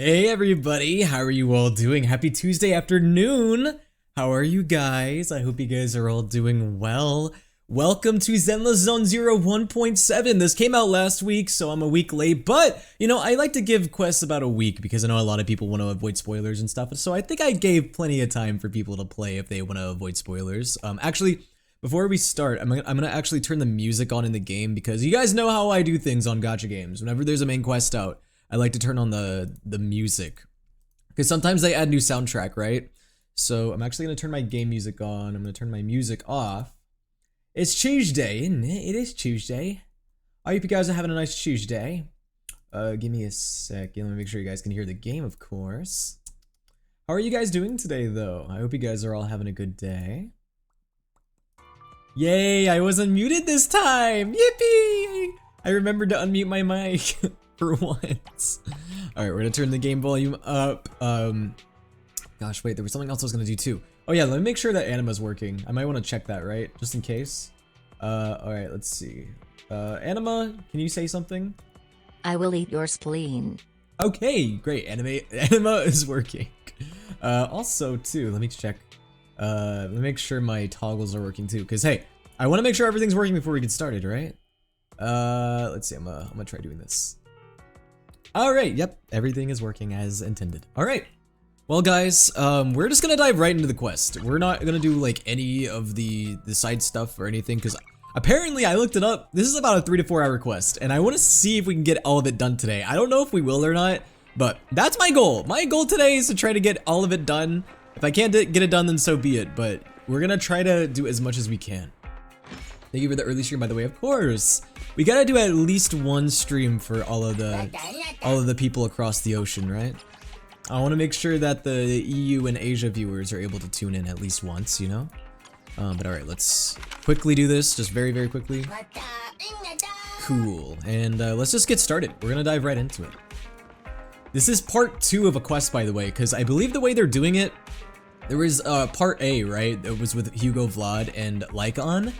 Hey everybody, how are you all doing? Happy Tuesday afternoon! How are you guys? I hope you guys are all doing well. Welcome to Zenless Zone Zero 1.7. This came out last week, so I'm a week late, but, you know, I like to give quests about a week because I know a lot of people want to avoid spoilers and stuff, so I think I gave plenty of time for people to play if they want to avoid spoilers. Actually, before we start, I'm gonna actually turn the music on in the game because you guys know how I do things on gacha games. Whenever there's a main quest out, I like to turn on the music because sometimes they add new soundtrack, right? So I'm actually gonna turn my game music on. I'm gonna turn my music off. It's Tuesday, isn't it? It is Tuesday. I hope you guys are having a nice Tuesday. Give me a sec. Let me make sure you guys can hear the game, of course. How are you guys doing today, though? I hope you guys are all having a good day. Yay! I wasn't muted this time. Yippee! I remembered to unmute my mic. For once. Alright, we're gonna turn the game volume up. Gosh, wait, there was something else I was gonna do too. Oh yeah, let me make sure that Anima's working. I might want to check that, right? Just in case. Alright, let's see. Anima, can you say something? I will eat your spleen. Okay, great. Anima is working. Also too, let me check. Let me make sure my toggles are working too, because hey, I want to make sure everything's working before we get started, right? Let's see, I'm gonna try doing this. Alright, yep, everything is working as intended. Alright, well guys, we're just gonna dive right into the quest. We're not gonna do like any of the side stuff or anything, because apparently I looked it up. This is about a 3 to 4 hour quest, and I want to see if we can get all of it done today. I don't know if we will or not, but that's my goal. My goal today is to try to get all of it done. If I can't get it done, then so be it, but we're gonna try to do as much as we can. Thank you for the early stream, by the way. Of course, we gotta do at least one stream for all of the people across the ocean, right? I want to make sure that the EU and Asia viewers are able to tune in at least once, you know. But all right, let's quickly do this, just very, very quickly. Cool, and let's just get started. We're gonna dive right into it. This is part 2 of a quest, by the way, because I believe the way they're doing it, there was part A, right? It was with Hugo, Vlad, and Lycon.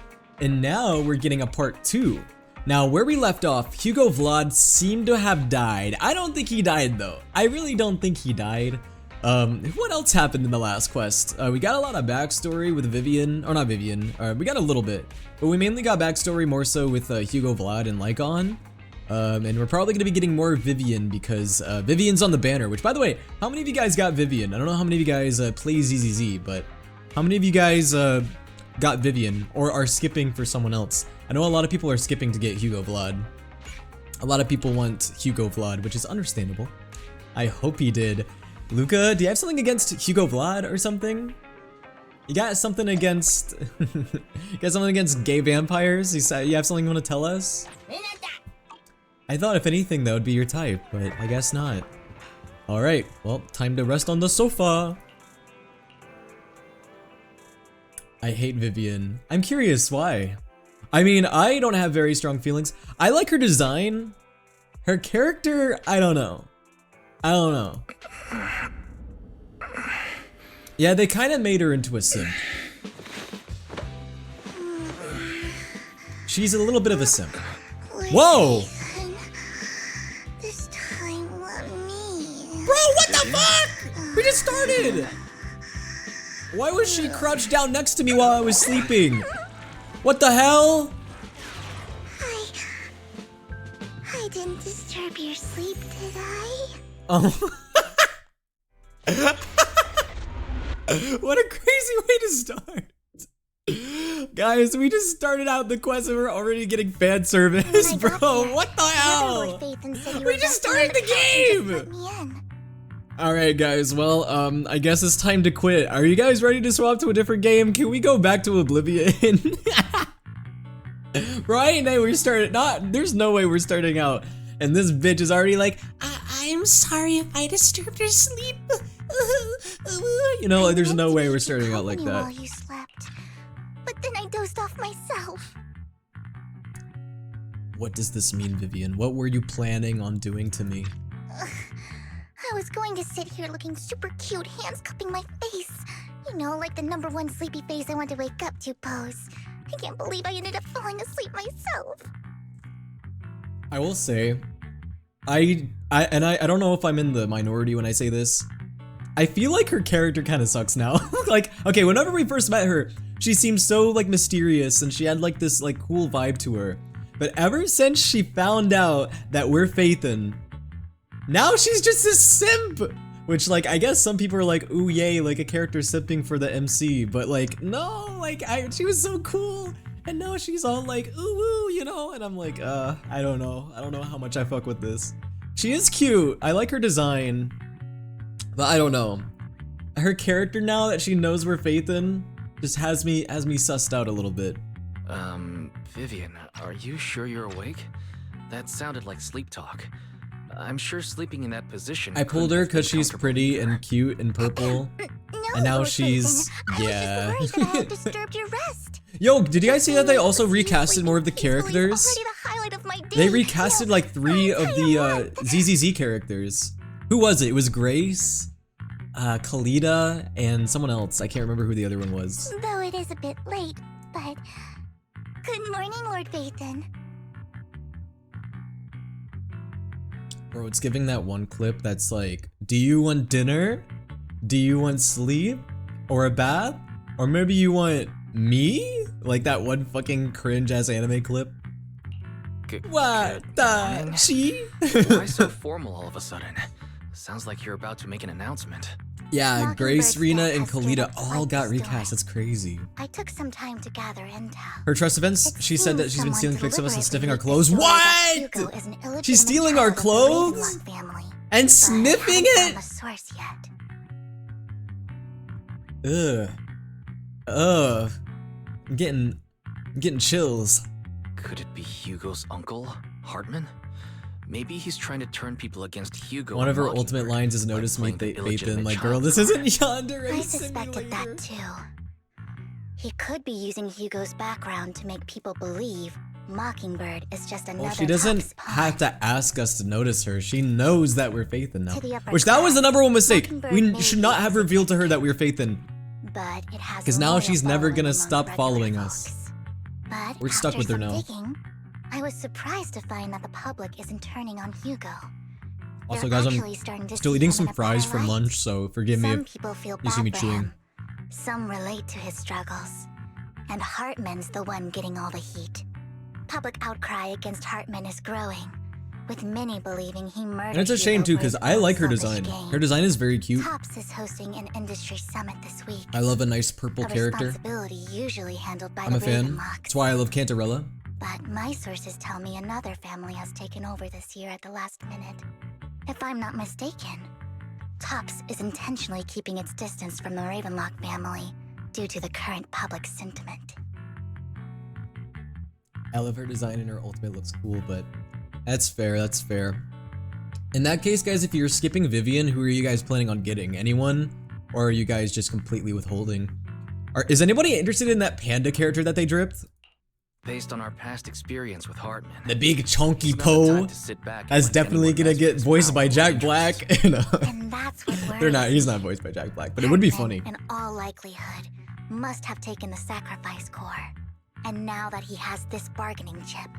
And now we're getting a part 2. Now where we left off, Hugo Vlad seemed to have died. I don't think he died though. I really don't think he died. What else happened in the last quest? We got a lot of backstory with Vivian, or not Vivian, we got a little bit. But we mainly got backstory more so with Hugo Vlad and Lycon. And we're probably gonna be getting more Vivian because Vivian's on the banner, which by the way, how many of you guys got Vivian? I don't know how many of you guys play ZZZ, but how many of you guys got Vivian or are skipping for someone else? I know a lot of people are skipping to get Hugo Vlad. A lot of people want Hugo Vlad, which is understandable. I hope he did. Luca, do you have something against Hugo Vlad or something? You got something against you got something against gay vampires? You have something you want to tell us? I thought if anything that would be your type, but I guess not. Alright, well, time to rest on the sofa. I hate Vivian. I'm curious why. I mean, I don't have very strong feelings. I like her design. Her character, I don't know. I don't know. Yeah, they kind of made her into a simp. She's a little bit of a simp. Whoa! This time, let me. Bro, what the fuck? We just started! Why was she crouched down next to me while I was sleeping? What the hell? I didn't disturb your sleep, did I? Oh. What a crazy way to start. Guys, we just started out the quest and we're already getting fan service, bro. What the hell? We just started the game! Alright guys, well, I guess it's time to quit. Are you guys ready to swap to a different game? Can we go back to Oblivion? Right? No, there's no way we're starting out. And this bitch is already like, I'm sorry if I disturbed your sleep. You know, like, there's no way we're starting out like that. While you slept, but then I dozed off myself. What does this mean, Vivian? What were you planning on doing to me? I was going to sit here looking super cute, hands cupping my face. You know, like the #1 sleepy face I want to wake up to pose. I can't believe I ended up falling asleep myself. I will say, I don't know if I'm in the minority when I say this. I feel like her character kind of sucks now. Like, okay, whenever we first met her, she seemed so like mysterious and she had like this like cool vibe to her. But ever since she found out that we're Phaethon, now she's just a simp. Which like, I guess some people are like, ooh yay, like a character simping for the MC. But like, no, like she was so cool. And now she's all like, ooh woo, you know? And I'm like, I don't know. I don't know how much I fuck with this. She is cute. I like her design. But I don't know. Her character now that she knows we're Phaethon just has me sussed out a little bit. Vivian, are you sure you're awake? That sounded like sleep talk. I'm sure sleeping in that position. I pulled her because she's pretty and cute and purple. No, And now Lord she's, Phaethon. yeah. I was just worried that I had disturbed your rest. Yo, did you guys see that they also Sleeping recasted more of the peacefully is characters? already the highlight of my day. They recasted No, like 3 of my the entire month. ZZZ characters. Who was it? It was Grace, Kalida, and someone else. I can't remember who the other one was. Though it is a bit late, but good morning, Lord Phaethon. Bro, it's giving that one clip that's like, do you want dinner? Do you want sleep? Or a bath? Or maybe you want me? Like that one fucking cringe ass anime clip. What the morning. she? Why so formal all of a sudden? Sounds like you're about to make an announcement. Yeah, Mockingbird Grace, Rena, Staff and has straight Kalida up all wiped got the store. recast. That's crazy. I took some time to gather intel. Her trust events, It she said that seems she's been stealing someone pics of us and deliberately sniffing our leaked the clothes. story that What? Hugo is an illegitimate She's stealing our child of the clothes? Ravenlock family, And but sniffing I haven't found it? the source yet. Ugh. I'm getting chills. Could it be Hugo's uncle, Hartman? Maybe he's trying to turn people against Hugo. One of her and ultimate Mockingbird lines is by notice me playing the Phaethon. illegitimate Like, child girl, this card. isn't Yonder I suspected Simulator. that too. He could be using Hugo's background to make people believe Mockingbird is just another Well, she doesn't Top's pawn. have to ask us to notice her. She knows that we're Phaethon now. To the upper Which that was the number one mistake. Mockingbird We may should be not have his revealed to her that we were Phaethon. But it has 'Cause a now loyal she's never following gonna among stop regular following folks. us. But We're stuck after with her some now. digging, I was surprised to find that the public isn't turning on Hugo. Also, They're guys, I'm actually starting to still see eating him some in a fries better from light. lunch, so forgive me Some if people feel you see bad me for chewing. him. Some relate to his struggles. And Hartman's the one getting all the heat. Public outcry against Hartman is growing, with many believing he murdered And it's a shame Hugo too, for his because I own like her selfish design. gain. Her design is very cute. Tops is hosting an industry summit this week. I love a nice purple A character. responsibility usually handled by I'm the a fan. Ravenlocks. That's why I love Cantarella. But my sources tell me another family has taken over this year at the last minute. If I'm not mistaken, Tops is intentionally keeping its distance from the Ravenlock family due to the current public sentiment. I love her design and her ultimate looks cool, but that's fair, that's fair. In that case, guys, if you're skipping Vivian, who are you guys planning on getting? Anyone? Or are you guys just completely withholding? Is anybody interested in that panda character that they dripped? Based on our past experience with Hartman, The big chunky it's not the time Poe? to sit back and That's let definitely anyone gonna mess with get his voiced by powerful Jack interests. Black. You know? And that's what worries They're not, he's me. not voiced by Jack Black, but it would be Hartman, funny. in all likelihood, must have taken the sacrifice core. And now that he has this bargaining chip,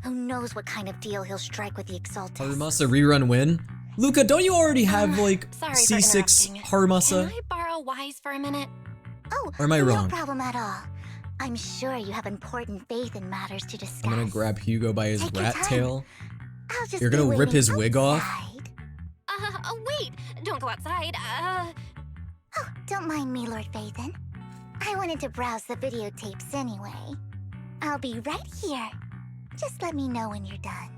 who knows what kind of deal he'll strike with the Exaltus. Harumasa rerun win? Luca, don't you already have like Sorry for C6 interrupting. Harumasa? Can I borrow Wise for a minute? Oh, Or am I wrong? No problem at all. I'm sure you have important faith in matters to discuss. I'm gonna grab Hugo by his Take your rat time. tail. I'll just You're be gonna rip waiting his wig off? outside. Wait! Don't go outside. Oh, don't mind me, Lord Phaethon. I wanted to browse the videotapes anyway. I'll be right here. Just let me know when you're done.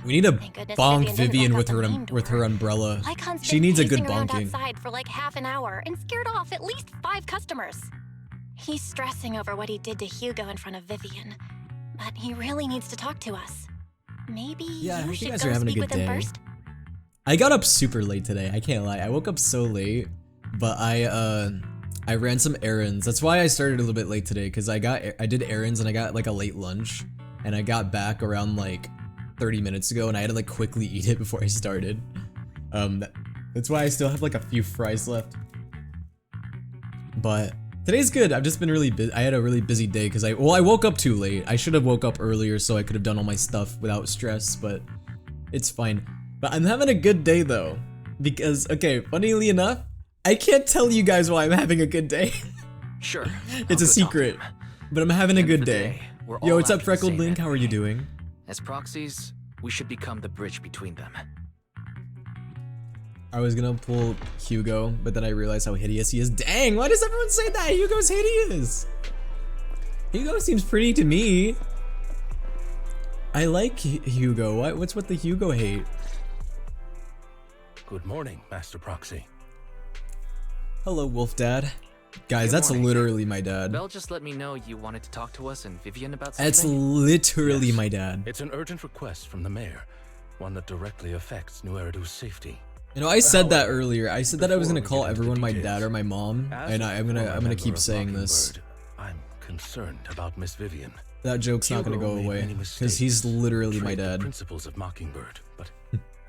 We need to Thank goodness bonk didn't Vivian lock with out her the main with her door. umbrella. Lycon's She been needs a good pacing around bonking. outside for like half an hour and scared off at least 5 customers. He's stressing over what he did to Hugo in front of Vivian, but he really needs to talk to us. Maybe Yeah, I you hope you should guys go are having a speak good with him day. first. I got up super late today. I can't lie. I woke up so late, but I ran some errands. That's why I started a little bit late today, because I did errands and I got like a late lunch, and I got back around like 30 minutes ago, and I had to like quickly eat it before I started. That's why I still have like a few fries left. But Today's good. I've just been really busy. I had a really busy day because I woke up too late. I should have woke up earlier so I could have done all my stuff without stress, but it's fine. But I'm having a good day though. Because, okay, funnily enough, I can't tell you guys why I'm having a good day. Sure. It's a secret. But I'm having a good day. We're Yo, all what's up, after the Freckled same Link? How are you enemy. doing? As proxies, we should become the bridge between them. I was gonna pull Hugo, but then I realized how hideous he is. Dang, why does everyone say that? Hugo's hideous. Hugo seems pretty to me. I like Hugo. What's with the Hugo hate? Good morning, Master Proxy. Hello, Wolf Dad. Guys, Good that's morning. literally my dad. Belle just let me know you wanted to talk to us and Vivian about something. That's literally Yes. my dad. It's an urgent request from the mayor, one that directly affects New Eridu's safety. You know, I said that earlier. I said that I was gonna Before we call get into the everyone my details, dad or my mom, As and a I'm former gonna member keep of saying this. Mockingbird, I'm concerned about Miss Vivian. That joke's not gonna Hugo go made away many because he's mistakes, literally my betrayed the dad. principles of Mockingbird, but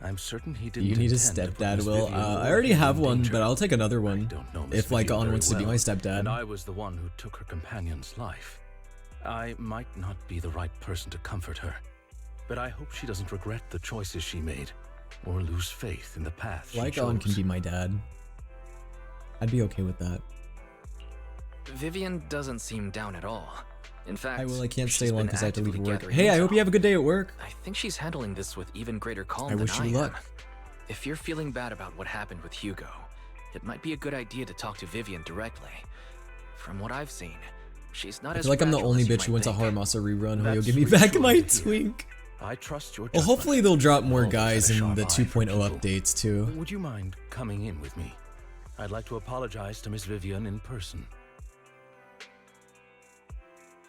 I'm certain he Do didn't you need a intend to put stepdad, Miss Will? Vivian I or already him have in one, danger. but I'll take another I one. don't know Miss If Lycon Vivian very wants to be well, my stepdad. And I was the one who took her companion's life. I might not be the right person to comfort her, but I hope she doesn't regret the choices she made or lose faith in the path she Lycon can chose. be my dad. I'd be okay with that. Vivian doesn't seem down at all. In fact, I will. I can't she's stay long been because I have to leave actively work. gathering Hey, I hope intel. you have a good day at work. I think she's handling this with even greater calm I than wish you I am. luck. If you're feeling bad about what happened with Hugo, it might be a good idea to talk to Vivian directly. From what I've seen, she's not I as feel like I'm the fragile only as you bitch who might went to think. Haramasa rerun. That's Will give me back reassuring my to hear. twink. I trust your Well, judgment. hopefully they'll drop more Always had a guys in sharp the eye for 2.0 people. updates too. Would you mind coming in with me? I'd like to apologize to Miss Vivian in person.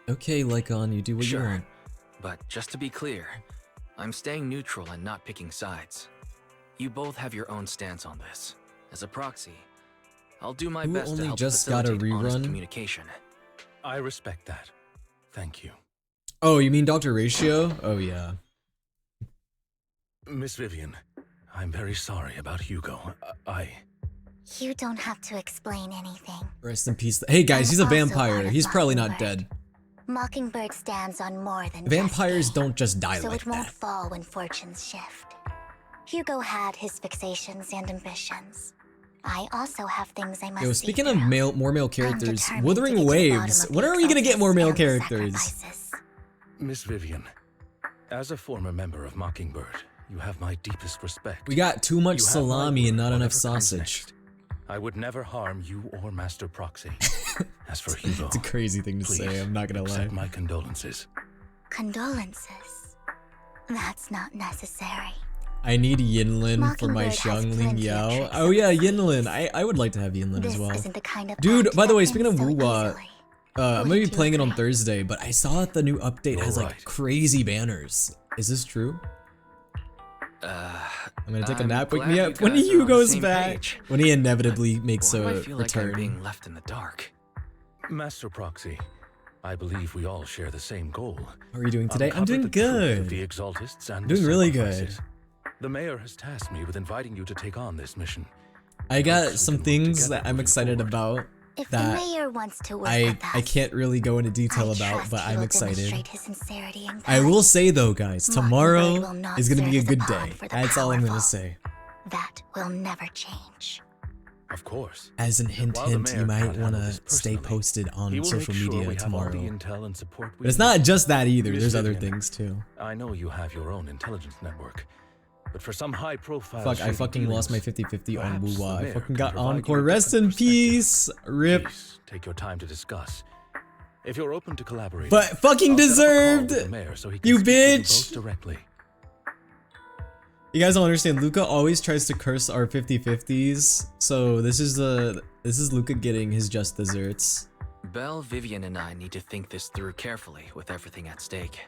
Okay, Lycon, you do what you Sure, want. but just to be clear, I'm staying neutral and not picking sides. You both have your own stance on this. As a proxy, I'll do my Who best to only help just got a facilitate honest rerun? communication. I respect that. Thank you. Oh, you mean Dr. Ratio? Oh yeah. Miss Vivian, I'm very sorry about Hugo. You don't have to explain anything. Rest in peace. Hey guys, he's a I'm also vampire. part of He's probably not Mockingbird. dead. Mockingbird stands on more than Vampires just gain, don't just die so like it won't that. fall when fortunes shift. Hugo had his fixations and ambitions. I also have things I must Yo, see speaking of through. more male I'm characters, determined to Wuthering get to the Waves. bottom of When the are we gonna get more male exalteds and characters? sacrifices. Miss Vivian, as a former member of Mockingbird, you have my deepest respect. We got too much You have my salami word, and not enough whatever comes sausage. next. I would never harm you or Master Proxy. As for Hugo, It's a crazy thing to please say, I'm not gonna lie. accept my condolences. Condolences. That's not necessary. I need Yinlin for my Mockingbird has Xiangling plenty of Yao. tricks Oh up yeah, its Yinlin. sleeves. I would like to have Yinlin This as well. isn't the kind of Dude, pact by the that way, ends speaking of so Wuwa, easily. I'm gonna be Wouldn't you playing it on agree? Thursday, but I saw that the new update You're has like right. crazy banners. Is this true? I'm gonna take a I'm nap. Wake glad me you up when guys are on Hugh the goes same back. page. When he inevitably makes Why do I a feel like I'm return. being left in the dark? Master Proxy, I believe we all share the same goal. How are you doing today? I'm Uncover doing the truth of good. the Exaltists and Doing the really sacrifices. The mayor has tasked me with inviting you to take on this mission. I got Hopes we some can work things together that I'm moving excited forward. about If that the mayor wants to work I with us, can't really go into detail I about, trust but he I'm will excited. demonstrate his sincerity and I will kind. say though, guys, Mockingbird tomorrow will not is gonna be a serve as a good pawn day. for the That's all I'm gonna powerful. say. That will never change. Of course. As an hint, While the mayor you might can't want handle to this stay personally, posted on he will social make sure media we have all the tomorrow. intel and support we But it's need. not just that either. Miss There's other Vivian, things too. I know you have your own intelligence network, but for some high-profile Fuck, I shady fucking lost my dealings, 50-50 on perhaps the Wuwa. I mayor fucking can got provide you Encore. a Rest in different perspective. peace. Rip. Please take your time to discuss. If you're open to collaborating, But fucking I'll set up a call deserved. with the mayor so he can You speak with you bitch. both directly. You guys don't understand. Luca always tries to curse our 50-50s. So this is Luca getting his just desserts. Belle, Vivian, and I need to think this through carefully with everything at stake.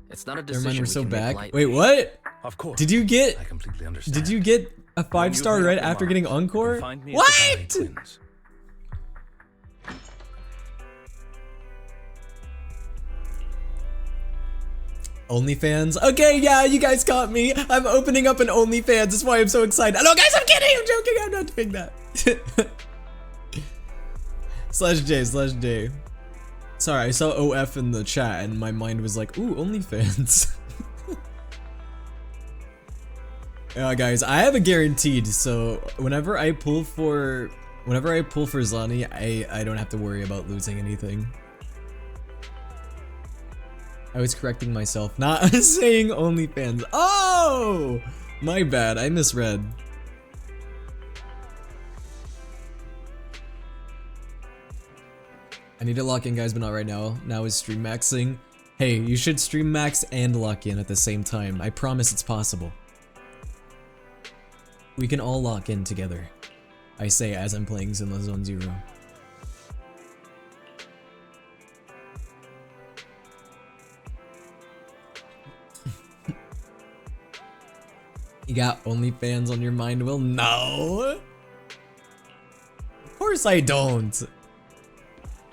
It's not a Never decision mind, we're we so can make back. lightly. Wait, what? Of course. Did you get? I completely understand. Did you get a When 5-star you've made right up your after getting minds, you can Encore? find me at the Ballet What? Twins. OnlyFans? Okay, yeah, you guys caught me. I'm opening up an OnlyFans. That's why I'm so excited. No, guys, I'm kidding. I'm joking. I'm not doing that. /J. Sorry, I saw OF in the chat and my mind was like, ooh, OnlyFans. Yeah, guys, I have a guaranteed, so whenever I pull for Zani, I don't have to worry about losing anything. I was correcting myself, not saying OnlyFans. Oh! My bad, I misread. I need to lock in, guys, but not right now. Now is stream maxing. Hey, you should stream max and lock in at the same time. I promise it's possible. We can all lock in together. I say as I'm playing Zinla Zone Zero. You got OnlyFans on your mind, Will? No! Of course I don't!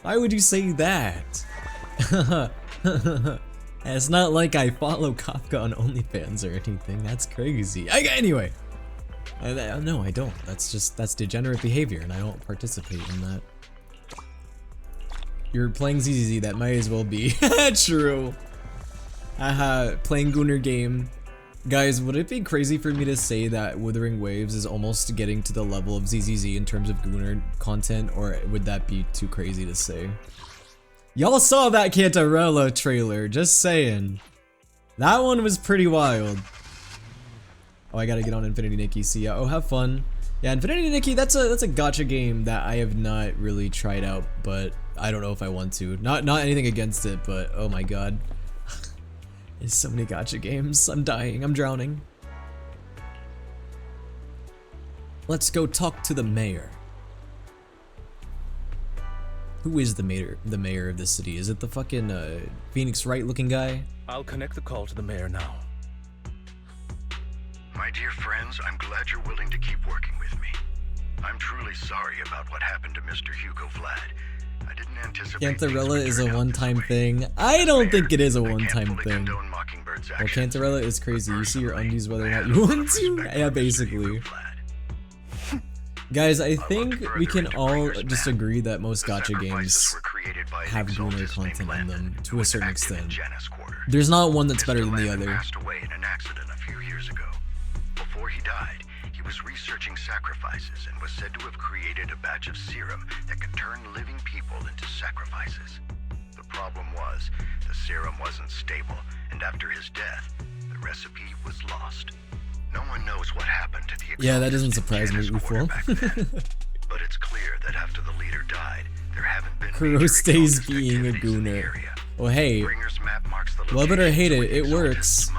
Why would you say that? It's not like I follow Kafka on OnlyFans or anything. That's crazy. Anyway. No, I don't. That's degenerate behavior, and I don't participate in that. You're playing ZZZ, that might as well be. True. Haha, playing Gunnar game. Guys, would it be crazy for me to say that Wuthering Waves is almost getting to the level of ZZZ in terms of Gunnar content, or would that be too crazy to say? Y'all saw that Cantarella trailer, just saying. That one was pretty wild. Oh, I gotta get on Infinity Nikki, see ya. Oh, have fun. Yeah, Infinity Nikki, that's a gacha game that I have not really tried out, but I don't know if I want to. Not anything against it, but oh my god. There's so many gacha games. I'm dying. I'm drowning. Let's go talk to the mayor. Who is the mayor of this city? Is it the fucking Phoenix Wright looking guy? I'll connect the call to the mayor now. My dear friends, I'm glad you're willing to keep working with me. I'm truly sorry about what happened to Mr. Hugo Vlad. I didn't anticipate Cantarella is a one-time thing. I don't think it is a one-time thing. Well, Cantarella is crazy. You see your undies whether or not you want to. Yeah, basically. Guys, I think we can all just agree that most gacha games have Gunnar content in them to a certain extent. There's not one that's better than the other. Before he died, he was researching sacrifices and was said to have created a batch of serum that could turn living people into sacrifices. The problem was, the serum wasn't stable, and after his death, the recipe was lost. No one knows what happened to the yeah, that doesn't surprise me, Ufo. But it's clear that after the leader died, there haven't been Kuro stays being a Gunnar. Well, hey, love it or hate it, it works.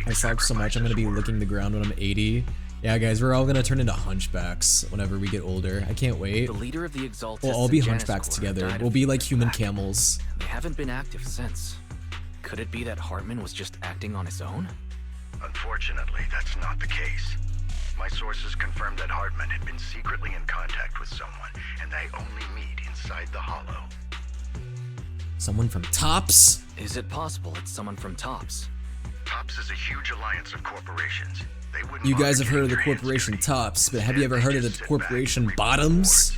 I suck so much, I'm gonna be licking the ground when I'm 80. Yeah, guys, we're all gonna turn into hunchbacks whenever we get older. I can't wait. The leader of the Exaltists we'll all be hunchbacks together. We'll be like human camels. They haven't been active since. Could it be that Hartman was just acting on his own? Unfortunately, that's not the case. My sources confirmed that Hartman had been secretly in contact with someone, and they only meet inside the Hollow. Someone from Tops? Is it possible it's someone from Tops? Tops is a huge alliance of corporations. They wouldn't you guys have heard of the corporation Tops, but have you ever heard of the corporation Bottoms?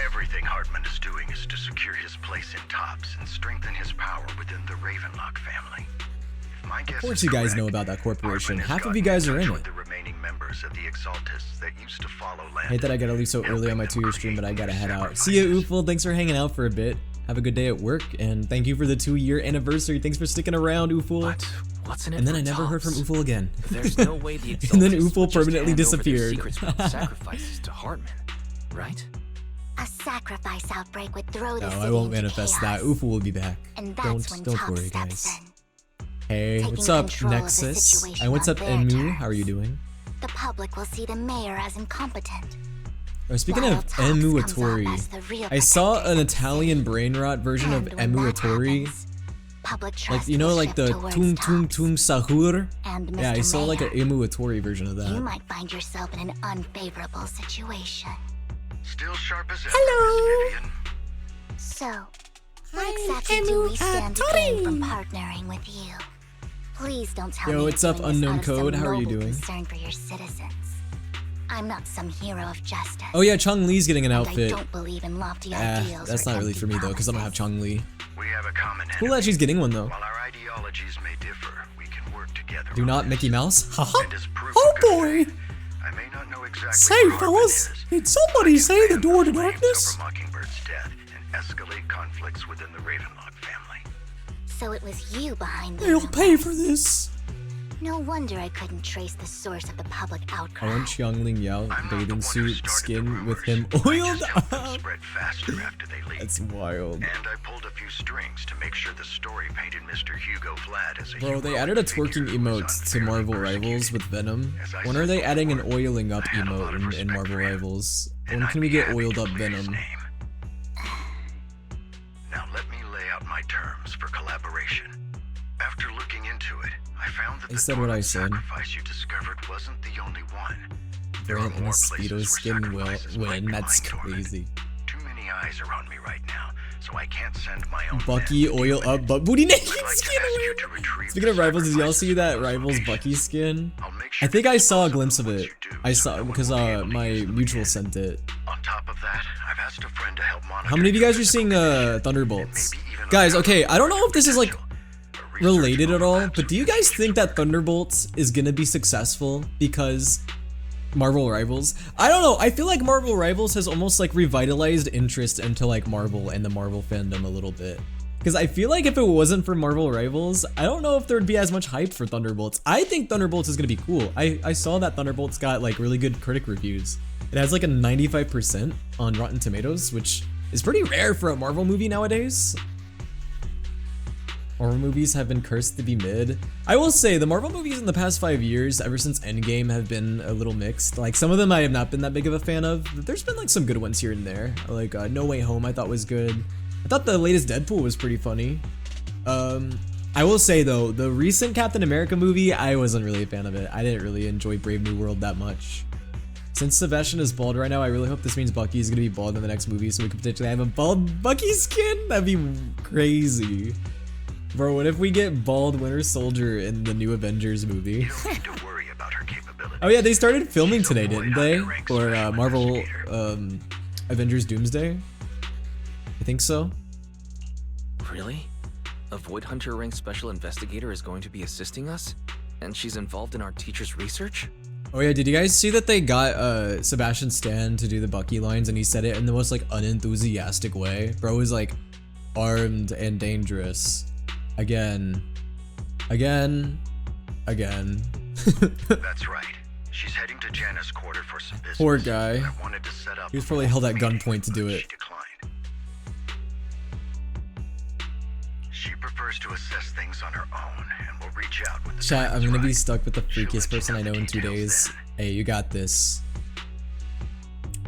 Everything Hartman is doing is to secure his place in Tops and strengthen his power within the Ravenlock family. Of course you guys know about that corporation. Half of you guys are in it. I hate that I gotta leave so early on my 2-year stream, but I gotta head out. See ya, Oofle. Thanks for hanging out for a bit. Have a good day at work, and thank you for the 2-year anniversary. Thanks for sticking around, Oofle. What's in it? And then I never heard from Oofle again. There's no way the and then Oofle permanently disappeared. Sacrifices to Hartman, right? A sacrifice outbreak would throw the No, city I won't into manifest chaos. that. Oofle will be back. And that's when Don't Top worry, steps guys. in. Hey, Taking what's up, control of the Nexus? situation What's on up, their Enmu? terms. How are you doing? The public will see the mayor as incompetent. Oh, speaking While of Tops Enmu comes off Atori, as the real I saw protector an of the Italian city. brain rot version of And when Enmu that Atori. happens, public Like, trust you know, will like shift the towards Tung Tung Tops. Tung Sahur? And Yeah, I Mr. saw like an Mayor, Enmu Atori version of you that. might find yourself in an unfavorable situation. Still sharp as ever, Hello. Miss Vivian. So, what exactly do we stand to gain from partnering with you? Please don't tell Yo, me what's you're up, doing this Unknown out of some Code? How are you noble doing? concern for your citizens. I'm not some hero of justice. Oh yeah, Chong Li's getting an And outfit. I don't believe in lofty ideals. That's or not really empty for me though, because I don't have promises. Chong Li. We have a common Cool that she's getting one though. While our ideologies may differ, we can work together. Do on not this. Mickey Mouse. Haha. And as proof Oh of good boy. faith, I may not know exactly Say, what harm fellas, it is, did somebody I can say the fan door to flames darkness? over Mockingbird's death and escalate conflicts within the Ravenlock family. So it was you behind the They'll rumors. pay for this. No wonder I couldn't trace the source of the public I outcry. want Xiangling Yao I'm not the bathing one who suit started the skin with rumors. him I oiled just helped them up. spread faster after they leaked. That's wild. And I pulled a few strings to make sure the story painted Mr. Hugo Vlad as a Bro, they heroic added a figure twerking who was emote to unfairly Marvel persecuted. Rivals with Venom. As I When said are they adding an before, oiling up I had a lot emote of in respect Marvel for him, Rivals? and When I'd can we be get happy oiled to up clear his Venom? name. Now let me lay out my terms for collaboration. After looking into it, I found that I the said what I dormant said. sacrifice you discovered wasn't the only one. There are Brant in a more Speedo places skin where will sacrifices might win. be That's lying dormant. crazy. Too many eyes are on me right now, so I can't send my own Bucky men to oil deal with up it. butt booty naked I'd like to skin. ask you win. to retrieve Speaking of the Rivals, did y'all sacrifices see that from those Rivals locations. Bucky skin? I'll make sure I think to I saw a deposit glimpse of them it. once you do, I so saw no one because will be able to my use them mutual again. sent it. On top of that, I've asked a friend to help monitor How many of you guys are your seeing physical condition, Thunderbolts? and maybe even Guys, a okay, I don't know if this is like potential. A research related at all, overlaps but do you with guys the think that Thunderbolts is gonna be successful because Marvel Rivals? I don't know. I feel like Marvel Rivals has almost like revitalized interest into like Marvel and the Marvel fandom a little bit. Because I feel like if it wasn't for Marvel Rivals, I don't know if there would be as much hype for Thunderbolts. I think Thunderbolts is gonna be cool. I saw that Thunderbolts got like really good critic reviews. It has like a 95% on Rotten Tomatoes, which is pretty rare for a Marvel movie nowadays. Marvel movies have been cursed to be mid. I will say, the Marvel movies in the past 5 years, ever since Endgame, have been a little mixed. Like, some of them I have not been that big of a fan of, but there's been like some good ones here and there. Like, No Way Home I thought was good. I thought the latest Deadpool was pretty funny. I will say though, the recent Captain America movie, I wasn't really a fan of it. I didn't really enjoy Brave New World that much. Since Sebastian is bald right now, I really hope this means Bucky is gonna be bald in the next movie, so we could potentially have a bald Bucky skin. That'd be crazy. Bro, what if we get bald Winter Soldier in the new Avengers movie? You don't need to worry about her capabilities. Oh yeah, they started filming She's a today, didn't fully they? high-ranked For special Marvel investigator. Avengers Doomsday? I think so. Really? A Void Hunter ranked special investigator is going to be assisting us? And she's involved in our teacher's research? Oh yeah, did you guys see that they got Sebastian Stan to do the Bucky lines and he said it in the most like unenthusiastic way? Bro was like, armed and dangerous. Again. Again. Again. That's right. She's heading to Janus Quarter for some business. Poor guy. I wanted to set up He was probably held at meeting, gunpoint to do but it. She declined. She prefers to assess things on her own and will reach out when the Chat, time I'm is gonna be right. stuck with the She'll freakiest let you person know I the know in 2 details days. then. Hey, you got this.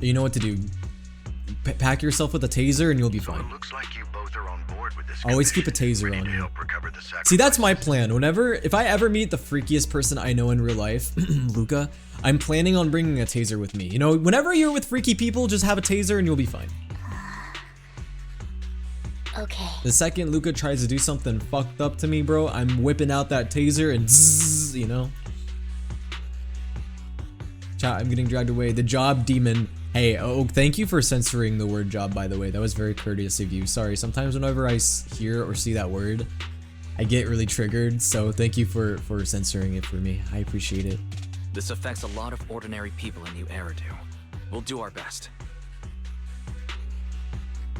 You know what to do. Pack yourself with a taser and you'll be So fine. it looks like you both are on board with this. Always keep a condition. taser We on need to you. help recover the See, that's my sacrifices. plan. If I ever meet the freakiest person I know in real life, Luca, I'm planning on bringing a taser with me. You know, whenever you're with freaky people, just have a taser and you'll be fine. Okay. The second Luca tries to do something fucked up to me, bro, I'm whipping out that taser and zzz, you know? Chat, I'm getting dragged away. The job demon. Hey, oh, thank you for censoring the word job, by the way. That was very courteous of you. Sorry, sometimes whenever I hear or see that word, I get really triggered. So thank you for censoring it for me. I appreciate it. This affects a lot of ordinary people in New Eridu. We'll do our best.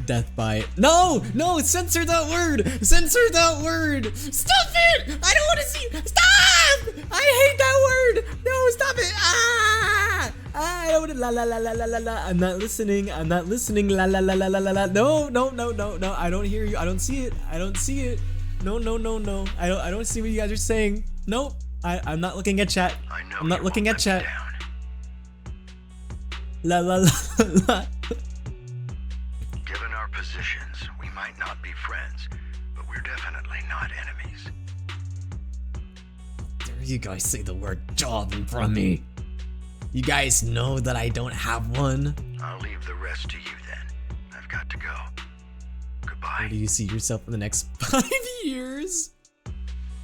Death by no, censor that word, censor that word. Stop it! I don't want to see. Stop! I hate that word. No, stop it. I don't want to. La la la la la la la. I'm not listening. I'm not listening. La la la la la la la. No. I don't hear you. I don't see it. I don't see it. No. I don't see what you guys are saying. Nope. I'm not looking at chat. I know I'm not you looking won't at let me chat. down. La la la. Given our positions, we might not be friends, but we're definitely not enemies. Dare you guys say the word job in front of me? You guys know that I don't have one. I'll leave the rest to you then. I've got to go. Goodbye. Where do you see yourself in the next 5 years?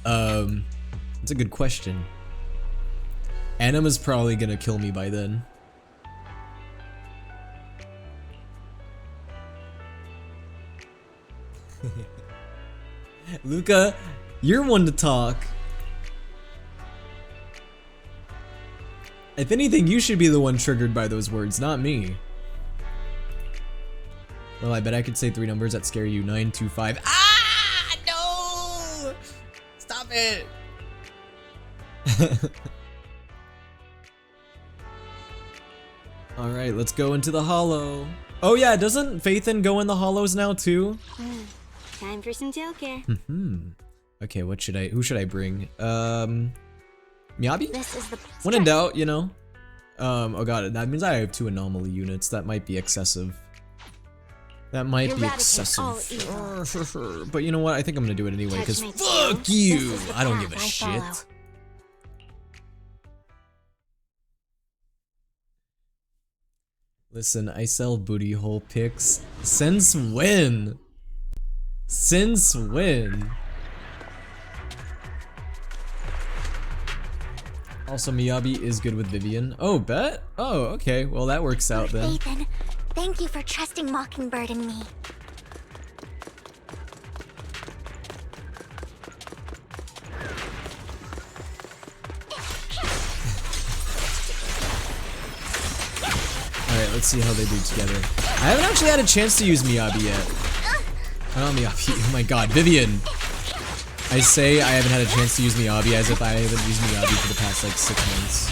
That's a good question. Anima's probably gonna kill me by then. Luca, you're one to talk. If anything, you should be the one triggered by those words, not me. Well, I bet I could say 3 numbers that scare you. 9, 2, 5. Ah! No! Stop it! Alright, let's go into the hollow. Oh yeah, doesn't Faithin go in the hollows now too? Time for some tailcare. Okay, who should I bring? Miyabi? This is the When in doubt, you know. Oh god, that means I have 2 anomaly units. That might be excessive. That might be Eradicate all excessive. But you know what? I think I'm gonna do it anyway, because Judgment fuck too. you! This is the I don't path give a I shit. follow. Listen, I sell booty hole pics. Since when? Since when? Also, Miyabi is good with Vivian. Oh, bet? Oh, okay. Well, that works out then. Nathan, thank you for trusting Mockingbird and me. Alright, let's see how they do together. I haven't actually had a chance to use Miyabi yet. Not Miyabi. Oh my god, Vivian! I say I haven't had a chance to use Miyabi as if I haven't used Miyabi for the past like 6 months.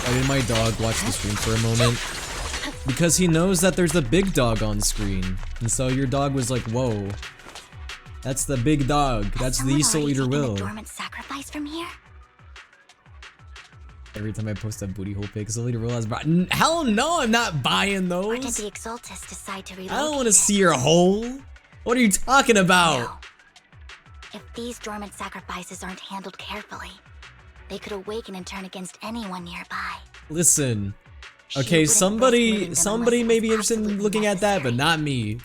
Why did my dog watch the stream for a moment? Because he knows that there's a big dog on screen. And so your dog was like, whoa. That's the big dog. That's the Soul Eater Will. Dormant sacrifice from here? Every time I post a booty hole pic, Soul Eater Will has brought. Hell no, I'm not buying Or did those. the Exaltus decide to relocate? I don't want to see your hole. What are you talking about? No. If these dormant sacrifices aren't handled carefully, they could awaken and turn against anyone nearby. Listen. She Okay, wouldn't risk leaving them somebody unless may it be was interested in absolutely looking at that, but necessary. not me.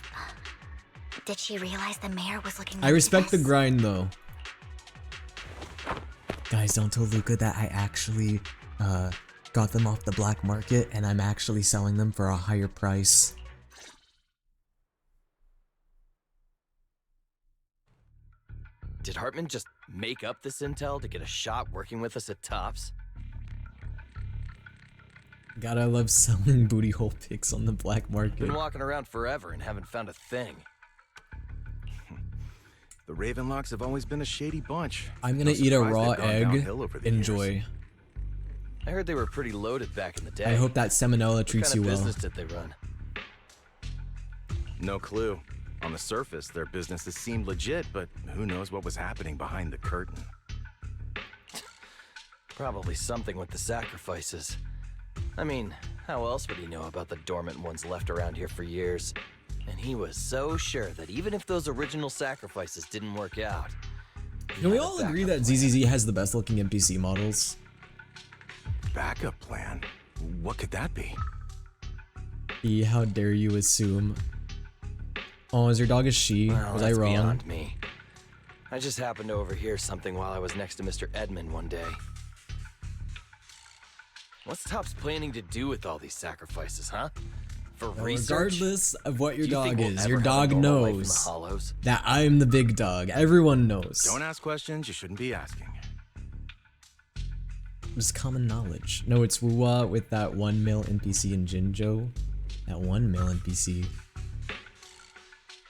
Did she realize the mayor was looking I into respect the this? grind though. Guys, don't tell Luca that I actually got them off the black market and I'm actually selling them for a higher price. Did Hartman just make up this intel to get a shot working with us at Tops? God, I love selling booty hole pics on the black market. Been walking around forever and haven't found a thing. The Ravenlocks have always been a shady bunch. I'm gonna No eat a surprise raw they've gone egg. downhill over the Enjoy. years. I heard they were pretty loaded back in the day. I hope that Salmonella What treats kind you of well. business did they run? No clue. On the surface, their businesses seemed legit, but who knows what was happening behind the curtain. Probably something with the sacrifices. I mean, how else would he know about the dormant ones left around here for years? And he was so sure that even if those original sacrifices didn't work out, he Can we had a all agree backup that plan. ZZZ has the best looking NPC models? Backup plan? What could that be? E, how dare you assume? Oh, is your dog a she? Well, Was I that's wrong? beyond me. I just happened to overhear something while I was next to Mr. Edmund one day. What's Tops planning to do with all these sacrifices, huh? For Well, research? regardless of what your Do you think dog we'll is, ever your have a dog normal life in the knows Hollows? that I'm the big dog. Everyone knows. Don't ask questions you shouldn't be asking. It's common knowledge. No, it's Wuwa with that one male NPC in Jinjo. That one male NPC.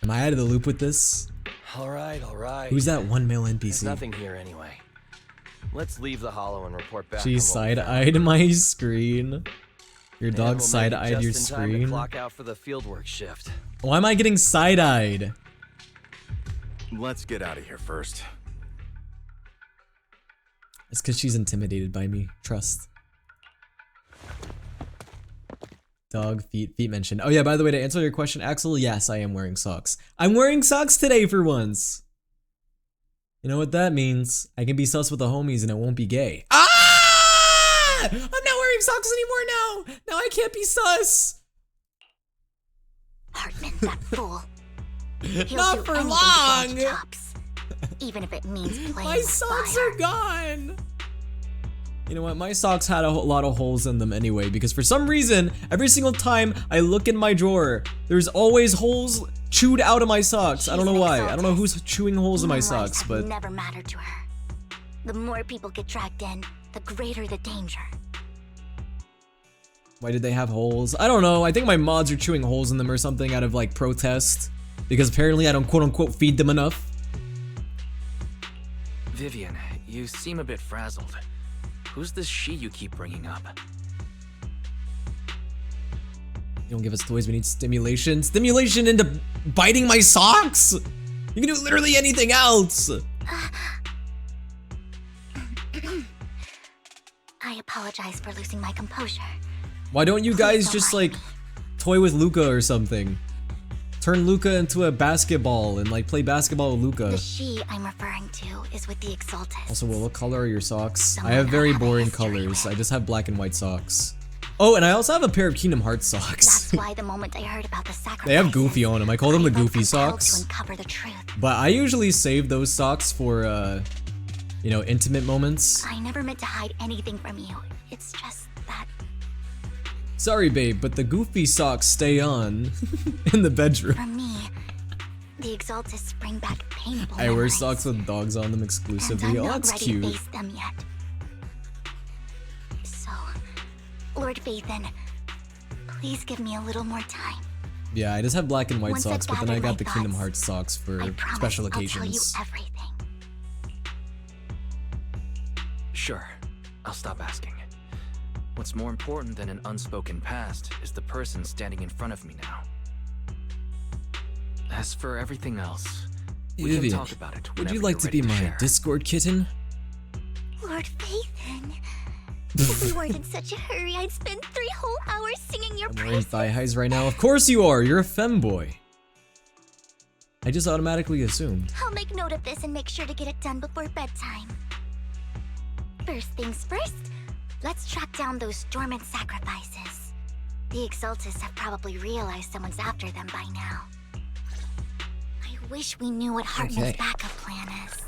Am I out of the loop with this? All right. Who's that one male There's NPC? nothing here anyway. Let's leave the Hollow and report back. She on what we side-eyed found. my screen. Your And dog we'll make it side-eyed your just in time to screen. clock out for the fieldwork shift. Why am I getting side-eyed? Let's get out of here first. It's because she's intimidated by me. Trust. Dog, feet mentioned. Oh yeah, by the way, to answer your question, Axel, yes, I am wearing socks. I'm wearing socks today for once. You know what that means? I can be sus with the homies and it won't be gay. Ah! I'm not wearing socks anymore now! Now I can't be sus! Hartman, that fool. He'll Not do for anything long! to get Tops, even if it means playing My with socks fire. are gone! You know what, my socks had a lot of holes in them anyway, because for some reason, every single time I look in my drawer, there's always holes chewed out of my socks. I don't know why. I don't know who's chewing holes in my socks, but... never mattered to her. The more people get dragged in, the greater the danger. Why did they have holes? I don't know. I think my mods are chewing holes in them or something out of like protest, because apparently I don't quote-unquote feed them enough. Vivian, you seem a bit frazzled. Who's this she you keep bringing up? You don't give us toys, we need stimulation. Stimulation into biting my socks? You can do literally anything else. I apologize for losing my composure. Why don't you guys just like toy with Luca or something? Turn Luca into a basketball and like play basketball with Luca. The she I'm referring to is with the Exaltus. Also, what color are your socks? I have very boring colors. I just have black and white socks. Oh, and I also have a pair of Kingdom Hearts socks. That's why the moment I heard about the sacrifice, they have Goofy on them. I call them the Goofy to socks. uncover the truth. But I usually save those socks for, you know, intimate moments. I never meant to hide anything from you. It's just that... Sorry, babe, but the Goofy socks stay on in the bedroom. For me, the Exaltus bring back painful I wear memories. socks with dogs on them exclusively. And I'm Oh, not that's ready cute. to face them yet. So, Lord Vathan, please give me a little more time. Yeah, I just have black and white Once I've socks, but then I gathered got the my Kingdom thoughts, Hearts socks for I promise special I'll tell you occasions. everything. Sure, I'll stop asking. What's more important than an unspoken past is the person standing in front of me now. As for everything else, we can Vivian, talk about it would whenever you like you're to ready be my share. Discord kitten? Lord Vathan, if we weren't in such a hurry, I'd spend 3 whole hours singing your I'm wearing praises. thigh highs right now. Of course you are. You're a femboy. I just automatically assumed. I'll make note of this and make sure to get it done before bedtime. First things first, let's track down those dormant sacrifices. The Exaltus have probably realized someone's after them by now. I wish we knew what Hartman's Okay. backup plan is.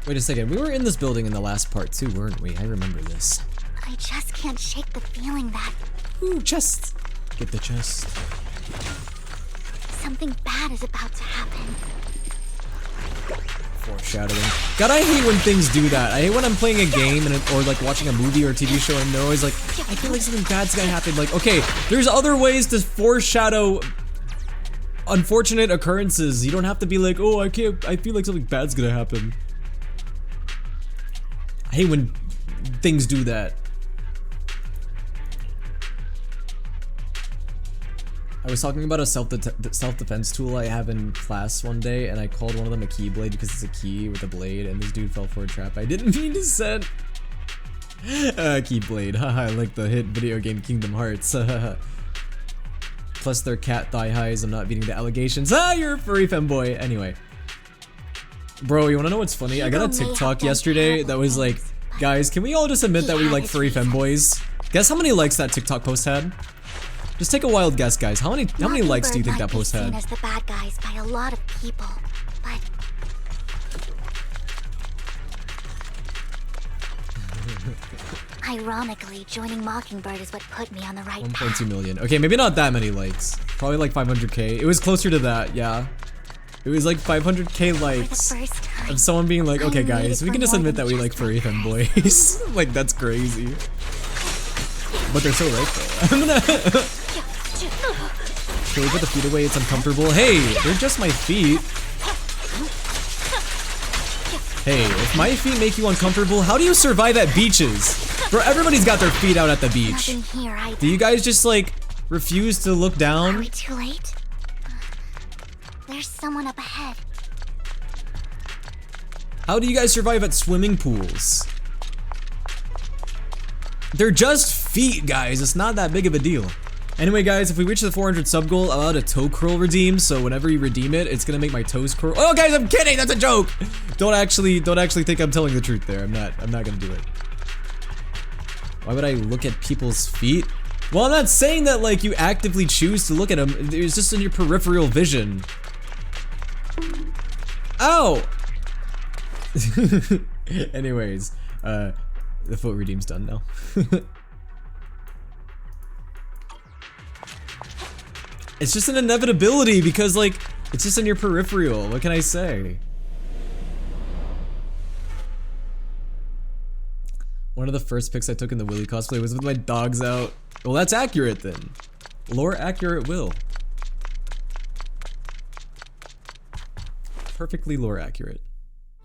Wait a second. We were in this building in the last part too, weren't we? I remember this. I just can't shake the feeling that Ooh, chest. Get the chest. something bad is about to happen. Foreshadowing. God, I hate when things do that. I hate when I'm playing a game or like watching a movie or a TV show and they're always like, I feel like something bad's gonna happen. Like, okay, there's other ways to foreshadow unfortunate occurrences. You don't have to be like, oh, I feel like something bad's gonna happen. I hate when things do that. I was talking about a self-defense tool I have in class one day, and I called one of them a keyblade because it's a key with a blade, and this dude fell for a trap I didn't mean to set. Keyblade, haha, like the hit video game Kingdom Hearts. Plus their cat thigh highs, I'm not beating the allegations. Ah, you're a furry femboy. Anyway. Bro, you wanna know what's funny? I got a TikTok yesterday that was like, guys, can we all just admit that we like furry femboys? Guess how many likes that TikTok post had? Just take a wild guess, guys. How many likes do you think that post had? Mockingbird might be seen as the bad guys by a lot of people, but ironically, joining Mockingbird is what put me on the right path. 1.2 million. Okay, maybe not that many likes. Probably like 500k. It was closer to that, yeah. It was like 500k likes of someone being like, okay guys, we can just admit that we like furry femboys. Like, that's crazy. But they're so right though. I'm gonna... Can we put the feet away? It's uncomfortable. Hey, they're just my feet. Hey, if my feet make you uncomfortable, how do you survive at beaches? Bro, everybody's got their feet out at the beach. Nothing here either. Do you guys just like refuse to look Are down? we too late? There's someone up ahead. How do you guys survive at swimming pools? They're just feet, guys. It's not that big of a deal. Anyway, guys, if we reach the 400 sub goal, I'll add a toe curl redeem. So whenever you redeem it, it's gonna make my toes curl. Oh, guys, I'm kidding. That's a joke. Don't actually think I'm telling the truth there. I'm not gonna do it. Why would I look at people's feet? Well, I'm not saying that like you actively choose to look at them. It's just in your peripheral vision. Ow. Anyways, The foot redeem's done now. It's just an inevitability because, like, it's just in your peripheral. What can I say? One of the first pics I took in the Willy cosplay was with my dogs out. Well, that's accurate then. Lore accurate Will. Perfectly lore accurate.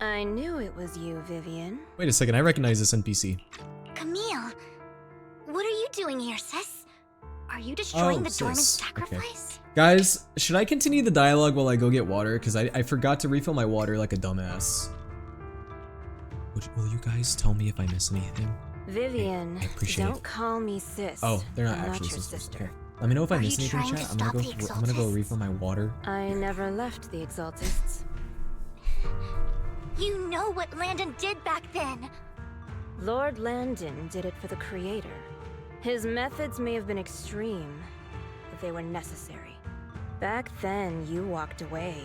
I knew it was you, Vivian. Wait a second, I recognize this NPC. Camille, what are you doing here, sis? Are you destroying the dormant sis. sacrifice? Okay. Guys, should I continue the dialogue while I go get water? Because I forgot to refill my water like a dumbass. Will you guys tell me if I miss anything? Vivian, I appreciate don't it. call me sis. Oh, they're not I'm actually your sisters. sister. Okay. Let me know if I Are miss you anything, trying chat. to I'm gonna stop the I'm gonna go Exaltists? refill my water. I never left the Exaltists. You know what Landon did back then. Lord Landon did it for the Creator. His methods may have been extreme, but they were necessary. Back then, you walked away.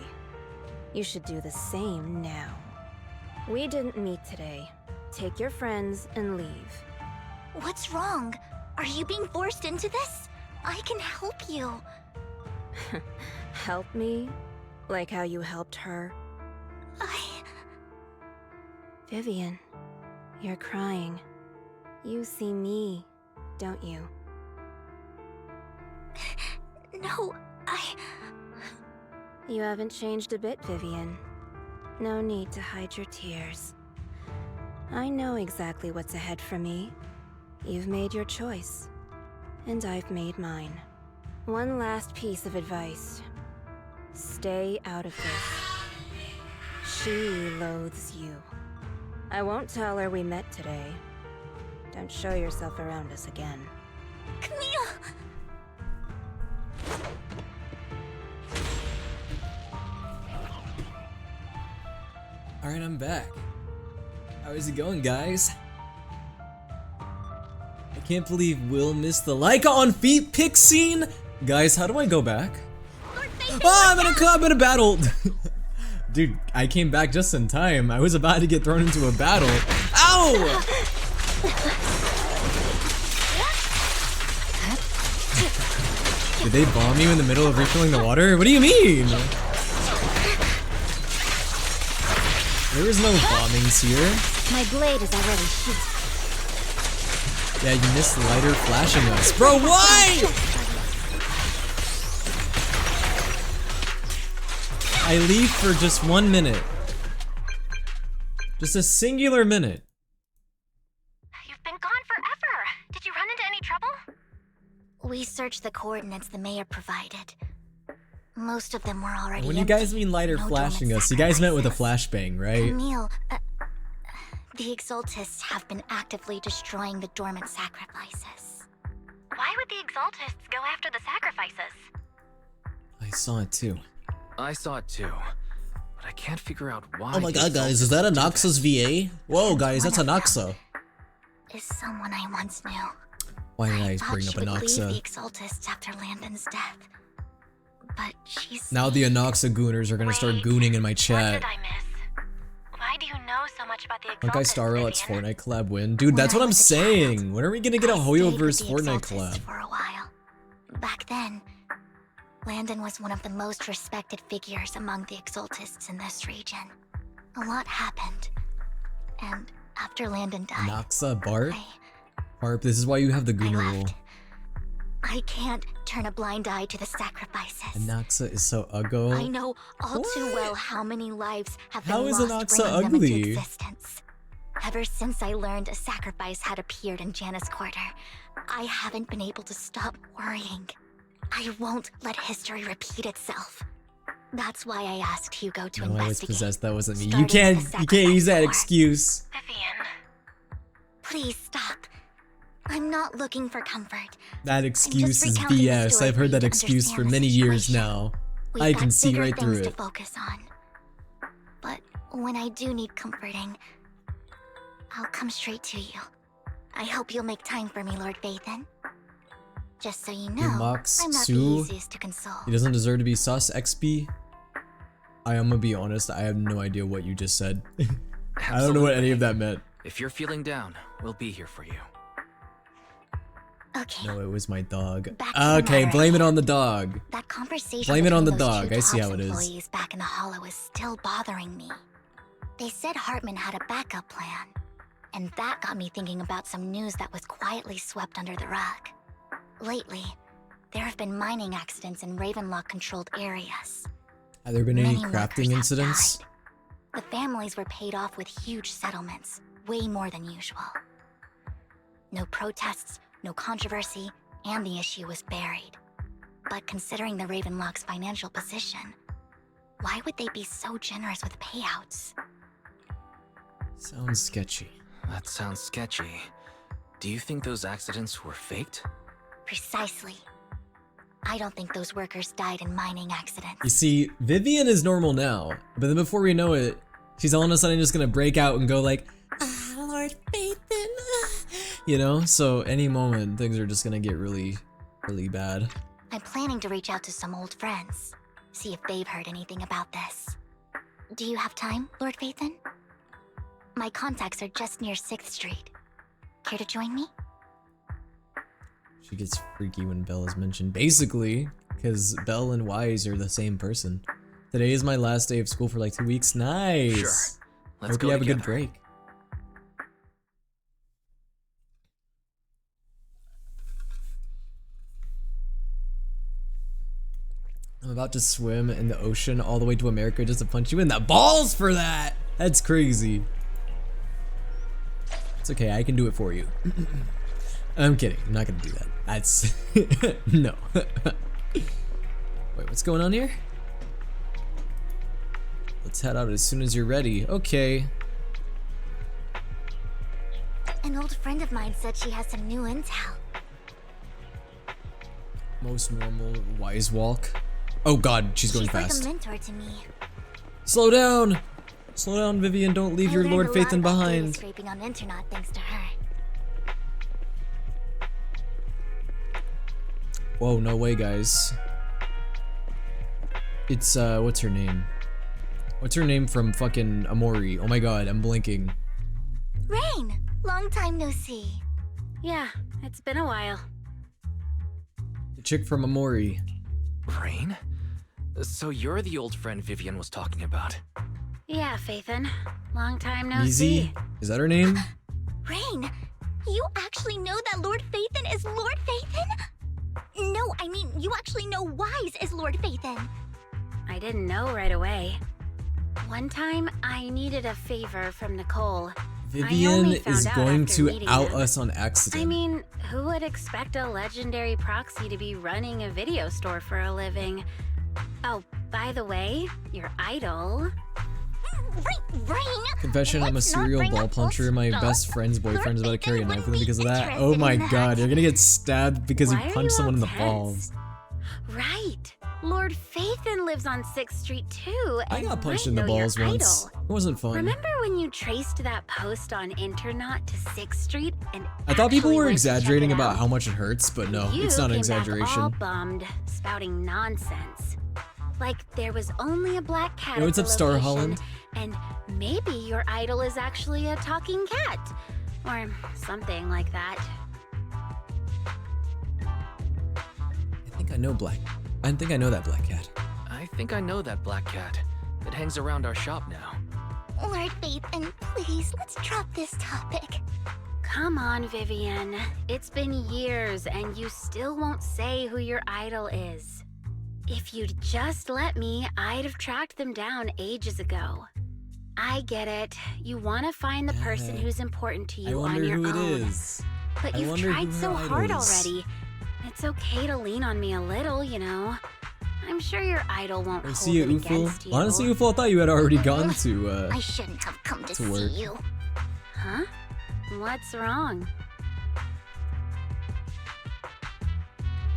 You should do the same now. We didn't meet today. Take your friends and leave. What's wrong? Are you being forced into this? I can help you. Help me? Like how you helped her? Vivian, you're crying. You see me, don't you? No, You haven't changed a bit, Vivian. No need to hide your tears. I know exactly what's ahead for me. You've made your choice, and I've made mine. One last piece of advice. Stay out of this. She loathes you. I won't tell her we met today. Don't show yourself around us again. Camille! Alright, I'm back. How is it going, guys? I can't believe Will missed the like on feet pick scene! Guys, how do I go back? Oh, I'm in a battle! Dude, I came back just in time. I was about to get thrown into a battle. Ow! Did they bomb you in the middle of refilling the water? What do you mean? There is no bombings here. My blade is already heat. Yeah, you missed the lighter flashing us. Bro, why? I leave for just 1 minute. Just a singular minute. You've been gone forever. Did you run into any trouble? We searched the coordinates the mayor provided. Most of them were already When you empty. guys mean lighter No flashing dormant us, you guys meant with a sacrifices. flashbang, right? Camille, the Exaltists have been actively destroying the dormant sacrifices. Why would the Exaltists go after the sacrifices? I saw it too. I saw it too, but I can't figure out why. Oh my the god, guys, is that a Noxus VA? Whoa, guys, that's a Noxa. Is someone I once knew. Why did I Thought bring she up a would leave the Noxa? Exaltists after Landon's death. But she's... Now the Anoxa gooners are gonna start gooning in my What chat. did I miss? Why do you know so much about the Exaltists, Punk I Starro, let's Vivian? Fortnite collab win. Dude, that's When what I I'm was a child, saying. When are we gonna get a I Hoyo stayed with vs the Fortnite Exaltists collab? for a while. Back then, Landon was one of the most respected figures among the Exaltists in this region. A lot happened. And after Landon died, Noxa, Bart? I Harp, this is why you have the gooner rule. left. I can't turn a blind eye to the sacrifices. Anoxa is so ugly. I know all too well how many lives have been How is lost Anoxa bringing them ugly? into existence. Ever since I learned a sacrifice had appeared in Janna's quarter, I haven't been able to stop worrying. I won't let history repeat itself. That's why I asked Hugo to No, I was investigate. possessed. That wasn't me. You starting can't. with the You can't use that sacrifice excuse. Vivian. Please stop. I'm not looking for comfort. That excuse is recounting the BS. story I've for heard you that to excuse for understand the many years situation. now. We've I got can see bigger right through things it. to focus on. But when I do need comforting, I'll come straight to you. I hope you'll make time for me, Lord Vathan. Just so you know, mocks I'm not Sue. the easiest to console. He doesn't deserve to be sus XP. I am gonna be honest. I have no idea what you just said. I don't know what any of that meant. If you're feeling down, we'll be here for you. Okay. No, it was my dog. Back to the Okay, matter blame at it on hand. the dog. That conversation Blame it on the between those dog. two I see Tops how it is. employees back in the hollow is still bothering me. They said Hartman had a backup plan, and that got me thinking about some news that was quietly swept under the rug. Lately, there have been mining accidents in Ravenlock-controlled areas. Have there been any Many workers crafting have incidents? died. The families were paid off with huge settlements, way more than usual. No protests, no controversy, and the issue was buried. But considering the Ravenlock's financial position, why would they be so generous with payouts? Sounds sketchy. That sounds sketchy. Do you think those accidents were faked? Precisely. I don't think those workers died in mining accidents. You see, Vivian is normal now, but then before we know it, she's all of a sudden just gonna break out and go like, Lord Phaethon. You know, so any moment things are just gonna get really, really bad. I'm planning to reach out to some old friends, see if they've heard anything about this. Do you have time, Lord Phaethon? My contacts are just near 6th Street. Care to join me? She gets freaky when Belle is mentioned, basically, because Belle and Wise are the same person. Today is my last day of school for like 2 weeks. Nice. Sure. Let's Hope go you have a together. good break. I'm about to swim in the ocean all the way to America just to punch you in the balls for that. That's crazy. It's okay, I can do it for you. I'm kidding, I'm not gonna do that. That's, no. Wait, what's going on here? Let's head out as soon as you're ready. Okay. An old friend of mine said she has some new intel. Most normal Wise walk. Oh god, she's going fast. She's like a mentor to me. Slow down! Slow down, Vivian, don't leave your I Lord learned a lot Phaethon about data behind. scraping on the internet thanks to her. Whoa, no way, guys. It's, what's her name? What's her name from fucking Amori? Oh my god, I'm blinking. Rain! Long time no see. Yeah, it's been a while. The chick from Amori. Rain? So you're the old friend Vivian was talking about. Yeah, Phaethon. Long time no Easy? see. Is that her name? Rain! You actually know that Lord Phaethon is Lord Phaethon? No, I mean, you actually know Wise is Lord Phaethon. I didn't know right away. One time, I needed a favor from Nicole. Vivian only found is out going after to meeting out them. us on accident. I mean, who would expect a legendary proxy to be running a video store for a living? Oh, by the way, your idol... Rain! Confession, I'm a Let's not serial bring ball up puncher. old My stuff. best friend's boyfriend is about to carry a Lord knife with him Phaethon because of wouldn't that. be Oh my interested in god, that. you're gonna get stabbed because Why you are punched you someone in the all balls. tense? Right. Lord Phaethon lives on 6th Street too. I and got punched might in the know your balls once. idol. It wasn't fun. Remember when you traced that post on Internet to 6th Street and I thought people actually were went to check exaggerating it about out? how much it hurts, but no, You it's not an came back all exaggeration. bummed, spouting nonsense. Like there was only a black cat Hey, at what's the up, Star location, Holland? and maybe your idol is actually a talking cat, or something like that. I think I know that black cat. I think I know that black cat. It hangs around our shop now. Lord Phaethon, please, let's drop this topic. Come on, Vivian. It's been years, and you still won't say who your idol is. If you'd just let me, I'd have tracked them down ages ago. I get it. You want to find the person Yeah. who's important to I you wonder on your who own. it is. But I you've wonder tried who so her hard idol is. already. It's okay to lean on me a little, you know. I'm sure your idol won't I hold see it you, against Uful. you. Honestly, Uful, I thought you had already gone to, I shouldn't have come to see work. you. Huh? What's wrong?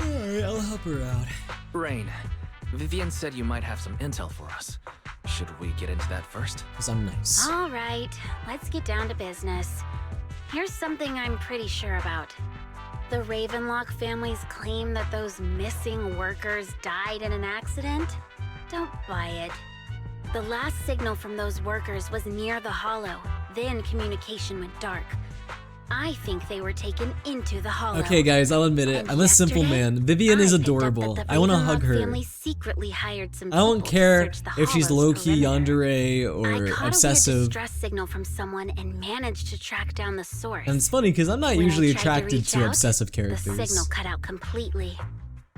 Alright, I'll help her out. Rain, Vivian said you might have some intel for us. Should we get into that first? Because I'm nice. All right, let's get down to business. Here's something I'm pretty sure about. The Ravenlock family's claim that those missing workers died in an accident? Don't buy it. The last signal from those workers was near the Hollow, Then communication went dark. I think they were taken into the hollow. Okay, guys, I'll admit it. And I'm a simple yesterday, man. Vivian is I picked up adorable. that the I want to Ravenlock hug her. family secretly hired some I don't people to care search the if she's hollow's low-key perimeter. yandere I or caught a obsessive. weird distress signal from someone and managed to track down the source. And it's funny because I'm not When I usually tried to attracted reach to out, obsessive the signal characters. cut out completely.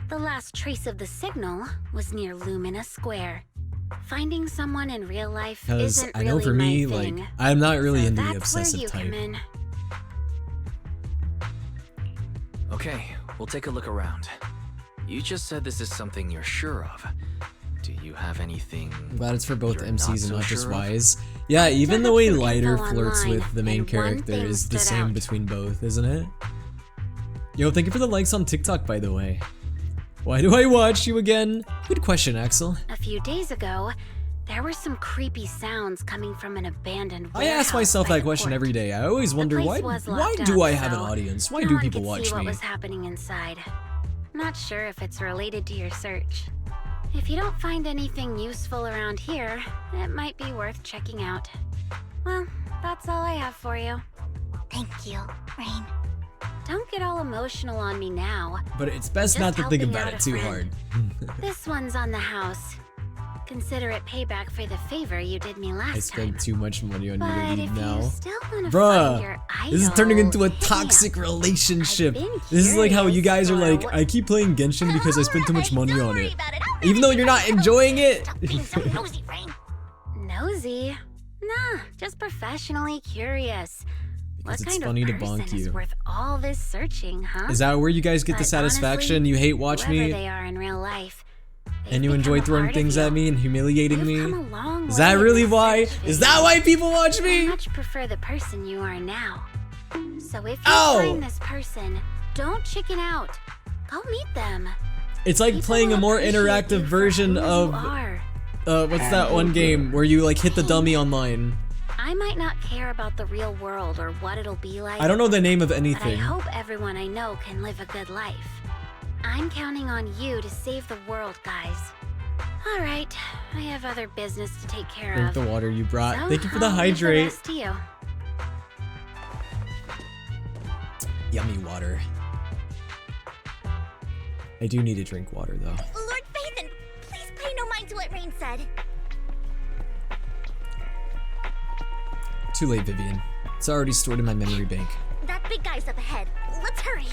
The last trace of the signal was near Lumina Square. Finding someone in real life Because isn't I know really for me, my like, thing. I'm not really So into the that's where obsessive you type. come in. Okay, we'll take a look around. You just said this is something you're sure of. Do you have anything? I'm glad it's for both you're MCs not and so not just sure of? Wise. Yeah, even dug the up way some Lighter info flirts online, with the main and one character thing is the stood same out. between both, isn't it? Yo, thank you for the likes on TikTok, by the way. Why do I watch you again? Good question, Axel. A few days ago, there were some creepy sounds coming from an abandoned I ask warehouse myself by that the question port. every day. I always wonder place why was why locked do up, I have an so audience? Why no do one people could watch see what me? was happening inside. Not sure if it's related to your search. If you don't find anything useful around here, it might be worth checking out. Well, that's all I have for you. Thank you, Rain. Don't get all emotional on me now. But it's best Just not to think helping about out it a too friend. hard. This one's on the house. Consider it payback for the favor you did me last I spent time. too much money on you But to if leave you now. still wanna find Bruh, your this is turning idol, into a hit me toxic up. relationship. I've been This is like how you curious, guys are like, so- I keep playing Genshin because I spent too much money Don't on worry it. about I'll Even though manage you're it not myself. enjoying it. Stop being so nosy, Rain. Nosy? Nah, just professionally curious. Because What it's kind funny of to person bonk is you. worth all this searching, huh? Is that where you guys get the But satisfaction? honestly, You hate watch whoever me they are in real life, they've and you enjoy become a throwing part of things you. at me and humiliating You've come a me? long Is way that in really this why? search, Is that Vivian. why people watch I me? much prefer the person you are now. So if you Ow! find this person, don't chicken out. Go meet them. It's like People playing a will more appreciate interactive you for version who you of are. what's that one game where you like hit the dummy online? I might not care about the real world or what it'll be like. I don't know the name of But I anything. hope everyone I know can live a good life. I'm counting on you to save the world, guys. All right, I have other business to take care Drink of. the water you brought. So Thank you for the I'll leave the hydrate. rest to you. Yummy water. I do need to drink water though. Lord Phaethon, please pay no mind to what Rain said. Too late, Vivian. It's already stored in my memory bank. That big guy's up ahead. Let's hurry.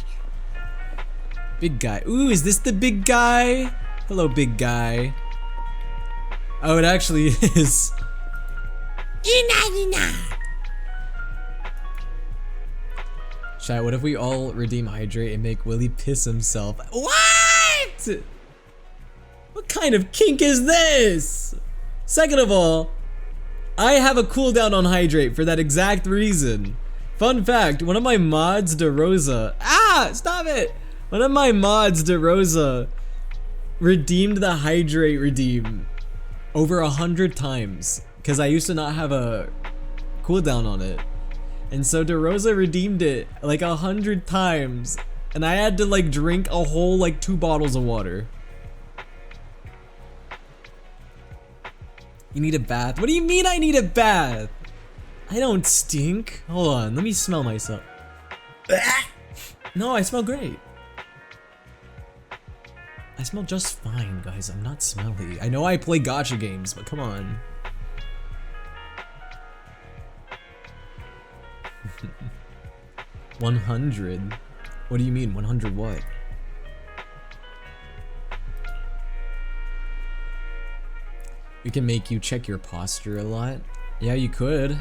Big guy. Ooh, is this the big guy? Hello, big guy. Oh, it actually is. Chat, what if we all redeem Hydrate and make Willie piss himself? What? What kind of kink is this? Second of all, I have a cooldown on Hydrate for that exact reason. Fun fact, one of my mods, DeRosa, stop it! One of my mods, DeRosa, redeemed the Hydrate redeem over 100 times because I used to not have a cooldown on it. And so DeRosa redeemed it like 100 times and I had to like drink a whole like 2 bottles of water. You need a bath? What do you mean I need a bath? I don't stink. Hold on, let me smell myself. No, I smell great. I smell just fine, guys. I'm not smelly. I know I play gacha games, but come on. $100? What do you mean, 100 what? We can make you check your posture a lot. Yeah, you could.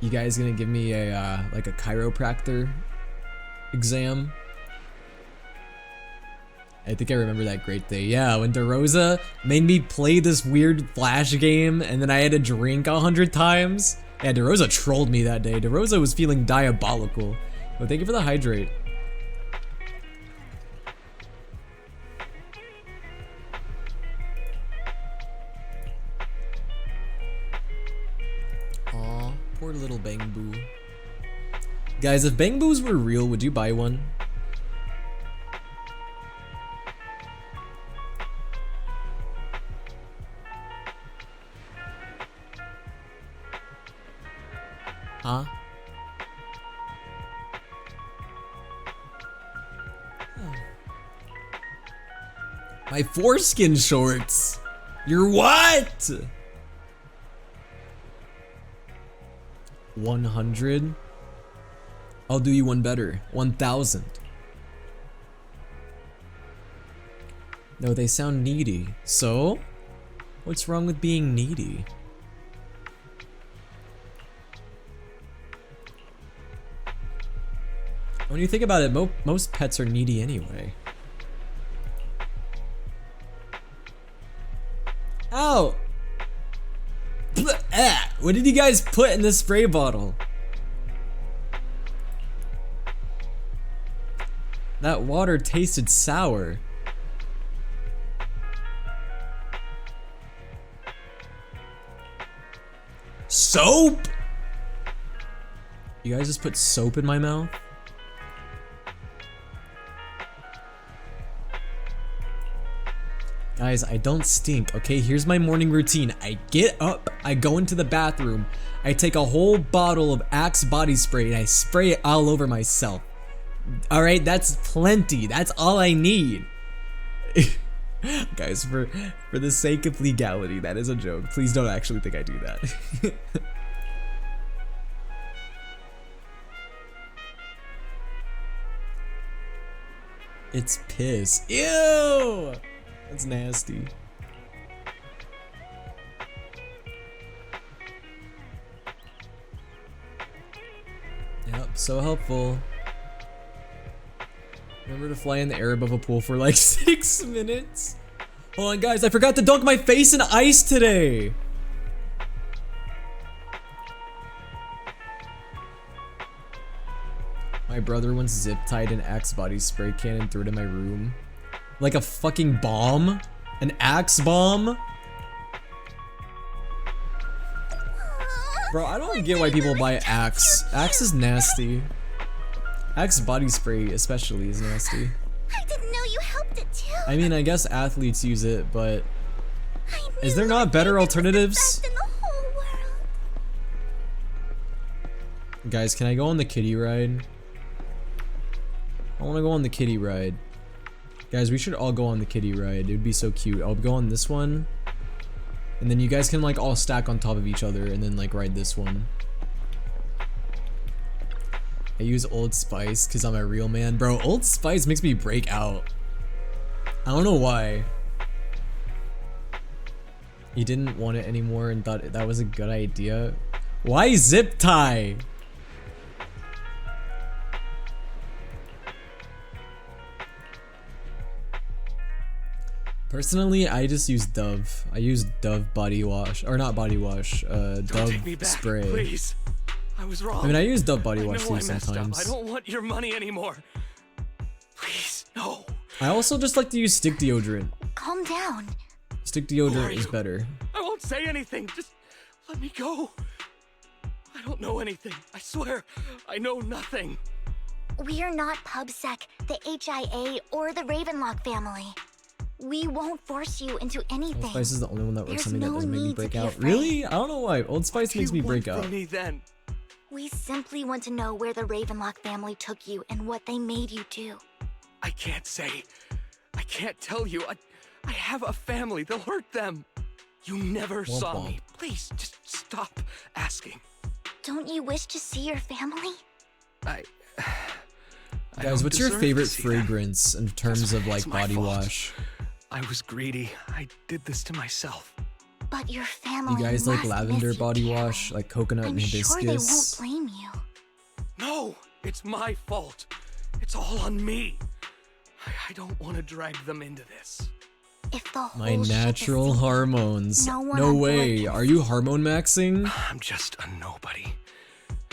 You guys gonna give me a like a chiropractor exam? I think I remember that great day. Yeah, when DeRosa made me play this weird flash game and then I had to drink 100 times. Yeah, DeRosa trolled me that day. DeRosa was feeling diabolical. But thank you for the hydrate. Aw, poor little Bangbu. Guys, if Bangbus were real, would you buy one? Huh? My foreskin shorts. You're what? 100. I'll do you one better. 1,000. No, they sound needy. So, what's wrong with being needy? When you think about it, most pets are needy anyway. Ow! What did you guys put in the spray bottle? That water tasted sour. Soap? You guys just put soap in my mouth? Guys, I don't stink, okay? Here's my morning routine. I get up, I go into the bathroom, I take a whole bottle of Axe body spray and I spray it all over myself. Alright, that's plenty. That's all I need. Guys, for the sake of legality, that is a joke. Please don't actually think I do that. It's piss. Ew! That's nasty. Yep, so helpful. Remember to fly in the air above a pool for like 6 minutes? Hold on, guys, I forgot to dunk my face in ice today! My brother once zip-tied an Axe body spray can and threw it in my room. Like a fucking bomb? An Axe bomb? Bro, I don't get why people buy Axe. Axe is nasty. Axe body spray especially is nasty. I didn't know you helped it too. I mean, I guess athletes use it, but is there not better alternatives? Guys, can I go on the kiddie ride? I want to go on the kiddie ride. Guys, we should all go on the kiddie ride. It would be so cute. I'll go on this one. And then you guys can like all stack on top of each other and then like ride this one. I use Old Spice because I'm a real man. Bro, Old Spice makes me break out. I don't know why. You didn't want it anymore and thought that was a good idea. Why zip tie? Personally, I just use Dove. I use Dove body wash, or not body wash, Dove spray. Please. I was wrong. I mean, I use Dove body wash too sometimes. I don't want your money anymore. Please, no. I also just like to use stick deodorant. Calm down. Stick deodorant is better. I won't say anything. Just let me go. I don't know anything. I swear, I know nothing. We're not PubSec, the HIA, or the Ravenlock family. We won't force you into anything. Old Spice is the only one that works on me that doesn't make me break out. afraid. Really? I don't know why. Old Spice makes me break out. Me then? We simply want to know where the Ravenlock family took you and what they made you do. I can't say. I can't tell you. I have a family. They'll hurt them. You never saw me. Please, just stop asking. Don't you wish to see your family? Guys, what's your favorite fragrance in terms of like body wash? I was greedy. I did this to myself. But your family. You guys like must lavender miss you body dearly. wash, like coconut and I'm hibiscus? sure they won't blame you. No, it's my fault. It's all on me. I don't want to drag them into this. If the whole My ship is natural sinking, hormones. no one No on board way. can Are you hormone maxing? I'm just a nobody.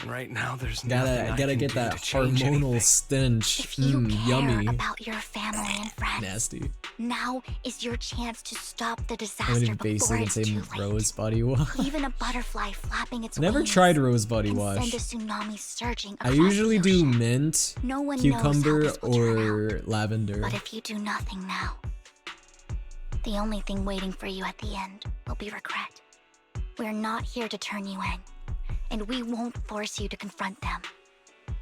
And right now, there's Gotta get that hormonal stench. If you care Yummy. about your family and friends, Nasty. now is your chance to stop the I disaster wouldn't even before basically it's say too late. rose body wash. Even a butterfly flapping its Never wings tried rose body can wash. send a tsunami surging I across usually the do ocean. mint, No one knows how cucumber, this will turn or lavender. But if you do nothing now, the only thing waiting for you at the end will be regret. We're not here to turn you in. and we won't force you to confront them.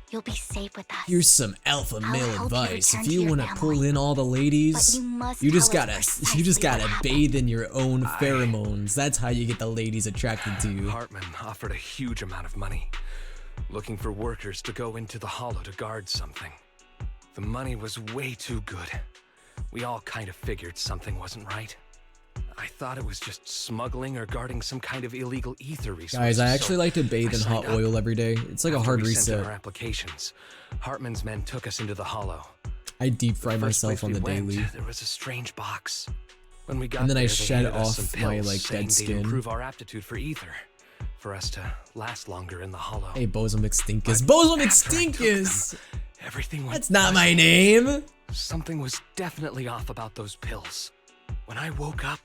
You'll be safe with us. Here's some alpha I'll male help you advice. return If to you your want to family. pull in all the ladies, But you must you just tell us gotta precisely what bathe in your own pheromones. That's how you get the ladies attracted to you. Hartman offered a huge amount of money, looking for workers to go into the hollow to guard something. The money was way too good. We all kind of figured something wasn't right. I thought it was just smuggling or guarding some kind of illegal ether resources. Guys, I actually so like to bathe in I hot signed up. oil every day. It's like a After hard we sent in reset. our applications, Hartman's men took us into the hollow. I deep fry The first myself place on the we went, daily. There was a strange box. When we got And then I there, they shed handed us off some my, pills like, saying dead they'd skin. improve our aptitude for ether, for us to last longer in the hollow. Hey, Bozo McStinkus. But Bozo after I took McStinkus! them, everything went That's not my fuzzy. name! Something was definitely off about those pills. When I woke up,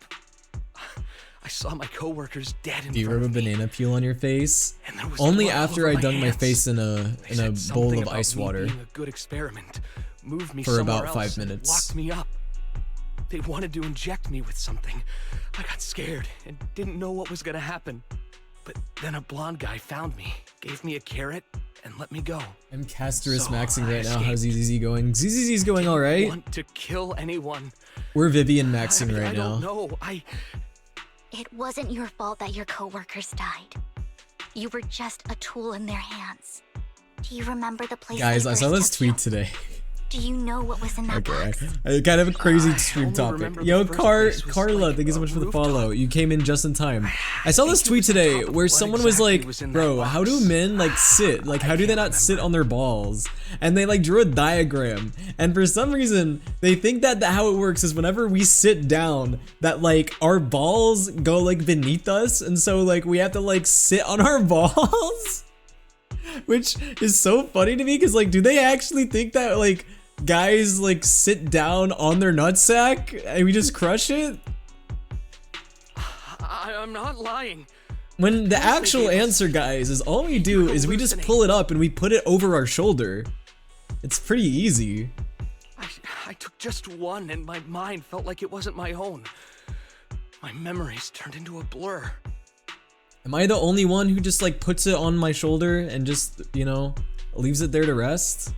I saw my coworkers dead in Do you front rub a of me. banana peel on your face? And there was Only blood all after over I my dunked my hands. face in a They said bowl something of about ice me water. being a good experiment, moved me For about somewhere 5 else and minutes. locked me up. They wanted to inject me with something. I got scared and didn't know what was gonna happen. But then a blonde guy found me, gave me a carrot, and let me go. I'm Castorus So, maxing I right now. How's escaped. ZZZ going? ZZZ's going Didn't alright. want to kill anyone. We're Vivian maxing I right now. don't know. It wasn't your fault that your coworkers died. You were just a tool in their hands. Do you remember the place Guys, they I saw first this took tweet you? today. Do you know what was in that Okay, box? I kind of a crazy I stream only topic. remember Yo, the first place was Carla, like thank you so a much for the rooftop. follow. You came in just in time. I saw this think it tweet was on today top of where what someone was exactly like, was in that bro, how do box? men like sit? Like, how do they not sit on their balls? And they like drew a diagram. And for some reason, they think that how it works is whenever we sit down, that like our balls go like beneath us. And so like we have to like sit on our balls. Which is so funny to me because like, do they actually think that like guys like sit down on their nutsack and we just crush it? I'm not lying. When the actual answer, guys, is all we do is we just pull it up and we put it over our shoulder. It's pretty easy. I took just one and my mind felt like it wasn't my own. My memories turned into a blur. Am I the only one who just like puts it on my shoulder and just, you know, leaves it there to rest?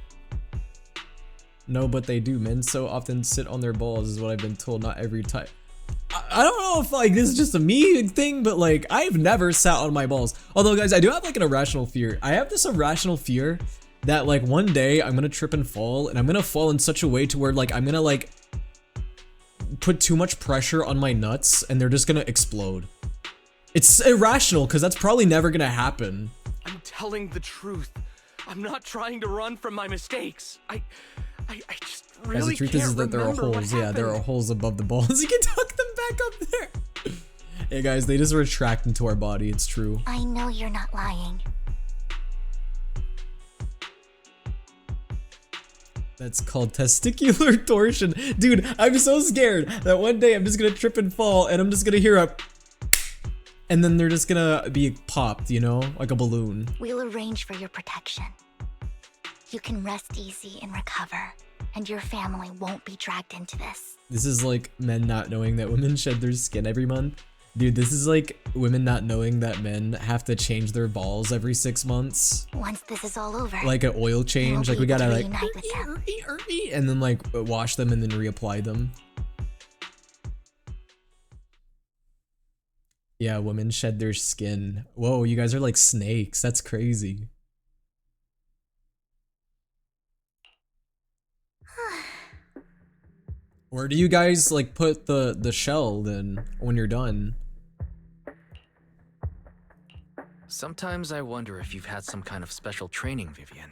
No, but they do. Men so often sit on their balls is what I've been told, not every time. I don't know if like this is just a me thing, but like I've never sat on my balls. Although guys, I do have like an irrational fear. I have this irrational fear that like one day I'm gonna trip and fall, and I'm gonna fall in such a way to where like I'm gonna like put too much pressure on my nuts and they're just gonna explode. It's irrational because that's probably never gonna happen. I'm telling the truth. I'm not trying to run from my mistakes. I just Guys, really the truth can't is that there are remember what holes. Yeah, there are happened. holes above the balls. You can tuck them back up there. Hey guys, they just retract into our body. It's true. I know you're not lying. That's called testicular torsion. Dude, I'm so scared that one day I'm just gonna trip and fall and I'm just gonna hear a and then they're just gonna be popped, you know, like a balloon. We'll arrange for your protection. You can rest easy and recover, and your family won't be dragged into this. This is like men not knowing that women shed their skin every month. Dude, this is like women not knowing that men have to change their balls every 6 months. Once this is all over, Like an oil change. you'll Like we be able gotta to like reunite with them. and then like wash them and then reapply them. Yeah, women shed their skin. Whoa, you guys are like snakes. That's crazy. Where do you guys like put the shell then when you're done? Sometimes I wonder if you've had some kind of special training, Vivian.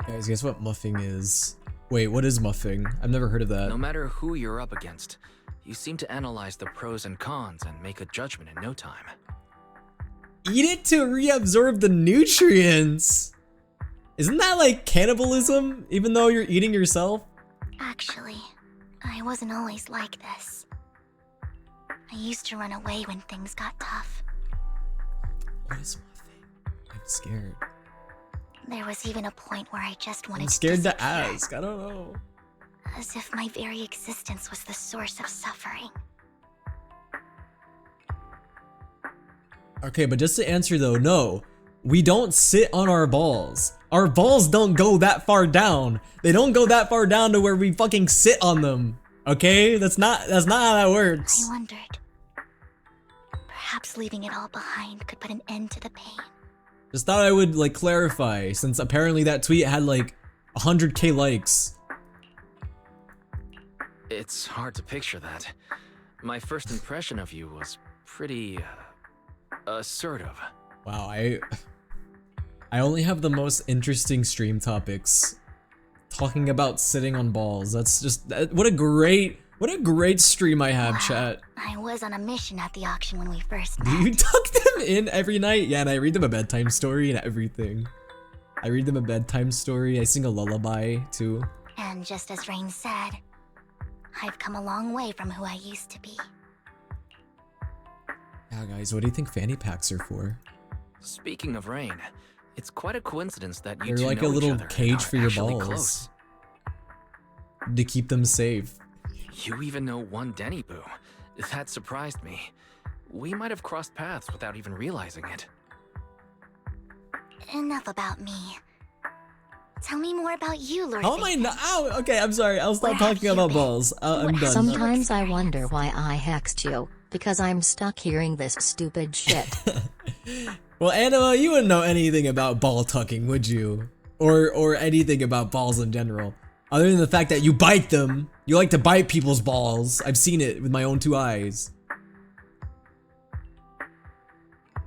Guys, guess what muffing is? Wait, what is muffing? I've never heard of that. No matter who you're up against, you seem to analyze the pros and cons and make a judgment in no time. Eat it to reabsorb the nutrients! Isn't that like cannibalism, even though you're eating yourself? Actually, I wasn't always like this. I used to run away when things got tough. What is muffing? I'm scared. There was even a point where I just wanted I'm to scared to disappear, ask. I don't know. as if my very existence was the source of suffering. Okay, but just to answer though, no. We don't sit on our balls. Our balls don't go that far down. They don't go that far down to where we fucking sit on them. Okay? That's not how that works. I wondered. Perhaps leaving it all behind could put an end to the pain. Just thought I would like clarify, since apparently that tweet had like 100k likes. It's hard to picture that. My first impression of you was pretty assertive. Wow, I only have the most interesting stream topics. Talking about sitting on balls. That's just what a great stream I have, chat. I was on a mission at the auction when we first Do met. you tuck them in every night? Yeah, and I read them a bedtime story and everything. I read them a bedtime story. I sing a lullaby too. And just as Rain said, I've come a long way from who I used to be. Yeah, guys, what do you think fanny packs are for? Speaking of Rain, it's quite a coincidence that you They're two like know a each little other and cage are for your actually balls. close. To keep them safe. You even know one Denny Boo. That surprised me. We might have crossed paths without even realizing it. Enough about me. Tell me more about you, Lord. How am I not? Ow, okay, I'm sorry. I'll stop Where have talking you about been? balls. I'm What done. have Sometimes I wonder why I hexed you, because I'm stuck hearing this stupid shit. Well, Anima, you wouldn't know anything about ball tucking, would you? Or anything about balls in general. Other than the fact that you bite them. You like to bite people's balls. I've seen it with my own 2 eyes.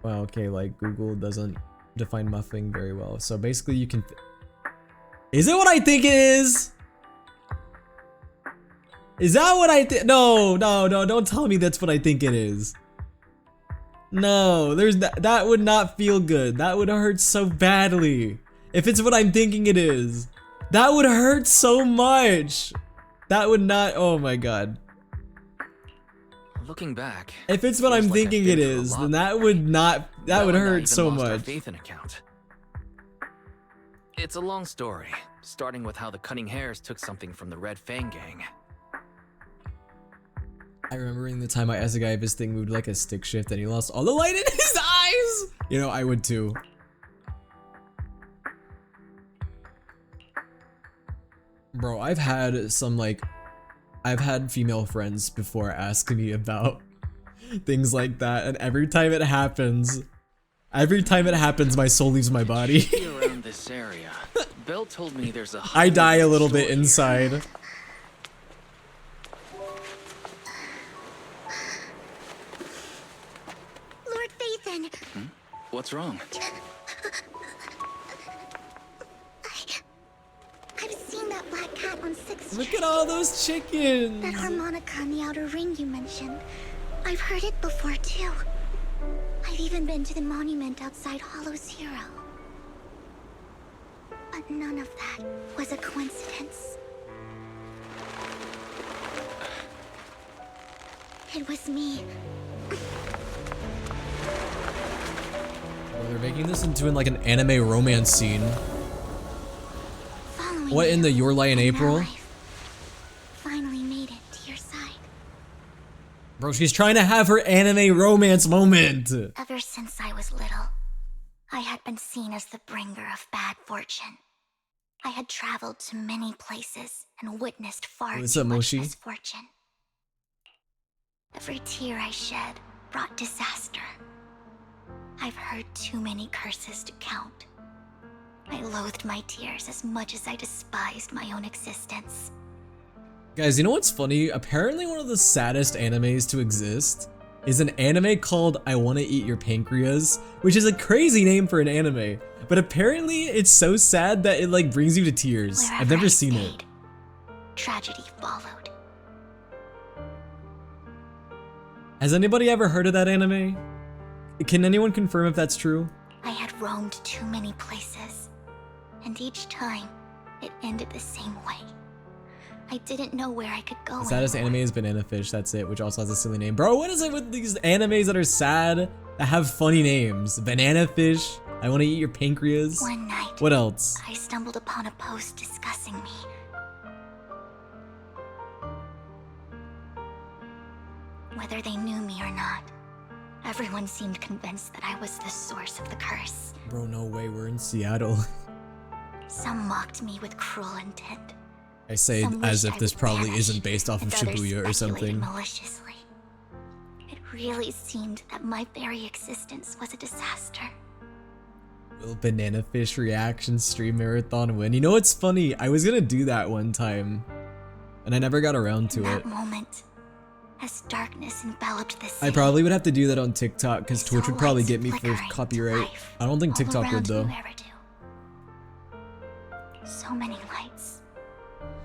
Well, okay, like Google doesn't define muffing very well. So basically you can... Is it what I think it is? Is that what I think? No, don't tell me that's what I think it is. No, there's that would not feel good. That would hurt so badly. If it's what I'm thinking it is. That would hurt so much. That would not, oh my god. Looking back, If it's what I'm feels like I've thinking it been through a is, lot then that would not, that would Belle and I hurt even so lost our much. faith in account. It's a long story, starting with how the Cunning Hares took something from the Red Fang gang. I remember in the time I asked a guy if his thing moved like a stick shift and he lost all the light in his eyes. You know, I would too. Bro, I've had female friends before ask me about things like that, and every time it happens, my soul leaves my body. Around this area, Belle told me there's a I die a little store bit here. inside. Lord Phaethon! What's wrong? I've seen that black cat on 6th Look Street. at all those chickens. That harmonica in the outer ring you mentioned. I've heard it before too. I've even been to the monument outside Hollow Zero. But none of that was a coincidence. It was me. Bro, they're making this into like an anime romance scene. Following What, in you, the Your Lie in and April? now I've finally made it to your side. Bro, she's trying to have her anime romance moment. Ever since I was little, I had been seen as the bringer of bad fortune. I had traveled to many places and witnessed far What's too up, much Moshi? misfortune. Every tear I shed brought disaster. I've heard too many curses to count. I loathed my tears as much as I despised my own existence. Guys, you know what's funny? Apparently one of the saddest animes to exist is an anime called I Wanna Eat Your Pancreas, which is a crazy name for an anime. But apparently it's so sad that it like brings you to tears. I've Wherever never I seen it. stayed, tragedy followed. Has anybody ever heard of that anime? Can anyone confirm if that's true? I had roamed too many places, and each time, it ended the same way. I didn't know where I could go The saddest anymore. anime is Banana Fish, that's it, which also has a silly name. Bro, what is it with these animes that are sad, that have funny names? Banana Fish, I Wanna Eat Your Pancreas. One night, What else? I stumbled upon a post discussing me. Whether they knew me or not, Everyone seemed convinced that I was the source of the curse. Bro, no way, we're in Seattle. Some mocked me with cruel intent. I say Some as wished if I this would probably vanish, isn't based off of and others Shibuya or speculated something. maliciously. It really seemed that my very existence was a disaster. Will Banana Fish reaction stream marathon win? You know what's funny? I was gonna do that one time, and I never got around to In it. that moment, as darkness enveloped the I city, probably would have to do that on TikTok because I Twitch saw would probably lights get me for flickering to copyright. life I don't think all TikTok would around though. Meridu. So many lights,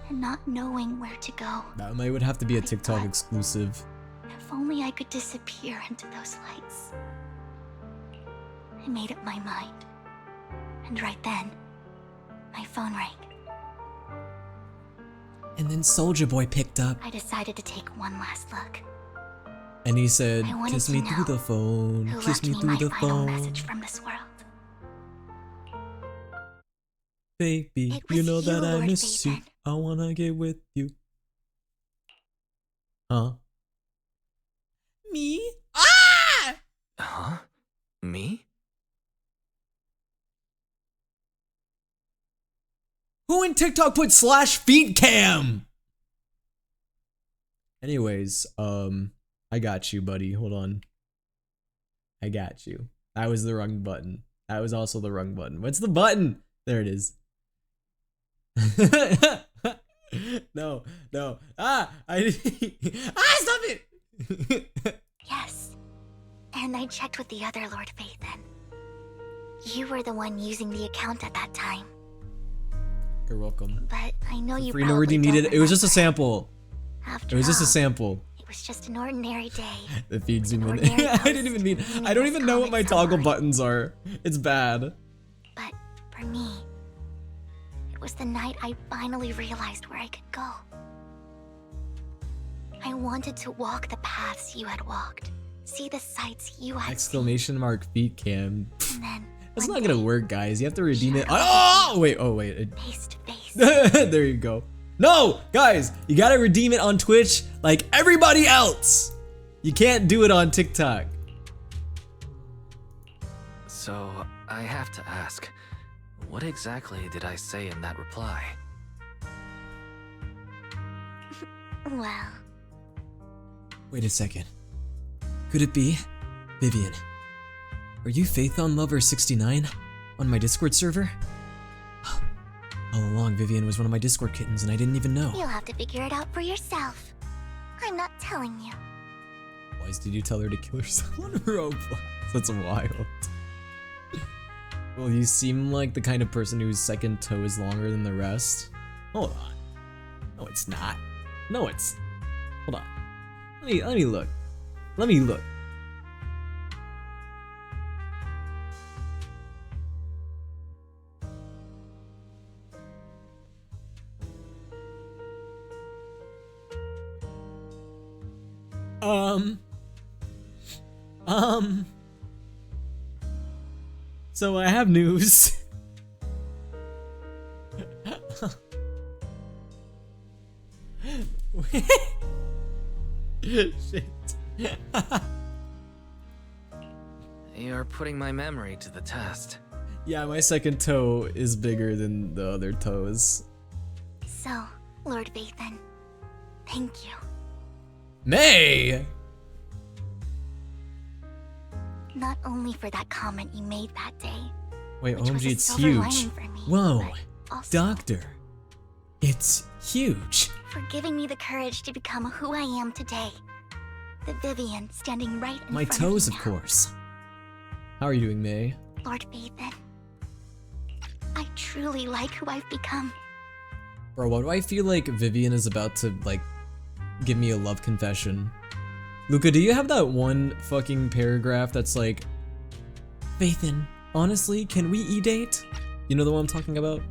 and not knowing where to go. That would have to be a I TikTok thought- exclusive. If only I could disappear into those lights. I made up my mind. And right then, my phone rang. And then Soldier Boy picked up, I decided to take one last look. and he said, I wanted "Kiss to me know through the phone, Who kiss left me me through my the final phone, message from this world? baby. It was You know you, that I Lord miss you. Phaethon. I wanna get with you." Huh? Me? Ah! Huh? Me? Who in TikTok put /feetcam? Anyways, I got you, buddy. Hold on. I got you. That was the wrong button. That was also the wrong button. What's the button? There it is. No. Stop it! Yes. And I checked with the other Lord Phaethon. You were the one using the account at that time. You're welcome. But I know you Free no probably redeem don't needed. It was just a remember. sample. After It was just a all, sample. It was just an ordinary day. The feed zoom in. ordinary I didn't even mean. I don't even know what my toggle buttons are. It's bad. But for me, it was the night I finally realized where I could go. I wanted to walk the paths you had walked, see the sights you had Exclamation mark feet cam. seen, and then That's one not gonna day, work, guys. You have to redeem it. Sure. Oh wait. face to face. There you go. No, guys, you gotta redeem it on Twitch like everybody else. You can't do it on TikTok. So, I have to ask, what exactly did I say in that reply? Well, Wait a second. Could it be Vivian? Are you Phaethon Lover 69 on my Discord server? All along, Vivian was one of my Discord kittens, and I didn't even know. you'll have to figure it out for yourself. I'm not telling you. Why did you tell her to kill herself on Roblox? That's wild. Well, you seem like the kind of person whose second toe is longer than the rest. Hold on. No, it's not. No, it's. Hold on. Let me look. Let me look. So I have news. Shit. You're putting my memory to the test. Yeah, my second toe is bigger than the other toes. So, Lord Phaethon, thank you. May! Not only for that comment you made that day, Wait, which was OMG, a it's silver huge. lining for me, Whoa, but also Doctor. It's huge. for giving me the courage to become who I am today. The Vivian standing right in My front toes, of of me now. course. How are you doing, May? Lord Phaethon, I truly like who I've become. Bro, why do I feel like Vivian is about to, like, give me a love confession? Luca, do you have that one fucking paragraph that's like, Phaethon, honestly, can we e-date? You know the one I'm talking about?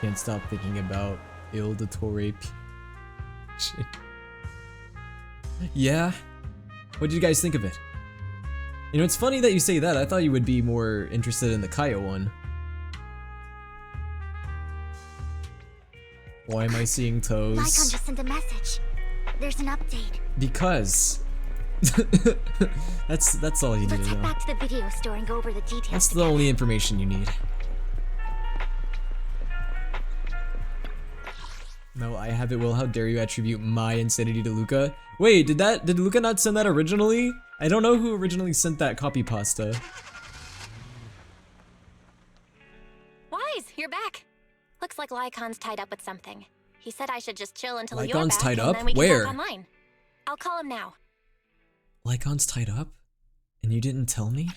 Can't stop thinking about Il Dottore shit. Yeah? What did you guys think of it? You know, it's funny that you say that. I thought you would be more interested in the Kaya one. Why am I seeing toes? Lycon just sent a message. There's an update. Because That's all you need Let's to head know. back to the video store and go over the details. That's the only information you need. No, I have it, Will. How dare you attribute my insanity to Luca? Wait, did Luca not send that originally? I don't know who originally sent that copy pasta. Wise, you're back. Looks like Lycon's tied up with something. He said I should just chill until you're Lycon's back, tied and up? then we can Where? talk online. I'll call him now. Lycon's tied up? And you didn't tell me?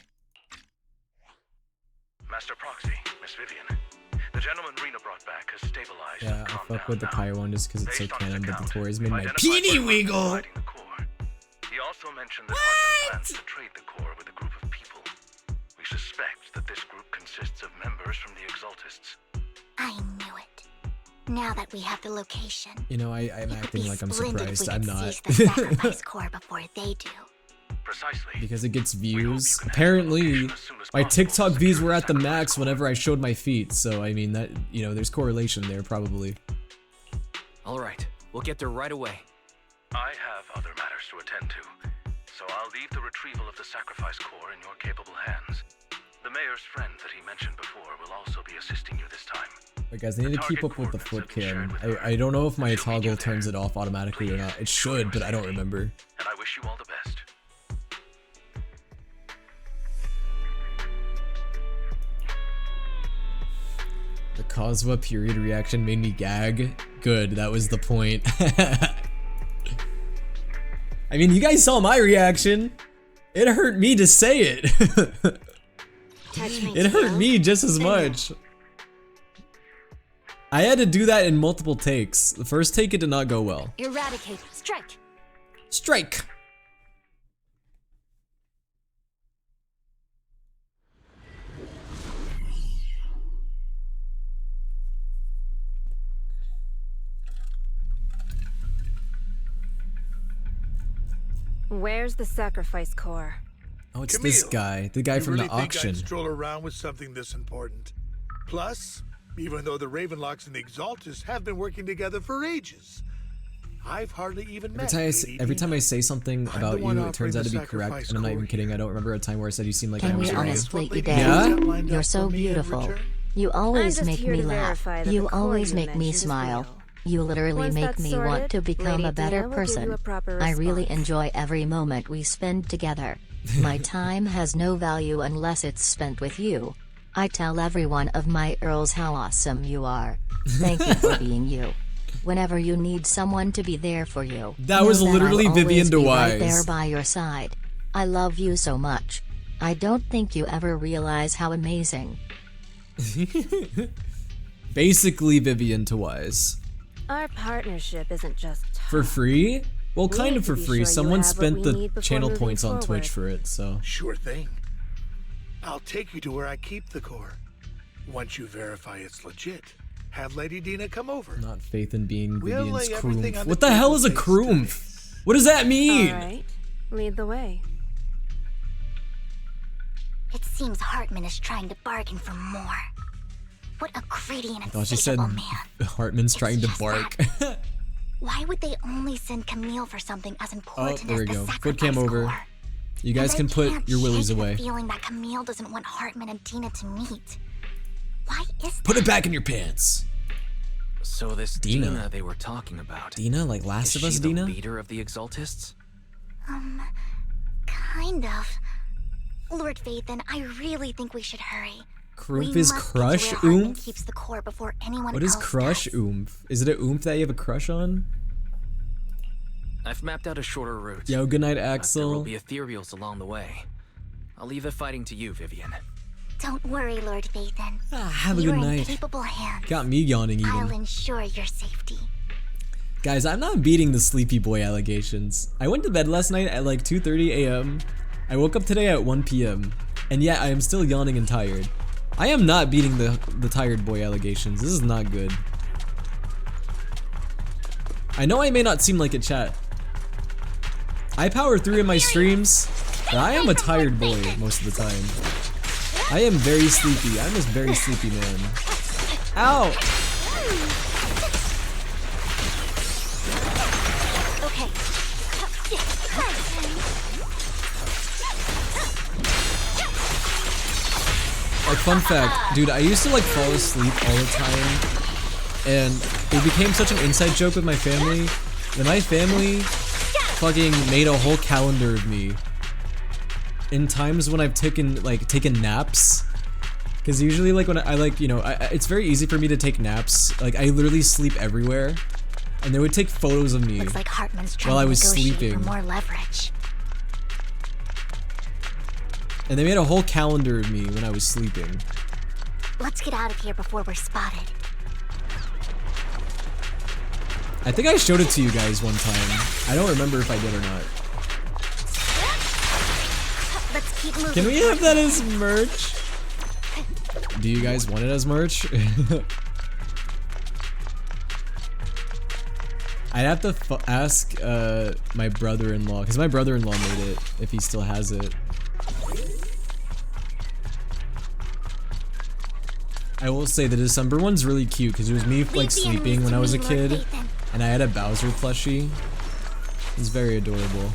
Master Proxy, Miss Vivian. The gentleman Rena brought back has stabilized. Yeah, and I calmed fuck down with the now. Pyre one just because it's so Based on his canon, but the account, Tories made we've my identified peenie what wiggle! providing the core. He also mentioned that Hartman plans to trade the core with a group of people. We suspect that this group consists of members from the Exaltists. I knew it. Now that we have the location, You know, I'm it would acting be like I'm splendid if surprised. we I'm could not. seize the sacrifice core before they do. Precisely. Because it gets We hope you views. can have the Apparently, location as soon as my possible TikTok to views secure were the at the sacrifice max core. whenever I showed my feet, so I mean that, you know, there's correlation there probably. All right, we'll get there right away. I have other matters to attend to, so I'll leave the retrieval of the sacrifice core in your capable hands. The mayor's friend that he mentioned before will also be assisting you this time. But guys, I need to keep up with the foot cam. I don't know if my toggle turns it off automatically or not. It should, but I don't remember. And I wish you all the best. The Kozwa period reaction made me gag. Good, that was the point. I mean, you guys saw my reaction. It hurt me to say it. Touch me It hurt too. me just as much. I had to do that in multiple takes. The first take, it did not go well. Eradicate. Strike. Strike! Where's the sacrifice core? Oh, it's this Camille, guy. The guy you from really the think auction. I'd stroll around with something this important? Plus, even though the Ravenlocks and the Exaltists have been working together for ages, I've hardly even met Lady Every time I Dina. say something I'm about the one you, it turns offering out to the be correct, sacrifice and I'm not even core kidding. here. I don't remember a time where I said you seem like I Can was we wrong. honestly, What Lady Eden? Yeah? Dina lined You're up so for me in beautiful. return? You always I'm just make here me to laugh. verify that You the core always you make me mentioned is smile. real. You literally Once make that's me sorted, want to become Lady a better Dina will give you person. a proper I really response. enjoy every moment we spend together. My time has no value unless it's spent with you. I tell everyone of my Earls how awesome you are. Thank you for being you. Whenever you need someone to be there for you. That know was literally I'll Vivian always be right DeWise. there by your side. I love you so much. I don't think you ever realize how amazing. Basically Vivian to Wise. Our partnership isn't just talk. For free? Well, We kind need of to for be free. sure you Someone have what spent we the need before channel moving points on Twitch forward. for it, so. Sure thing. I'll take you to where I keep the core. Once you verify it's legit, have Lady Dina come over. Not faith in being We'll Vivian's lay everything kroomph. on What the the hell table is a face to kroomph? face. What does that mean? Alright, lead the way. It seems Hartman is trying to bargain for more. What a greedy and I thought she said insatiable man. Hartman's trying to just bark. Why would they only send Camille for something as important there as we the go. Foot sacrifice cam over. core? You guys And can I put can't your willies shake away. The feeling that Camille doesn't want Hartman and Dina to meet. Why is Put it back in your pants. So this Dina. Dina they were talking about. Dina, like Last Is of Us she the Dina? leader of the Exaltists? kind of? Lord Vathan, I really think we should hurry. Kroomph We is must get to crush where Hartman oomph? keeps the core before anyone What is else crush does. oomph? Is it a oomph that you have a crush on? I've mapped out a shorter route. Yo, good night, But there will Axel. be ethereals along the way. I'll leave the fighting to you, Vivian. Don't worry, Lord Vathan. Have a You're good in night. capable hands. Got me yawning I'll even. ensure your safety. Guys, I'm not beating the sleepy boy allegations. I went to bed last night at like 2:30 a.m. I woke up today at 1 p.m. And yet I am still yawning and tired. I am not beating the tired boy allegations. This is not good. I know I may not seem like it, chat. I power through in my streams, but I am a tired boy most of the time. I am very sleepy. I'm this very sleepy man. Ow! Okay. fun fact, dude, I used to like fall asleep all the time, and it became such an inside joke with my family that my family fucking made a whole calendar of me in times when I've taken naps. Because usually, like, when I like, you know, it's very easy for me to take naps. Like, I literally sleep everywhere. And they would take photos of me Looks like Hartman's trying while I to was negotiate sleeping. for more leverage. And they made a whole calendar of me when I was sleeping. Let's get out of here before we're spotted. I think I showed it to you guys one time. I don't remember if I did or not. Let's keep moving. Can we have that as merch? Do you guys want it as merch? I'd have to ask my brother-in-law, because my brother-in-law made it, if he still has it. I will say the December one's really cute, because it was me like sleeping when I was a kid, and I had a Bowser plushie. It's very adorable.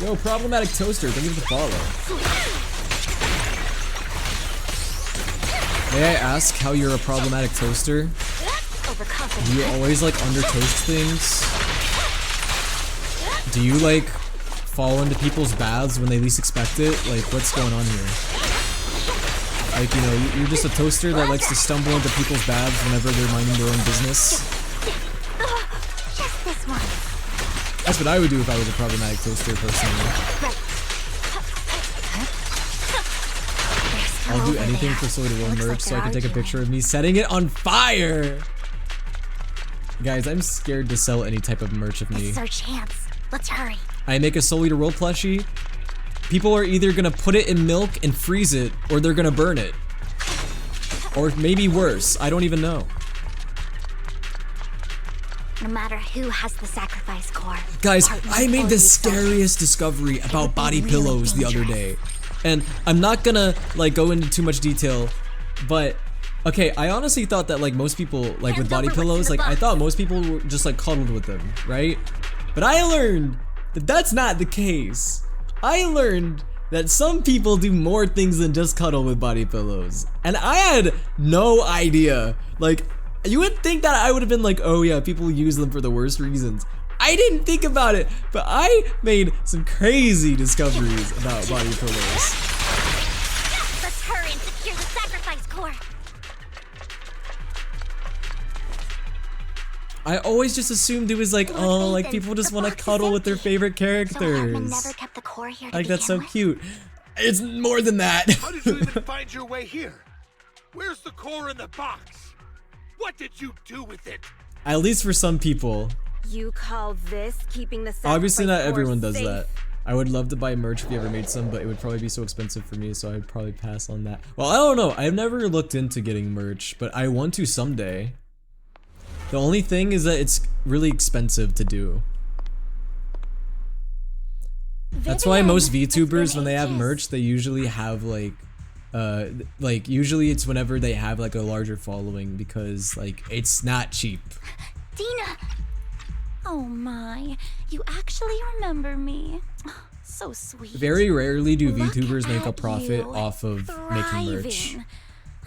Yo, Problematic Toaster, thank you for the follow. May I ask how you're a problematic toaster? Do you always like under-toast things? Do you like fall into people's baths when they least expect it? Like, what's going on here? Like, you know, you're just a toaster that likes to stumble into people's baths whenever they're minding their own business? Just this one. That's what I would do if I was a problematic toaster, personally. I'll do anything for souleaterwill merch so I can take a picture of me setting it on fire! Guys, I'm scared to sell any type of merch of me. This is our chance. Let's hurry. I make a souleaterwill plushie. People are either gonna put it in milk and freeze it, or they're gonna burn it. Or maybe worse, I don't even know. No matter who has the sacrifice core. Guys, I made the scariest discovery about body pillows the other day. And I'm not gonna like go into too much detail, but okay, I honestly thought that like most people like with body pillows, like I thought most people were just like cuddled with them, right? But I learned that that's not the case. I learned that some people do more things than just cuddle with body pillows. And I had no idea. Like, you would think that I would have been like, oh yeah, people use them for the worst reasons. I didn't think about it, but I made some crazy discoveries about body pillows. Let's hurry and secure the sacrifice core. I always just assumed it was like, oh, like people just want to cuddle with their favorite characters. Never kept the core here to Like that's so begin with. cute. It's more than that. How did you even find your way here? Where's the core in the box? What did you do with it? At least for some people. You call this keeping the sacrifice Obviously not core everyone does safe? that. I would love to buy merch if you ever made some, but it would probably be so expensive for me, so I'd probably pass on that. Well, I don't know. I've never looked into getting merch, but I want to someday. The only thing is that it's really expensive to do. That's why most VTubers, when they have merch, they usually have like usually it's whenever they have like a larger following, because like it's not cheap. Dina! Oh my, you actually remember me. So sweet. Very rarely do Look VTubers make a at profit you, off of making merch. thriving.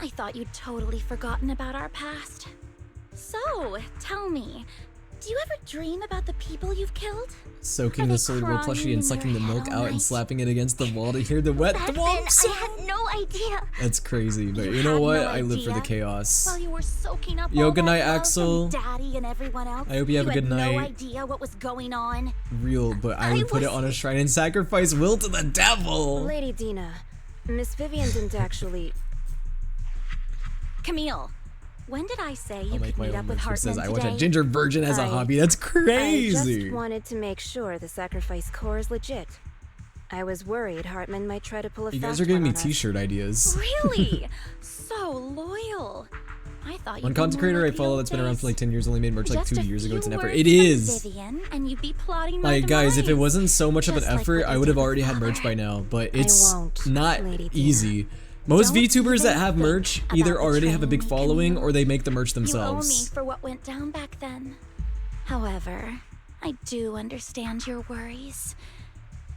I thought you'd totally forgotten about our past. So, tell me, do you ever dream about the people you've killed? Soaking the souleaterwill plushie and sucking the milk out and slapping it against the wall to hear the wet thwomp sound. I had no idea. That's crazy, but you know what? I live for the chaos. While you were soaking up Yo, all good that night, love Axel. from Daddy and everyone else. I hope you have a good had night. No idea what was going on. Real, but I would put it on a shrine and sacrifice Will to the devil. Lady Dina, Miss Vivian didn't actually... Camille, when did I say you I'll make could my meet own up with merch that Hartman says I today? watch a ginger virgin as a I- hobby. That's I crazy. just wanted to make sure the sacrifice core is legit. I was worried Hartman might try to pull a You guys fast are giving one me on us. t-shirt ideas. Really? So loyal. I thought One you'd be content more creator like I the follow old that's been around for like days. 10 years only made merch like Just 2 a years ago. It's an few effort. words It from is. Vivian, and you'd be plotting my Like guys, if it demise. wasn't so much of an Just like effort, what I you would did have with already had merch Father. by now, but I it's won't, not Lady Dina. easy. Most Don't VTubers that even have think merch about either already have a big betraying me, following Camille. or they make the merch You owe me themselves. for what went down back then. However, I do understand your worries.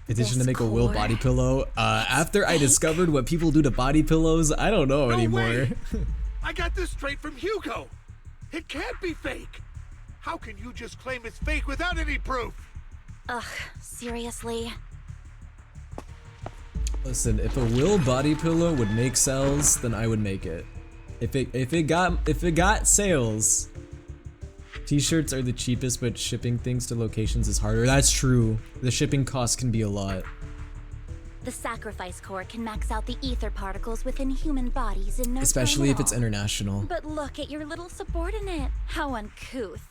Petition This to make a will core. body pillow. After I discovered what people do to body pillows, I don't know anymore. way. I got this straight from Hugo. It can't be fake. How can you just claim it's fake without any proof? Ugh, seriously? Listen, if a will body pillow would make sales, then I would make it. If it got sales. T-shirts are the cheapest, but shipping things to locations is harder. That's true. The shipping cost can be a lot. The sacrifice core can max out the ether particles within human bodies in no Especially time if at it's all. international. But look at your little subordinate. How uncouth.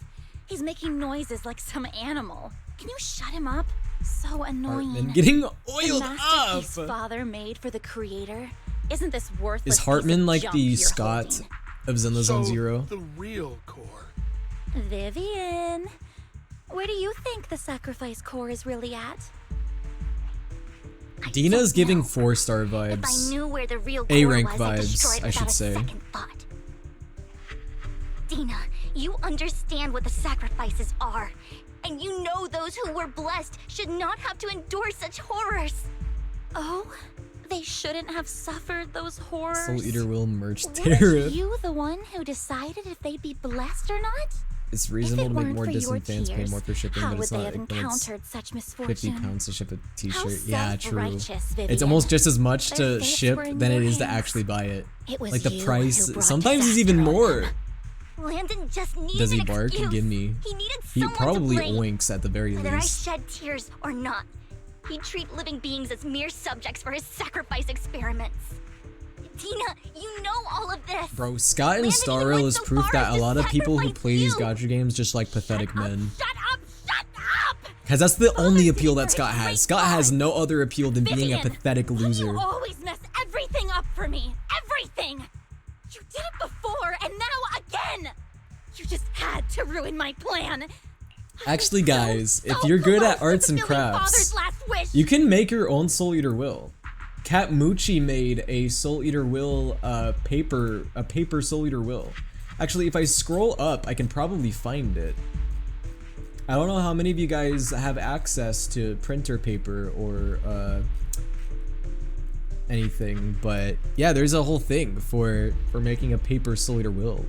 He's making noises like some animal. Can you shut him up? So annoying. Hartman getting The oiled masterpiece up! father made for the creator. Isn't this worthless Is piece Hartman of like junk the you're Scott holding? of Zenless So Zone Zero? the real core. Vivian, where do you think the sacrifice core is really at? Dina's giving 4-star If I vibes. knew where the real core A-rank was, I'd destroy vibes, it I should without a say. second thought. Dina, you understand what the sacrifices are. And you know those who were blessed should not have to endure such horrors. Oh, they shouldn't have suffered those horrors. Soul Eater will merch Weren't tariff. you the one who decided if they'd be blessed or not? It's reasonable If it to make weren't more for distant your fans pay tears, more for shipping, how but would it's they not have like when it's encountered such 50 misfortune? pounds to ship a How t-shirt. Yeah, true. self-righteous, Vivian. It's almost just as much Their to fates ship were in than it your is to hands. actually buy it. It was Like the you price who brought sometimes is disaster even on more. them. Landon just needed Does he an bark and excuse. give me? He needed He someone probably to blame. oinks at the very Whether I least. shed tears or not, he'd treat living beings as mere subjects for his sacrifice experiments. Tina, you know all of this. Bro, Scott and Landon even Starrel went is so proof far that as a to lot of people who sacrifice play these you. gacha games just like pathetic men. Shut up! Shut up! Because that's the only appeal that for Scott his has. great Scott has cause. no other appeal than being a Vivian, pathetic loser. You always mess everything up for me. Everything. You did it before, and now again. You just had to ruin my plan. Actually, guys, if so you're good close at to arts and fulfilling crafts, Father's last wish. you can make your own Soul Eater Will. Cat Moochie made a Soul Eater Will paper Soul Eater Will. Actually, if I scroll up, I can probably find it. I don't know how many of you guys have access to printer paper or anything, but yeah, there's a whole thing for making a paper Soul Eater Will.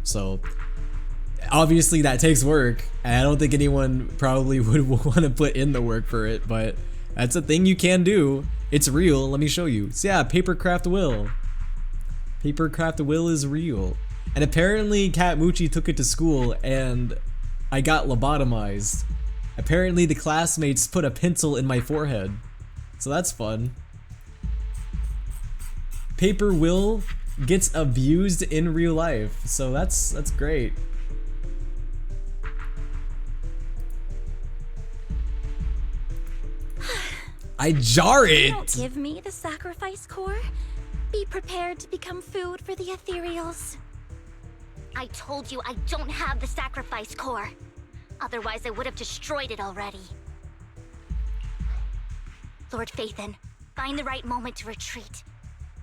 So obviously that takes work, and I don't think anyone probably would want to put in the work for it, but that's a thing you can do. It's real. Let me show you. So yeah, Papercraft Will. Papercraft Will is real. And apparently Cat Moochie took it to school and I got lobotomized. Apparently the classmates put a pencil in my forehead. So that's fun. Paper Will gets abused in real life. So that's great. I jar it. Don't give me the sacrifice core. Be prepared to become food for the ethereals. I told you I don't have the sacrifice core. Otherwise, I would have destroyed it already. Lord Phaethon, find the right moment to retreat.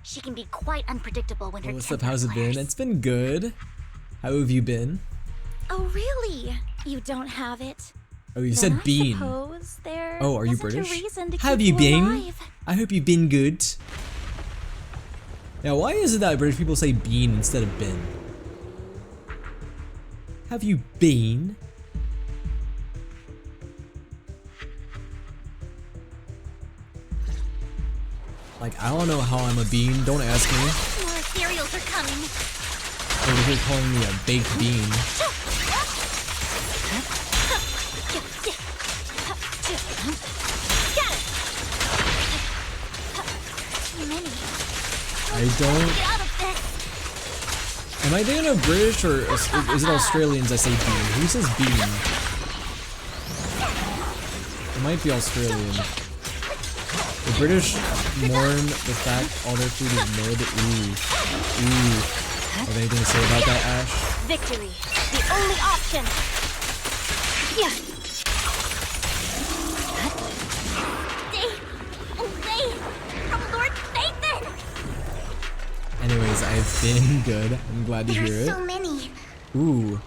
She can be quite unpredictable when her What's up? temper How's it been? flares. It's been good. How have you been? Oh, really? You don't have it? Oh, you Then said I bean. suppose there Oh, are you isn't a British? reason to Have keep you been? alive. I hope you've been good. Now, why is it that British people say bean instead of bin? Have you been? Like, I don't know how I'm a bean. Don't ask me. More ethereals are coming. Over here calling me a baked bean. Too many. I don't. Get out of this. Am I thinking of British or is it Australians that say bean? Who says bean? It might be Australian. The British mourn the fact all their food is mid. Ooh. Ooh. Have anything to say about that, Ash? Victory, the only option. Yeah. Stay away from Lord Phaethon. Anyways, I've been good. I'm glad to There hear are it. so many. Ooh.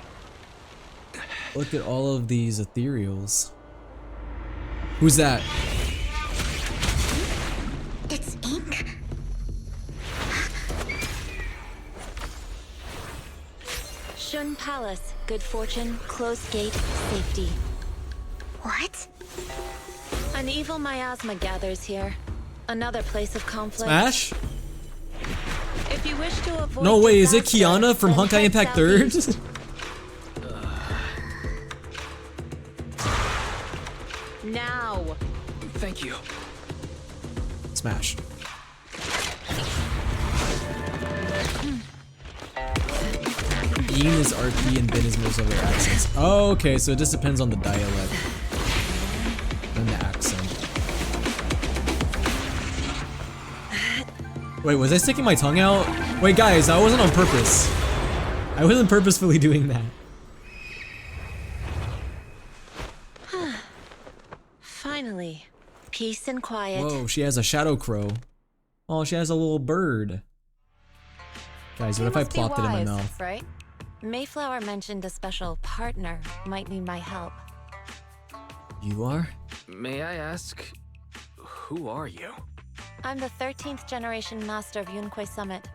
Look at all of these ethereals. Who's that? Harem Palace, good fortune, closed gate, safety. What? An evil miasma gathers here. Another place of conflict. Smash? If you wish to avoid No way, is it disaster, Kiana from then Honkai head Impact 3rd? southeast. Now. Thank you. Smash. Ian is RP and Ben is most other accents. Oh, okay, so it just depends on the dialect and the accent. Wait, was I sticking my tongue out? Wait, guys, that wasn't on purpose. I wasn't purposefully doing that. Finally, peace and quiet. Whoa, she has a shadow crow. Oh, she has a little bird. Guys, what if I plopped it in my mouth? Right? Mayflower mentioned a special partner might need my help. You are? May I ask, who are you? I'm the 13th generation master of Yunque Summit.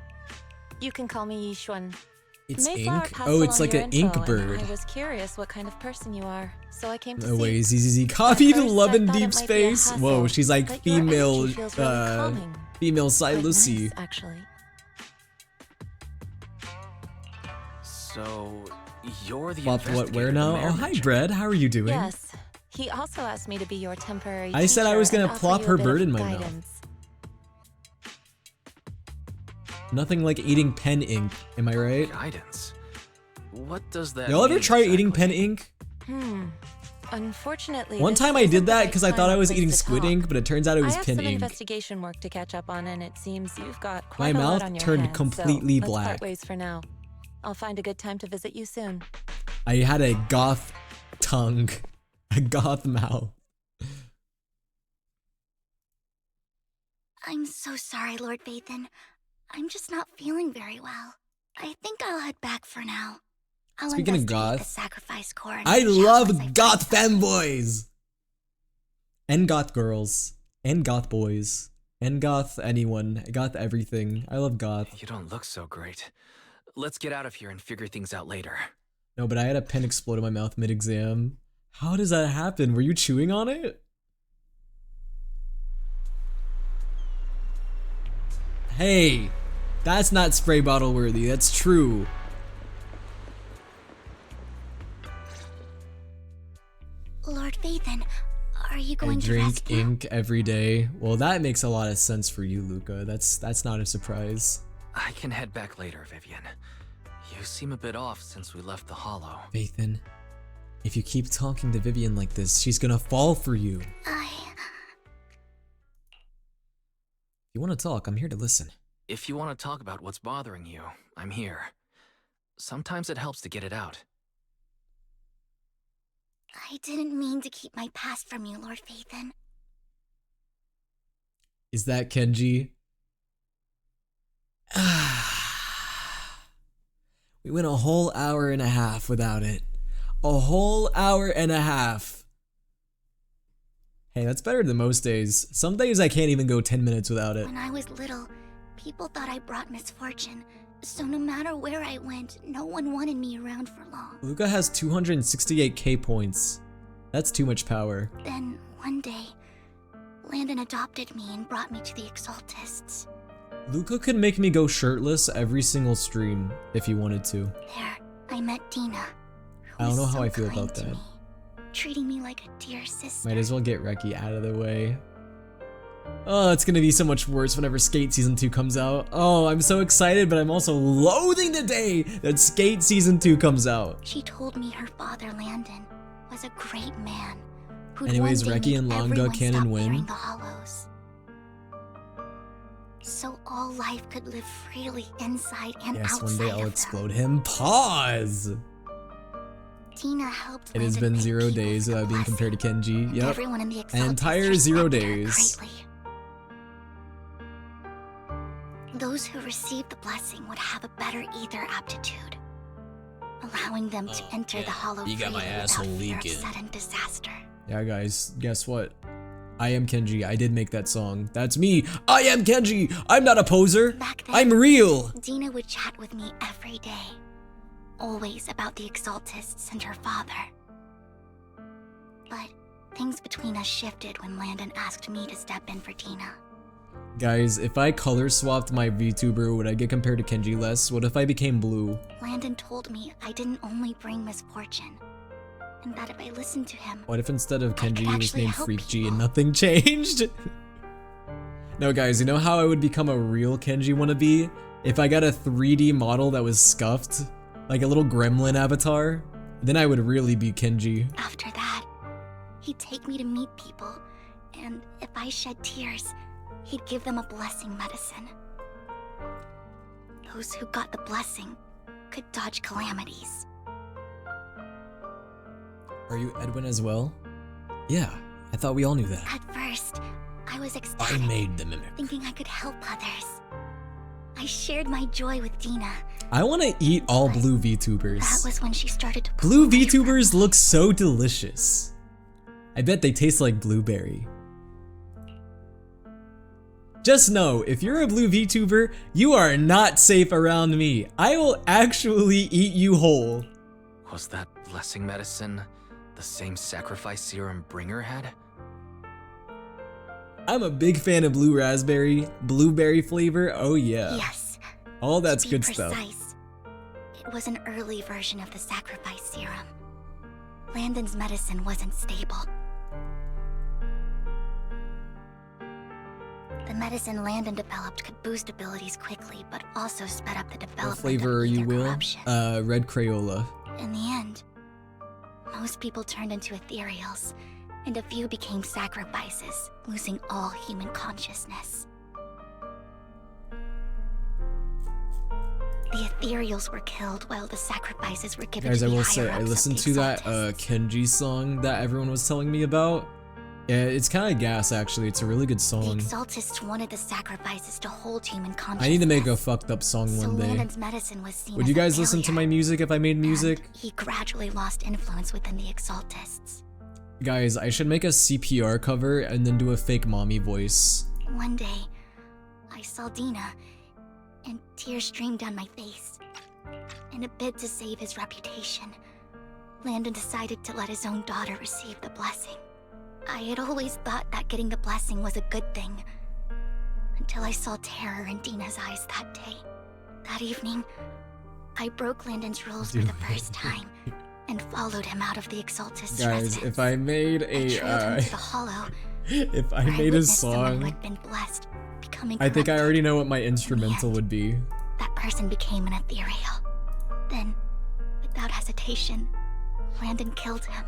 You can call me Yishuan. It's Mayflower ink? passed Oh, it's along like your an info, ink and bird. I was curious what kind of person you are, so I came to No see. way, ZZZ copied At first, Love I in thought it Deep might be a Space. hassle, Whoa, she's like but your female, energy feels really calming. female Sai Quite Lucy. nice, actually. So, you're the Plop what, where investigator now? the mayor Oh, hi, mentioned. Bread. How are you doing? Yes. He also asked me to be your temporary I said I was teacher gonna and plop offer you her a bit bird of in my mouth. guidance. Nothing like eating pen ink. Am I right? Guidance. What does that Y'all ever mean try eating exactly? pen ink? Unfortunately, One this time I isn't did the that right because I time thought or I was place eating to squid talk. ink, but it turns out it was I have pen some ink. investigation work to catch up on, and it seems you've got My quite a lot mouth on your turned hands, completely so let's black. part ways for now. I'll find a good time to visit you soon. I had a goth tongue. A goth mouth. I'm so sorry, Lord Vathan. I'm just not feeling very well. I think I'll head back for now. I'll Speaking of investigate the goth, sacrifice core and I reach out once love find goth something. fanboys! And goth girls. And goth boys. And goth anyone. Goth everything. I love goth. You don't look so great. Let's get out of here and figure things out later. No, but I had a pen explode in my mouth mid-exam. How does that happen? Were you chewing on it? Hey, that's not spray bottle worthy. That's true. Lord Vathan, are you I going to drink rest now? ink every day. Well, that makes a lot of sense for you, Luca. That's not a surprise. I can head back later, Vivian. You seem a bit off since we left the Hollow. Vathan, if you keep talking to Vivian like this, she's gonna fall for you. If you want to talk, I'm here to listen. If you want to talk about what's bothering you, I'm here. Sometimes it helps to get it out. I didn't mean to keep my past from you, Lord Vathan. Is that Kenji? We went a whole hour and a half without it. A whole hour and a half. Hey, that's better than most days. Some days I can't even go 10 minutes without it. When I was little, people thought I brought misfortune. So no matter where I went, no one wanted me around for long. Luca has 268k points. That's too much power. Then, one day, Landon adopted me and brought me to the Exaltists. Luca could make me go shirtless every single stream if he wanted to. There, I met Dina. I don't know how so I feel kind about to that. me, treating me like a dear sister. Might as well get Reki out of the way. Oh, it's gonna be so much worse whenever Skate Season 2 comes out. Oh, I'm so excited, but I'm also loathing the day that Skate Season 2 comes out. She told me her father, Landon, was a great man. Who'd Anyways, one day Reki and make Langa everyone canon stop win. fearing the Hollows. So all life could live freely inside and Yes, outside one day I'll of explode him. Pause! them. Tina helped It has Landon been make 0 people days feel without being blessed, compared to Kenji. and Yep. everyone in the An Exaltists entire 0 respected her days. greatly. Those who received the blessing would have a better ether aptitude, allowing them to enter the Hollow you got my freely asshole without fear leaking. of sudden disaster. Yeah, guys, guess what? I am Kenji. I did make that song. That's me. I am Kenji. I'm not a poser. Back then, I'm real. Dina would chat with me every day. always about the Exaltists and her father. But things between us shifted when Landon asked me to step in for Dina. Guys, if I color swapped my VTuber, would I get compared to Kenji less? What if I became blue? Landon told me I didn't only bring misfortune, and that if I listened to him, What if instead of Kenji he was actually named help Freak G people. and nothing changed? No guys, you know how I would become a real Kenji wannabe? If I got a 3D model that was scuffed? Like a little gremlin avatar? Then I would really be Kenji. after that, he'd take me to meet people, and if I shed tears, he'd give them a blessing medicine. Those who got the blessing could dodge calamities. Are you Edwin as well? Yeah, I thought we all knew that. At first, I was I ecstatic, made the mimic. thinking I could help others. I shared my joy with Dina. I want to eat all blue That VTubers. was when she started to pull Blue away from VTubers me. look so delicious. I bet they taste like blueberry. Just know, if you're a blue VTuber, you are not safe around me. I will actually eat you whole. Was that blessing medicine the same sacrifice serum Bringer had? I'm a big fan of blue raspberry, blueberry flavor, oh yeah. Yes. All that's To be good stuff. precise, it was an early version of the sacrifice serum. Landon's medicine wasn't stable. The medicine Landon developed could boost abilities quickly, but also sped up the What development flavor are of you, either Will? corruption. Red Crayola. In the end, most people turned into ethereals, and a few became sacrifices, losing all human consciousness. The ethereals were killed while the sacrifices were given Guys, to I the will say, I higher-ups of listened the to that Exaltists. Kenji song that everyone was telling me about. Yeah, it's kind of gas actually, it's a really good The song. Exaltists wanted the sacrifices to hold human consciousness. I need to make a fucked up song So one day. Landon's medicine was seen Would as you a guys listen to failure, my music if I made music? and he gradually lost influence within the Exaltists. Guys, I should make a CPR cover and then do a fake mommy voice. One day, I saw Dina, and tears streamed down my face. In a bid to save his reputation, Landon decided to let his own daughter receive the blessing. I had always thought that getting the blessing was a good thing, until I saw terror in Dina's eyes that day. That evening, I broke Landon's rules for the first time, and followed him out of the Exaltist Guys, residence. if I made I trailed him a to the hollow, if I where made a witnessed someone who song, had been blessed, becoming I think I corrupted. already know what my instrumental would be. That person became an ethereal. Then, without hesitation, Landon killed him.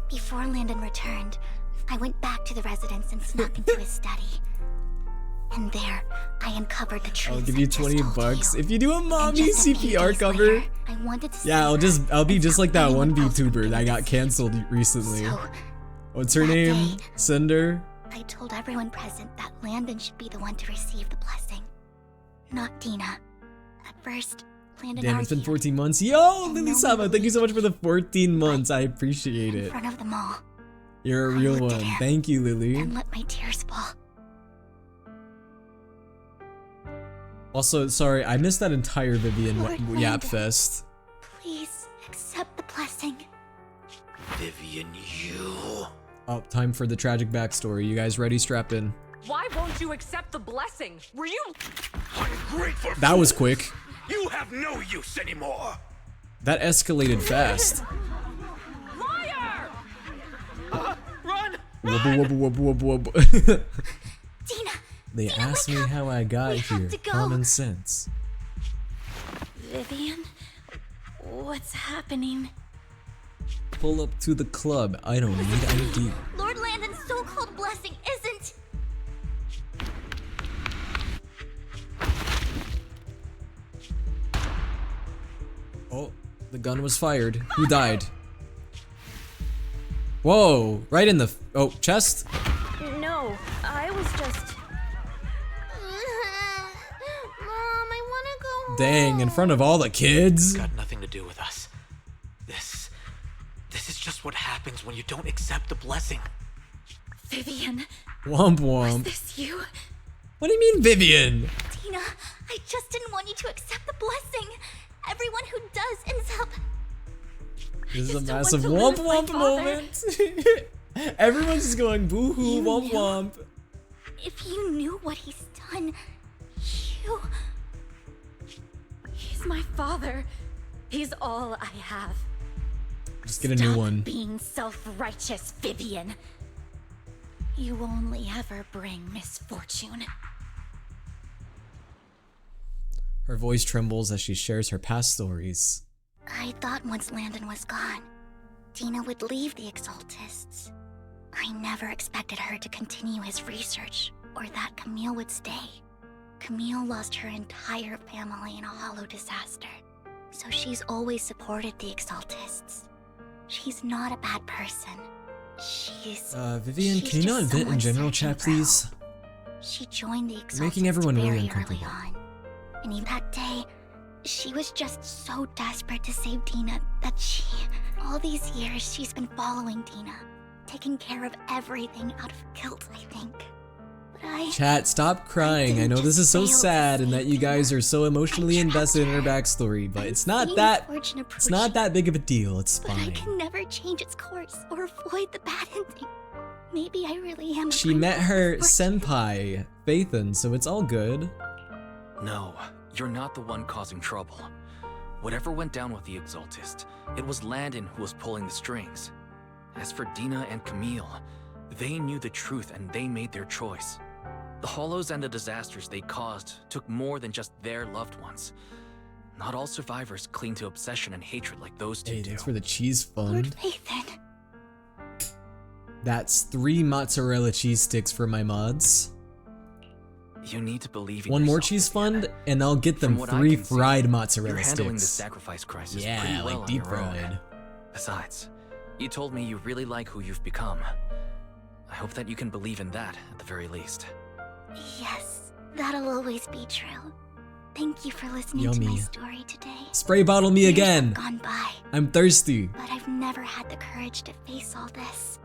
Before Landon returned, I went back to the residence and snuck into his study. And there, I uncovered the truth. I'll give you 20 bucks if you do a mommy just a few CPR days cover. later, I wanted to Yeah, I'll be just like that one anyone else would VTuber be that got deceived. canceled recently. So, What's her that name? day- Cinder? I told everyone present that Landon should be the one to receive the blessing, not Dina. At first, Landon Damn, it's been argued 14 months. Yo, And Lily no one Sama, thank you so much for the believed 14 months. I appreciate in it. front of them all, You're a I real looked at one. him Thank you, Lily. and let my tears fall. Also, sorry, I missed that entire Vivian Lord Yap Landon. Fest. Please accept the blessing. Vivian, you. Oh, time for the tragic backstory. You guys ready? Strap in. Why won't you accept the blessing? Were you? Ungrateful That was fool. quick. You have no use anymore. That escalated fast. Liar! Run! Wubba wubba wubba wubba wubba. Dina, They Dina, asked wake me up. how I got We have here. to go. Common sense. Vivian? What's happening? Pull up to the club. I don't need ID. Lord Landon's so-called blessing isn't... Oh, the gun was fired. Who died? Whoa, right in the chest? No, I was just... Mom, I wanna go home. Dang, in front of all the kids? Got nothing to do with us. This is just what happens when you don't accept the blessing. Vivian, Womp was womp. this you? What do you mean, Vivian? Dina, I just didn't want you to accept the blessing. everyone who does ends up... This is a just massive don't want womp to lose my womp moment. Everyone's just going boo-hoo, womp womp. If you knew what he's done, you... He's my father. He's all I have. Just get a new one. Stop being self-righteous, Vivian. You only ever bring misfortune. Her voice trembles as she shares her past stories. I thought once Landon was gone, Dina would leave the Exaltists. I never expected her to continue his research, or that Camille would stay. Camille lost her entire family in a hollow disaster, so she's always supported the Exaltists. She's not a bad person. Vivian, can you not vent in general chat, please? She joined the Exaltists Making everyone really very uncomfortable. early on. And in that day, she was just so desperate to save Dina that all these years she's been following Dina, taking care of everything out of guilt, I think. But Chat, stop crying. I know this is so sad and that you guys are so emotionally invested in her backstory, but it's not that big of a deal. It's But I fine. can never change its course or avoid the bad ending. Maybe I really am. She met her senpai, Phaethon, so it's all good. No, you're not the one causing trouble. Whatever went down with the Exaltist, it was Landon who was pulling the strings. As for Dina and Camille, they knew the truth and they made their choice. The hollows and the disasters they caused took more than just their loved ones. Not all survivors cling to obsession and hatred like those two Hey, do. thanks for the cheese fund. Phaethon. That's 3 mozzarella cheese sticks for my mods. You need to believe in One more yourself, cheese Vivian. fund, and I'll get them From what I 3 can see, fried mozzarella you're handling the sticks. sacrifice crisis Yeah, pretty well like on deep your own. fried. Besides, you told me you really like who you've become. I hope that you can believe in that at the very least. Yes, that'll always be true. Thank you for listening to my Yummy. story today. Spray bottle me Years again. have gone by, I'm thirsty. but I've never had the courage to face all this.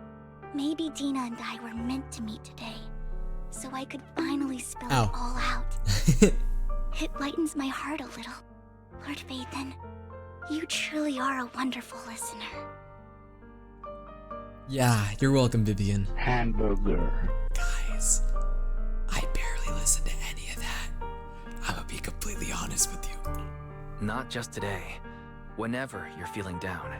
Maybe Dina and I were meant to meet today, so I could finally spill Ow. it all out. It lightens my heart a little. Lord Phaethon, you truly are a wonderful listener. Yeah, you're welcome, Vivian. Hamburger. Guys, I barely listen to any of that. I'm gonna be completely honest with you. Not just today. Whenever you're feeling down,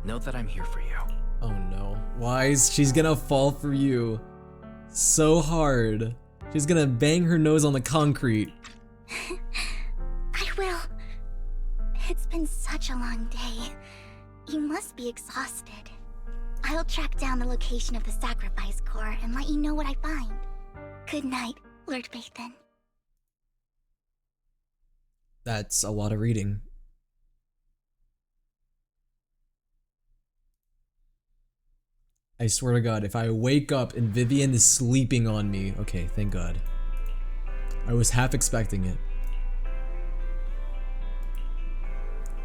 know that I'm here for you. Oh no. Wise, she's gonna fall for you so hard. She's gonna bang her nose on the concrete. I will. It's been such a long day. You must be exhausted. I'll track down the location of the sacrifice core and let you know what I find. Good night, Lord Phaethon. That's a lot of reading. I swear to God, if I wake up and Vivian is sleeping on me, okay, thank God. I was half expecting it.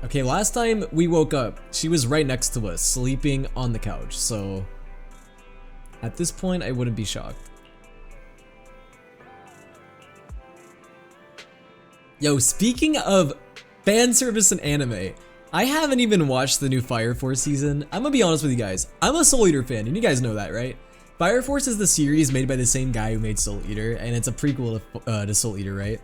Okay, last time we woke up, she was right next to us, sleeping on the couch, so at this point, I wouldn't be shocked. Yo, speaking of fan service and anime, I haven't even watched the new Fire Force season. I'm gonna be honest with you guys. I'm a Soul Eater fan, and you guys know that, right? Fire Force is the series made by the same guy who made Soul Eater, and it's a prequel to Soul Eater, right?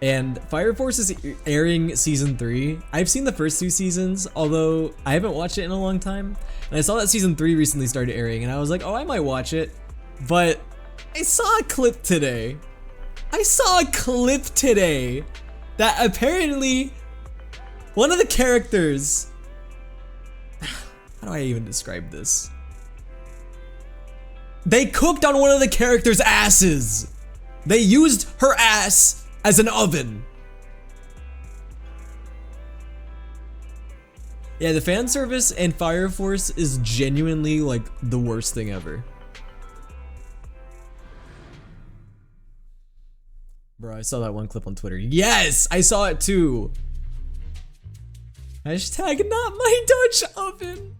And Fire Force is airing season 3. I've seen the first 2 seasons, although I haven't watched it in a long time. And I saw that season 3 recently started airing, and I was like, oh, I might watch it. But I saw a clip today. That apparently one of the characters, how do I even describe this? They cooked on one of the characters' asses. They used her ass as an oven. Yeah, the fan service and Fire Force is genuinely like the worst thing ever. Bro, I saw that one clip on Twitter. Yes, I saw it too. Hashtag not my Dutch oven.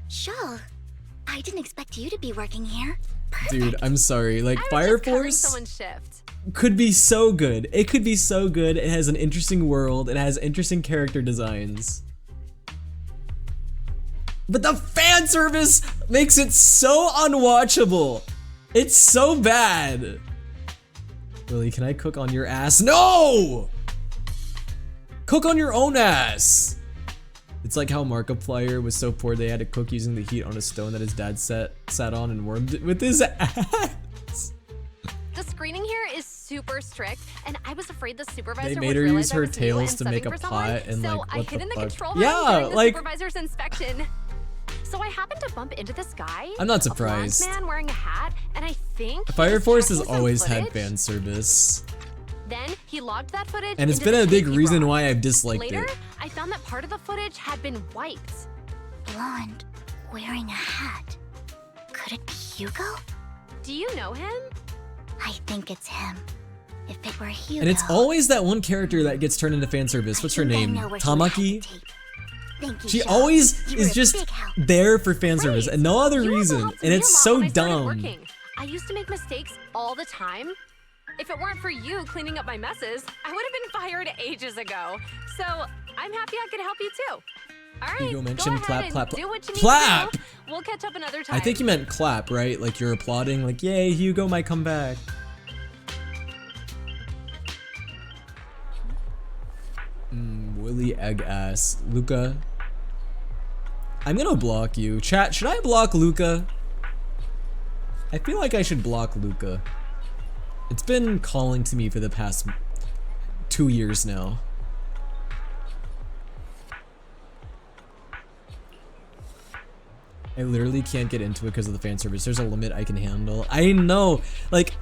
Shul, I didn't expect you to be working here. Dude, I'm sorry. Like I was Fire just covering Force. someone's shift. could be so good. It could be so good. It has an interesting world. It has interesting character designs. But the fan service makes it so unwatchable. It's so bad. Really, can I cook on your ass? No! Cook on your own ass. It's like how Markiplier was so poor they had to cook using the heat on a stone that his dad sat on and warmed it with his ass. The screening here is super strict, and I was afraid the supervisor They would made her realize use I her was new tails and to make subbing a for someone, pot and so like I what hid the in the fuck? control room Yeah, during the like supervisor's inspection. So I happened to bump into this guy. I'm not a surprised. blonde man wearing a hat, and I think Fire Force has checking some always had footage. fan service. Then he logged that footage, And it's into been the a big tape he reason brought. why I've disliked Later, it. I found that part of the footage had been wiped. Blonde, wearing a hat. Could it be Hugo? Do you know him? I think it's him. If it were Hugo. And it's always that one character that gets turned into fan service. What's her name? Tamaki? Thank you, She Sean. always You were is a just big help. there for fan service and no other You also reason. helped And me it's a lot so when I started dumb. working. I used to make mistakes all the time. If it weren't for you cleaning up my messes, I would have been fired ages ago. So I'm happy I could help you too. All right, Hugo go mentioned ahead clap, and clap, do what you need clap. to do. We'll catch up another time. I think you meant clap, right? Like you're applauding, like, yay, Hugo might come back. Willy egg ass. Luca. I'm gonna block you. Chat, should I block Luca? I feel like I should block Luca. It's been calling to me for the past 2 years now. I literally can't get into it because of the fan service. There's a limit I can handle. I know, like,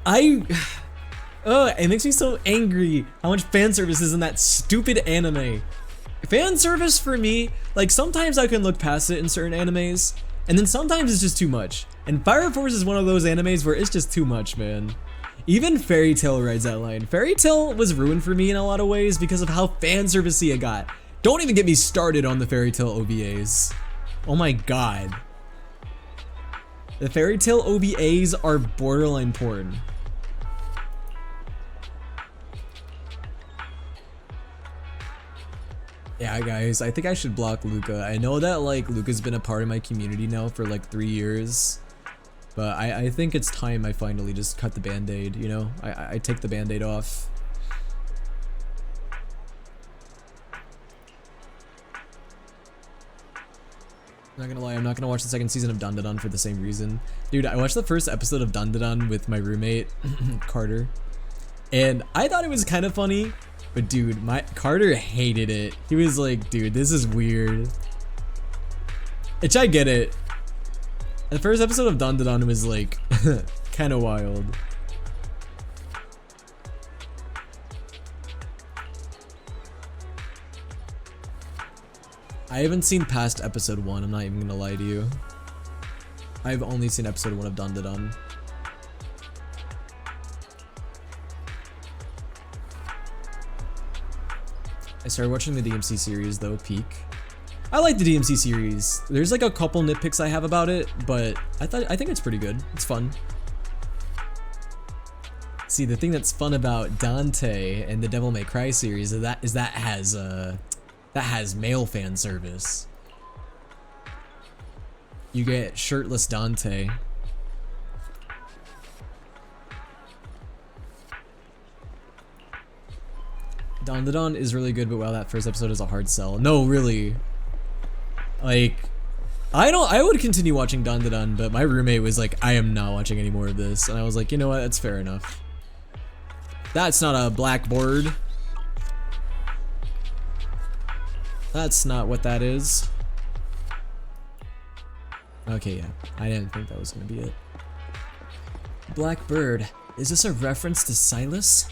it makes me so angry how much fan service is in that stupid anime. Fan service for me, like sometimes I can look past it in certain animes, and then sometimes it's just too much. And Fire Force is one of those animes where it's just too much, man. Even Fairy Tail rides that line. Fairy Tail was ruined for me in a lot of ways because of how fan servicey it got. Don't even get me started on the Fairy Tail OVAs. Oh my god. The Fairy Tail OVAs are borderline porn. Yeah, guys, I think I should block Luca. I know that, like, Luca's been a part of my community now for, like, 3 years. But I think it's time I finally just cut the band-aid, you know? I take the band-aid off. I'm not gonna lie, I'm not gonna watch the second season of Dandadan for the same reason. Dude, I watched the first episode of Dandadan with my roommate, Carter. And I thought it was kind of funny, but dude, Carter hated it. He was like, dude, this is weird. Which I get it. The first episode of Dandadan was like, kind of wild. I haven't seen past episode 1, I'm not even gonna lie to you. I've only seen episode 1 of Dandadan. I started watching the DMC series though, Peak. I like the DMC series. There's like a couple nitpicks I have about it, but I think it's pretty good. It's fun. See, the thing that's fun about Dante and the Devil May Cry series is that has male fan service. You get shirtless Dante. Dandadan is really good, but wow, that first episode is a hard sell. No, really. Like, I would continue watching Dandadan, but my roommate was like, I am not watching any more of this. And I was like, you know what, that's fair enough. That's not a blackboard. That's not what that is. Okay, yeah. I didn't think that was gonna be it. Blackbird. Is this a reference to Silas?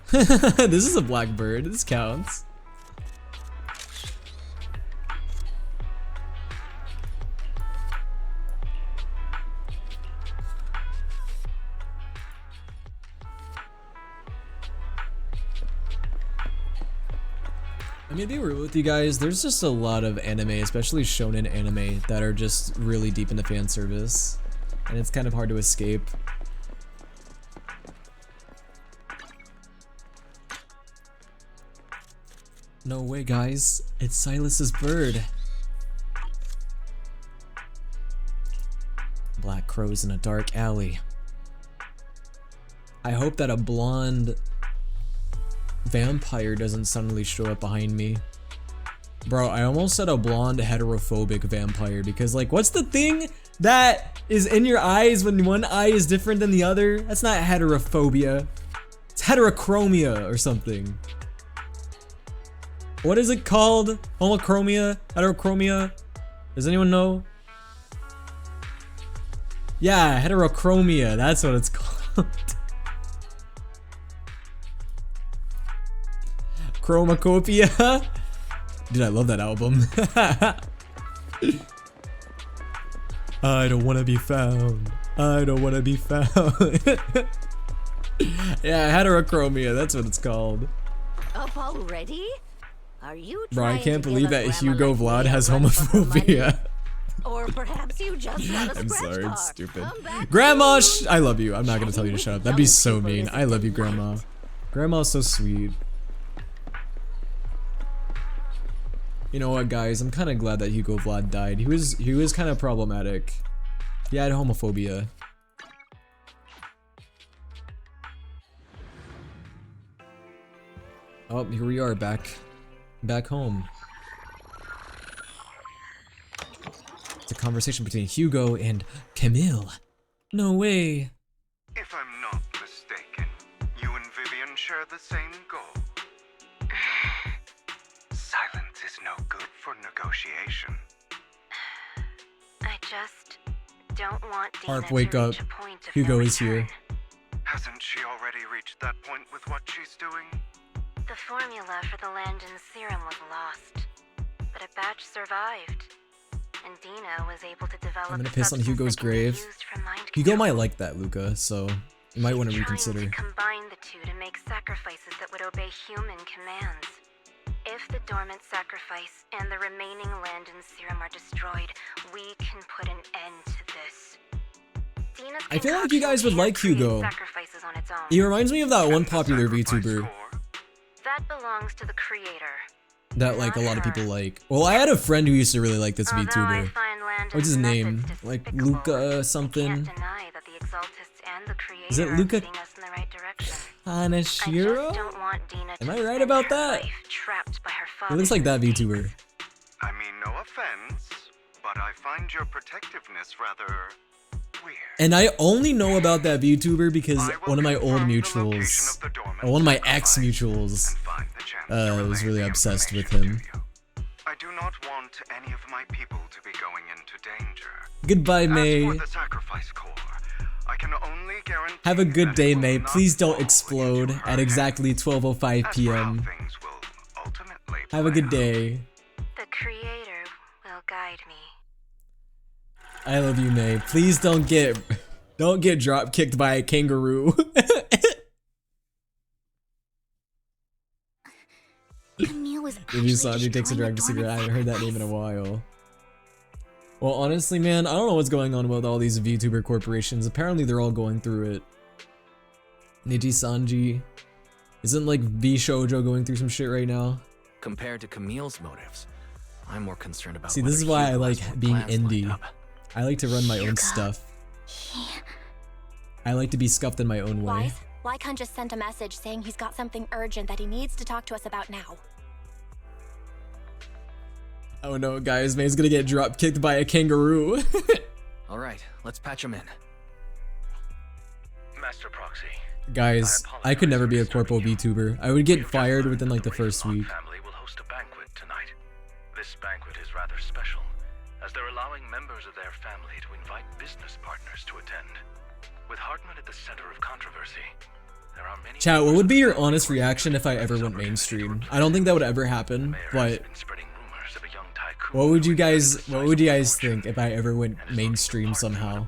This is a blackbird. This counts. I mean, to be real with you guys, there's just a lot of anime, especially shonen anime, that are just really deep into fan service. And it's kind of hard to escape. No way, guys. It's Silas's bird. Black crows in a dark alley. I hope that a blonde vampire doesn't suddenly show up behind me. Bro, I almost said a blonde heterophobic vampire because, like, what's the thing that is in your eyes when one eye is different than the other? That's not heterophobia. It's heterochromia or something. What is it called? Homochromia? Heterochromia? Does anyone know? Yeah, heterochromia. That's what it's called. Chromacopia? Dude, I love that album. I don't wanna be found. I don't wanna be found. Yeah, heterochromia, that's what it's called. Up already? Are you Bro, I trying can't to believe give a that grandma Hugo like Vlad me a has run for her money? homophobia. Or perhaps you just want a I'm scratch sorry, car. it's stupid. Come back Grandma, soon. I love you. I'm not gonna tell you to shut up. That'd be so mean. I love you, Grandma. Grandma's so sweet. You know what, guys? I'm kind of glad that Hugo Vlad died. He was kind of problematic. He had homophobia. Oh, here we are, back home. It's a conversation between Hugo and Camille. No way. If I'm not mistaken, you and Vivian share the same goal. Silence is no good for negotiation. I just don't want Dina Harp, wake to up. reach a point of Hugo no is here. return. Hasn't she already reached that point with what she's doing? The formula for the Landon serum was lost, but a batch survived, and Dina was able to develop. I'm gonna a piss on substance Hugo's that can be grave. used for mind Hugo control. might like that, Luca, so you might want to She's reconsider. trying to combine the two to make sacrifices that would obey human commands. If the dormant sacrifice and the remaining Landon serum are destroyed, we can put an end to this. Dina's I feel like you guys would like concoction Hugo. can't create sacrifices on its own. He reminds me of that one popular VTuber That belongs to the creator. that like a lot of people like. Well, I had a friend who used to really like this Although I VTuber. find Landon's What's his name? methods Like despicable, Luca something. can't deny that the Exaltists and the creator Is it are Luca leading us in the right direction. Hanashiro? I just don't want Dina Am to I right spend about her that? life trapped by her It father's looks like that VTuber. I mean, no offense, but I find your protectiveness rather weird. And I only know about that VTuber because one of my old mutuals, or one of my ex mutuals, was really obsessed with him. I do not want any of my people to be going into danger. Goodbye, As May. for the sacrifice core, I can only guarantee Have a good that day, it will May. not Please don't fall explode into her at exactly 12:05 As for how p.m. things will ultimately Have a good day. The creator will guide me. I love you, May. Please don't get drop kicked by a kangaroo. Camille was If you saw Sanji takes a drag to cigarette, I haven't heard that name in a while. Well, honestly, man, I don't know what's going on with all these VTuber corporations. Apparently, they're all going through it. Niji Sanji. Isn't like V Shoujo going through some shit right now? Compared to Camille's motives, I'm more concerned about. See, this is why I Hugo like has more being plans lined indie. up. I like to run my own stuff. I like to be scuffed in my own way. Wise, Lycon just sent a message saying he's got something urgent that he needs to talk to us about now. Oh no, guys, May's gonna get drop kicked by a kangaroo. All right, let's patch him in. Master Proxy. Guys, I could never be a corpo VTuber. I would get fired within like the first week. Family will host a banquet tonight. This banquet is rather special, as they're allowing members of their family to invite business partners to attend. With Hartman at the center of controversy, there are many. Chat, what would be your honest reaction if I ever went mainstream? I don't think that would ever happen, but what would you guys think if I ever went mainstream somehow?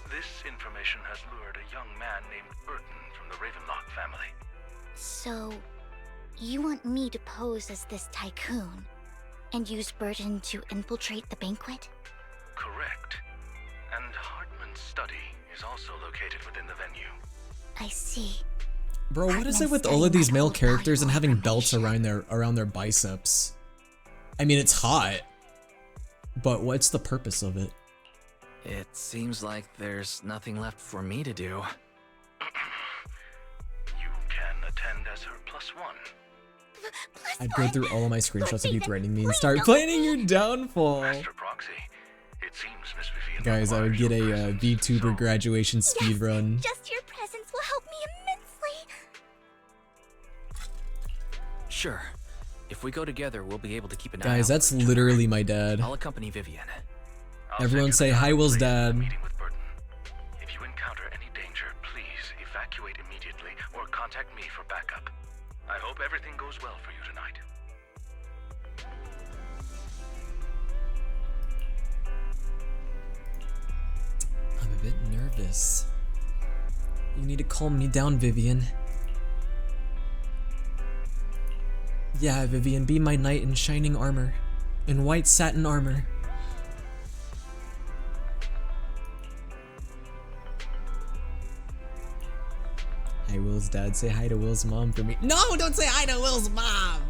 This information has lured a young man named Burton from the Ravenlock family. So, you want me to pose as this tycoon and use Burton to infiltrate the banquet? Correct. And Hartman's study is also located within the venue. I see. Bro, what is it with all of these male characters and having belts around their biceps? I mean, it's hot, but what's the purpose of it? It seems like there's nothing left for me to do. You can attend as her +1. I'd go through all of my screenshots of you threatening me and start planning your downfall. Master Proxy, it seems Miss Vivian Guys, I would get a VTuber graduation speedrun. Just your presence will help me immensely. Sure. If we go together, we'll be able to keep an eye out. Guys, that's literally my dad. I'll accompany Vivian. Everyone say hi, Will's dad. If you encounter any danger, please evacuate immediately or contact me for backup. I hope everything goes well for you tonight. I'm a bit nervous. You need to calm me down, Vivian. Yeah, Vivian, be my knight in shining armor. In white satin armor. Hi, Will's dad. Say hi to Will's mom for me. No, don't say hi to Will's mom!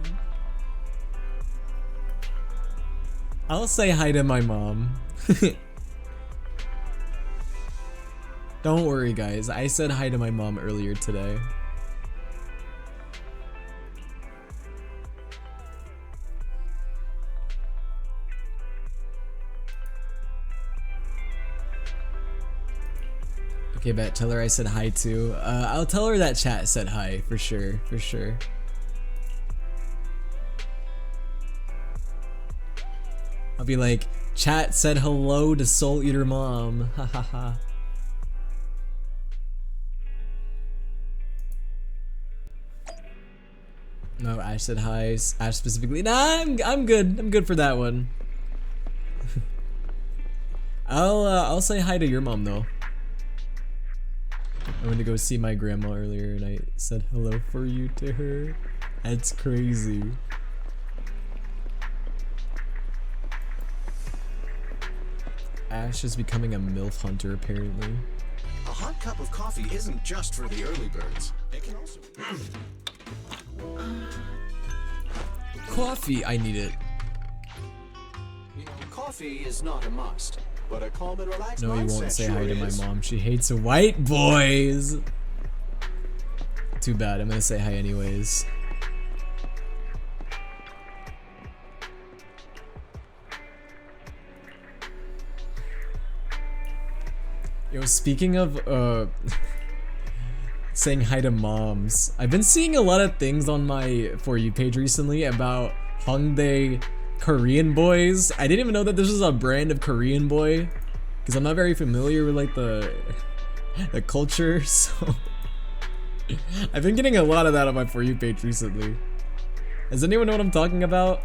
I'll say hi to my mom. Don't worry, guys. I said hi to my mom earlier today. Okay, bet. Tell her I said hi too. I'll tell her that chat said hi for sure. For sure. I'll be like, chat said hello to Soul Eater Mom. Ha ha ha. No, Ash said hi. Ash specifically. Nah, I'm good. I'm good for that one. I'll say hi to your mom though. I went to go see my grandma earlier and I said hello for you to her. That's crazy. Ash is becoming a MILF hunter apparently. A hot cup of coffee isn't just for the early birds. It can also Coffee, I need it. You know, coffee is not a must, but a calm and relaxed No, he won't mindset say sure hi to my is. mom. She hates white boys. Too bad. I'm gonna say hi anyways. Yo, speaking of saying hi to moms, I've been seeing a lot of things on my For You page recently about Hongdae Korean boys. I didn't even know that this was a brand of Korean boy because I'm not very familiar with like the culture, so I've been getting a lot of that on my For You page recently. Does anyone know what I'm talking about?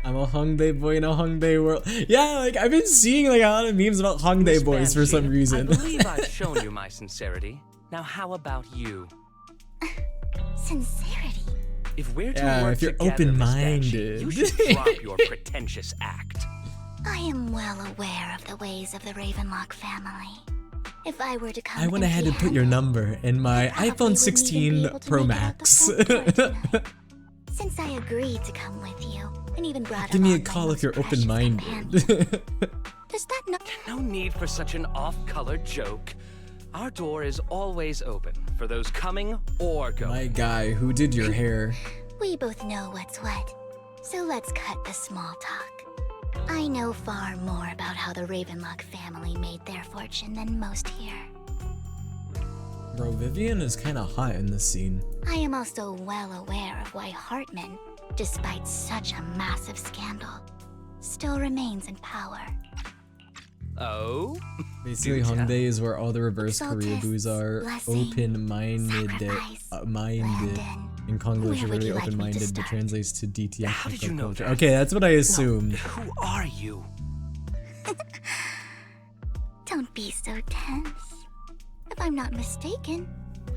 I'm a Hongdae boy in a Hongdae world. Yeah, like I've been seeing like a lot of memes about Hongdae boys for some reason. I believe I've shown you my sincerity. Now how about you? Sincerity? If we're to work if you're together, open-minded. Miss Banshee, you should drop your pretentious act. I am well aware of the ways of the Ravenlock family. If I were to come I went ahead and put your number in my iPhone 16 Pro Max. Since I agreed to come with you, and even brought Give me a along my call if most you're precious open-minded. companion. Does that not— No need for such an off-color joke. Our door is always open for those coming or going. My guy, who did your hair? We both know what's what, so let's cut the small talk. I know far more about how the Ravenlock family made their fortune than most here. Bro, Vivian is kind of hot in this scene. I am also well aware of why Hartman, despite such a massive scandal, still remains in power. Oh? Basically, Hongdae is where all the reverse Korea boos are. Open-minded, minded. In Konglish, literally open-minded, but translates to DTF. How did you know culture. that? Okay, that's what I assumed. Who are you? Don't be so tense. If I'm not mistaken,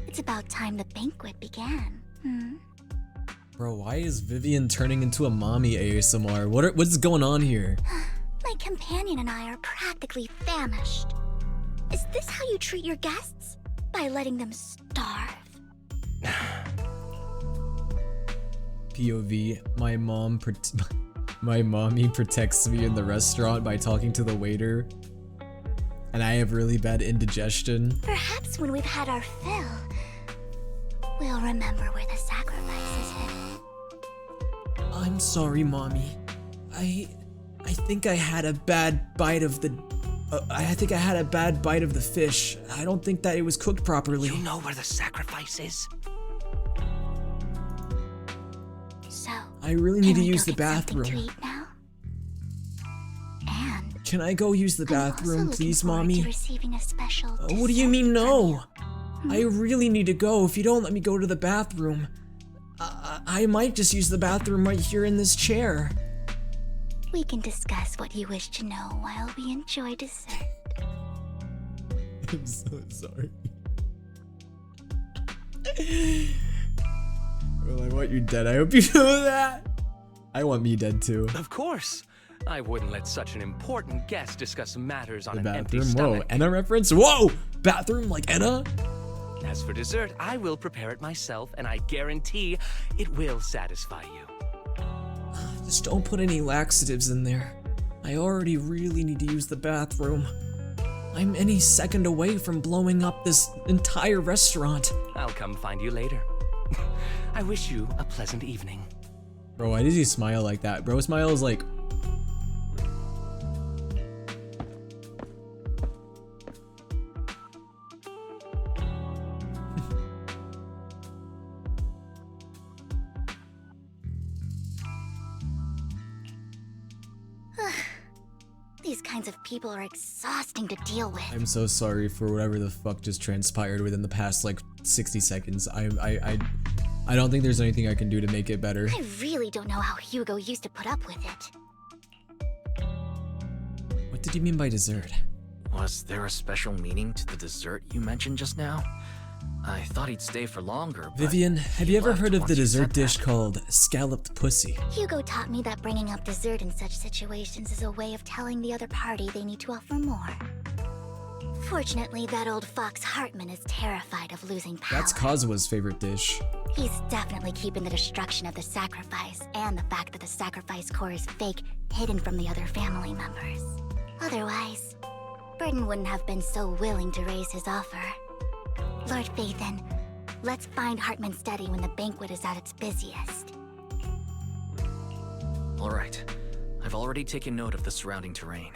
it's about time the banquet began. Bro, why is Vivian turning into a mommy ASMR? What's going on here? My companion and I are practically famished. Is this how you treat your guests? By letting them starve? POV, my mommy protects me in the restaurant by talking to the waiter, and I have really bad indigestion. Perhaps when we've had our fill, we'll remember where the sacrifice is hidden. I'm sorry, mommy. I think I had a bad bite of the fish. I don't think that it was cooked properly. You know where the sacrifice is? So, I really need to use the To bathroom. eat now? And Can I go use the bathroom, please, to mommy? receiving a special What do you mean no? I really need to go. If you don't let me go to the bathroom, I might just use the bathroom right here in this chair. We can discuss what you wish to know while we enjoy dessert. I'm so sorry. Well, I want you dead. I hope you know that. I want me dead too. Of course. I wouldn't let such an important guest discuss matters on The an empty bathroom. stomach. Whoa, Enna reference? Whoa! Bathroom like Enna? As for dessert, I will prepare it myself, and I guarantee it will satisfy you. Just don't put any laxatives in there. I already really need to use the bathroom. I'm any second away from blowing up this entire restaurant. I'll come find you later. I wish you a pleasant evening. Bro, why does he smile like that? Bro smiles like... These kinds of people are exhausting to deal with. I'm so sorry for whatever the fuck just transpired within the past like 60 seconds. I don't think there's anything I can do to make it better. I really don't know how Hugo used to put up with it. What did you mean by dessert? Was there a special meaning to the dessert you mentioned just now? I thought he'd stay for longer, but Vivian, have he you ever left heard of once the you dessert said dish that. called scalloped pussy? Hugo taught me that bringing up dessert in such situations is a way of telling the other party they need to offer more. Fortunately, that old fox Hartman is terrified of losing power. That's Kazua's favorite dish. He's definitely keeping the destruction of the sacrifice and the fact that the sacrifice core is fake hidden from the other family members. Otherwise, Burden wouldn't have been so willing to raise his offer. Lord Phaethon, let's find Hartman's study when the banquet is at its busiest. All right. I've already taken note of the surrounding terrain.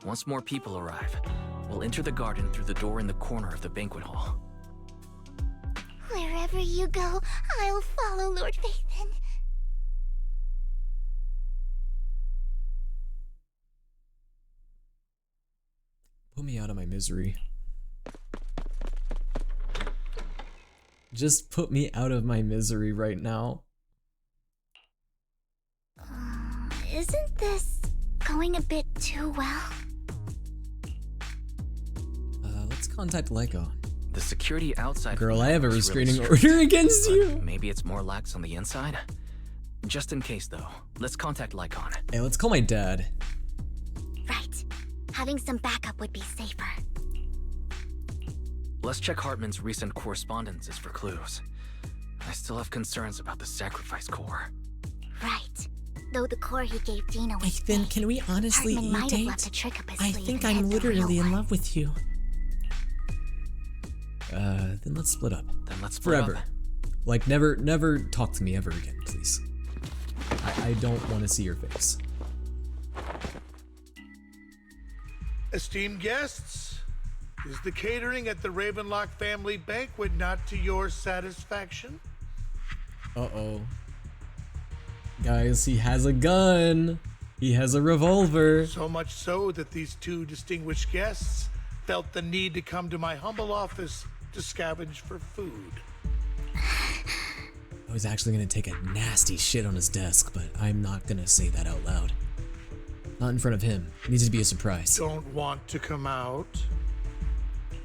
Once more people arrive, we'll enter the garden through the door in the corner of the banquet hall. Wherever you go, I'll follow, Lord Phaethon. Put me out of my misery. Just put me out of my misery right now. Isn't this going a bit too well? Let's contact Lycon. The security outside. Girl, I have a is really restraining strict, order against but you. Maybe it's more lax on the inside. Just in case, though, let's contact Lycon. Hey, let's call my dad. Right. Having some backup would be safer. Let's check Hartman's recent correspondences for clues. I still have concerns about the sacrifice core. Right. Though the core he gave Dina was Then can we honestly Hartman might have date? left a trick up his I sleeve think and I'm hid the real literally in one. love with you. Then let's split up. Then let's split Forever. up. Like, never talk to me ever again, please. I don't want to see your face. Esteemed guests, is the catering at the Ravenlock family banquet not to your satisfaction? Uh-oh. Guys, he has a gun. He has a revolver. So much so that these two distinguished guests felt the need to come to my humble office to scavenge for food. I was actually gonna take a nasty shit on his desk, but I'm not gonna say that out loud. Not in front of him. It needs to be a surprise. Don't want to come out?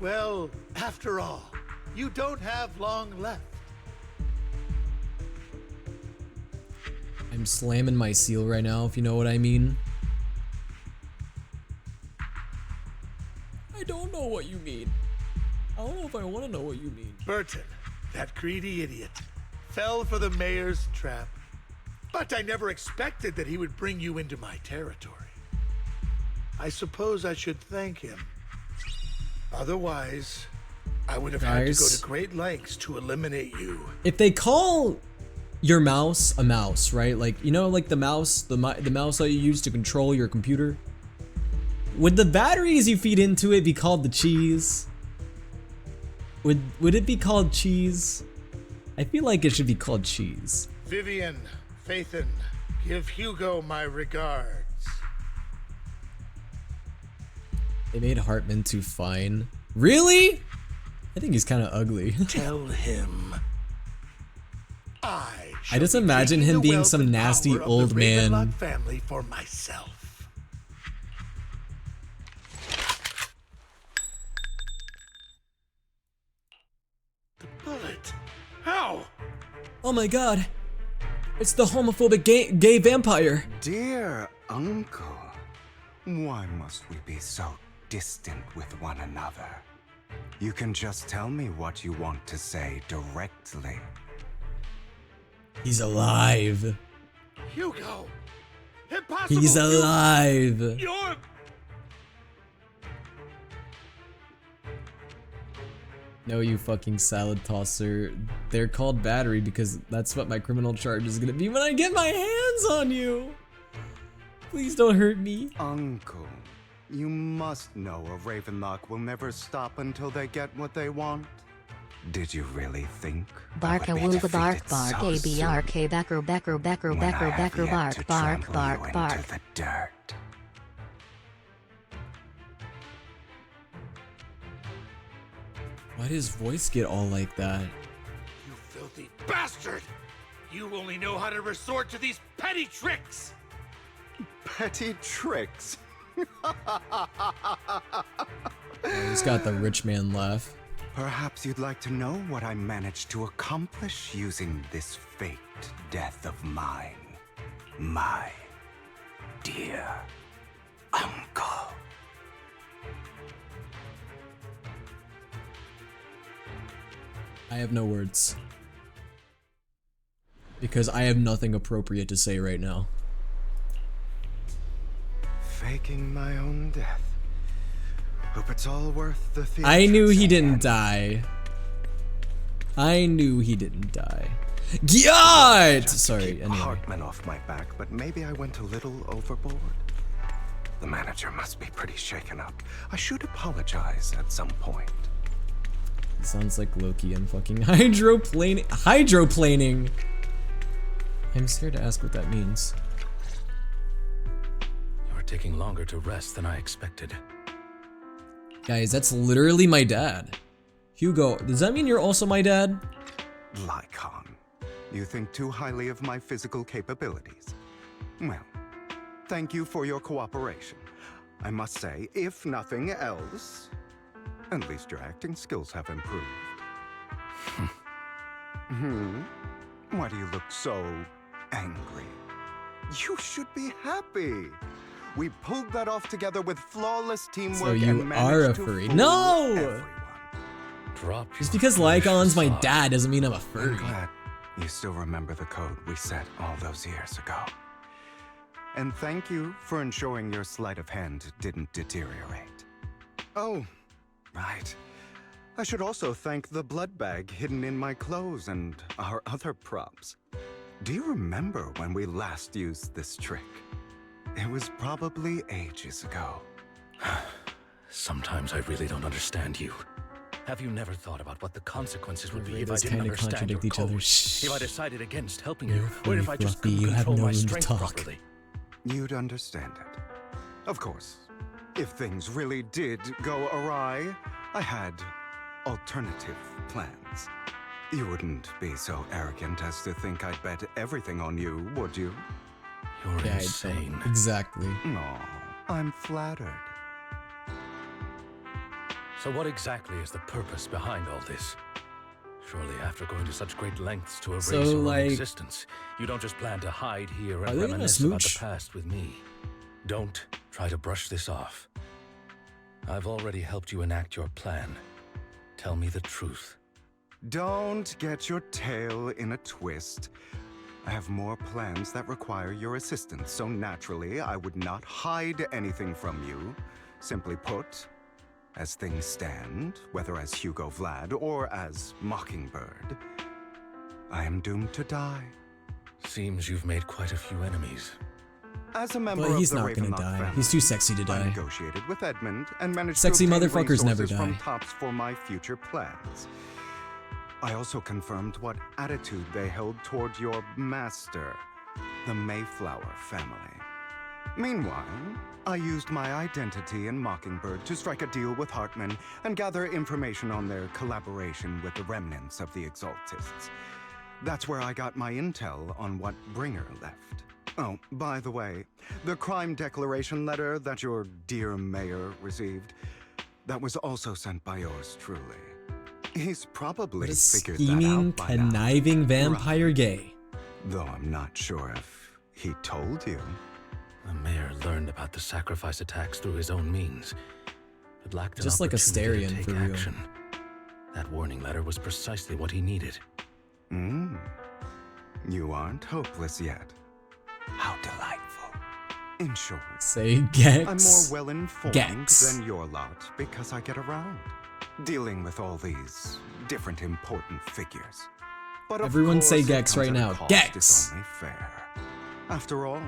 Well, after all, you don't have long left. I'm slamming my seal right now, if you know what I mean. I don't know what mean. I don't know if I want to know what you mean. Burton, that greedy idiot, fell for the mayor's trap. But I never expected that he would bring you into my territory. I suppose I should thank him. Otherwise, I would have had to go to great lengths to eliminate you. If they call your mouse a mouse, right? Like, you know, like the mouse that you use to control your computer? Would the batteries you feed into it be called the cheese? Would it be called cheese? I feel like it should be called cheese. Vivian, Phaethon, give Hugo my regards. They made Hartman too fine. Really? I think he's kind of ugly. Tell him. I just imagine him being some nasty old man. Family for myself. The bullet. How? Oh my god. It's the homophobic gay vampire. Dear uncle, why must we be so distant with one another? You can just tell me what you want to say directly. He's alive. Hugo! Impossible! He's alive! You're... No, you fucking salad tosser. They're called battery because that's what my criminal charge is gonna be when I get my hands on you! Please don't hurt me. Uncle, you must know a Ravenlock will never stop until they get what they want. Did you really think? Bark a woo bark bark a b r k backer backer backer backer backer bark bark bark bark. The dirt. Why did his voice get all like that? You filthy bastard! You only know how to resort to these petty tricks! Petty tricks? He's got the rich man laugh. Perhaps you'd like to know what I managed to accomplish using this faked death of mine, my dear uncle. I have no words. Because I have nothing appropriate to say right now. Faking my own death. Hope it's all worth the theatrics. I knew he didn't die. I knew he didn't die. God! Sorry, anyway. Hartman off my back, but maybe I went a little overboard. The manager must be pretty shaken up. I should apologize at some point. It sounds like Loki and fucking hydroplaning. I'm scared to ask what that means. You're taking longer to rest than I expected. Guys, that's literally my dad. Hugo, does that mean you're also my dad? Lycon, you think too highly of my physical capabilities. Well, thank you for your cooperation. I must say, if nothing else, at least your acting skills have improved. Why do you look so angry? You should be happy. We pulled that off together with flawless teamwork. So you are a furry. No! Drop just because Lycon's my dad doesn't mean I'm a furry. I'm glad you still remember the code we set all those years ago. And thank you for ensuring your sleight of hand didn't deteriorate. Oh, right. I should also thank the blood bag hidden in my clothes and our other props. Do you remember when we last used this trick? It was probably ages ago. Sometimes I really don't understand you. Have you never thought about what the consequences would be if I Those didn't kinda understand your contradict each other. code? Shh. If I decided against helping You're you, or if I just couldn't you have control no my room to strength talk. properly? You'd understand it. Of course, if things really did go awry, I had alternative plans. You wouldn't be so arrogant as to think I'd bet everything on you, would you? You're Yeah, insane. Exactly. No, I'm flattered. So what exactly is the purpose behind all this? Surely after going to such great lengths to erase So, your own like- existence, you don't just plan to hide here Are and they gonna reminisce about the smooch? past with me. Don't try to brush this off. I've already helped you enact your plan. Tell me the truth. Don't get your tail in a twist. I have more plans that require your assistance, so naturally I would not hide anything from you. Simply put, as things stand, whether as Hugo Vlad or as Mockingbird, I am doomed to die. Seems you've made quite a few enemies. As a member But he's of the not gonna Ravenlock die. family, He's too sexy to I die. negotiated with Edmund and managed Sexy to obtain motherfuckers never resources from die. Tops for my future plans. I also confirmed what attitude they held toward your master, the Mayflower family. Meanwhile, I used my identity in Mockingbird to strike a deal with Hartman and gather information on their collaboration with the remnants of the Exaltists. That's where I got my intel on what Bringer left. Oh, by the way, the crime declaration letter that your dear mayor received, that was also sent by yours truly. He's probably What a figured that scheming, out by now. conniving vampire gay. Though I'm not sure if he told you. The mayor learned about the sacrifice attacks through his own means, but lacked an Just like opportunity Asterion, to take for real. action. That warning letter was precisely what he needed. You aren't hopeless yet. How delightful. In short, Say Gex. I'm more well-informed Gex. than your lot because I get around, dealing with all these different important figures. But of Everyone say course, it Gex comes right at a now. cost. Gex. It's only fair. After all,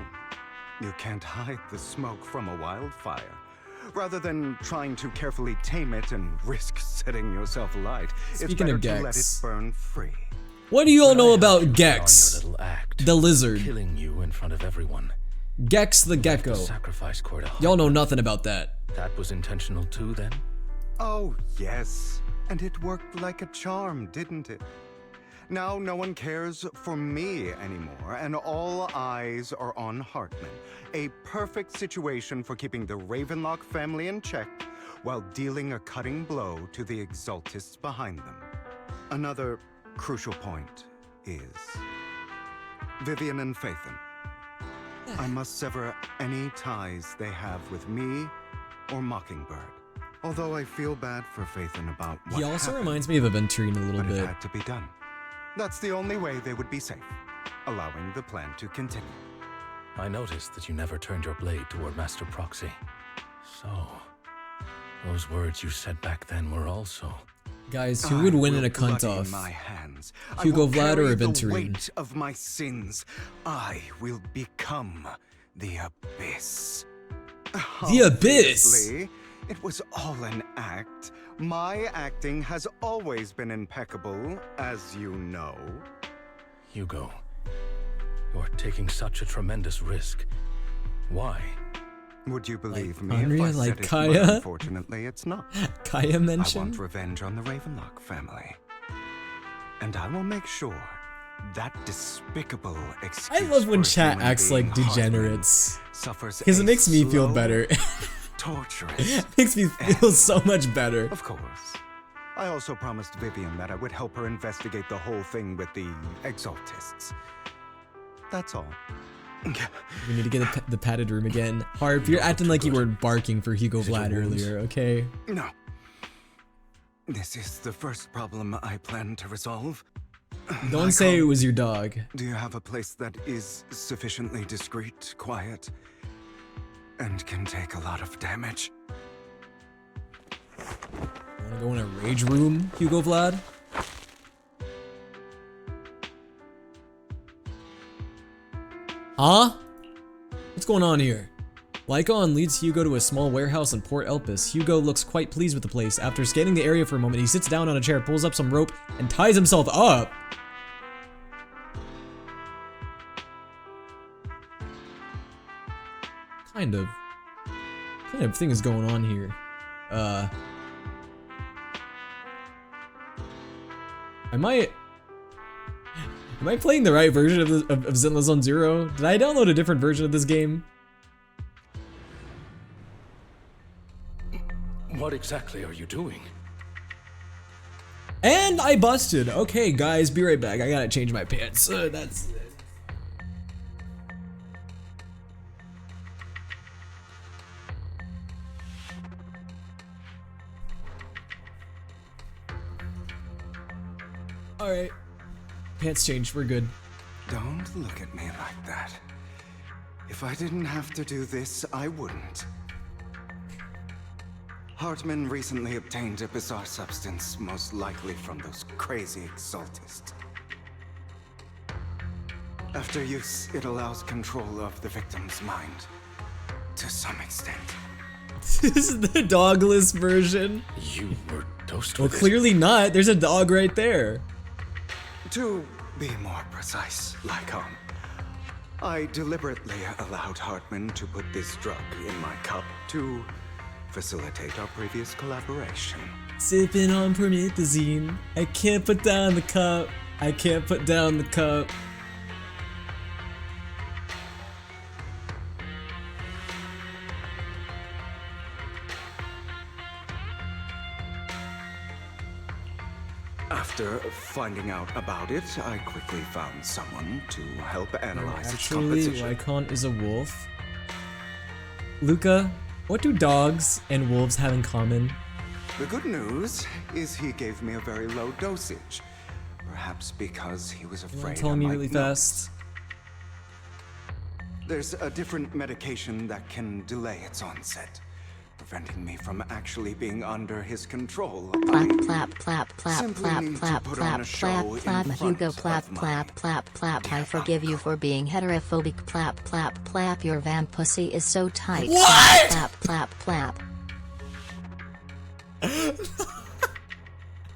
you can't hide the smoke from a wildfire. Rather than trying to carefully tame it and risk setting yourself alight, it's Speaking better of to let it Gex. burn free. What do you all know about On Gex? your little act, The lizard. killing you in front of everyone. Gex the The gecko. sacrifice core to Y'all know nothing about that. That was intentional too, then? Oh, yes. And it worked like a charm, didn't it? Now no one cares for me anymore, and all eyes are on Hartman. A perfect situation for keeping the Ravenlock family in check while dealing a cutting blow to the Exaltists behind them. Another crucial point is Vivian and Phaethon. I must sever any ties they have with me or Mockingbird. Although I feel bad for Phaethon about what He also happened, reminds me of Aventurine a little but it bit. had to be done. That's the only way they would be safe, allowing the plan to continue. I noticed that you never turned your blade toward Master Proxy. So, those words you said back then were also... Guys, who would win in a cunt bloody off? my hands. Hugo I will Vlad or carry the Aventurine? weight of my sins. I will become the Abyss. The Abyss? Obviously, it was all an act. My acting has always been impeccable, as you know. Hugo, you're taking such a tremendous risk. Why? Would you believe me Andrea, if I like said it, Kaya? but unfortunately it's not. Kaya I mentioned? want revenge on the Ravenlock family. And I will make sure that despicable excuse I love when for chat human acts being like Hartman degenerates. suffers Because it a makes me feel slow, better. torturous Makes me feel so much better. Of course. I also promised Vivian that I would help her investigate the whole thing with the Exaltists. That's all. We need to get the padded room again. Harp, you're acting like you were barking for Hugo Vlad earlier, okay? No. This is the first problem I plan to resolve. Don't say it was your dog. Do you have a place that is sufficiently discreet, quiet, and can take a lot of damage? Wanna go in a rage room, Hugo Vlad? Huh? What's going on here? Lycon leads Hugo to a small warehouse in Port Elpis. Hugo looks quite pleased with the place. After scanning the area for a moment, he sits down on a chair, pulls up some rope, and ties himself up. Kind of thing is going on here. Am I playing the right version of Zenless Zone Zero? Did I download a different version of this game? What exactly are you doing? And I busted. Okay, guys, be right back. I gotta change my pants. That's. Alright. Pants changed, we're good. Don't look at me like that. If I didn't have to do this, I wouldn't. Hartman recently obtained a bizarre substance, most likely from those crazy exaltists. After use, it allows control of the victim's mind. To some extent. This is the dogless version. You were dosed Well, with clearly not. There's a dog right there. To be more precise, Lycon, I deliberately allowed Hartman to put this drug in my cup to facilitate our previous collaboration. Sipping on promethazine. I can't put down the cup. I can't put down the cup. After finding out about it, I quickly found someone to help analyze its Actually, composition. Lycon is a wolf. Luca, what do dogs and wolves have in common? The good news is he gave me a very low dosage. Perhaps because he was afraid Tell I me might really notice. fast. There's a different medication that can delay its onset, preventing me from actually being under his control. Clap, clap, clap, clap, simply clap, need to clap, put clap, on a clap, show in clap, front Hugo, of clap, my clap, clap, clap. I forgive you for being heterophobic. Clap, clap, clap. Your vamp pussy is so tight. What? Clap, clap, clap.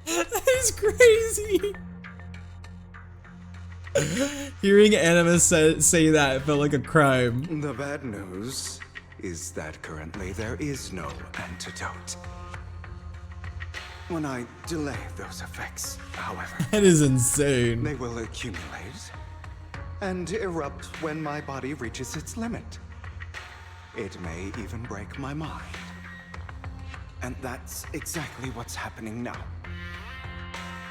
That is crazy. Hearing Animus say that felt like a crime. The bad news is that currently there is no antidote. When I delay those effects, however, That is insane. they will accumulate and erupt when my body reaches its limit. It may even break my mind. And that's exactly what's happening now.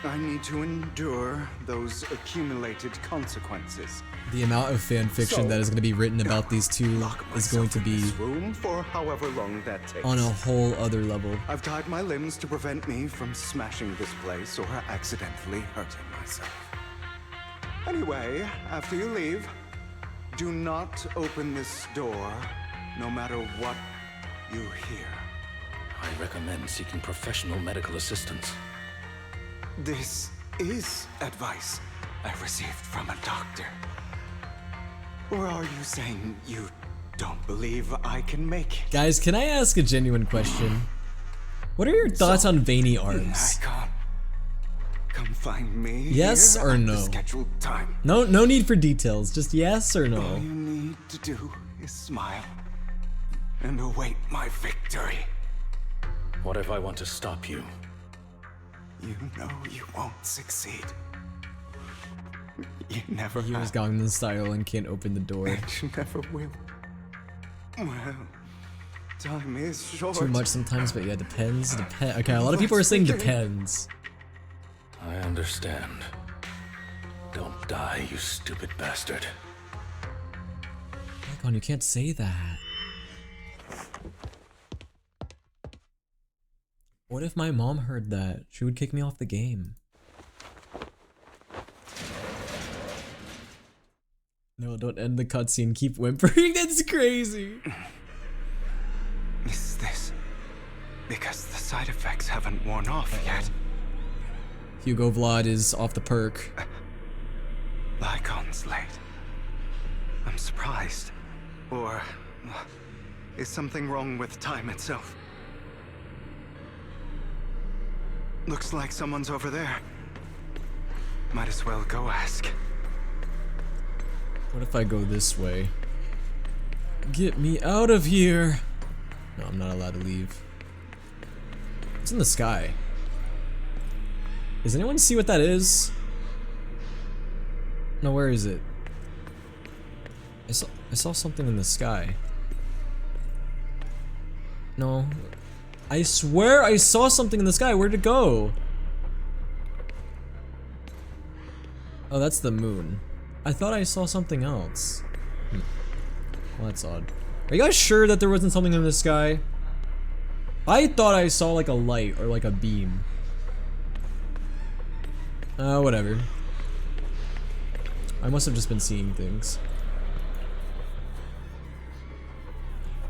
I need to endure those accumulated consequences. The amount of fan fiction that is going to be written about these two is going to be Room for however long that takes. on a whole other level. I've tied my limbs to prevent me from smashing this place or accidentally hurting myself. Anyway, after you leave, do not open this door, no matter what you hear. I recommend seeking professional medical assistance. This is advice I received from a doctor. Or are you saying you don't believe I can make it? Guys, can I ask a genuine question? What are your thoughts on veiny arms? Come find me. Yes here or at the no? scheduled time. No need for details, just yes or All no. you need to do is smile and await my victory. What if I want to stop you? You know you won't succeed. You never He was have. Gangnam Style and can't open the door. And you never will. Well, time is short. Too much sometimes, but yeah, depends. Okay, a lot of people are saying depends. I understand. Don't die, you stupid bastard. Icon, you can't say that. What if my mom heard that? She would kick me off the game. No, don't end the cutscene. Keep whimpering. That's crazy. Is this because the side effects haven't worn off yet? Hugo Vlad is off the perk. Lycon's late. I'm surprised. Or is something wrong with time itself? Looks like someone's over there. Might as well go ask. What if I go this way? Get me out of here! No, I'm not allowed to leave. It's in the sky. Does anyone see what that is? No, where is it? I saw something in the sky. No. I swear I saw something in the sky. Where'd it go? Oh, that's the moon. I thought I saw something else. Well, that's odd. Are you guys sure that there wasn't something in the sky? I thought I saw like a light or like a beam. Whatever. I must have just been seeing things.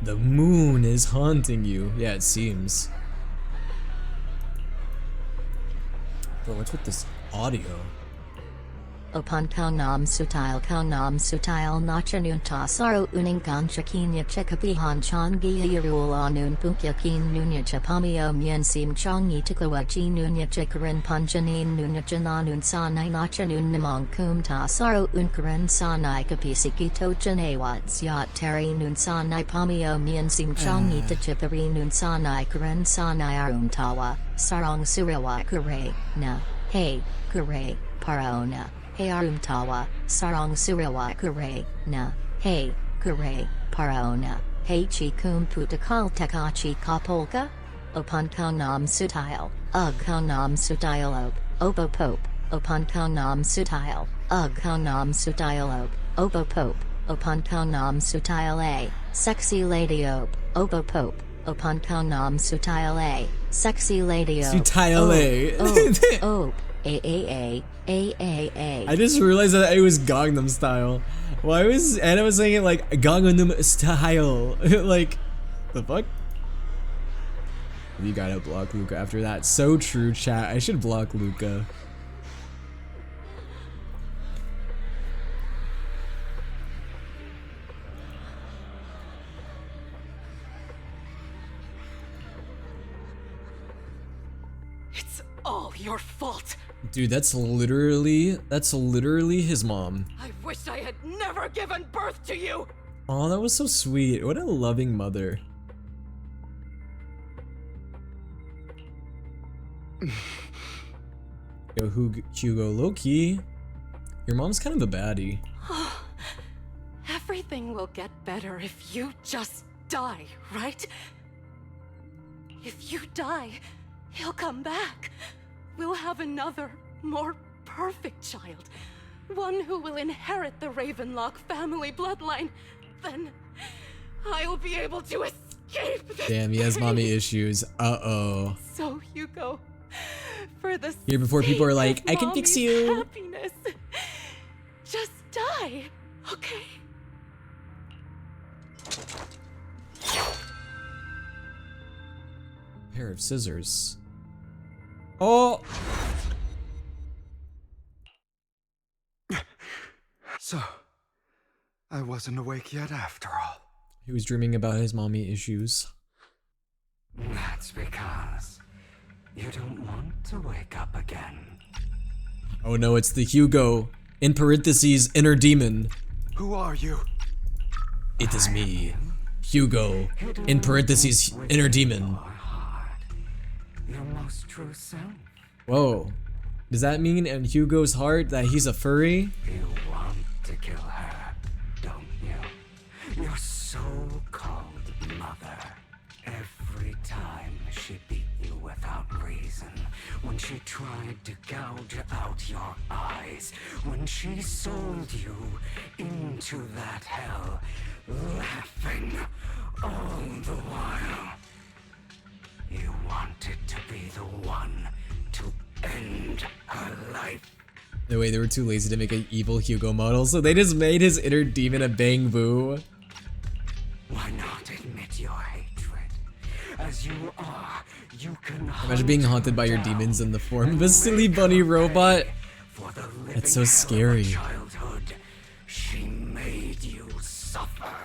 The moon is haunting you. Yeah, it seems. Bro, what's with this audio? Upon Kangnam Sutil Nachanun Tasaro Uning Ganchakinya Chekapihan Changi Yirul Anun Punkyakin Nunya Chapamio Mien Sim Changi Tikawachi Nunya Chikaran Punjanin Nunya Jananun Sanai Nachanun Namong Kum Tasaro Unkaran Sanai Kapisiki Tojanewat Zyat Teri Nun Sanai Pamio Mien Sim Changi Tachipari Nun Sanai Karan Sanai Arum Tawa Sarong Surawa Kure Na Hey Kure Paraona Hey Arumtawa, Sarong Surawa Kure, Na, Hey, Kure, Paraona, Hey Chikum Putakal Takachi Kapolka? Upon Kangnam Sutil, Kangnam Sutil Obo Pope, upon Kangnam Sutil, Kangnam Sutil Obo Pope, upon Kangnam Sutil A, Sexy Lady Obo Pope, upon Kangnam Sutil A, Sexy Lady Sutil A. I just realized that it was Gangnam Style. Why was Anna saying it like Gangnam Style? Like, the fuck? You gotta block Luca after that. So true, chat. I should block Luca. It's all your fault. Dude, that's literally his mom. I wish I had never given birth to you. Oh, that was so sweet. What a loving mother. Yo, Hugo, low-key, your mom's kind of a baddie. Everything will get better if you just die, right? If you die, he'll come back. We'll have another, more perfect child. One who will inherit the Ravenlock family bloodline. Then I'll be able to escape this Damn, he has pain. mommy issues. Uh-oh. So, Hugo, for the Here before people are like, sake I of can fix Mommy's you. happiness, just die, okay? Pair of scissors. Oh! So, I wasn't awake yet after all. He was dreaming about his mommy issues. That's because you don't want to wake up again. Oh no, it's the Hugo, in parentheses, inner demon. Who are you? It is me, Hugo, in parentheses, inner demon. Your most true self. Whoa. Does that mean in Hugo's heart that he's a furry? You want to kill her, don't you? Your so-called mother. Every time she beat you without reason, when she tried to gouge out your eyes, when she sold you into that hell, laughing all the while. You wanted to be the one to end her life. No way, they were too lazy to make an evil Hugo model, so they just made his inner demon a bang boo. Why not admit your hatred? As you are, you can Imagine being haunted by your demons in the form of a silly bunny robot. That's so scary. childhood. She made you suffer.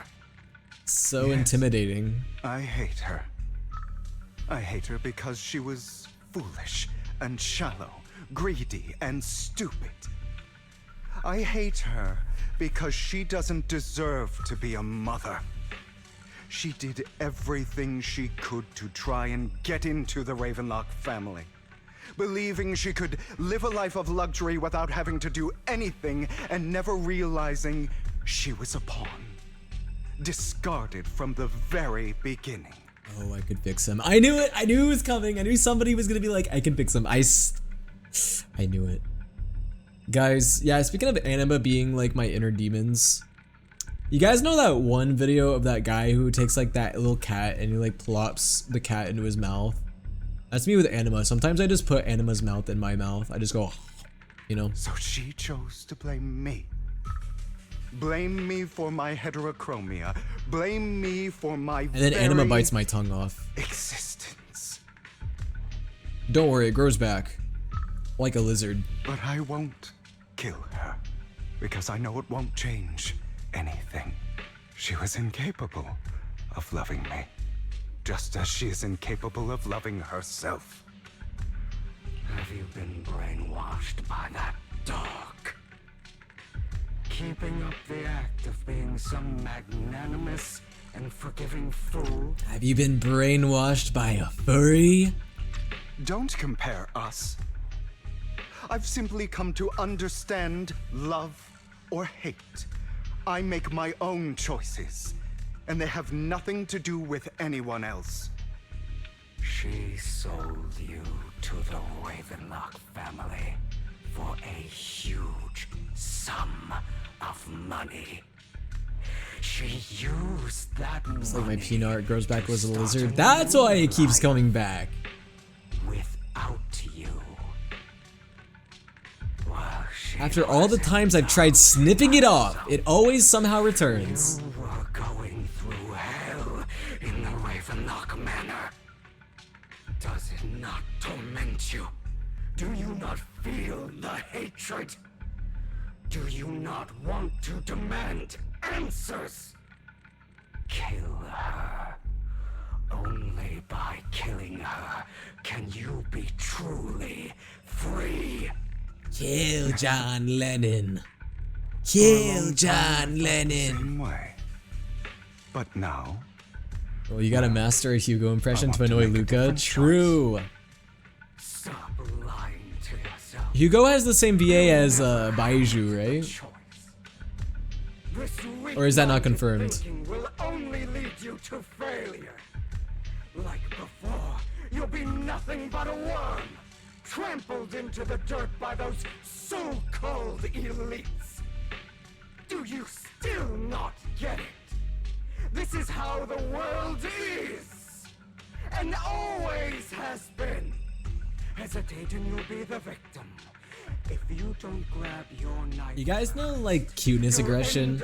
So intimidating. I hate her. I hate her because she was foolish and shallow, greedy and stupid. I hate her because she doesn't deserve to be a mother. She did everything she could to try and get into the Ravenlock family, believing she could live a life of luxury without having to do anything and never realizing she was a pawn, discarded from the very beginning. Oh, I could fix him. I knew it. I knew it was coming. I knew somebody was gonna be like, I can fix him. I knew it. Guys, yeah, speaking of anima being like my inner demons, you guys know that one video of that guy who takes like that little cat and he like plops the cat into his mouth? That's me with anima. Sometimes I just put anima's mouth in my mouth. I just go you know. So she chose to blame me. Blame me for my heterochromia. Blame me for my And then Anima very bites my tongue off. existence. Don't worry, it grows back. Like a lizard. But I won't kill her, because I know it won't change anything. She was incapable of loving me, just as she is incapable of loving herself. Have you been brainwashed by that dog? Keeping up the act of being some magnanimous and forgiving fool? Have you been brainwashed by a furry? Don't compare us. I've simply come to understand love or hate. I make my own choices, and they have nothing to do with anyone else. She sold you to the Ravenlock family for a huge sum of money. She used that money. It's like my peanut grows back was a lizard. That's why it keeps coming back. Without you. After all the times I've tried snipping it off, it always somehow returns. You were going through hell in the Ravenlock Manor. Does it not torment you? Do you not feel the hatred? Do you not want to demand answers? Kill her. Only by killing her can you be truly free. Kill John Lennon. Kill John Lennon. Same way. But now, well, you gotta master a Hugo impression to annoy Luca. True. Stop lying to yourself. Hugo has the same VA as Baiju, right? Or is that not confirmed? Thinking will only lead you to failure. Like before, you'll be nothing but a worm, trampled into the dirt by those so-called elites. Do you still not get it? This is how the world is, and always has been. Hesitate and you'll be the victim. If you don't grab your knife, You guys know, like, cuteness aggression?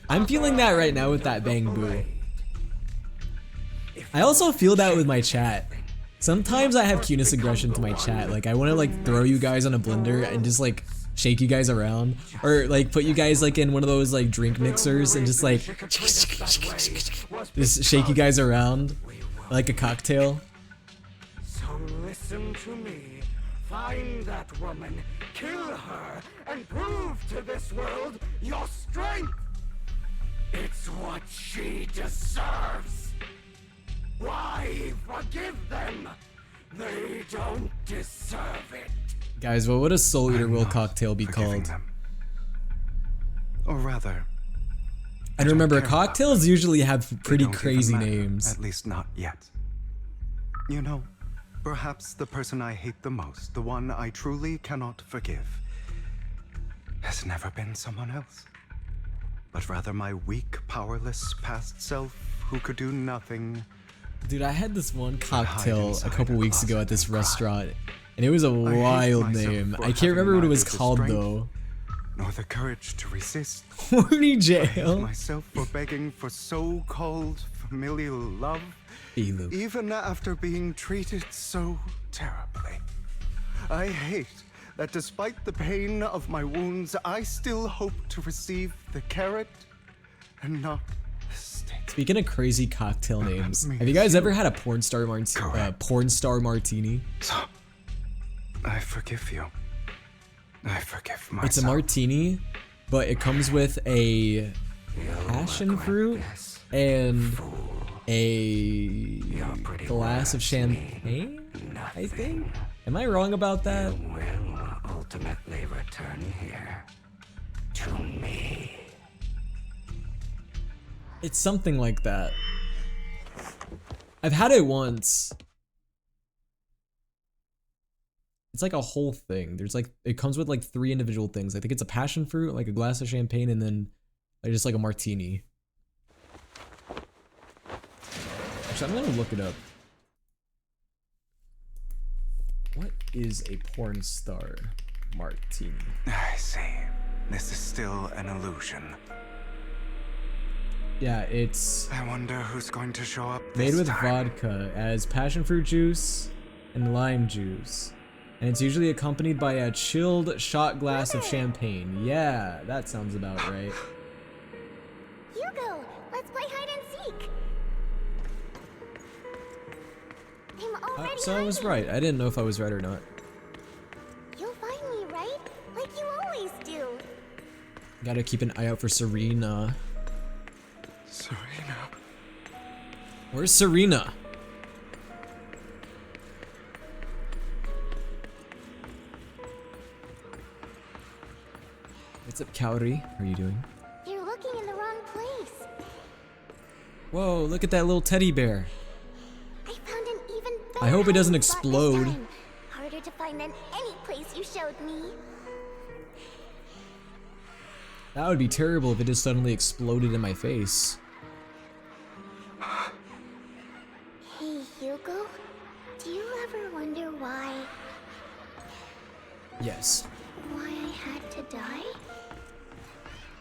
I'm feeling that right now with that Bang Boo. I also feel that with my chat. Sometimes I have cuteness aggression to my chat. Like, I want to, like, throw you guys on a blender and just, like, shake you guys around. Or, like, put you guys, like, in one of those, like, drink mixers and just, like, just shake you guys around like a cocktail. So listen to me. Find that woman, kill her, and prove to this world your strength. It's what she deserves. Why forgive them? They don't deserve it. Guys, what would a Soul Eater Will cocktail be called? or rather, And remember, cocktails usually have pretty don't even crazy matter, names. At least not yet. You know, perhaps the person I hate the most, the one I truly cannot forgive, has never been someone else, but rather my weak, powerless past self who could do nothing. Dude, I had this one cocktail a couple weeks ago at this restaurant, and it was a wild name. I can't remember what it was called though. Nor the courage to resist. Horny I hate jail. myself for begging for so-called familial love, Elu. even after being treated so terribly. I hate that despite the pain of my wounds, I still hope to receive the carrot and not the stick. Speaking of crazy cocktail names, have you guys ever had a porn star martini? So, I forgive you. I forgive myself. It's a martini, but it comes with a passion fruit and a glass of champagne, I think? Am I wrong about that? Will ultimately return here to me. It's something like that. I've had it once. It's like a whole thing. There's like, it comes with like 3 individual things. I think it's a passion fruit, like a glass of champagne, and then like just like a martini. Actually, I'm gonna look it up. What is a porn star martini. I see. This is still an illusion. Yeah, it's I wonder who's going to show up made this with time. vodka as passion fruit juice and lime juice. And it's usually accompanied by a chilled shot glass of champagne. Yeah, that sounds about right. Hugo, let's play hide and seek. I'm already So I was hiding. right. I didn't know if I was right or not. You'll find me, right? Like you always do. Gotta keep an eye out for Serena. Serena. Where's Serena? What's up, Kaori? How are you doing? You're looking in the wrong place. Whoa, look at that little teddy bear. I found an even better I hope it doesn't hiding spot this explode. time. Harder to find than any place you showed me. That would be terrible if it just suddenly exploded in my face. Hey, Hugo. Do you ever wonder why Yes. I had to die?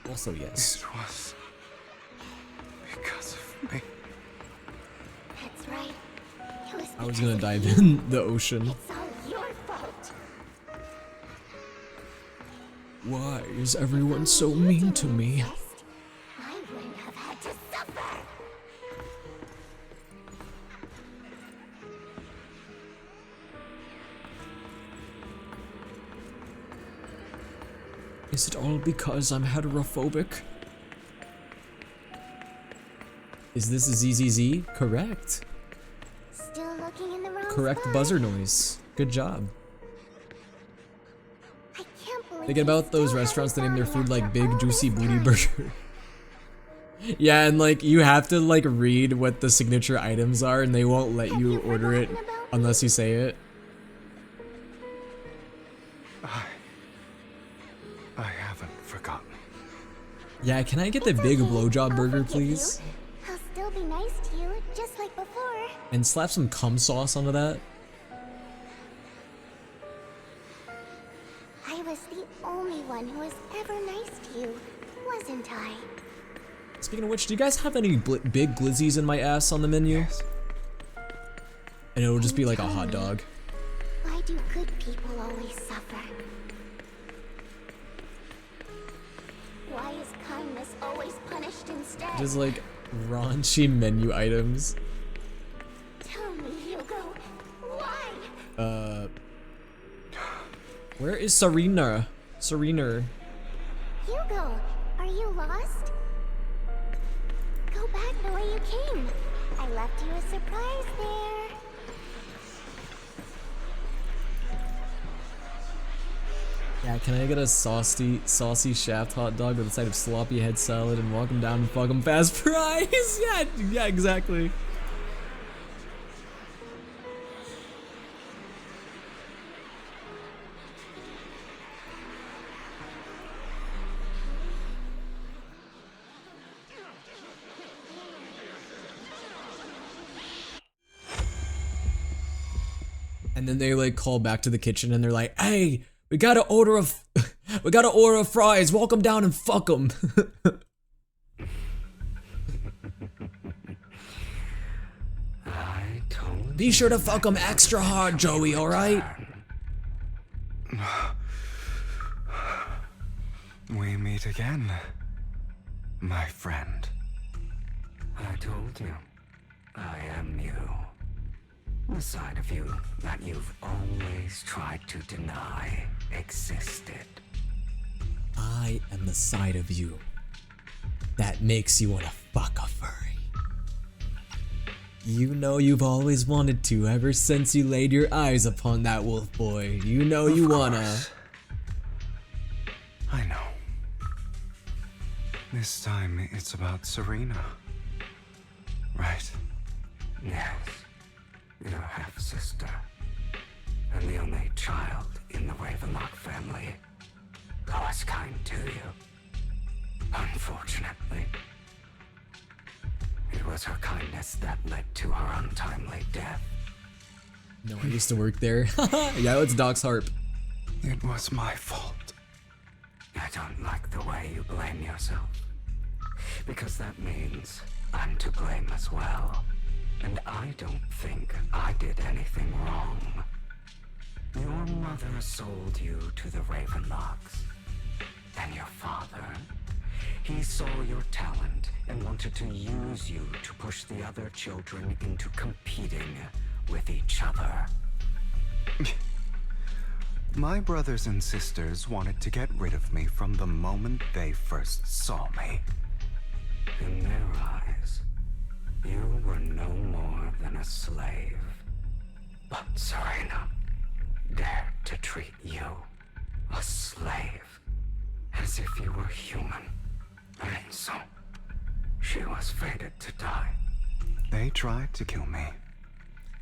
Also yes. It was because of me. That's right. It was I was gonna dive in the ocean. It's all your fault. Why is everyone so mean to me? I wouldn't have had to suffer. Is it all because I'm heterophobic? Is this a ZZZ? Correct. Still looking in the wrong Correct spot. buzzer noise. Good job. I can't believe Thinking about those restaurants that name their food like Big Juicy Booty Burger. Yeah, and like you have to like read what the signature items are and they won't let you order it unless you say it. I haven't forgotten. Yeah, can I get the big blowjob burger, please? I'll still be nice to you, just like before. And slap some cum sauce onto that. I was the only one who was ever nice to you, wasn't I? Speaking of which, do you guys have any big glizzies in my ass on the menu? Yes. And it'll just be like a hot dog. Why do good people always suffer? Why is kindness always punished instead? Just like raunchy menu items. Tell me, Hugo, why? Where is Serena? Serena. Hugo, are you lost? Go back the way you came. I left you a surprise there. Yeah, can I get a saucy shaft hot dog with a side of sloppy head salad and walk him down and fuck him fast fries? Yeah, exactly. And then they like call back to the kitchen and they're like, "Hey, we gotta order fries. Walk them down and fuck them." Be sure to fuck them extra hard, Joey. All right? We meet again, my friend. I told you, I am you. The side of you that you've always tried to deny existed. I am the side of you that makes you wanna fuck a furry. You know you've always wanted to ever since you laid your eyes upon that wolf boy. You know you wanna. I know. This time it's about Serena. Right? Yes, your half-sister, and the only child in the Ravenlock family who was kind to you. Unfortunately, it was her kindness that led to her untimely death. No, I used to work there. Yeah, let's dox Harp. It was my fault. I don't like the way you blame yourself. Because that means I'm to blame as well. And I don't think I did anything wrong. Your mother sold you to the Ravenlocks. And your father, he saw your talent and wanted to use you to push the other children into competing with each other. My brothers and sisters wanted to get rid of me from the moment they first saw me. In their eyes, you were no more than a slave. But Serena dared to treat you, a slave, as if you were human. And so, she was fated to die. They tried to kill me.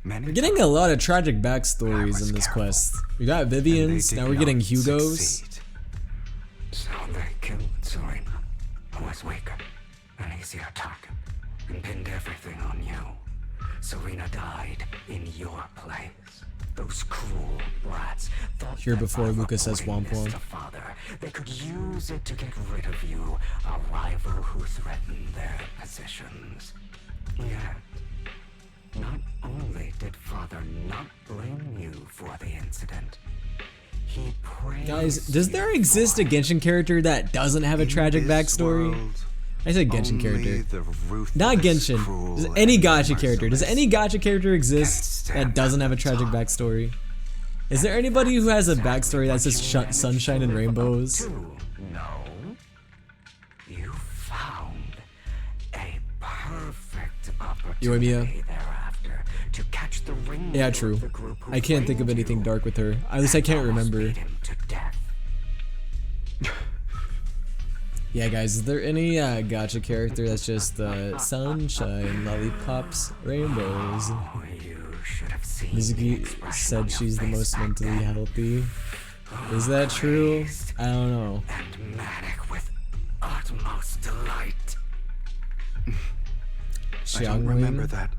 We're getting a lot of tragic backstories in this quest. We got Vivian's, now we're getting Hugo's. So they killed Serena, who was weaker, an easier target, and pinned everything on you. Serena died in your place. Those cruel brats thought Here before Lucas says Womp Womp. father, they could use it to get rid of you, a rival who threatened their positions. Yet, not only did father not blame you for the incident, he praised Guys, does there exist a Genshin character that doesn't have a tragic backstory? I said Genshin character. Not Genshin. Does any gacha character. Does any gacha character exist that doesn't have a tragic backstory? Is there anybody who has a backstory that's just sunshine and rainbows? No. You found a perfect opportunity thereafter to catch the ring. Yeah, true. I can't think of anything dark with her. At least I can't remember. Yeah, guys, is there any gacha character that's just sunshine, lollipops, rainbows? Mizuki said she's the most mentally healthy. Is that true? I don't know. And manic with utmost delight. I don't remember that.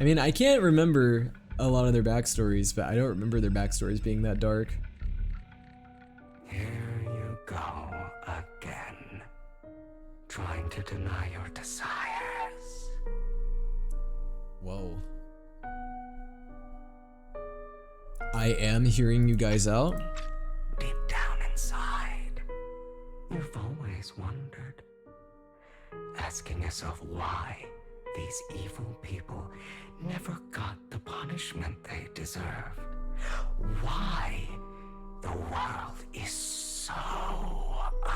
I mean, I can't remember a lot of their backstories, but I don't remember their backstories being that dark. Here you go again, trying to deny your desires. Whoa. I am hearing you guys out. Deep down inside, you've always wondered, asking yourself why these evil people never got the punishment they deserved. Why the world is so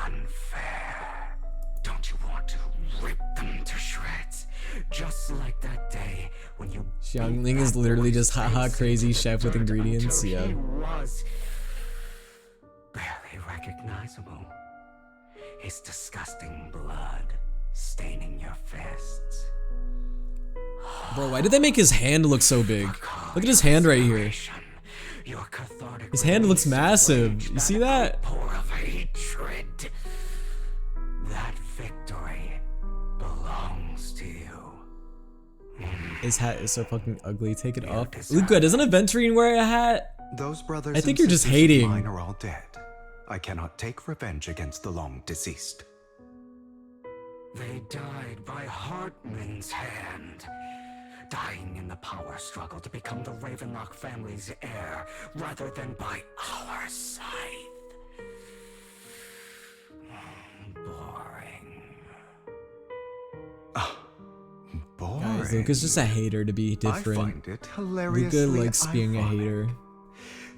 unfair. Don't you want to rip them to shreds? Just like that day when you Xiangling is literally just haha crazy chef with ingredients, yeah. He was barely recognizable. His disgusting blood staining your fists. Bro, why did they make his hand look so big? Look at his hand right here. His hand looks massive. You see that? Of hatred. That victory belongs to you. His hat is so fucking ugly. Take it off. Luca, doesn't Aventurine wear a hat? Those brothers I think and you're just sisters of hating. Mine are all dead. I cannot take revenge against the long deceased. They died by Hartman's hand. Dying in the power struggle to become the Ravenlock family's heir, rather than by our scythe. Boring. Guys, Luca's just a hater to be different. I find it hilariously Luca likes being a hater.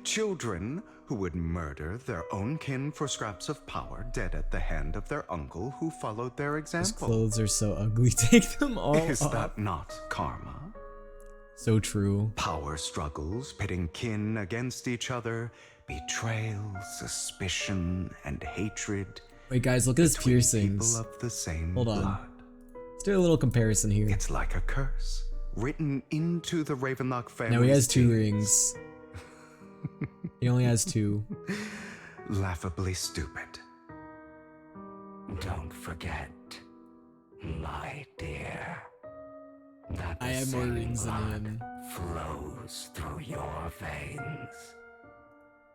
Children who would murder their own kin for scraps of power, dead at the hand of their uncle who followed their His example. clothes are so ugly. Take them all Is off. that not karma? So true. Power struggles, pitting kin against each other, betrayal, suspicion, and hatred. Wait, guys, look at his between piercings. people of the same Hold on. blood. Let's do a little comparison here. It's like a curse, written into the Ravenlock family. Now he has 2 rings. He only has 2. Laughably stupid. Don't forget, my dear, that I have more rings than him. flows through your veins.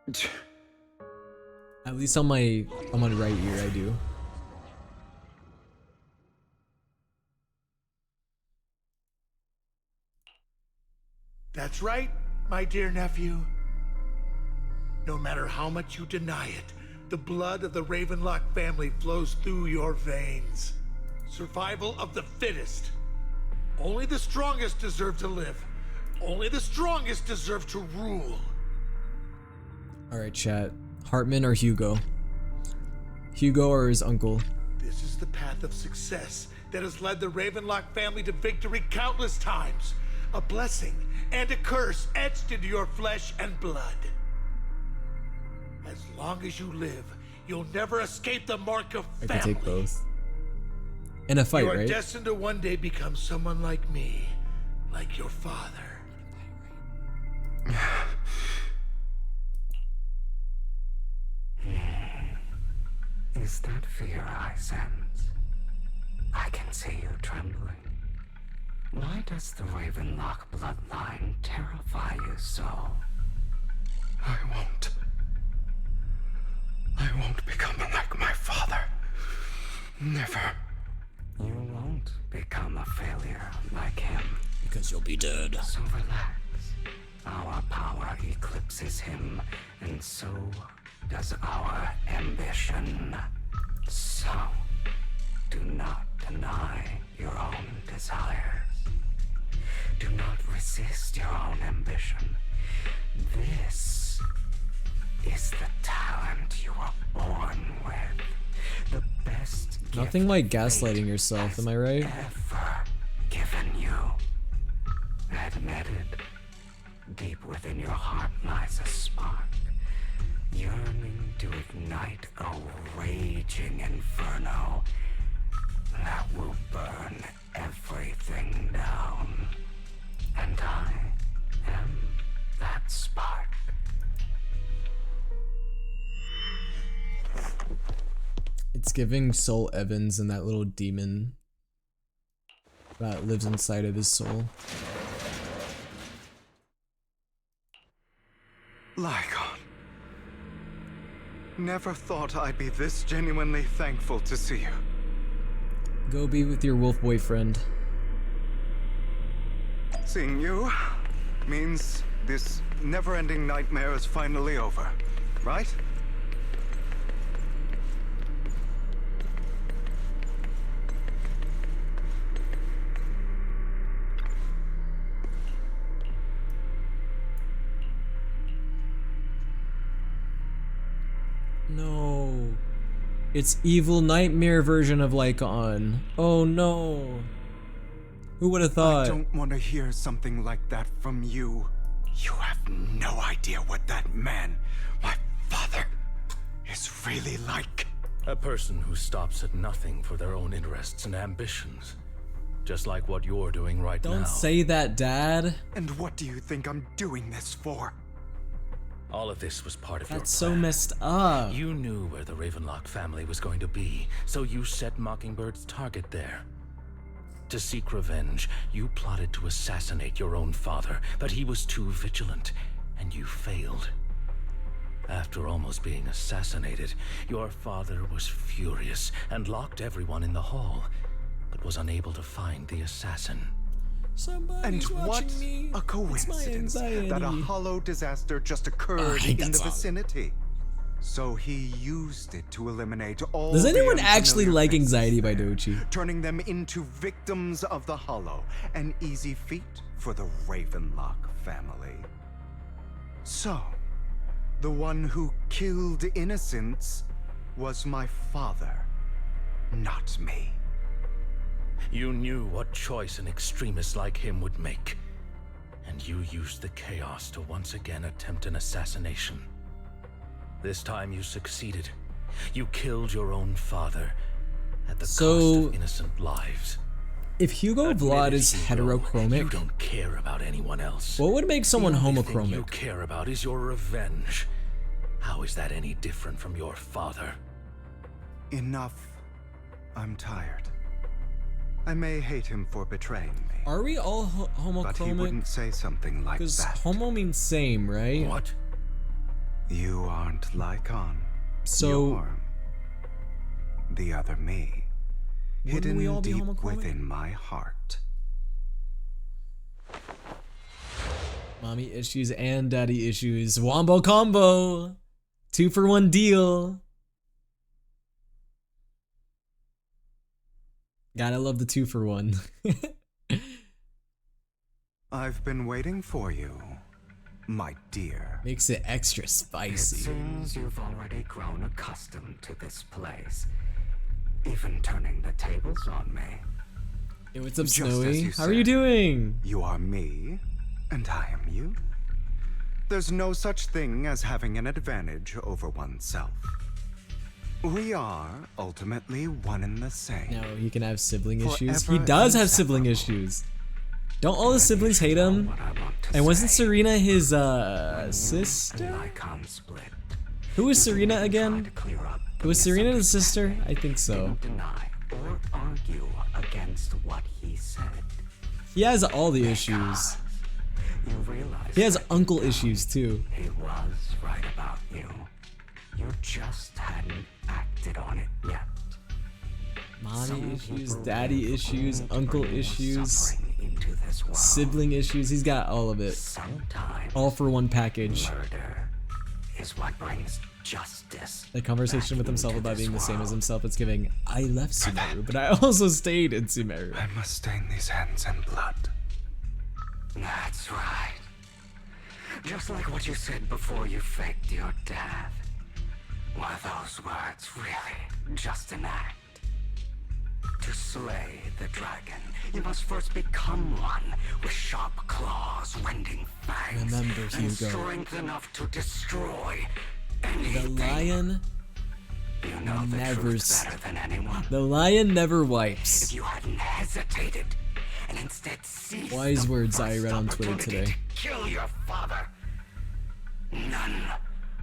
At least on my right ear, I do. That's right, my dear nephew. No matter how much you deny it, the blood of the Ravenlock family flows through your veins. Survival of the fittest. Only the strongest deserve to live. Only the strongest deserve to rule. Alright, chat. Hartman or Hugo? Hugo or his uncle? This is the path of success that has led the Ravenlock family to victory countless times. A blessing and a curse etched into your flesh and blood. As long as you live, you'll never escape the mark of family. I can take both. In a fight, you are right? destined to one day become someone like me, like your father. Is that fear I sense? I can see you trembling. Why does the Ravenlock bloodline terrify you so? I won't become like my father. Never. You won't become a failure like him. Because you'll be dead. So relax. Our power eclipses him, and so does our ambition. So, do not deny your own desires. Do not resist your own ambition. This is the talent you were born with. The best Nothing like gaslighting yourself, am I right? ever given you. Admitted, deep within your heart lies a spark, yearning to ignite a raging inferno that will burn everything down. And I am that spark. It's giving Soul Evans and that little demon that lives inside of his soul. Lygon. Never thought I'd be this genuinely thankful to see you. Go be with your wolf boyfriend. Seeing you means this never-ending nightmare is finally over, right? No. It's evil nightmare version of Lycon. Oh no. Who would have thought? I don't want to hear something like that from you. You have no idea what that man, my father, is really like. A person who stops at nothing for their own interests and ambitions. Just like what you're doing right now. Don't say that, Dad. And what do you think I'm doing this for? All of this was part of your plan. That's so messed up. You knew where the Ravenlock family was going to be, so you set Mockingbird's target there. To seek revenge, you plotted to assassinate your own father, but he was too vigilant, and you failed. After almost being assassinated, your father was furious and locked everyone in the hall, but was unable to find the assassin. And what a coincidence that a hollow disaster just occurred in the vicinity. So he used it to eliminate all. Does anyone the actually unfamiliar like faces Anxiety by there, Dochi? turning them into victims of the hollow, an easy feat for the Ravenlock family. So, the one who killed innocents was my father, not me. You knew what choice an extremist like him would make, and you used the chaos to once again attempt an assassination. This time you succeeded. You killed your own father at the cost of innocent lives. If Hugo Vlad is heterochromic, you don't care about anyone else. what would make someone The only homochromic? thing you care about is your revenge. How is that any different from your father? Enough. I'm tired. I may hate him for betraying me. Are we all homochromic? But he wouldn't say something like Because that. homo means same, right? What? You aren't Lycon. So You're the other me. wouldn't Hidden we all be deep homophobic? within my heart. Mommy issues and daddy issues. Wombo combo. 2-for-1 deal. Gotta love the 2-for-1. I've been waiting for you, my dear. Makes it extra It spicy. seems you've already grown accustomed to this place, even turning the tables on me. Hey, what's up, Just as Snowy? you How are you said. doing? You are me, and I am you. There's no such thing as having an advantage over oneself. We are ultimately one and the same. No, he can have sibling issues. He Forever does have inseparable. sibling issues. Don't all his siblings hate him? And wasn't Serena his sister? Lycon split. Who was Serena again? Was Serena his sister? I think so. Deny or argue against what he said. He has all the issues. You realize He has uncle issues too. he was right about you. You just hadn't acted on it yet. Mommy issues, daddy issues, uncle issues, Suffering into this world. sibling issues. He's got all of it. Sometimes All for one package. murder is what brings justice. The conversation with himself about being the same as himself. It's giving, I left Sumeru, but I also stayed in Sumeru. I must stain these hands in blood. That's right. Just like what you said before you faked your death. Were those words really just an act? To slay the dragon, you must first become one with sharp claws, rending fangs, Remember, and Hugo. strength enough to destroy The anything. lion You know the never truth better than anyone. The lion never wipes. If you hadn't hesitated and instead seized Wise the words I first read on Twitter opportunity today. to kill your father, none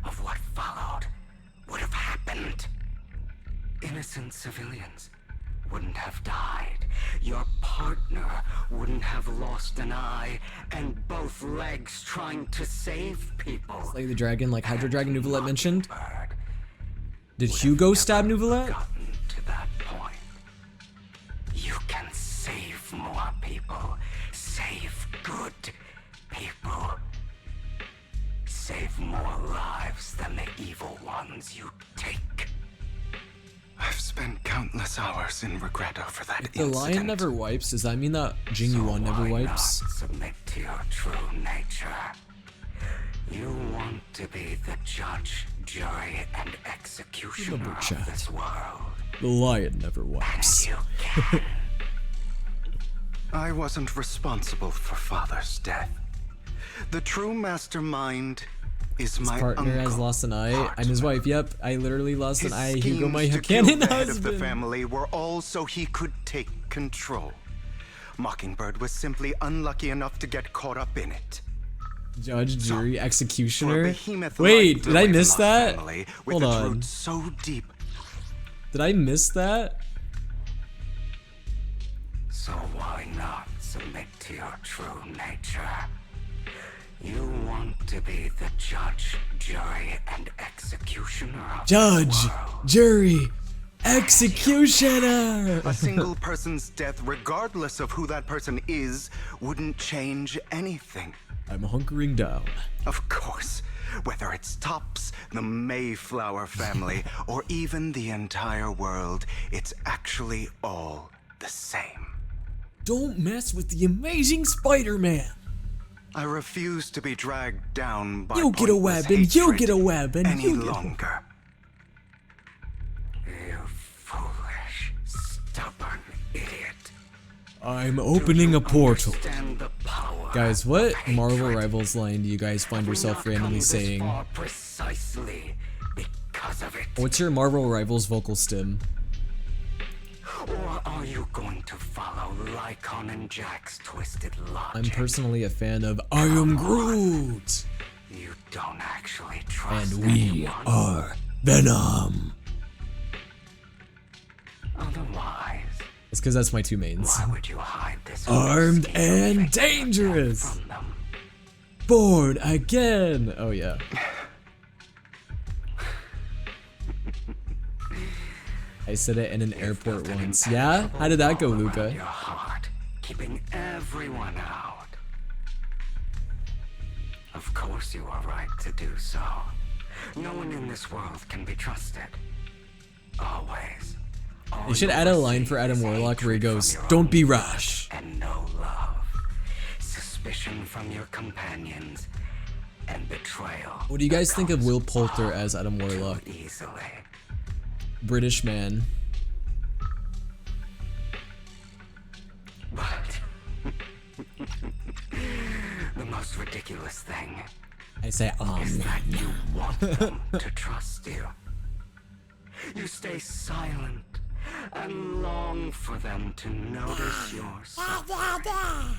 of what followed would have happened. Innocent civilians wouldn't have died. Your partner wouldn't have lost an eye and both legs trying to save people. Like the dragon, like Hydra Dragon Nuvolette mentioned. Did Hugo stab Nuvolette? Gotten to that point. You can save more people. Save good people. Save more lives than the evil ones you take. I've spent countless hours in regret over that If the lion never wipes, does that mean that Jingyuan never Why wipes? not submit to your true nature? You want to be the judge, jury, and executioner of this world. The lion never wipes. I wasn't responsible for Father's death. The true mastermind is His my partner uncle. has lost an eye. I'm his wife. Yep, I literally lost an His eye. Hugo, my schemes to kill canon the head of the husband. family were all so he could take control. Mockingbird was simply unlucky enough to get caught up in it. Judge, jury, executioner. behemoth Wait, like did the I miss Ravenloft that? family, with Hold its on. roots so deep. Did I miss that? So why not submit to your true nature? You want to be the judge, jury, and executioner of Judge, this world. jury, executioner. A single person's death, regardless of who that person is, wouldn't change anything. I'm hunkering down. Of course, whether it's Tops, the Mayflower family, or even the entire world, it's actually all the same. Don't mess with the amazing Spider-Man. I refuse to be dragged down by You get a pointless weapon, you hatred get a weapon, any you get a- longer. You foolish, stubborn idiot. I'm opening a portal. Stand the power. Guys, what Marvel Rivals line do you guys find yourself randomly saying? Precisely because of it. What's your Marvel Rivals vocal stim? Or are you going to follow Lycon and Jack's twisted logic? I'm personally a fan of I Am Groot. You don't actually trust And we anyone. are Venom. Otherwise, It's because that's my two mains. why would you hide this? Armed scheme and of fake dangerous. from them? Born again. Oh yeah. I said it in an airport once. Yeah? How did that go, Luca? Your heart, keeping everyone out. Of course you are right to do so. No one in this world can be trusted. Always. They should add a line for Adam Warlock where he goes, "Don't be rash." And no love. Suspicion from your companions. And betrayal. What do you guys think of Will Poulter as Adam Warlock? Easily. British man. But the most ridiculous thing I say, is that you want them to trust you. You stay silent and long for them to notice your suffering.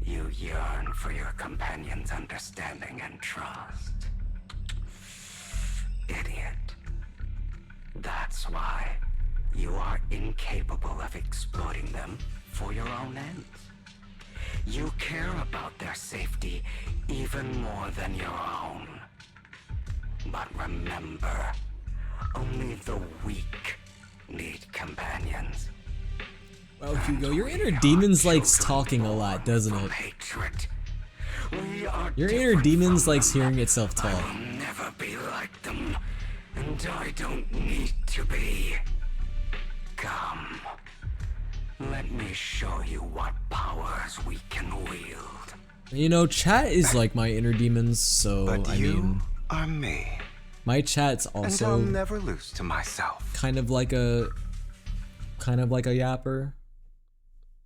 You yearn for your companion's understanding and trust. Idiot. That's why you are incapable of exploiting them for your own ends. You care about their safety even more than your own. But remember, only the weak need companions. Well, Hugo, your inner demons likes talking a lot, doesn't it? Your inner demons likes hearing itself talk. I will never be like them, and I don't need to be. Come, let me show you what powers we can wield. You know, chat is like my inner demons, so But I you mean, are me. my chat's And I'll also never lose to myself. kind of like a yapper.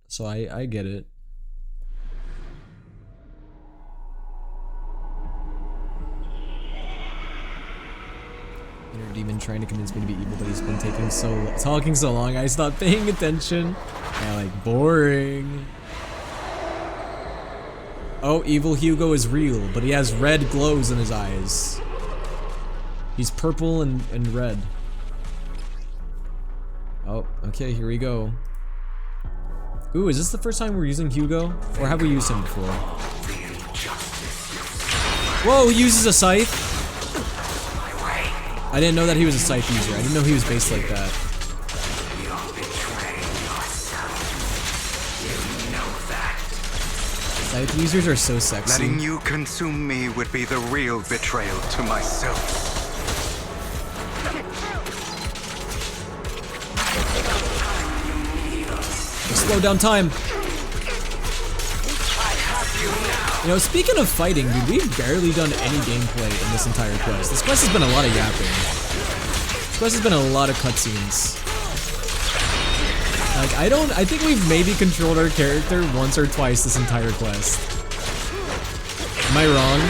So I get it. Inner demon trying to convince me to be evil, but he's been talking so long. I stopped paying attention. I like boring. Oh, evil Hugo is real, but he has red glows in his eyes. He's purple and red. Oh, okay, here we go. Ooh, is this the first time we're using Hugo? Or have we used him before? Whoa, he uses a scythe? I didn't know that he was a scythe user. I didn't know he was based like that. Scythe users are so sexy. Letting you consume me would be the real betrayal to myself. Slow down time. You know, speaking of fighting, dude, we've barely done any gameplay in this entire quest. This quest has been a lot of yapping. This quest has been a lot of cutscenes. Like, I think we've maybe controlled our character once or twice this entire quest. Am I wrong?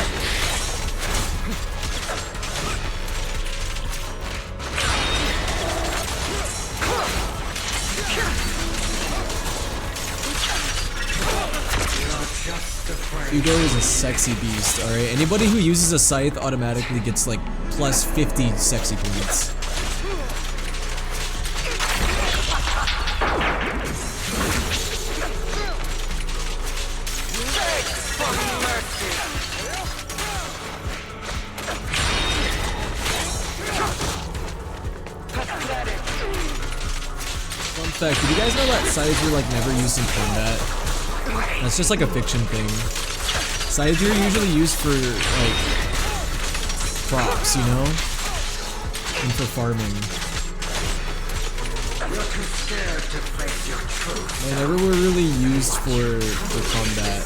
Hugo is a sexy beast, alright? Anybody who uses a scythe automatically gets like plus 50 sexy points. Fun fact, did you guys know that scythes were like never used in combat? That's just like a fiction thing. Scythes are usually used for like crops, you know? And for farming. They never were really used for combat.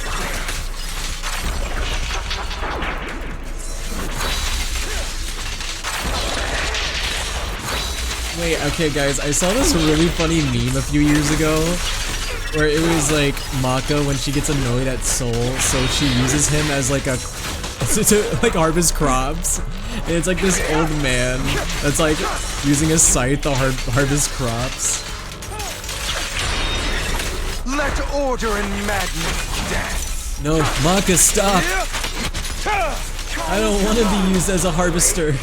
Wait, okay guys, I saw this really funny meme a few years ago where it was like Maka when she gets annoyed at Soul, so she uses him as like a to like harvest crops. And it's like this old man that's like using a scythe to harvest crops. Let order and madness dance. No, Maka, stop! I don't want to be used as a harvester.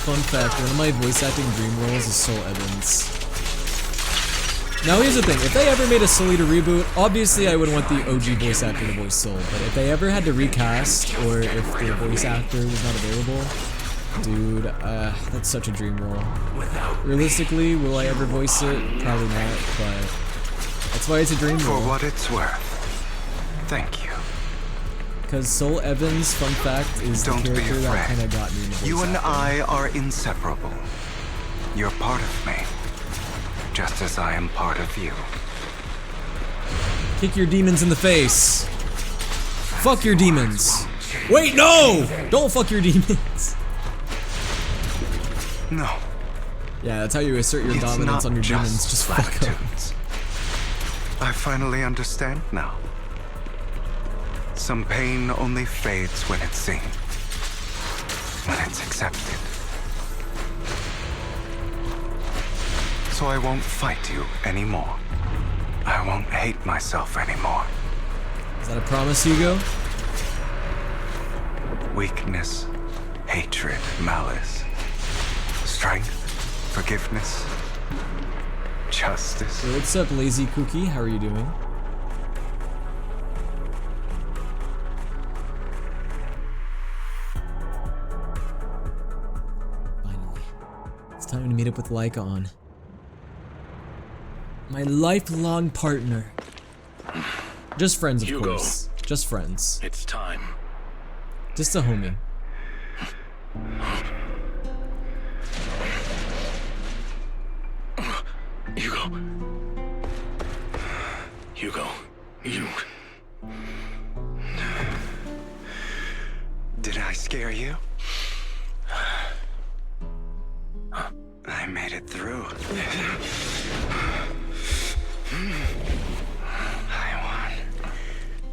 Fun fact, one of my voice acting dream roles is Soul Evans. Now here's the thing, if they ever made a Soul Eater reboot, obviously I would want the OG voice actor to voice Soul, but if they ever had to recast, or if the voice actor was not available, dude, that's such a dream role. Realistically, will I ever voice it? Probably not, but that's why it's a dream role. For what it's worth, thank you. Because Soul Evans, fun fact, is the character that kind of got me in the voice You and acting. I are inseparable. You're part of me, just as I am part of you. Kick your demons in the face. Fuck your demons. Wait, no! Don't fuck your demons. No. Yeah, that's how you assert your It's dominance not on your just demons. Just fuck them. I finally understand now. Some pain only fades when it's seen, when it's accepted. So I won't fight you anymore. I won't hate myself anymore. Is that a promise, Hugo? Weakness, hatred, malice, strength, forgiveness, justice. So what's up, Lazy Cookie? How are you doing? Finally. It's time to meet up with Lycaon. My lifelong partner. Just friends, of Hugo. course. Just friends. It's time. Just a homie. Hugo. Hugo, you... Did I scare you? I made it through. I won.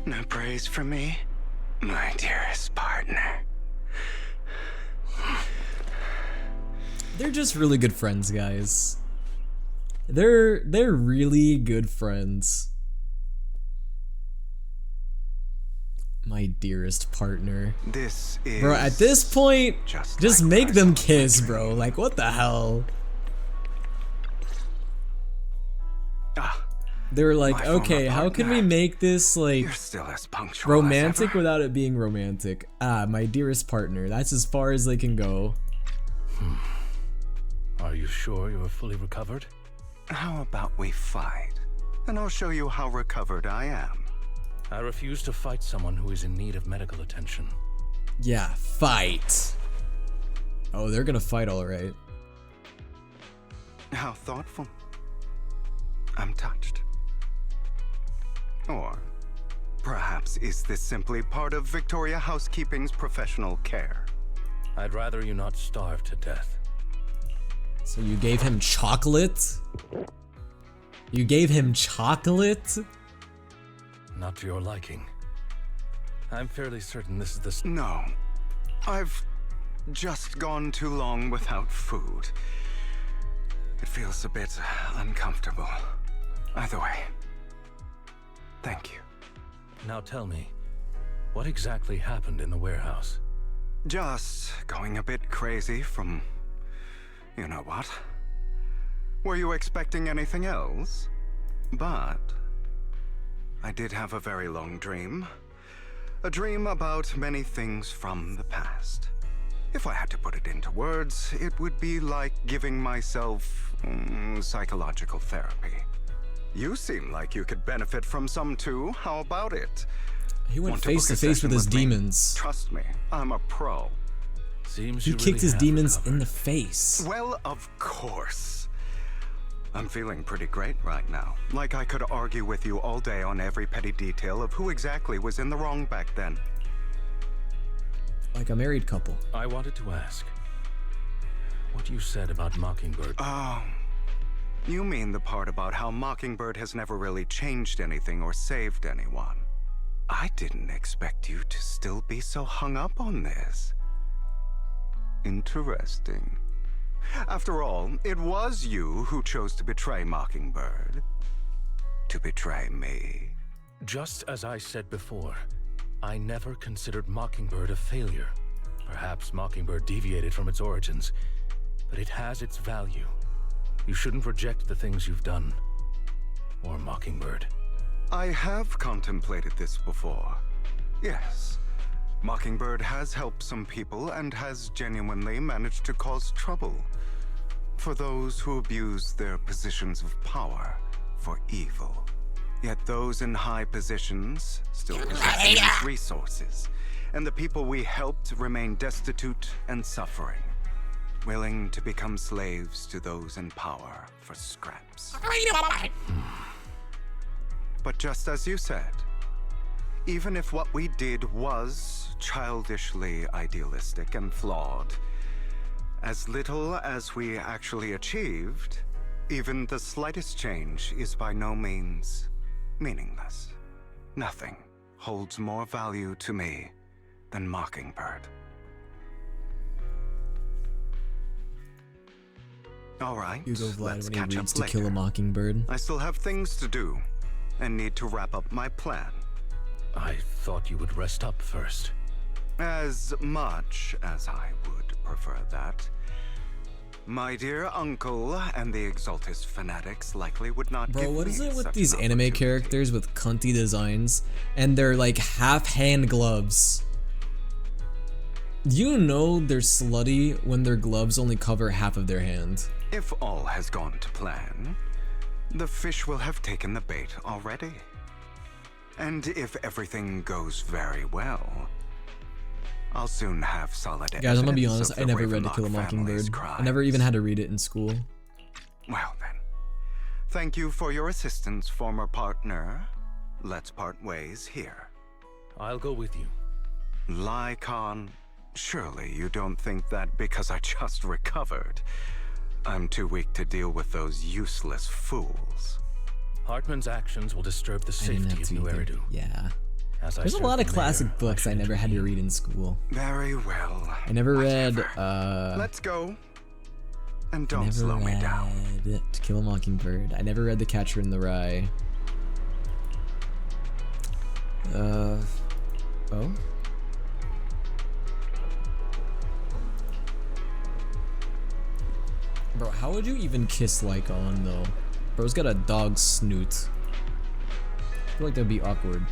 No praise for me, my dearest partner. They're just really good friends, guys. They're really good friends. My dearest partner. This is bro, at this point, just make them kiss, bro. Like, what the hell? They were like, okay, how can we make this, like, romantic without it being romantic? Ah, my dearest partner. That's as far as they can go. Are you sure you're fully recovered? How about we fight? And I'll show you how recovered I am. I refuse to fight someone who is in need of medical attention. Yeah, fight. Oh, they're gonna fight, all right. How thoughtful. I'm touched. Or perhaps is this simply part of Victoria Housekeeping's professional care? I'd rather you not starve to death. So you gave him chocolate? You gave him chocolate? Not to your liking. I'm fairly certain this is the... No. I've just gone too long without food. It feels a bit uncomfortable. Either way, thank you. Now tell me, what exactly happened in the warehouse? Just going a bit crazy from... you know what? Were you expecting anything else? But... I did have a very long dream. A dream about many things from the past. If I had to put it into words, it would be like giving myself psychological therapy. You seem like you could benefit from some too. How about it? He went Want to face book to a face session with his me? demons. Trust me, I'm a pro. Seems He you kicked really his have demons recovered. in the face. Well, of course. I'm feeling pretty great right now. Like I could argue with you all day on every petty detail of who exactly was in the wrong back then. Like a married couple. I wanted to ask, what you said about Mockingbird. Oh, you mean the part about how Mockingbird has never really changed anything or saved anyone. I didn't expect you to still be so hung up on this. Interesting. After all, it was you who chose to betray Mockingbird. To betray me. Just as I said before, I never considered Mockingbird a failure. Perhaps Mockingbird deviated from its origins, but it has its value. You shouldn't reject the things you've done. or Mockingbird? I have contemplated this before. Yes. Mockingbird has helped some people and has genuinely managed to cause trouble for those who abuse their positions of power for evil. Yet those in high positions still possess immense resources, and the people we helped remain destitute and suffering, willing to become slaves to those in power for scraps. But just as you said, even if what we did was childishly idealistic and flawed, as little as we actually achieved, even the slightest change is by no means meaningless. Nothing holds more value to me than Mockingbird. All right, Hugo Vlad let's when he catch reads up To later. Kill a Mockingbird. I still have things to do and need to wrap up my plan. I thought you would rest up first. As much as I would prefer that. My dear uncle and the Exaltist fanatics likely would not Bro, give what me is it with such these an anime characters with cunty designs and they're like half-hand gloves? You know they're slutty when their gloves only cover half of their hand. If all has gone to plan, the fish will have taken the bait already. And if everything goes very well, I'll soon have solid evidence. Guys, I'm gonna be honest, of I the never read To Ravenlock Kill a family's Mockingbird. I never even had to read it in school. Well then, thank you for your assistance, former partner. Let's part ways here. I'll go with you. Lycon, surely you don't think that because I just recovered, I'm too weak to deal with those useless fools. Hartman's actions will disturb the safety of New Eridu. Yeah. As I There's a serve lot of the classic mayor, books I never had to read in school. Very well. I never read, Let's go. And I don't never slow me down. read To Kill a Mockingbird. I never read The Catcher in the Rye. Oh? Bro, how would you even kiss Lycon though? Bro's got a dog snoot. I feel like that'd be awkward.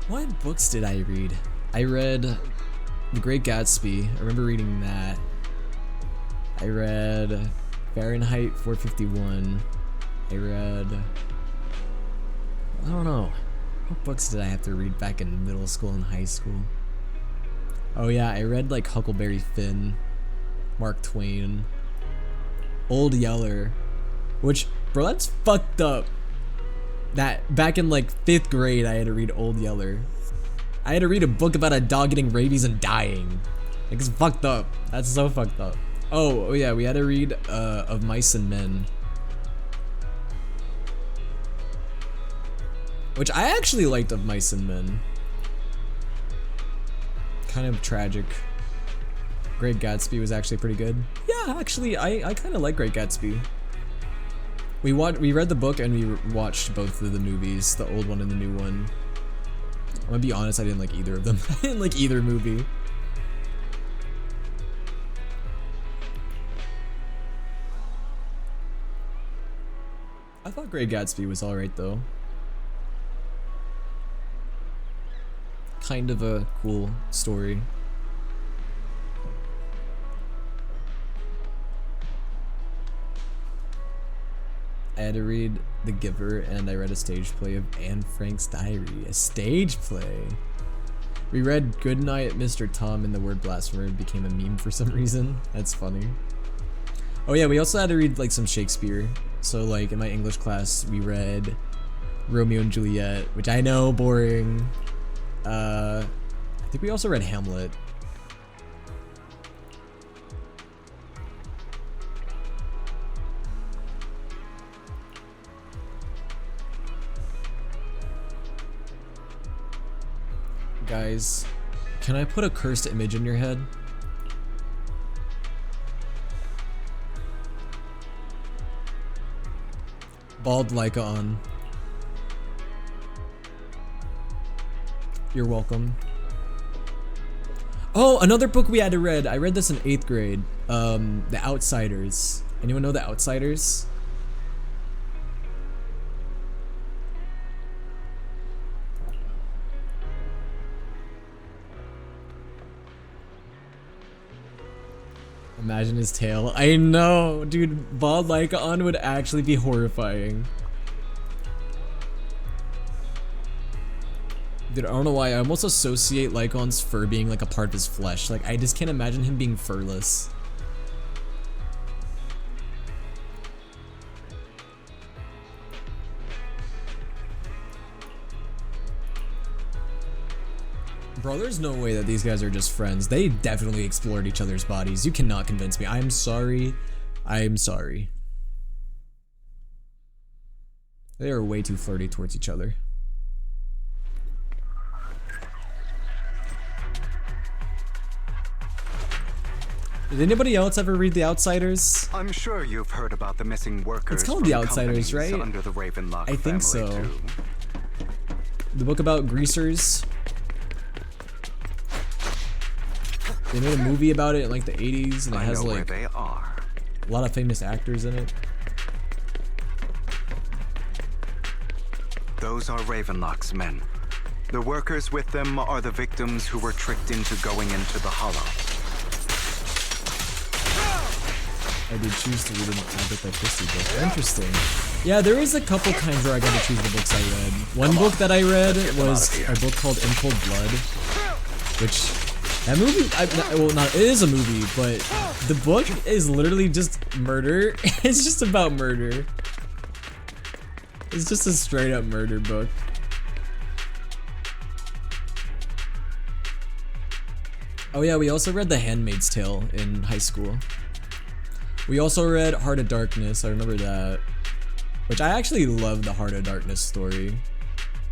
What books did I read? I read The Great Gatsby. I remember reading that. I read Fahrenheit 451. I read... I don't know. What books did I have to read back in middle school and high school? Oh yeah, I read like Huckleberry Finn, Mark Twain, Old Yeller, which, bro, that's fucked up. That back in like 5th grade, I had to read Old Yeller. I had to read a book about a dog getting rabies and dying. Like, it's fucked up. That's so fucked up. Oh yeah, we had to read Of Mice and Men, which I actually liked. Of Mice and Men. Kind of tragic. Great Gatsby was actually pretty good. Yeah, actually, I kind of like Great Gatsby. We read the book and we watched both of the movies, the old one and the new one. I'm gonna be honest, I didn't like either of them. I didn't like either movie. I thought Great Gatsby was alright though. Kind of a cool story. I had to read The Giver, and I read a stage play of Anne Frank's Diary. A stage play! We read Goodnight, Mr. Tom, and the word blasphemer became a meme for some reason. That's funny. Oh yeah, we also had to read like some Shakespeare. So like in my English class, we read Romeo and Juliet, which I know, boring. I think we also read Hamlet. Guys, can I put a cursed image in your head? Bald Lycon. You're welcome. Oh, another book we had to read. I read this in 8th grade. The Outsiders. Anyone know The Outsiders? Imagine his tail. I know, dude. Bald Lycaon would actually be horrifying. Dude, I don't know why. I almost associate Lycaon's fur being like a part of his flesh. Like, I just can't imagine him being furless. Bro, there's no way that these guys are just friends. They definitely explored each other's bodies. You cannot convince me. I'm sorry. I'm sorry. They are way too flirty towards each other. Did anybody else ever read The Outsiders? I'm sure you've heard about the missing workers. It's called The Outsiders, right? Under the Ravenlock I think so. too. The book about greasers. They made a movie about it in like the 80s, and it has like they are. A lot of famous actors in it. Those are Ravenlock's men. The workers with them are the victims who were tricked into going into the Hollow. I did choose to read an Agatha book. Interesting. Yeah, there is a couple times where I got to choose the books I read. One book that I read was a book called In Cold Blood, which that movie, well, not it is a movie, but the book is literally just murder. It's just about murder. It's just a straight up murder book. Oh yeah, we also read The Handmaid's Tale in high school. We also read Heart of Darkness, I remember that. Which I actually love the Heart of Darkness story.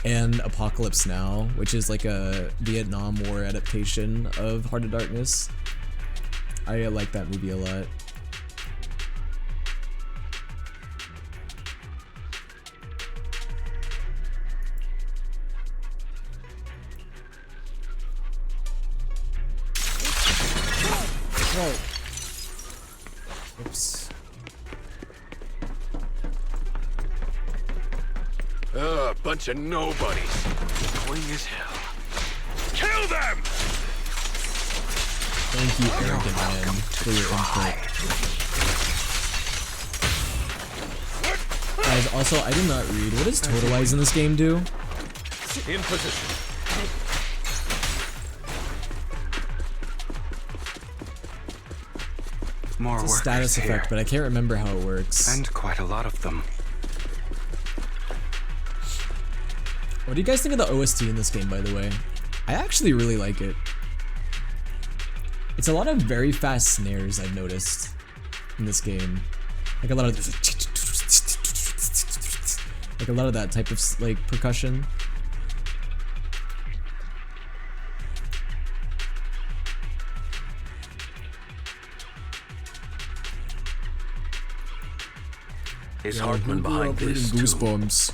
And Apocalypse Now, which is like a Vietnam War adaptation of Heart of Darkness. I like that movie a lot. Whoa. Oops. Bunch of nobodies. Annoying as hell. Kill them! Thank you, arrogant man, for your input. Guys, also, I did not read. What does Totalize in this game do? In position. More It's a status workers effect, here. but I can't remember how it works. And quite a lot of them. What do you guys think of the OST in this game, by the way? I actually really like it. It's a lot of very fast snares, I've noticed, in this game. Like a lot of that type of like percussion. Is Yeah, Hartman who grew behind up reading this too? Goosebumps?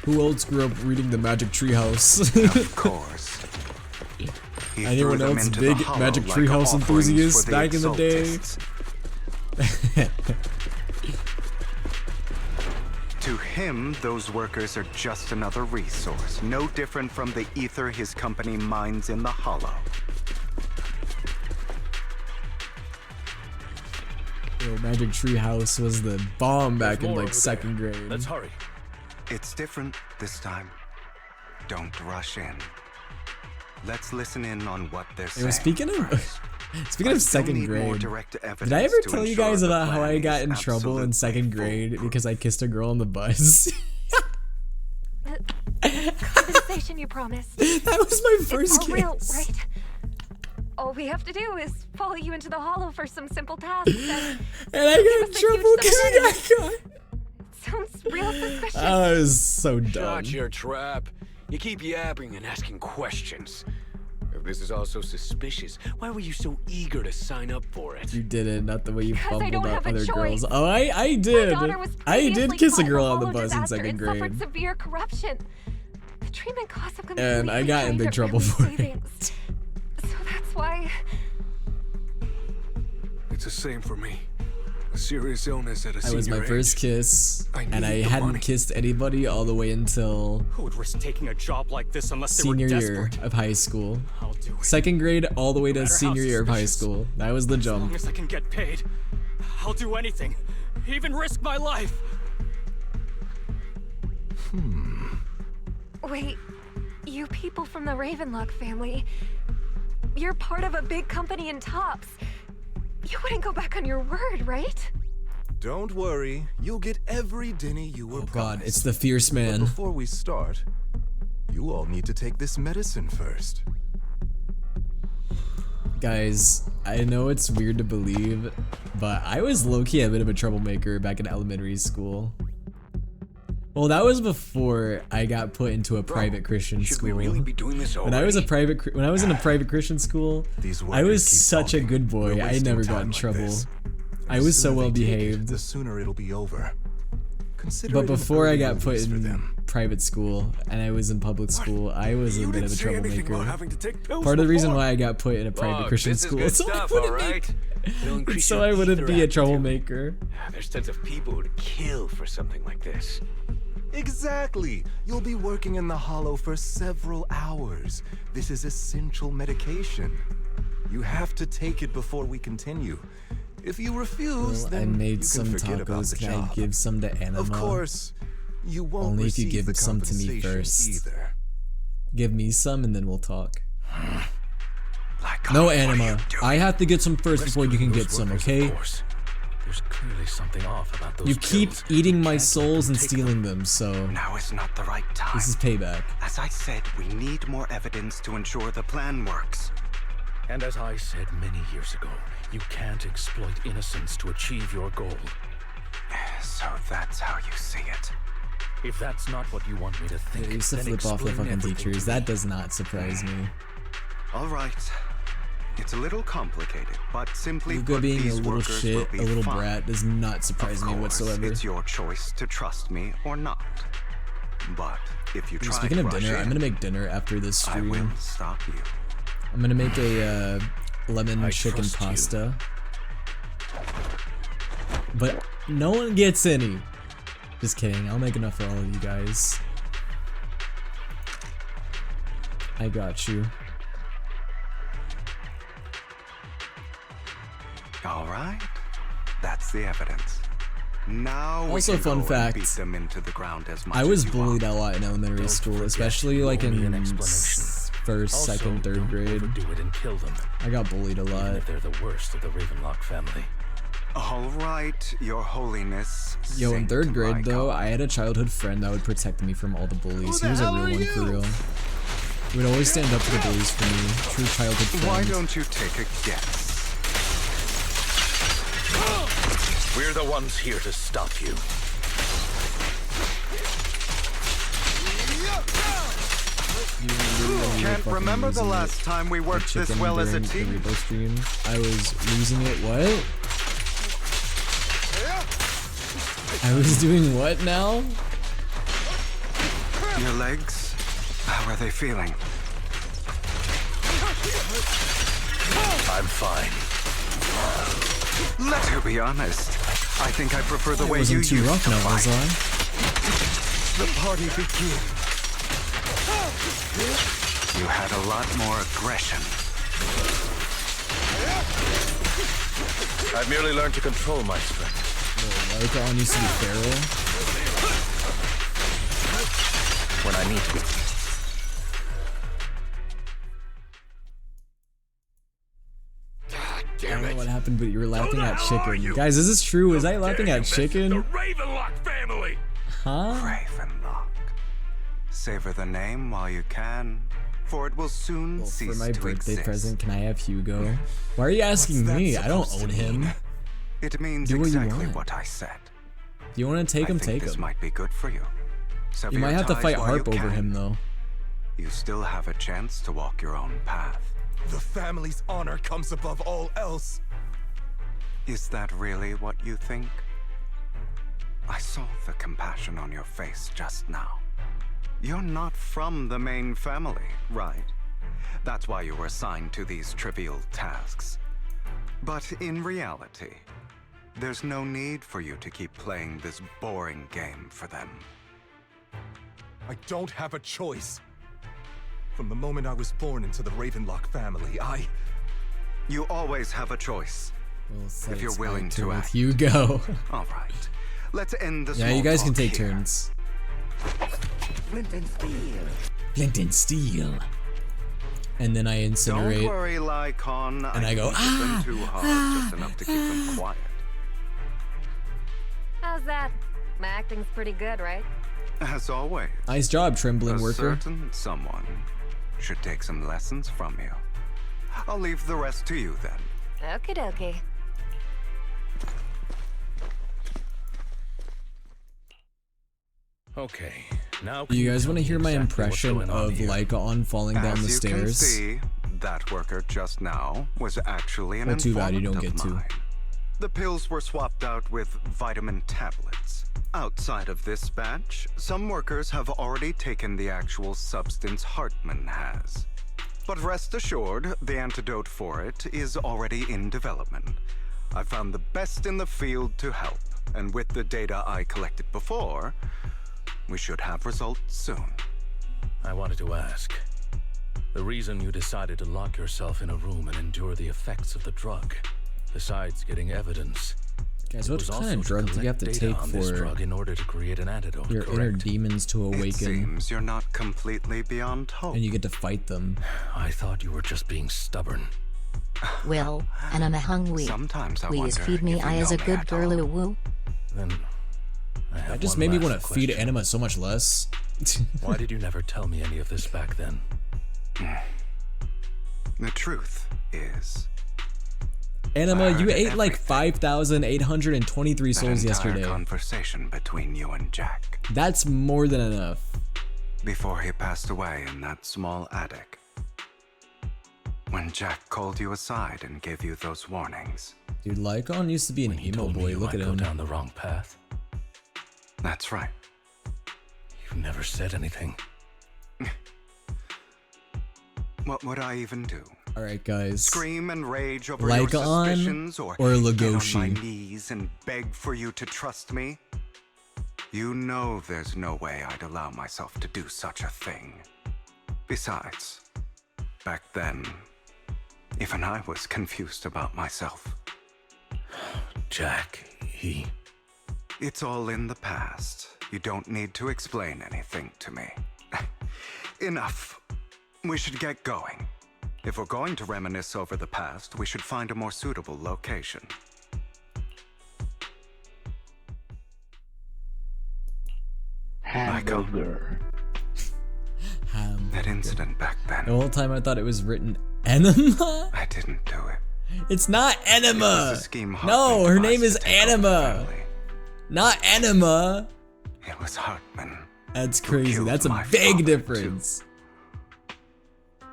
Who else grew up reading the Magic Treehouse? Of course. He Anyone threw them else into big the Hollow Magic like Treehouse offerings enthusiasts for the back in the day? Exaltists. To him, those workers are just another resource, no different from the ether his company mines in the Hollow. Yo, Magic Treehouse was the bomb back in like second grade. Let's hurry. It's different this time. Don't rush in. Let's listen in on what they're Yo, saying. speaking of second grade, did I ever to tell you ensure guys the about how plan I got is in trouble in absolutely second grade because I kissed a girl on the bus? Compensation you promised. That was my first It's for real, kiss. right? All we have to do is follow you into the hollow for some simple tasks and I got in trouble because I got caught. Sounds real suspicious. I was so dumb. Shut your trap. You keep yapping and asking questions. If this is all so suspicious, why were you so eager to sign up for it? You did it, not the way you Because I fumbled don't out have a other choice. girls. Oh, I did. My daughter was I did previously kiss a caught in girl a on the hollow bus in disaster second and grade. suffered severe corruption. The treatment cost of And I got in big trouble for it. So that's why. It's the same for me. A serious illness at a I was my senior first age. kiss, and I need the hadn't money. kissed anybody all the way until Who would risk taking a job like this unless they were senior year desperate? of high school. I'll do it. Second grade all the way to matter how senior year of high suspicious. school. That was the As long jump. as I can get paid, I'll do anything. Even risk my life. Wait, you people from the Ravenlock family, you're part of a big company in Tops. You wouldn't go back on your word, right? Don't worry, you'll get every dinny you were Oh promised. god, it's the fierce man. But before we start, you all need to take this medicine first. Guys, I know it's weird to believe, but I was low-key a bit of a troublemaker back in elementary school. Well, that was before I got put into a private Christian should school. we really be doing this When I was in a private Christian school, I was such a good boy. I never got in trouble. I was so well behaved. The sooner it'll be over. Consider But it an before I early got put release for in them. private school and I was in public school, I was a bit of a troublemaker. having to take pills Part of the reason before. why I got put in a private Christian this is school good is so I stuff, wouldn't alright? It'll be, increase so your I wouldn't ether be a aptitude. troublemaker. There's tons of people who'd kill for something like this. Exactly. You'll be working in the hollow for several hours. This is essential medication. You have to take it before we continue. If you refuse, Well, I then you made can some forget about tacos. the Can job. I give some to Anima? Of course, you won't Only if you receive give the some to me compensation first. either. Give me some and then we'll talk. No, Anima. I have to get some first before you can get some, okay? There's clearly something off about those You keep pills. eating my souls and stealing them, so Now is not the right time. this is payback. As I said, we need more evidence to ensure the plan works. And as I said many years ago, you can't exploit innocence to achieve your goal. So that's how you see it. If that's not what you want me to think, They used to then flip off the explain fucking everything teachers. to me. That does not surprise me. All right. It's a little complicated, but simply Hugo put, being a these little workers shit, will a be little fine. brat, does not surprise me Of course, whatsoever. it's your choice to trust me or not. But if you Ooh, try speaking to of rush dinner, I'm in, gonna make dinner after this I will stream. stop you. I'm gonna make a lemon I chicken trust you. pasta. But no one gets any. Just kidding, I'll make enough for all of you guys. I got you. All right. That's the evidence. Now we Also, can fun go and fact, beat them into the ground as much I was as you bullied want. a lot in elementary school, forget, especially you like owe me in an explanation. first, Also, second, third don't grade. overdo it and kill them. I got bullied a Even lot. if they're the worst of the Ravenlock family. All right, Your Holiness. Yo, in Saint third grade though, Michael. I had a childhood friend that would protect me from all the bullies. Who He was the a hell real are one for you? real. He would always stand up to the bullies for me. True childhood friend. Why don't you take a guess? We're the ones here to stop you. Can't remember the last time we worked this well as a team. Stream. I was losing it. What? I was doing what now? Your legs? How are they feeling? I'm fine. To be honest, I think I prefer the It way you wasn't used too rough to now, was fight. I? The party begins. You had a lot more aggression. I've merely learned to control my strength. Lycon used to be feral. When I need to. I don't know what happened, but you were laughing at chicken. Guys, is this true? Was I laughing at chicken? Ravenlock family! Huh? Ravenlock. Savor the name while you can, for it will soon Well, cease for my to birthday exist. present, can I have Hugo? Why are you asking What's that me? I don't supposed own to him. mean? It means Do what you exactly want. what I said. If you want to take I him, think take this him. might be good for you. Sever You might your have to ties fight while Harp you over can. him, though. You still have a chance to walk your own path. The family's honor comes above all else. Is that really what you think? I saw the compassion on your face just now. You're not from the main family, right? That's why you were assigned to these trivial tasks. But in reality, There's no need for you to keep playing this boring game for them. I don't have a choice. From the moment I was born into the Ravenlock family, You always have a choice. If you're willing to act. Hugo. All right. Let's end the Yeah, you guys can take here. turns. Flint and steel. Flint and steel. And then I incinerate. Don't worry, Lycon. And I go, them too hard, just enough to keep them quiet. How's that? My acting's pretty good, right? As always. Nice job, trembling A worker. certain someone should take some lessons from you. I'll leave the rest to you then. Okie dokie. Okay, now Do you guys want to hear my exactly what's impression going on of here? Lycaon falling down As the you stairs? can see, that worker just now was actually an Well, too bad you informant don't of get to. mine. The pills were swapped out with vitamin tablets. Outside of this batch, some workers have already taken the actual substance Hartman has. But rest assured, the antidote for it is already in development. I found the best in the field to help, and with the data I collected before, we should have results soon. I wanted to ask. The reason you decided to lock yourself in a room and endure the effects of the drug, besides getting evidence, Guys, what was kind also of drug do you have to collect take data on this for drug in order to create an antidote, your inner correct? demons to It awaken? seems you're not completely beyond hope. And you get to fight them. I thought you were just being stubborn. Will, and I'm hungry. Sometimes I Please wonder feed me if you I as know a me good at girl all. woo. Then I have That just one made me last want to feed question. Anima so much less. Why did you never tell me any of this back then? The truth is, Anima, I you heard ate like 5,823 that souls entire yesterday. conversation between you and Jack That's more than enough. before he passed away in that small attic. When Jack called you aside and gave you those warnings. Dude, Lycon used to be an emo boy. Look at Go him. down the wrong path. That's right. You never said anything. What would I even do? Alright, guys. Scream and rage over your Lycon suspicions or or get on my Legoshi? knees and beg for you to trust me? You know there's no way I'd allow myself to do such a thing. Besides, back then, even I was confused about myself. Jack, he... It's all in the past. You don't need to explain anything to me. Enough. We should get going. If we're going to reminisce over the past, we should find a more suitable location. Hamburger. That incident back then. The whole time I thought it was written Enema? I didn't do it. It's not It Enema! was a scheme No, Hartman her name is devised to take over the Anima! family. Not Enema! It was Hartman. That's who crazy. killed That's a my big father, difference.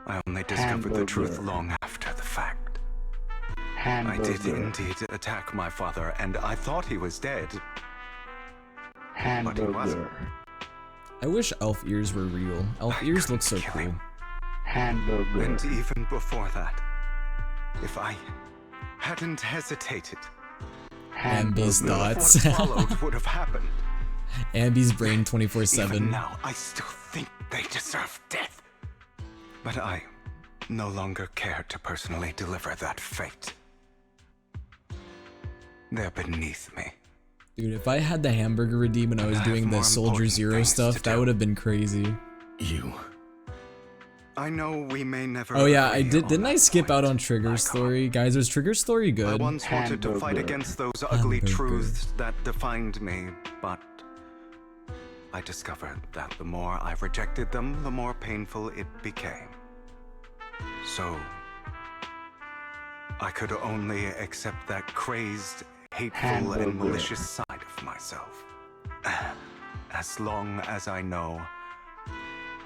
I only discovered the truth Hamburger. long after the fact. Hamburger. I did indeed attack my father, and I thought he was dead. But he wasn't. Hamburger. I wish elf ears were real. Elf ears look so cool. Hamburger. And even before that, if I hadn't hesitated, Ambi's thoughts. what followed would have happened. Ambi's brain Even 24/7. now, I still think they deserve death. But I no longer care to personally deliver that fate. They're beneath me. Dude, if I had the hamburger redeem and I was I have doing the more Soldier important Zero things stuff, to that do. would have been crazy. You. I know we may never. Oh yeah, I agree did. on Didn't I that skip out point, on Trigger's Lycon. story? Guys, was Trigger's story I good? once wanted to fight Hamburger. against those ugly Hamburger. truths that defined me, but I discovered that the more I rejected them, the more painful it became. So I could only accept that crazed, hateful, Hamburger. and malicious side of myself. As long as I know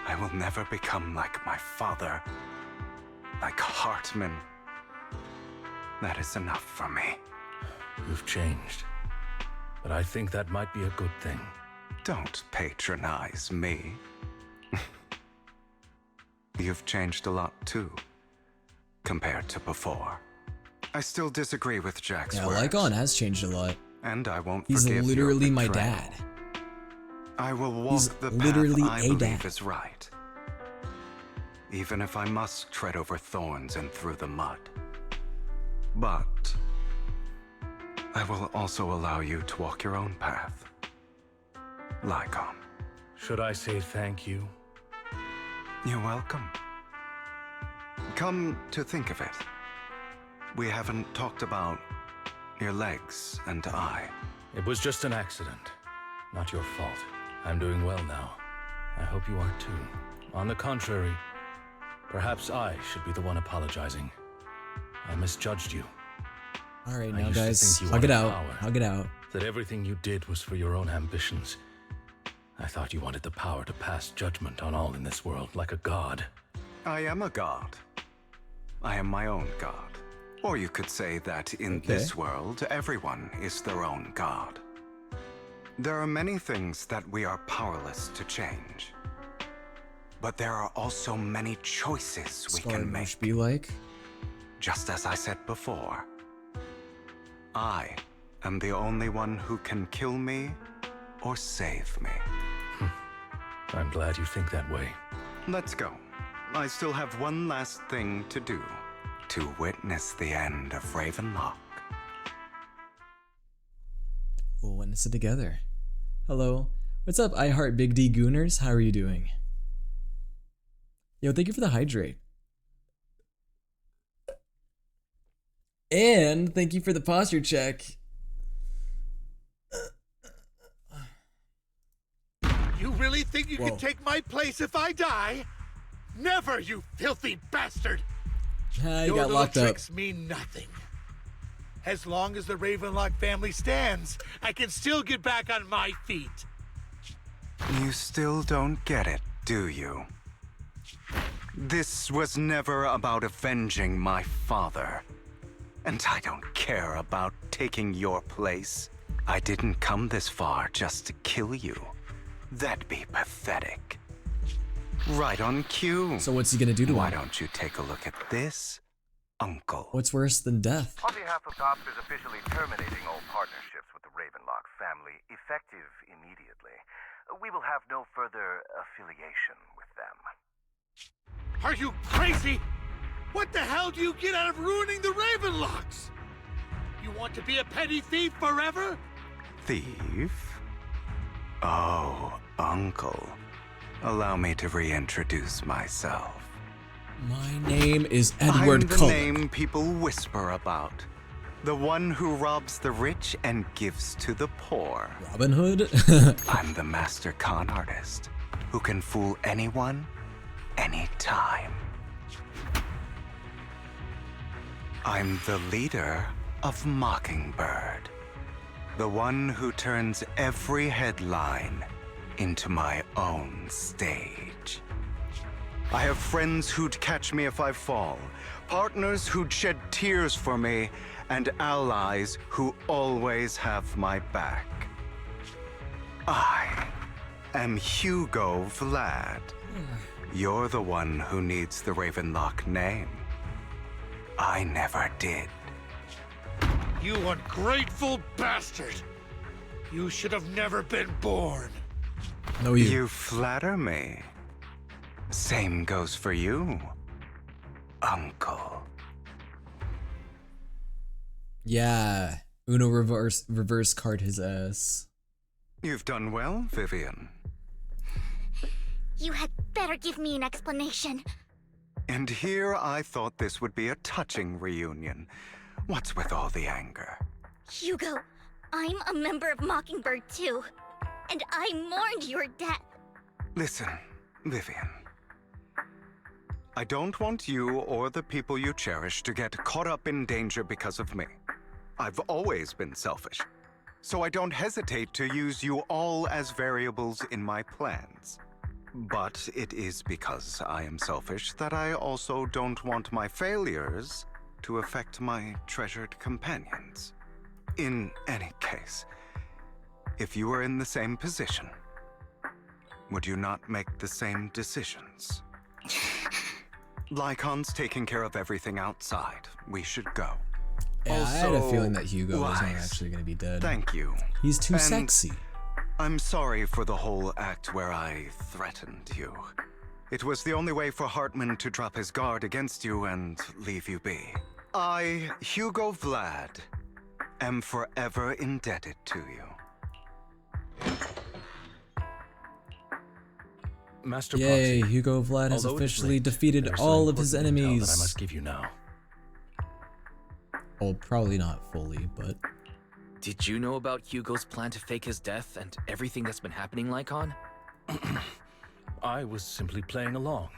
I will never become like my father, like Hartman. That is enough for me. You've changed. But I think that might be a good thing. Don't patronize me. You've changed a lot too, compared to before. I still disagree with Jack's Yeah, words. Lycon has changed a lot. And I won't He's forgive your literally my betrayal. dad. I will walk He's the literally path I a believe dad. is right. Even if I must tread over thorns and through the mud. But I will also allow you to walk your own path. Lycon. Should I say thank you? You're welcome. Come to think of it, we haven't talked about your legs and eye. It was just an accident. Not your fault. I'm doing well now. I hope you are too. On the contrary, perhaps I should be the one apologizing. I misjudged you. Alright, I now used to guys, think you hug it wanted out. power. Hug it out. That everything you did was for your own ambitions. I thought you wanted the power to pass judgment on all in this world, like a god. I am a god. I am my own god. Or you could say that in this world, everyone is their own god. There are many things that we are powerless to change. But there are also many choices we can make. Be like? Just as I said before, I am the only one who can kill me or save me. I'm glad you think that way. Let's go. I still have one last thing to do. To witness the end of Ravenlock. We'll witness it together. Hello. What's up, I Heart Big D Gooners? How are you doing? Yo, thank you for the hydrate. And thank you for the posture check. You really think you Whoa. can take my place if I die? Never, you filthy bastard! You Your got little locked up. tricks mean nothing. As long as the Ravenlock family stands, I can still get back on my feet. You still don't get it, do you? This was never about avenging my father. And I don't care about taking your place. I didn't come this far just to kill you. That'd be pathetic. Right on cue. So what's he gonna do to Why him? don't you take a look at this, Uncle? What's worse than death? On behalf of TOPS is officially terminating all partnerships with the Ravenlock family, effective immediately. We will have no further affiliation with them. Are you crazy? What the hell do you get out of ruining the Ravenlocks? You want to be a petty thief forever? Thief? Oh, Uncle. Allow me to reintroduce myself. My name is Edward I'm the Cullen. name people whisper about. The one who robs the rich and gives to the poor. Robin Hood? I'm the master con artist who can fool anyone, anytime. I'm the leader of Mockingbird. The one who turns every headline into my own stage. I have friends who'd catch me if I fall, partners who'd shed tears for me, and allies who always have my back. I am Hugo Vlad. You're the one who needs the Ravenlock name. I never did. You ungrateful bastard! You should have never been born. No, you. You flatter me. Same goes for you, Uncle. Yeah. Uno reverse card his ass. You've done well, Vivian. You had better give me an explanation. And here I thought this would be a touching reunion. What's with all the anger? Hugo, I'm a member of Mockingbird too. And I mourned your death. Listen, Vivian. I don't want you or the people you cherish to get caught up in danger because of me. I've always been selfish, so I don't hesitate to use you all as variables in my plans. But it is because I am selfish that I also don't want my failures to affect my treasured companions. In any case, if you were in the same position, would you not make the same decisions? Lycon's taking care of everything outside. We should go. Yeah, I had a feeling that Hugo was not Wise. actually going to be dead. Thank you. He's too And sexy. I'm sorry for the whole act where I threatened you. It was the only way for Hartman to drop his guard against you and leave you be. I, Hugo Vlad, am forever indebted to you. Master Yay, Proxy, Hugo Vlad has although it is officially late, defeated there's all some of his important intel enemies. that I must give you now. Well, probably not fully, but... Did you know about Hugo's plan to fake his death and everything that's been happening, Lycon? I was simply playing along.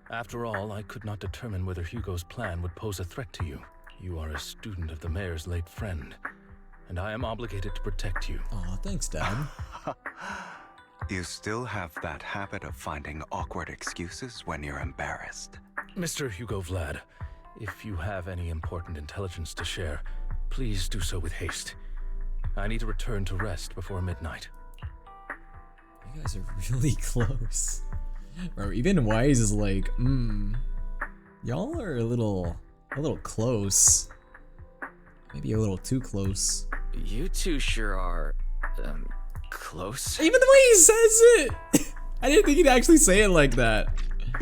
After all, I could not determine whether Hugo's plan would pose a threat to you. You are a student of the mayor's late friend, and I am obligated to protect you. Aw, thanks, Dad. You still have that habit of finding awkward excuses when you're embarrassed. Mr. Hugo Vlad, if you have any important intelligence to share, please do so with haste. I need to return to rest before midnight. You guys are really close. Or even Wise is like, y'all are a little close. Maybe a little too close. You two sure are, close. Even the way he says it! I didn't think he'd actually say it like that.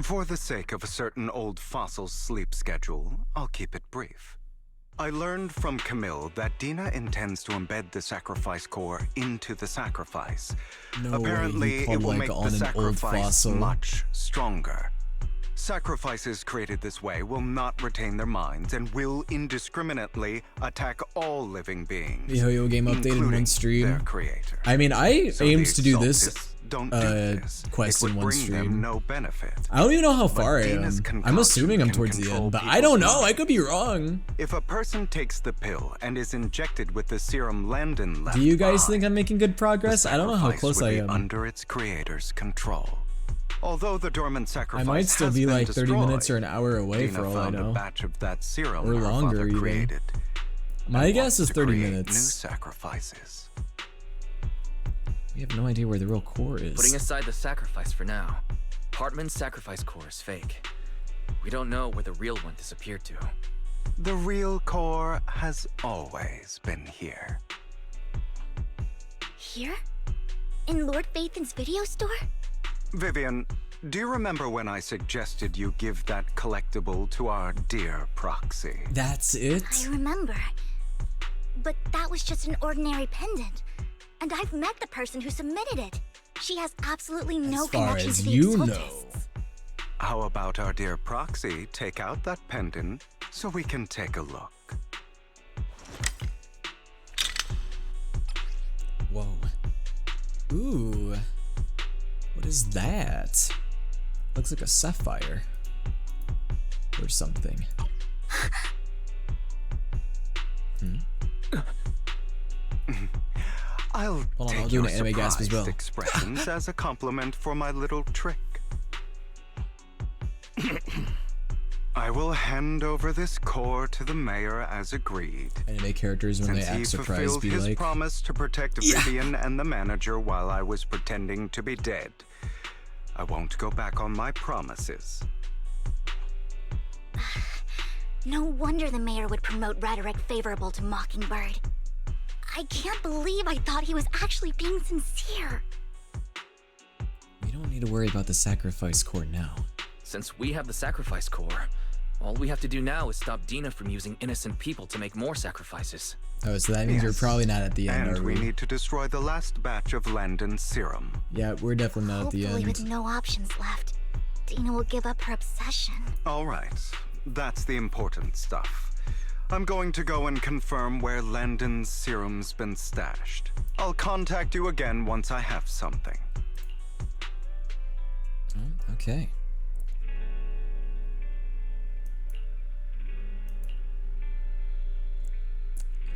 For the sake of a certain old fossil's sleep schedule, I'll keep it brief. I learned from Camille that Dina intends to embed the sacrifice core into the sacrifice. No Apparently, way, he it will like make the on an old sacrifice fossil. much stronger. Sacrifices created this way will not retain their minds and will indiscriminately attack all living beings, The Yo-Yo game update in including one stream. their creator. I mean, I So aimed the to do this Exaltists don't do this. quest It would in one bring them stream. no benefit. I don't even know how But far I Dina's am. I'm concoction assuming I'm can towards the control end, but I people's don't know. I minds. could be wrong. If a person takes the pill and is injected with the serum Landon left Do you guys behind, think I'm making good the progress? I don't know how sacrifice close would I be am. under its creator's control. Although the dormant I sacrifice might still has be been like 30 destroyed, minutes or an hour away Dina for all I found know. a batch of that serum Or her longer father even. created. My and guess wants is to 30 create minutes. New sacrifices. We have no idea where the real core is. Putting aside the sacrifice for now, Hartman's sacrifice core is fake. We don't know where the real one disappeared to. The real core has always been here. Here? In Lord Phaethon's video store? Vivian, do you remember when I suggested you give that collectible to our dear Proxy? That's it? I remember. But that was just an ordinary pendant. And I've met the person who submitted it. She has absolutely no As far connection as to the you know. Exaltists. How about our dear Proxy take out that pendant so we can take a look? Whoa. Ooh. What is that? Looks like a sapphire. Or something. I'll Hold on, take I'll do your an anime gasp as surprised well. expressions as a compliment for my little trick. I will hand over this core to the mayor as agreed. Anime characters when Since they he act surprised fulfilled be his like, promise to protect Vivian and the manager while I was pretending to be dead. I won't go back on my promises. No wonder the mayor would promote rhetoric favorable to Mockingbird. I can't believe I thought he was actually being sincere. we don't need to worry about the sacrifice core now. Since we have the sacrifice core, all we have to do now is stop Dina from using innocent people to make more sacrifices. Oh, so that means we're Yes. probably not at the end, And are we we? need to destroy the last batch of Landon's serum. Yeah, we're definitely not at the Hopefully, with end. no options left, Dina will give up her obsession. All right, that's the important stuff. I'm going to go and confirm where Landon's serum's been stashed. I'll contact you again once I have something. Okay.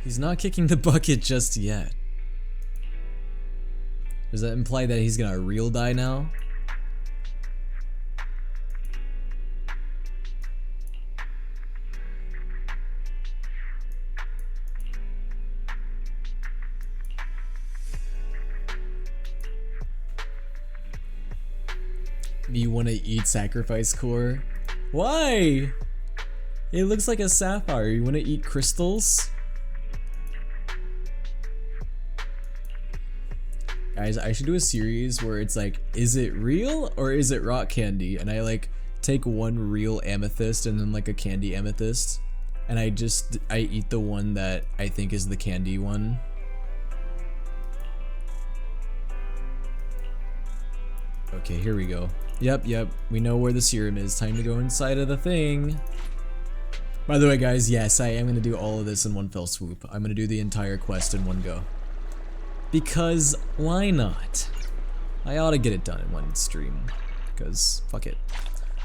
He's not kicking the bucket just yet. Does that imply that he's gonna real die now? You want to eat sacrifice core? Why? It looks like a sapphire. You want to eat crystals? Guys, I should do a series where it's like, is it real or is it rock candy? And I like take one real amethyst and then like a candy amethyst. And I eat the one that I think is the candy one. Okay, here we go. Yep, we know where the serum is. Time to go inside of the thing. By the way, guys, yes, I am going to do all of this in one fell swoop. I'm going to do the entire quest in one go. Because why not? I ought to get it done in one stream. Because fuck it.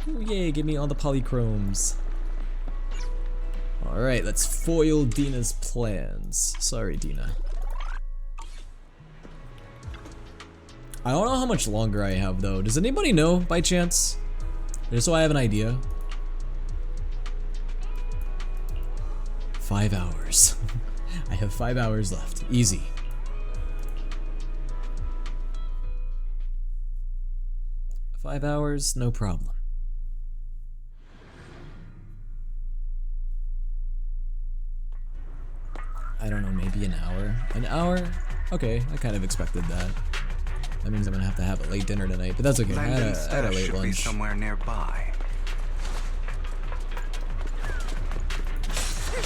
Ooh, yay, give me all the polychromes. Alright, let's foil Dina's plans. Sorry, Dina. I don't know how much longer I have though. Does anybody know by chance? Just so I have an idea. 5 hours. I have 5 hours left. Easy. Five hours, no problem. I don't know, maybe an hour? An hour? Okay, I kind of expected that. That means I'm gonna have to have a late dinner tonight, but that's okay. I had a late lunch. Be somewhere nearby.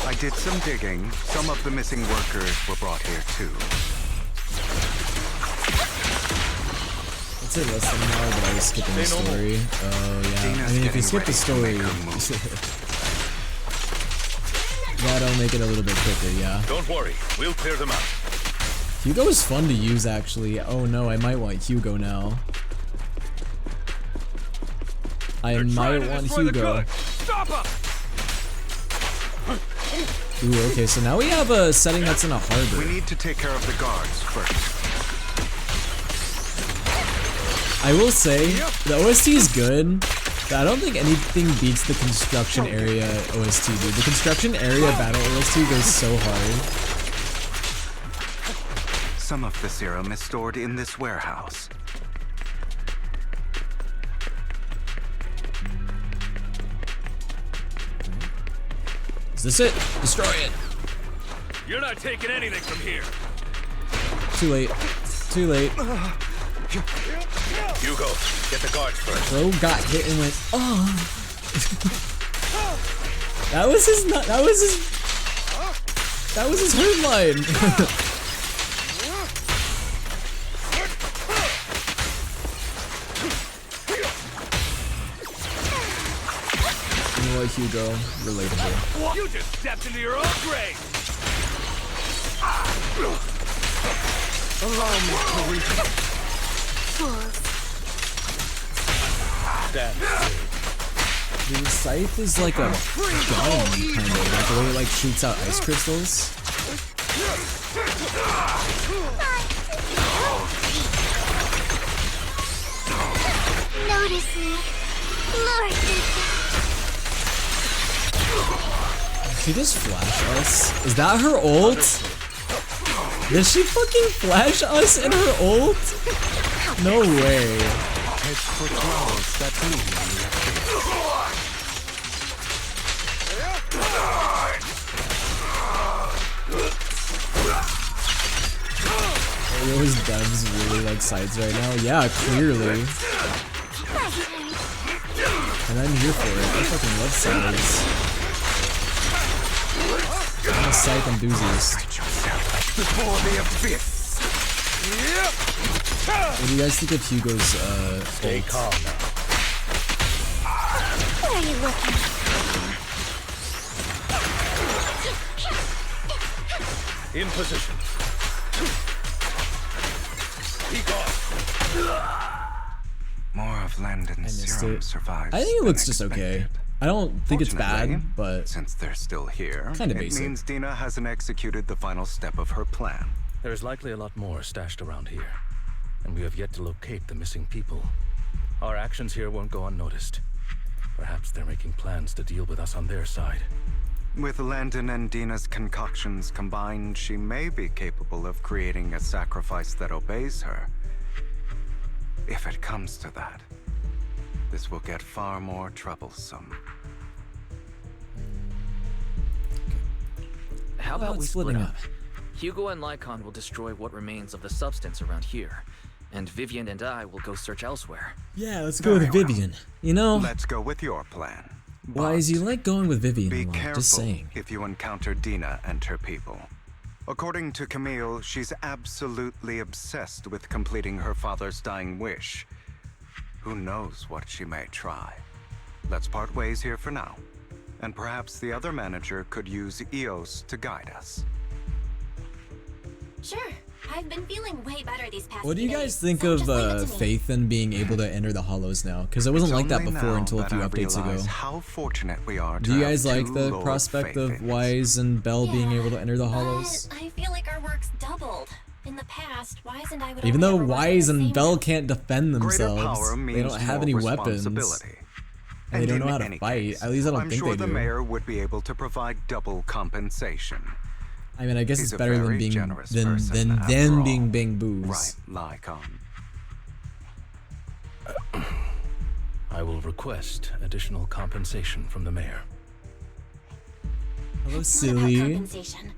I did some digging. Some of the missing workers were brought here too. I'd say less than an hour, but I was skipping the story. Oh yeah. I mean, if you skip the story, that'll make it a little bit quicker. Yeah. Don't worry, we'll clear them out. Hugo is fun to use, actually. Oh no, I might want Hugo now. I might want Hugo. Ooh, okay, so now we have a setting that's in a harbor. We need to take care of the guards first. I will say, the OST is good, but I don't think anything beats the construction area OST, dude. The construction area battle OST goes so hard. Some of the serum is stored in this warehouse. Is this it? Destroy it. You're not taking anything from here. Too late. Too late. Hugo, get the guards first. Bro got hit and went, oh. That was his hurt line. Hugo, relatable. You just stepped into your own grave. Allow me to reach. The scythe is like a gun, kind of, like the way it like shoots out ice crystals. Notice me, Lord. Did she just flash us? Is that her ult? Did she fucking flash us in her ult? No way. Are those devs really like sides right now? Yeah, clearly. And I'm here for it. I fucking love sides. I'm a scythe enthusiast. Before the abyss. What do you guys think of Hugo's Stay calm now. Where are you looking? In position. Peek off. More of Landon's serum survives. I think it looks just okay. I don't think it's bad, but since they're still here, kind of basic. It means Dina hasn't executed the final step of her plan. There is likely a lot more stashed around here, and we have yet to locate the missing people. Our actions here won't go unnoticed. Perhaps they're making plans to deal with us on their side. With Landon and Dina's concoctions combined, she may be capable of creating a sacrifice that obeys her. If it comes to that, this will get far more troublesome. How about we split splitting up? Hugo and Lycon will destroy what remains of the substance around here, and Vivian and I will go search elsewhere. Yeah, let's go with Vivian. You know, Let's go with your plan. Wise, you like going with Vivian Be a lot, careful just saying. if you encounter Dina and her people. According to Camille, she's absolutely obsessed with completing her father's dying wish. Who knows what she may try? Let's part ways here for now. And perhaps the other manager could use Eos to guide us. Sure. I've been feeling way better these past What do you few guys days, think so of just leave it to me. Faith and being able to enter the hollows now? Because it wasn't It's like that only before now until a that few I updates ago. realize how fortunate we are Do to you have guys like two the Lord prospect of Faithings. Wise and Belle being able to enter the hollows? But I feel like our work's doubled. In the past, Wise and I would Even though only ever work on Wise the and same Belle can't defend Greater themselves, power they means don't have more any weapons. responsibility. And they don't in know how to any fight. case, At least I don't I'm think sure they the do. mayor would be able to provide double compensation. I mean, I guess He's it's a better than very being generous than person, after them all. being bang boos. Right, Lycon. I will request additional compensation from the mayor. Hello, It's not about silly. compensation.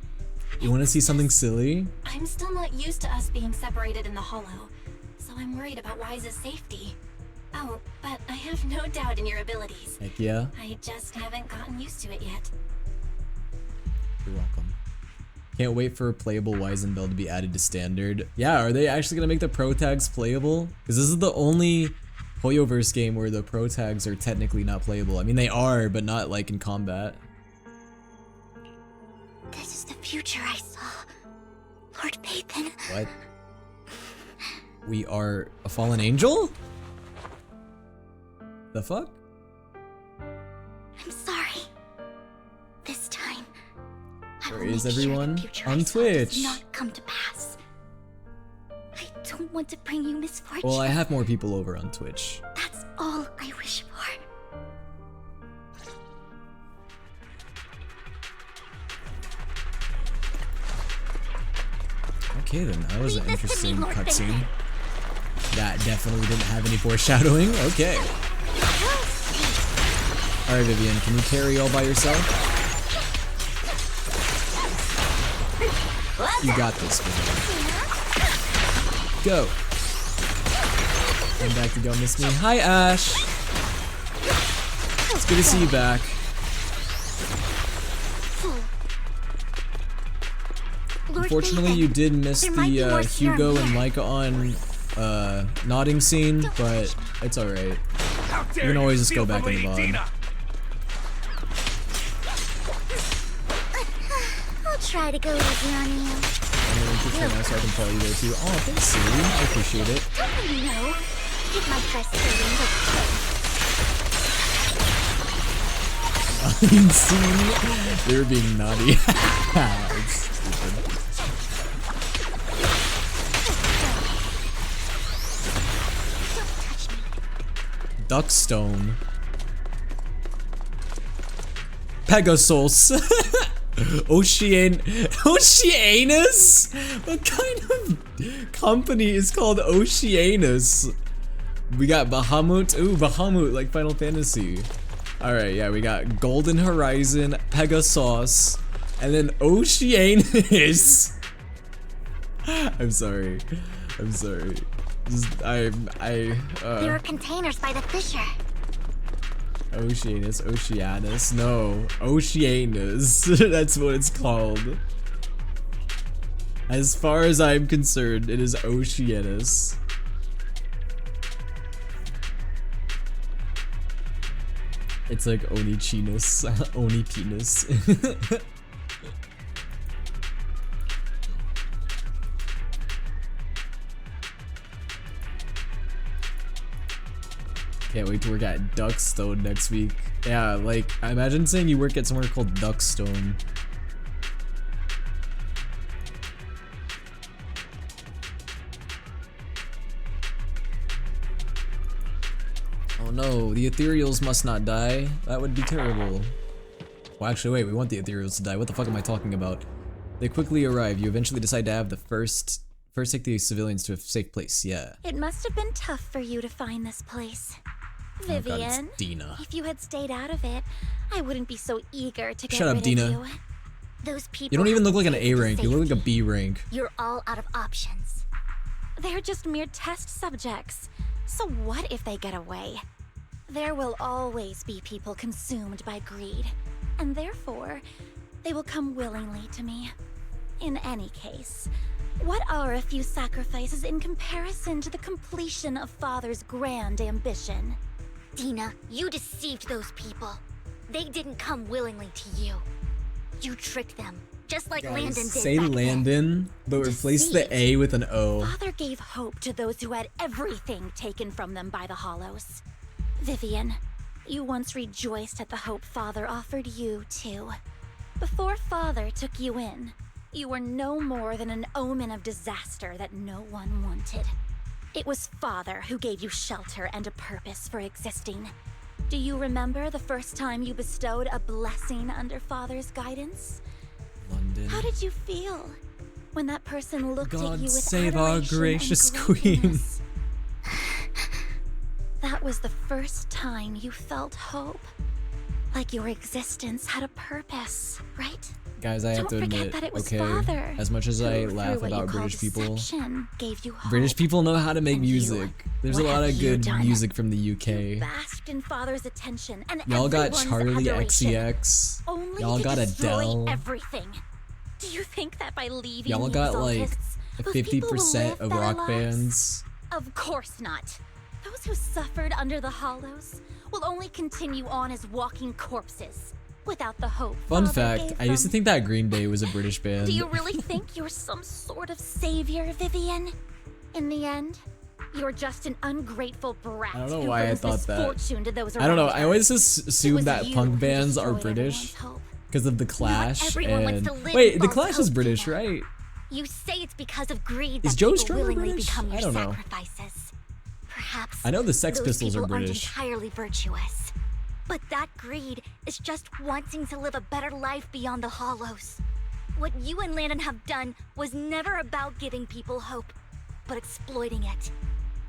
You want to see something silly? I'm still not used to us being separated in the hollow, so I'm worried about Wise's safety. Oh, but I have no doubt in your abilities. Heck yeah. I just haven't gotten used to it yet. You're welcome. Can't wait for playable Wise and Belle to be added to standard. Yeah, are they actually gonna make the pro tags playable? Because this is the only Hoyoverse game where the pro tags are technically not playable. I mean, they are, but not like in combat. This is the future I saw. Lord Pathan. What? We are a fallen angel? The fuck? I'm sorry. This time, I Where will is make sure the everyone? future On I saw does Twitch. not come to pass. I don't want to bring you misfortune. Well, I have more people over on Twitch. That's all I wish for. Okay then, that was an Leave this to me, interesting Lord cutscene. That definitely didn't have any foreshadowing. Okay. Alright, Vivian, can you carry all by yourself? You got this, Vivian. Go. I'm back to go miss me. Hi, Ash. It's good to see you back. Unfortunately, you did miss the Hugo and Micah on nodding scene, but it's alright. You can always just go back in the VOD. I'll try to go easy on you. I'm gonna keep trying so I can follow you there too. Oh, thanks, Silly. I appreciate it. Don't you know? Get my frustrating See? They were being naughty. It's stupid. Duckstone. Pegasus. Oceanus? What kind of company is called Oceanus? We got Bahamut. Ooh, Bahamut, like Final Fantasy. Alright, yeah, we got Golden Horizon, Pegasus, and then Oceanus. I'm sorry. I'm sorry. There are containers by the fissure. Oceanus, no, Oceanus, that's what it's called. As far as I'm concerned, it is Oceanus. It's like Oni-chinus, Oni-penis. Can't wait to work at Duckstone next week. Yeah, like, I imagine saying you work at somewhere called Duckstone. Oh no, the ethereals must not die. That would be terrible. Well, actually, wait, we want the ethereals to die. What the fuck am I talking about? They quickly arrive. You eventually decide to have the first take the civilians to a safe place. Yeah. It must have been tough for you to find this place. Vivian, Oh God, it's Dina. if you had stayed out of it, I wouldn't be so eager to get Shut up, rid Dina. of you. Those people You don't even have look like an been A taken to rank. You look like a safety. B rank. You're all out of options. They're just mere test subjects. So what if they get away? There will always be people consumed by greed, and therefore, they will come willingly to me. In any case, what are a few sacrifices in comparison to the completion of Father's grand ambition? Dina, you deceived those people. They didn't come willingly to you. You tricked them, just like Guys, Landon did say back then. Landon, but replace the A with an O. Father gave hope to those who had everything taken from them by the Hollows. Vivian, you once rejoiced at the hope Father offered you, too. Before Father took you in, you were no more than an omen of disaster that no one wanted. It was Father who gave you shelter and a purpose for existing. Do you remember the first time you bestowed a blessing under Father's guidance? London. How did you feel when that person looked at God you with save our adoration gracious and queen. gratefulness? That was the first time you felt hope. Like your existence had a purpose, right? Guys, I have to Don't forget admit, that it was okay, Father as much as I who, laugh through what you about call British people, deception, gave you hope. British people know how to make music. There's a what lot have of you good done? music from the UK. Basked in Father's attention and Y'all got everyone's Charlie adoration, XCX. only Y'all to got destroy Adele. everything. Do you think that by leaving Y'all the got like Exaltists, those 50% people will of live rock better lives? bands. Of course not. Those who suffered under the Hollows will only continue on as walking corpses, without the hope Fun Father fact, gave I used to them. think that Green Day was a British band. Do you really think you're some sort of savior, Vivian? In the end, you're just an ungrateful brat I don't know who why I brings thought that. misfortune to those I don't know, around I her. always assume was that you punk who bands are destroyed British everyone's hope. because of The Clash everyone wants and... to live Wait, in The false Clash is hope, British, Dina. right? You say it's because of greed Is that Joe people Strummer willingly British? become your I don't know. sacrifices. Perhaps I know the Sex those Pistols are people British. aren't entirely virtuous. But that greed is just wanting to live a better life beyond the Hollows. What you and Landon have done was never about giving people hope, but exploiting it.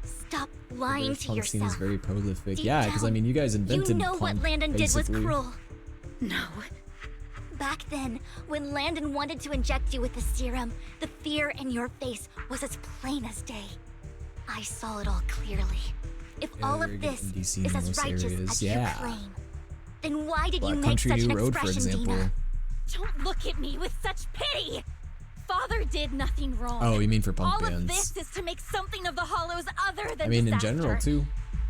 Stop The lying British to punk scene yourself. is very prolific. Deep Yeah, because I down, mean, you guys invented you know punk, what Landon basically. did was cruel. No. Back then, when Landon wanted to inject you with the serum, the fear in your face was as plain as day. I saw it all clearly. If Yeah, all very of good this indie scene is in as most righteous areas. as Yeah. you claim, then why did Black you make Country such New an Road, for expression, example. Dina? Don't look at me with such pity! Father did nothing wrong. Oh, you mean for punk All bands. of this is to make something of the Hollows other than I mean, in disaster. general, too.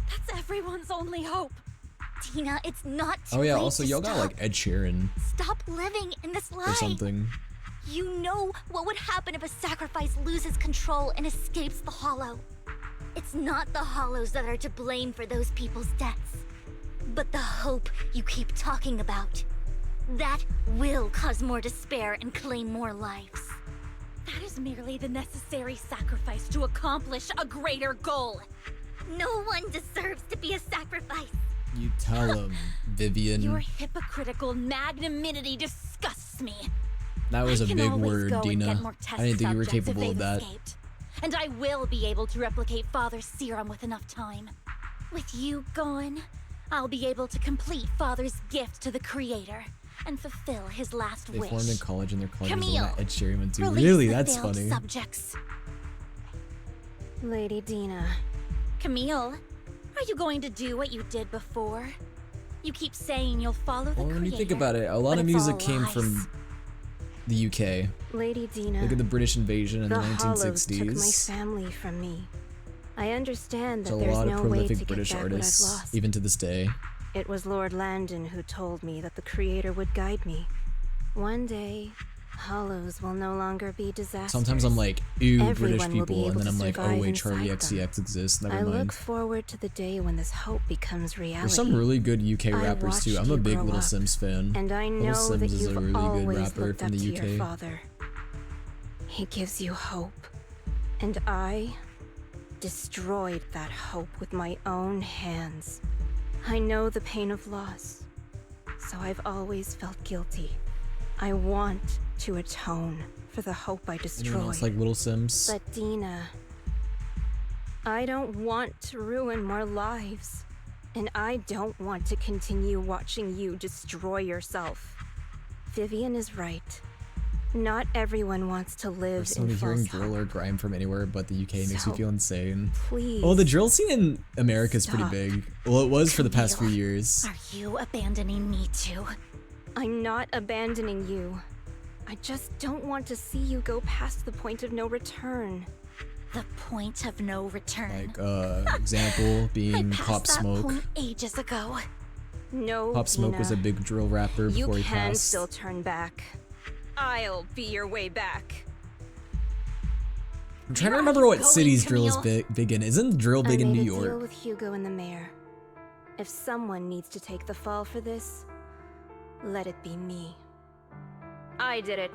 That's everyone's only hope. Tina, it's not too Oh yeah, late also to y'all got stop. like Ed Sheeran Stop living in this lie. or something. You know what would happen if a sacrifice loses control and escapes the Hollow. It's not the Hollows that are to blame for those people's deaths, but the hope you keep talking about. That will cause more despair and claim more lives. That is merely the necessary sacrifice to accomplish a greater goal. No one deserves to be a sacrifice. You tell him, Vivian. Your hypocritical magnanimity disgusts me. That was I a can big always word, go and Dina. get more test I didn't think you were subjects if capable of they've that. escaped. And I will be able to replicate Father's serum with enough time. With you gone, I'll be able to complete Father's gift to the Creator and fulfill his last They wish. formed in college and their college was the Camille, one that Ed Sheeran went to. release Really? the That's failed funny. subjects. Lady Dina. Camille, are you going to do what you did before? You keep saying you'll follow the Well, when you Creator, think about it, a lot but of it's music all came lies. from the UK. Lady Dina. Look at the British invasion in the Hollows took my 1960s. family from me. I understand There's that a there's lot no of way to prolific get British back what I've artists, lost. even to this day. It was Lord Landon who told me that the Creator would guide me. One day, Hollows will no longer be disasters. Sometimes I'm like, ew, Everyone British will be people, and able then to I'm like, oh survive wait, Charlie inside them. XCX exists. Never I mind. look forward to the day when this hope becomes reality. There's some really good UK I rappers too. watched I'm a you big grow Little up, Sims fan. And I Little know Sims that is a you've really good always rapper looked from up the to UK. your father. He gives you hope. And I destroyed that hope with my own hands. I know the pain of loss, so I've always felt guilty. I want to atone for the hope I Anyone destroyed. else like Little Sims? But Dina, I don't want to ruin more lives. And I don't want to continue watching you destroy yourself. Vivian is right. Not everyone wants to live in Personally, hearing false drill or grime from anywhere but the UK makes me So, feel insane. please Well, the drill scene in America is pretty stop. big. Well, it was for the past few years. Are you abandoning me too? I'm not abandoning you. I just don't want to see you go past the point of no return. The point of no return. Like, example being I passed Pop that Smoke. point ages ago. No, Pop Smoke was a Dina. big drill rapper You before he can passed. still turn back. I'll be your way back. I'm trying to remember what city's drill is big in. Isn't drill big I in made New a deal York? with Hugo and the mayor. If someone needs to take the fall for this, let it be me. I did it.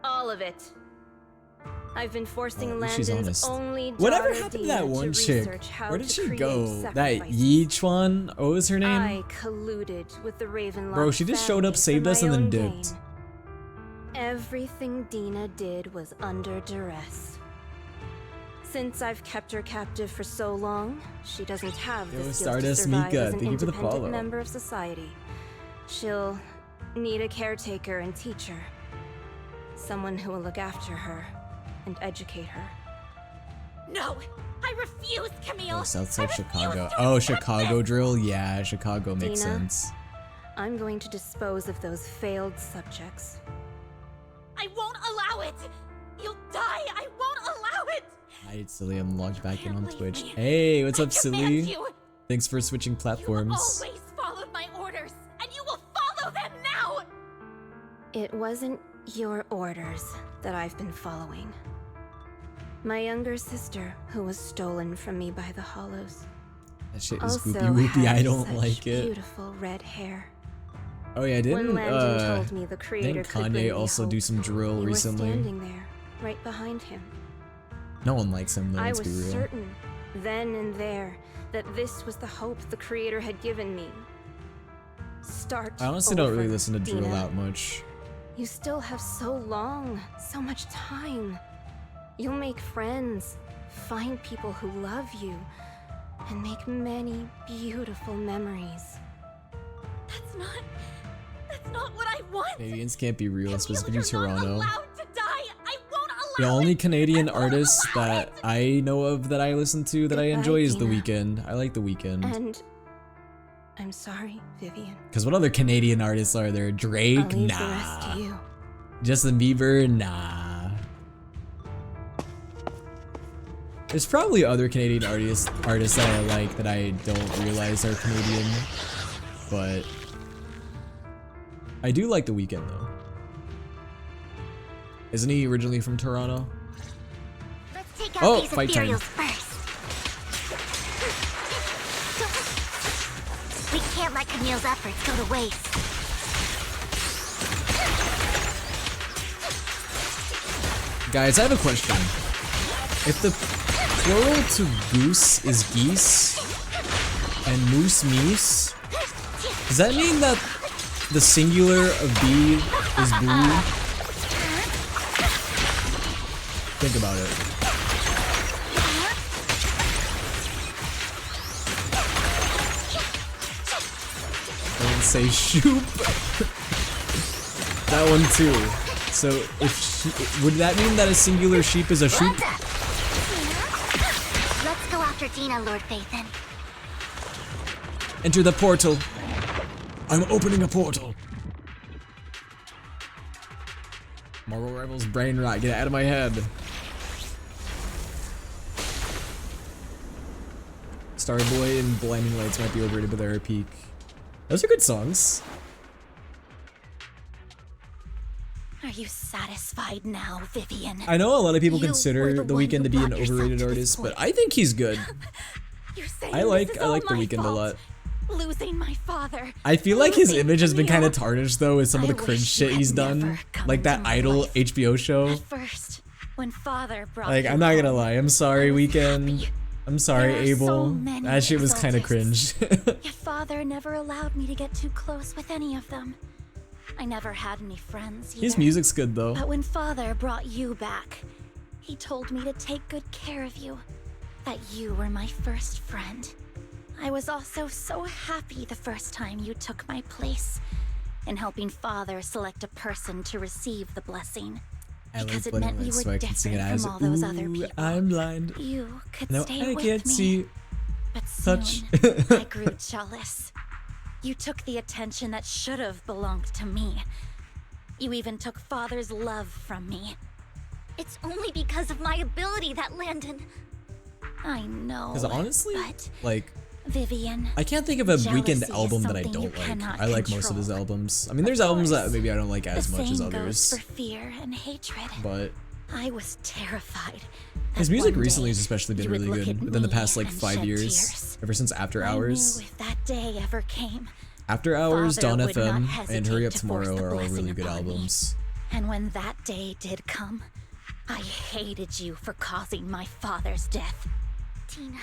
All of it. I've been forcing Oh, she's Landon's honest. only Whatever daughter, happened to Dina, that one chick? research how Where did to she create go? That sacrifices. Yeech one? What was her name? I colluded with the Ravenlock Bro, she just showed up, family saved for us, and my then own dipped. gain. Everything Dina did was under duress. Since I've kept her captive for so long, she doesn't have Yo, the skills to Stardust survive Mika, as an thank you for the independent follow. member of society. She'll need a caretaker and teacher. Someone who will look after her and educate her. No, I refuse, Camille. Oh, Southside Chicago. Oh, Chicago drill? Yeah, Chicago makes Dina, sense. I'm going to dispose of those failed subjects. I won't allow it. You'll die. I won't allow it. Hi, Silly. I'm logged back in on Twitch. Hey, what's up, Silly? you. Thanks for switching platforms. Always followed my orders, and you will follow them now. It wasn't your orders that I've been following. My younger sister, who was stolen from me by the Hollows. That shit is also goopy whoopy. I has don't such like it. Beautiful red hair. Oh yeah, didn't When Landon told me the creator didn't could bring me Kanye also do hope, some drill you recently? were standing there, right behind him. No one likes him though. I Let's was be real. certain, then and there, that this was the hope the creator had given me. Start I honestly don't really over, listen to drill Dina. that much. You still have so long, so much time. You'll make friends, find people who love you, and make many beautiful memories. That's not what I want. Canadians can't be real, specifically Toronto. Allowed to die. I won't allow The only Canadian artist that I know of that I listen to that I enjoy is The Dina. Weeknd. I like The Weeknd. And I'm sorry, Vivian. Because what other Canadian artists are there? Drake? I'll leave the rest Nah. to you. Justin Bieber? Nah. There's probably other Canadian artists that I like that I don't realize are Canadian, but I do like The Weeknd though. Isn't he originally from Toronto? Let's take out Oh, these fight time. Imperials first. We can't let Camille's efforts go to waste. Guys, I have a question. If the plural to goose is geese and moose meese, does that mean that the singular of bee is blue? Think about it. Don't say shoop. That one too. So if would that mean that a singular sheep is a shoop? Let's go after Dina, Lord Phaethon. Enter the portal. I'm opening a portal. Marvel Rivals brain rot. Get it out of my head. Starboy and Blinding Lights might be overrated, but they're a peak. Those are good songs. Are you satisfied now, Vivian? I know a lot of people You consider were The the one Weeknd who to be an brought yourself overrated to this artist, but point. I think he's good. You're saying I like this is all The my Weeknd a fault. lot. Losing my father. I feel like his losing image has been kind of Camille. tarnished though with some of the I cringe wish you shit had he's done, never come like that into my Idol life. HBO show. At first, when father brought Like, you I'm not gonna home, lie, I'm sorry, Weeknd. I'm sorry, There are Abel. so many That shit was kind of cringe. Your father never allowed me to get too close with any of them. I never had any friends either. His music's good though. But when father brought you back, he told me to take good care of you. That you were my first friend. I was also so happy the first time you took my place. in helping Father select a person to receive the blessing. I Because like it putting meant it you so were I can sing it different as, from all those other "Ooh, people. I'm blind. You could No, stay I with can't me. see. But Touch. soon, I grew jealous. You took the attention that should have belonged to me. You even took Father's love from me. It's only because of my ability that Landon... I know. Because honestly, but like, Vivian, I can't think of a jealousy Weeknd is album that I something you don't like. cannot I like most of his albums. I mean, there's albums that maybe I don't like as the much as same goes others, for fear and hatred. but I was terrified. his that music one recently day has especially been you would really look good at within the me past like and 5 shed years, tears. ever since After I Hours. knew if that day ever came, After Hours, Father Dawn would not FM, and hesitate Hurry Up to force Tomorrow the are all blessing really good upon me. albums. And when that day did come, I hated you for causing my father's death. Tina,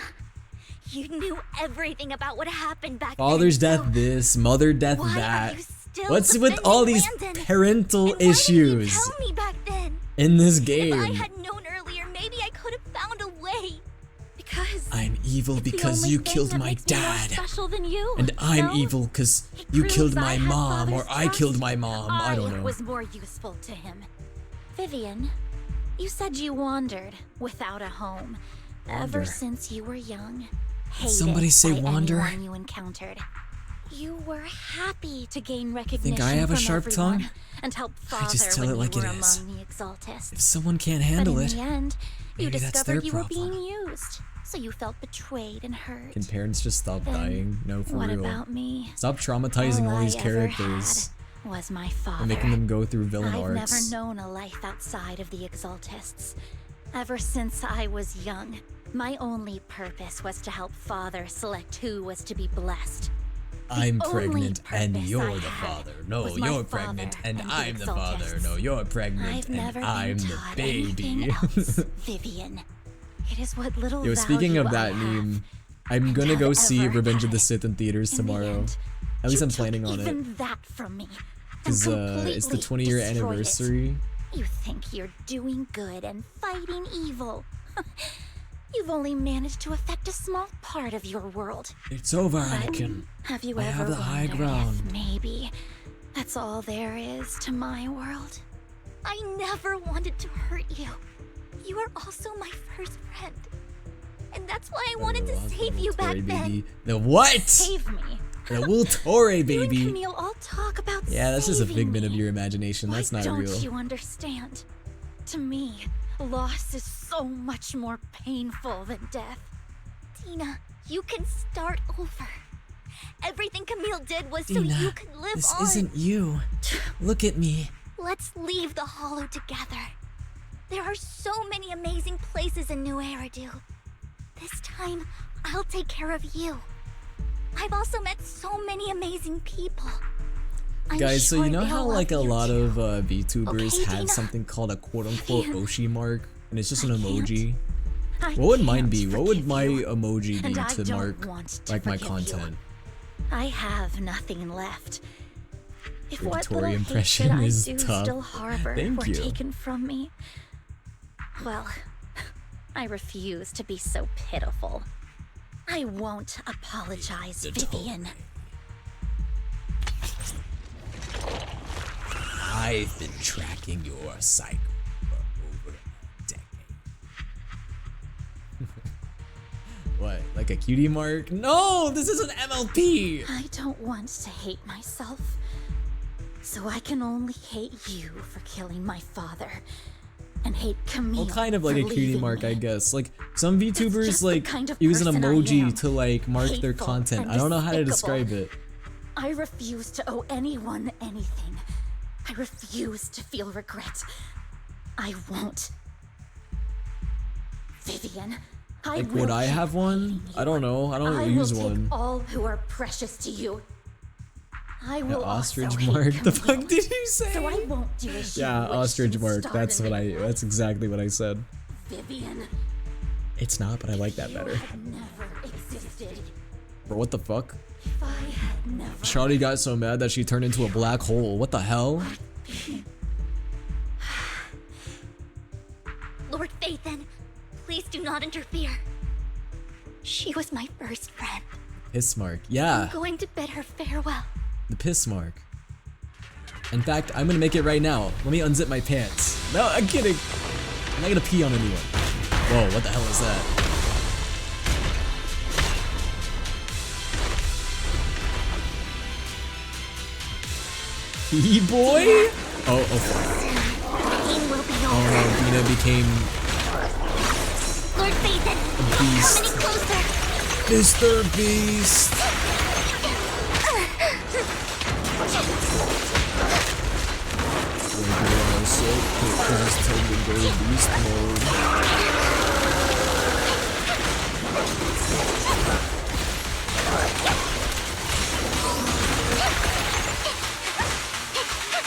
you knew everything about what happened back Father's then. death this, mother death Why are that. you still What's with defending all these Landon? parental And why didn't you issues tell me back then? in this If I game? had known earlier, maybe I could have found a way. Because I'm evil it's the because only you thing killed that my makes me more dad. special than you, And I'm no? evil because It you proves killed I my had mom, or Father's I killed trust. my mom. I don't know. was more useful to him. Vivian, you said you wandered without a home Wander. ever since you were young. Hated somebody say by wander? anyone you encountered. You were happy to gain recognition Think I have a from sharp everyone tongue? and help I Father just tell when it like you it were is. among the Exaltists. If someone can't handle but in it, the end, you maybe that's discovered their you were problem. being used, so you felt betrayed and hurt. can parents just stop Then dying? No, for what real. about me? Stop traumatizing all these I ever characters had was my father. and making them go through villain I've arcs. never known a life outside of the Exaltists. Ever since I was young, my only purpose was to help Father select who was to be blessed. I'm only pregnant and purpose you're I the had father. No, was my you're father pregnant and and the I'm the father. Exaltists. No, you're pregnant I've never and I'm been the taught baby. anything else, Vivian. It is what little Yo, speaking value of I that have. meme, I'm gonna go have see ever Revenge of the had. Sith in theaters In the tomorrow. end, At least you I'm took planning on it. even that from me. Because it's the 20-year destroyed it. anniversary. You think you're doing good and fighting evil. You've only managed to affect a small part of your world. It's over, But Anakin. have you I ever have the high wondered ground. if maybe that's all there is to my world? I never wanted to hurt you. You were also my first friend. And that's why I wanted to save you back Torre, then. baby. The what? Save me. The Will Torre, You and baby. Camille all talk about Yeah, that's just a saving figment of me. your imagination. That's Why not don't real. you understand? To me, loss is so much more painful than death. Tina, you can start over. Everything Camille did was so Dina, you could live this on. isn't you. Look at me. Let's leave the Hollow together. There are so many amazing places in New Eridu. This time, I'll take care of you. I've also met so many amazing people. I'm Guys, so sure you know they'll how love like a you lot too. of VTubers Okay, have Dina? something called a quote-unquote Vivian. Oshi mark, and it's just an emoji? I What would mine can't be? What would forgive my you, emoji be and I to don't mark want to like my forgive you. content? I have nothing left. If Your what Victoria little impression hatred I is do tough. still harbor Thank were you. taken from me, well, I refuse to be so pitiful. I won't apologize, Vivian. I've been tracking your cycle for over a decade. What? Like a cutie mark? No, this is an MLP. I don't want to hate myself, so I can only hate you for killing my father, and hate Camille. Well, kind of like for a cutie leaving mark, me. I guess. Like some VTubers just the like kind of use an person I emoji am. to like mark their Hateful content. and I don't know how to despicable. describe it. I refuse to owe anyone anything. I refuse to feel regret. I won't. Vivian, I Like, will would I keep have one? hating you. I don't know. I don't I use will one. take all who are precious to you. I An will ostrich also hate mark? The Camille. fuck did you say? So I won't do as you Yeah, wish ostrich and mark. start That's a what new life. that's exactly what I said. Vivian, It's not, but I like that you better. had never existed. Bro, what the fuck? If I had never Shawty got so mad that she turned into a black hole. What the hell? Lord Phaethon, please do not interfere. She was my first friend. Piss mark. Yeah, I'm going to bid her farewell. the piss mark. In fact, I'm gonna make it right now. Let me unzip my pants. No, I'm kidding. I'm not gonna pee on anyone. Whoa, what the hell is that? Pee boy? Oh, fuck. Oh no, Dina became Lord Phaeton, a beast. come any closer. Mr. Beast. So quick, just tell me to go beast mode.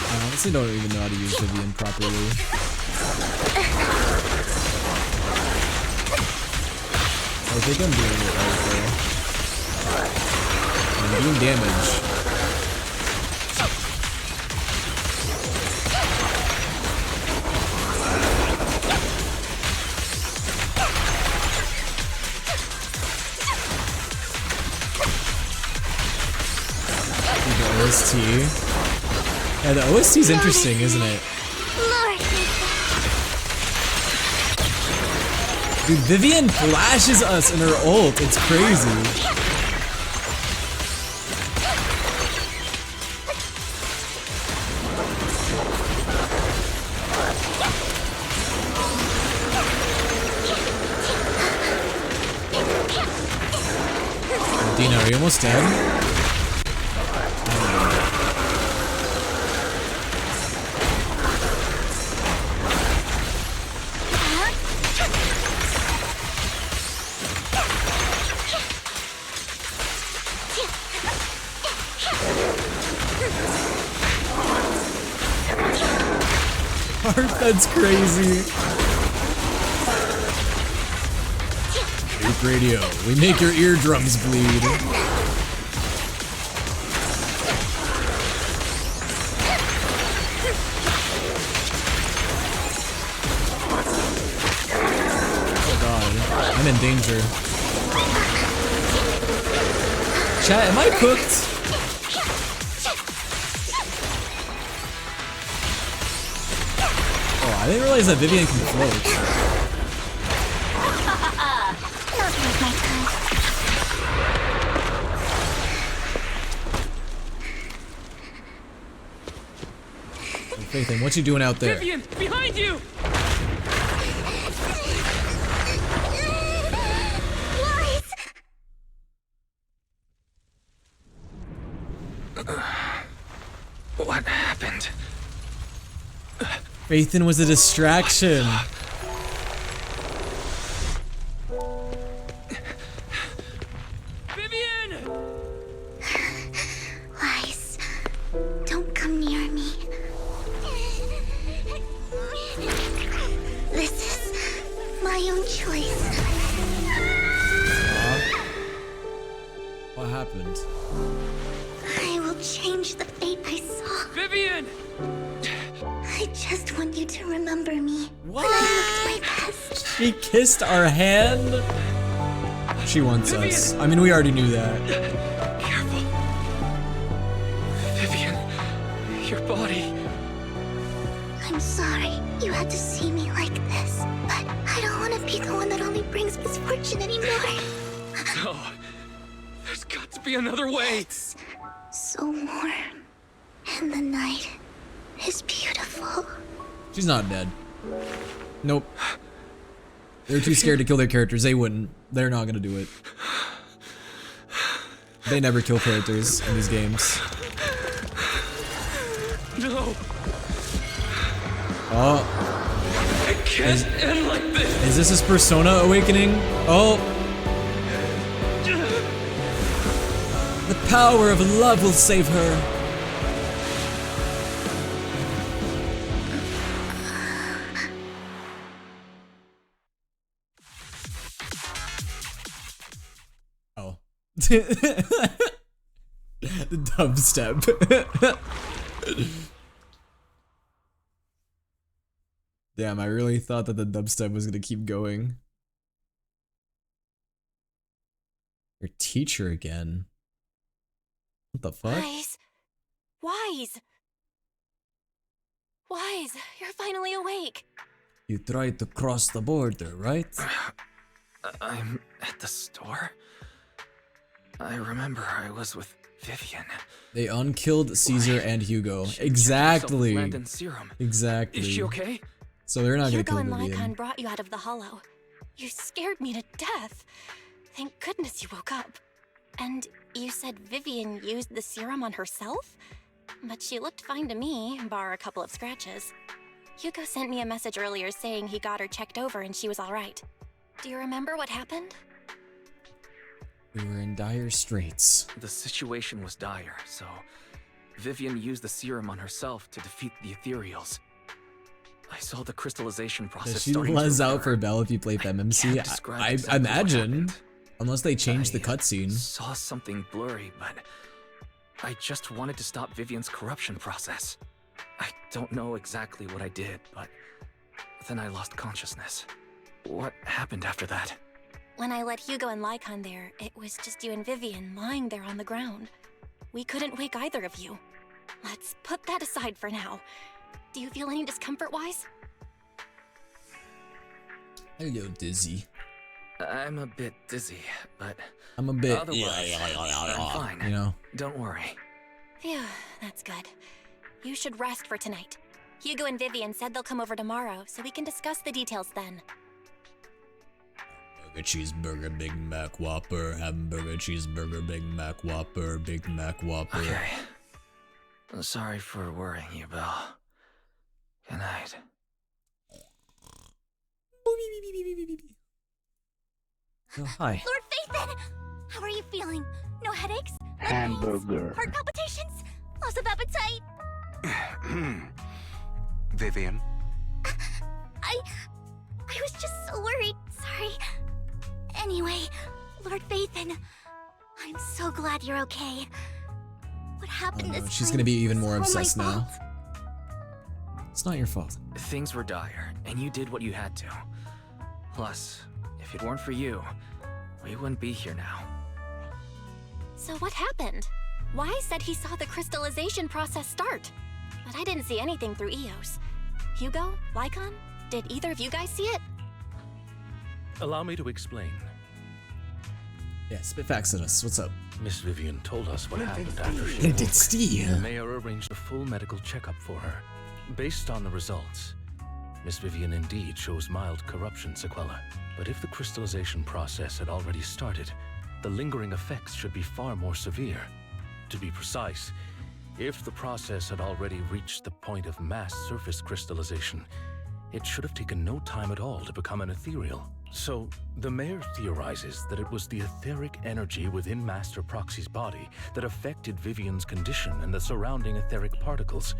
I honestly don't even know how to use Vivian properly. I think I'm doing it right though. I'm doing damage. OST. Yeah, the OST is interesting, isn't it? Dude, Vivian flashes us in her ult. It's crazy. Dina, are you almost dead? That's crazy. Loop radio. We make your eardrums bleed. Oh god. I'm in danger. Chat, am I cooked? I didn't realize that Vivian can float. Phaeton, what you doing out there? Vivian, behind you! What happened? Phaeton was a distraction. Vivian! Lies. Don't come near me. This is my own choice. What happened? I will change the fate I saw. Vivian! I just want you to remember me. What? When I looked my best. She kissed our hand? She wants us. I mean, we already knew that. Careful. Vivian, your body. I'm sorry you had to see me like this, but I don't want to be the one that only brings misfortune anymore. No. There's got to be another way. It's so warm, and the night is beautiful. She's not dead. Nope. They're too scared to kill their characters. They wouldn't. They're not gonna do it. They never kill characters in these games. No. Oh. It can't end like this. Is this his persona awakening? Oh. The power of love will save her. Oh. The dubstep. Damn, I really thought that the dubstep was gonna keep going. Your teacher again. What the fuck? Wise. Wise, you're finally awake. You tried to cross the border, right? I'm at the store. I remember I was with Vivian. They unkilled Caesar and Hugo. She Exactly. Landon serum. Exactly. Is she okay? So they're not gonna Hugo kill and Vivian. Lycon brought you out of the hollow. You scared me to death. Thank goodness you woke up. And you said Vivian used the serum on herself? But she looked fine to me, bar a couple of scratches. Hugo sent me a message earlier saying he got her checked over and she was alright. Do you remember what happened? We were in dire straits. The situation was dire, so Vivian used the serum on herself to defeat the ethereals. I saw the crystallization process. Does she starting les to out occur. for Belle if you play FemMC? I exactly imagine. Unless they changed the cutscene. Saw something blurry, but I just wanted to stop Vivian's corruption process. I don't know exactly what I did, but then I lost consciousness. What happened after that? When I let Hugo and Lycon there, it was just you and Vivian lying there on the ground. We couldn't wake either of you. Let's put that aside for now. Do you feel any discomfort-wise? Hello, Dizzy. I'm a bit dizzy, but I'm a bit. otherwise, I'm fine. You know. Don't worry. Phew, that's good. You should rest for tonight. Hugo and Vivian said they'll come over tomorrow, so we can discuss the details then. Burger, cheeseburger, Big Mac, Whopper, hamburger, cheeseburger, Big Mac, Whopper, Big Mac, Whopper. Okay. Sorry for worrying you, Belle. Good night. Oh, hi. Lord Phaethon! How are you feeling? No headaches? Hamburger. Heart palpitations? Loss of appetite? Vivian? I was just so worried. Sorry. Anyway, Lord Phaethon, I'm so glad you're okay. What happened this She's time gonna be even more was all my obsessed now. fault. It's not your fault. Things were dire, and you did what you had to. Plus, if it weren't for you, we wouldn't be here now. So what happened? Wise said he saw the crystallization process start, but I didn't see anything through EOS. Hugo? Lycon? Did either of you guys see it? Allow me to explain. Yeah, spit facts at us. What's up? Miss Vivian told us what happened after she Did woke. Steve. The mayor arranged a full medical checkup for her. Based on the results, Miss Vivian indeed shows mild corruption sequela. But if the crystallization process had already started, the lingering effects should be far more severe. To be precise, if the process had already reached the point of mass surface crystallization, it should have taken no time at all to become an ethereal. So, the mayor theorizes that it was the etheric energy within Master Proxy's body that affected Vivian's condition and the surrounding etheric particles,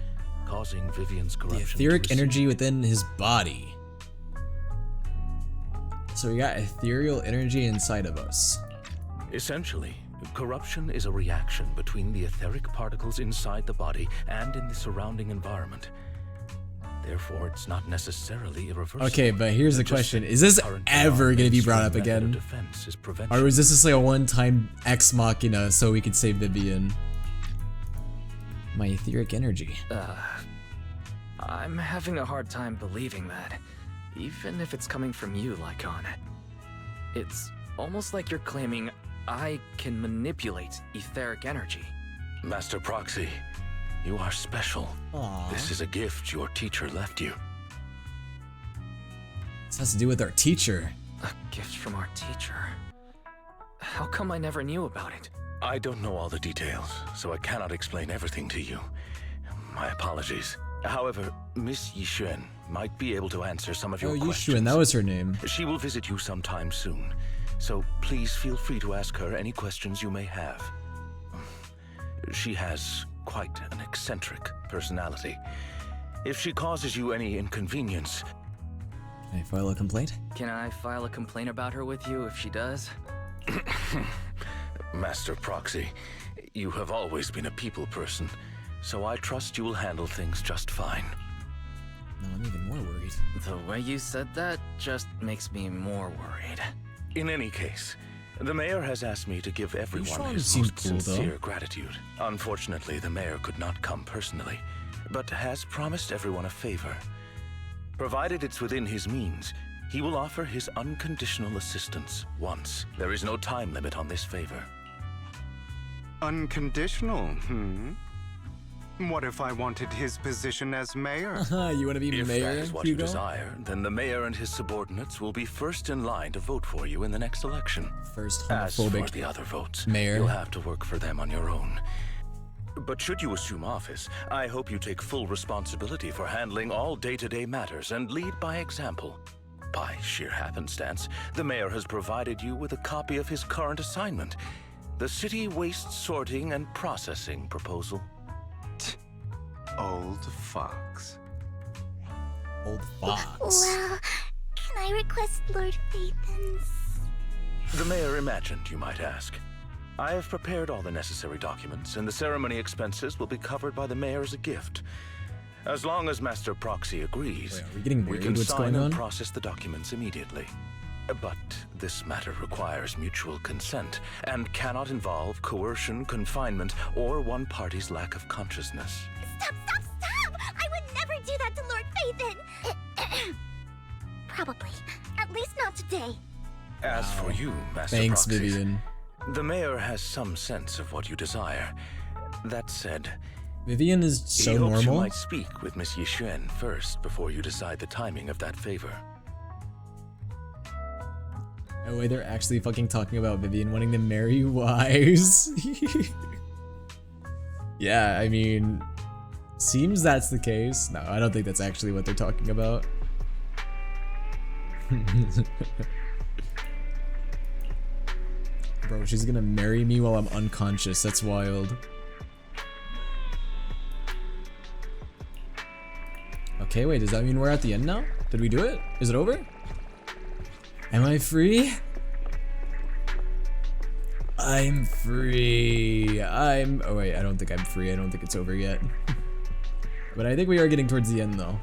causing Vivian's The corruption. etheric energy within his body. So we got ethereal energy inside of us. Essentially, corruption is a reaction between the etheric particles inside the body and in the surrounding environment. Therefore, it's not necessarily irreversible. Okay, but here's the question. Is this ever going to be brought up again? Or was this just like a one-time ex machina so we could save Vivian? My etheric energy. I'm having a hard time believing that, even if it's coming from you, Lycon. It's almost like you're claiming I can manipulate etheric energy. Master Proxy, you are special. Aww. This is a gift your teacher left you. This has to do with our teacher. A gift from our teacher? How come I never knew about it? I don't know all the details, so I cannot explain everything to you. My apologies. However, Miss Yixuan might be able to answer some of your questions. Yixuan, that was her name. She will visit you sometime soon, so please feel free to ask her any questions you may have. She has quite an eccentric personality. If she causes you any inconvenience... Can I file a complaint? Can I file a complaint about her with you if she does? Master Proxy, you have always been a people person, so I trust you will handle things just fine. No, I'm even more worried. The way you said that just makes me more worried. In any case, The mayor has asked me to give everyone Yushuan his seemed most cool, though. sincere gratitude. Unfortunately, the mayor could not come personally, but has promised everyone a favor. Provided it's within his means, he will offer his unconditional assistance once. There is no time limit on this favor. Unconditional, What if I wanted his position as mayor? You want to be If mayor, that is what Hugo? you desire, then the mayor and his subordinates will be first in line to vote for you in the next election. First As homophobic for the other votes, mayor. you'll have to work for them on your own. But should you assume office, I hope you take full responsibility for handling all day-to-day matters and lead by example. By sheer happenstance, the mayor has provided you with a copy of his current assignment, the City Waste Sorting and Processing proposal. Old fox. Old fox. Well, can I request Lord Phaethan's? The mayor imagined, you might ask. I have prepared all the necessary documents, and the ceremony expenses will be covered by the mayor as a gift. As long as Master Proxy agrees, Wait, are we getting married? can What's sign going and on? process the documents immediately. But this matter requires mutual consent and cannot involve coercion, confinement, or one party's lack of consciousness. Stop! I would never do that to Lord Phaethan! Probably. At least not today. As for you, Master Thanks, Proxy, Vivian. the mayor has some sense of what you desire. That said, Vivian is so he hopes you normal. might speak with Miss Yixuan first before you decide the timing of that favor. No way they're actually fucking talking about Vivian wanting to marry wives. Yeah, I mean, seems that's the case. No, I don't think that's actually what they're talking about. Bro, she's gonna marry me while I'm unconscious. That's wild. Okay, wait, does that mean we're at the end now? Did we do it? Is it over? Am I free? I'm free. Oh wait, I don't think I'm free. I don't think it's over yet. But I think we are getting towards the end though.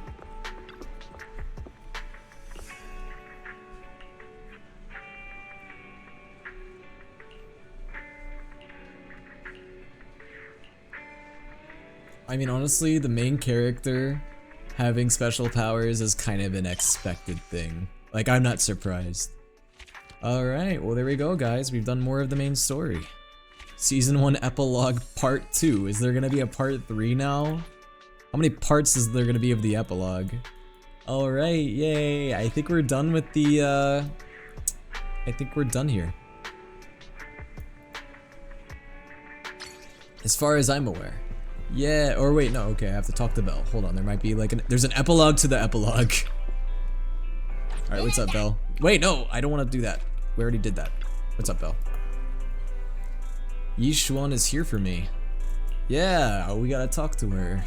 I mean, honestly, the main character having special powers is kind of an expected thing. Like, I'm not surprised. Alright, well there we go guys, we've done more of the main story. Season 1 Epilogue Part 2. Is there gonna be a Part 3 now? How many parts is there gonna be of the epilogue? Alright, yay! I think we're done with the, I think we're done here. As far as I'm aware. Yeah, or wait, no, okay, I have to talk to Belle. Hold on, there might be like there's an epilogue to the epilogue. Alright, what's up, Belle? Wait, no, I don't want to do that. We already did that. What's up, Belle? Yixuan is here for me. Yeah, we gotta talk to her.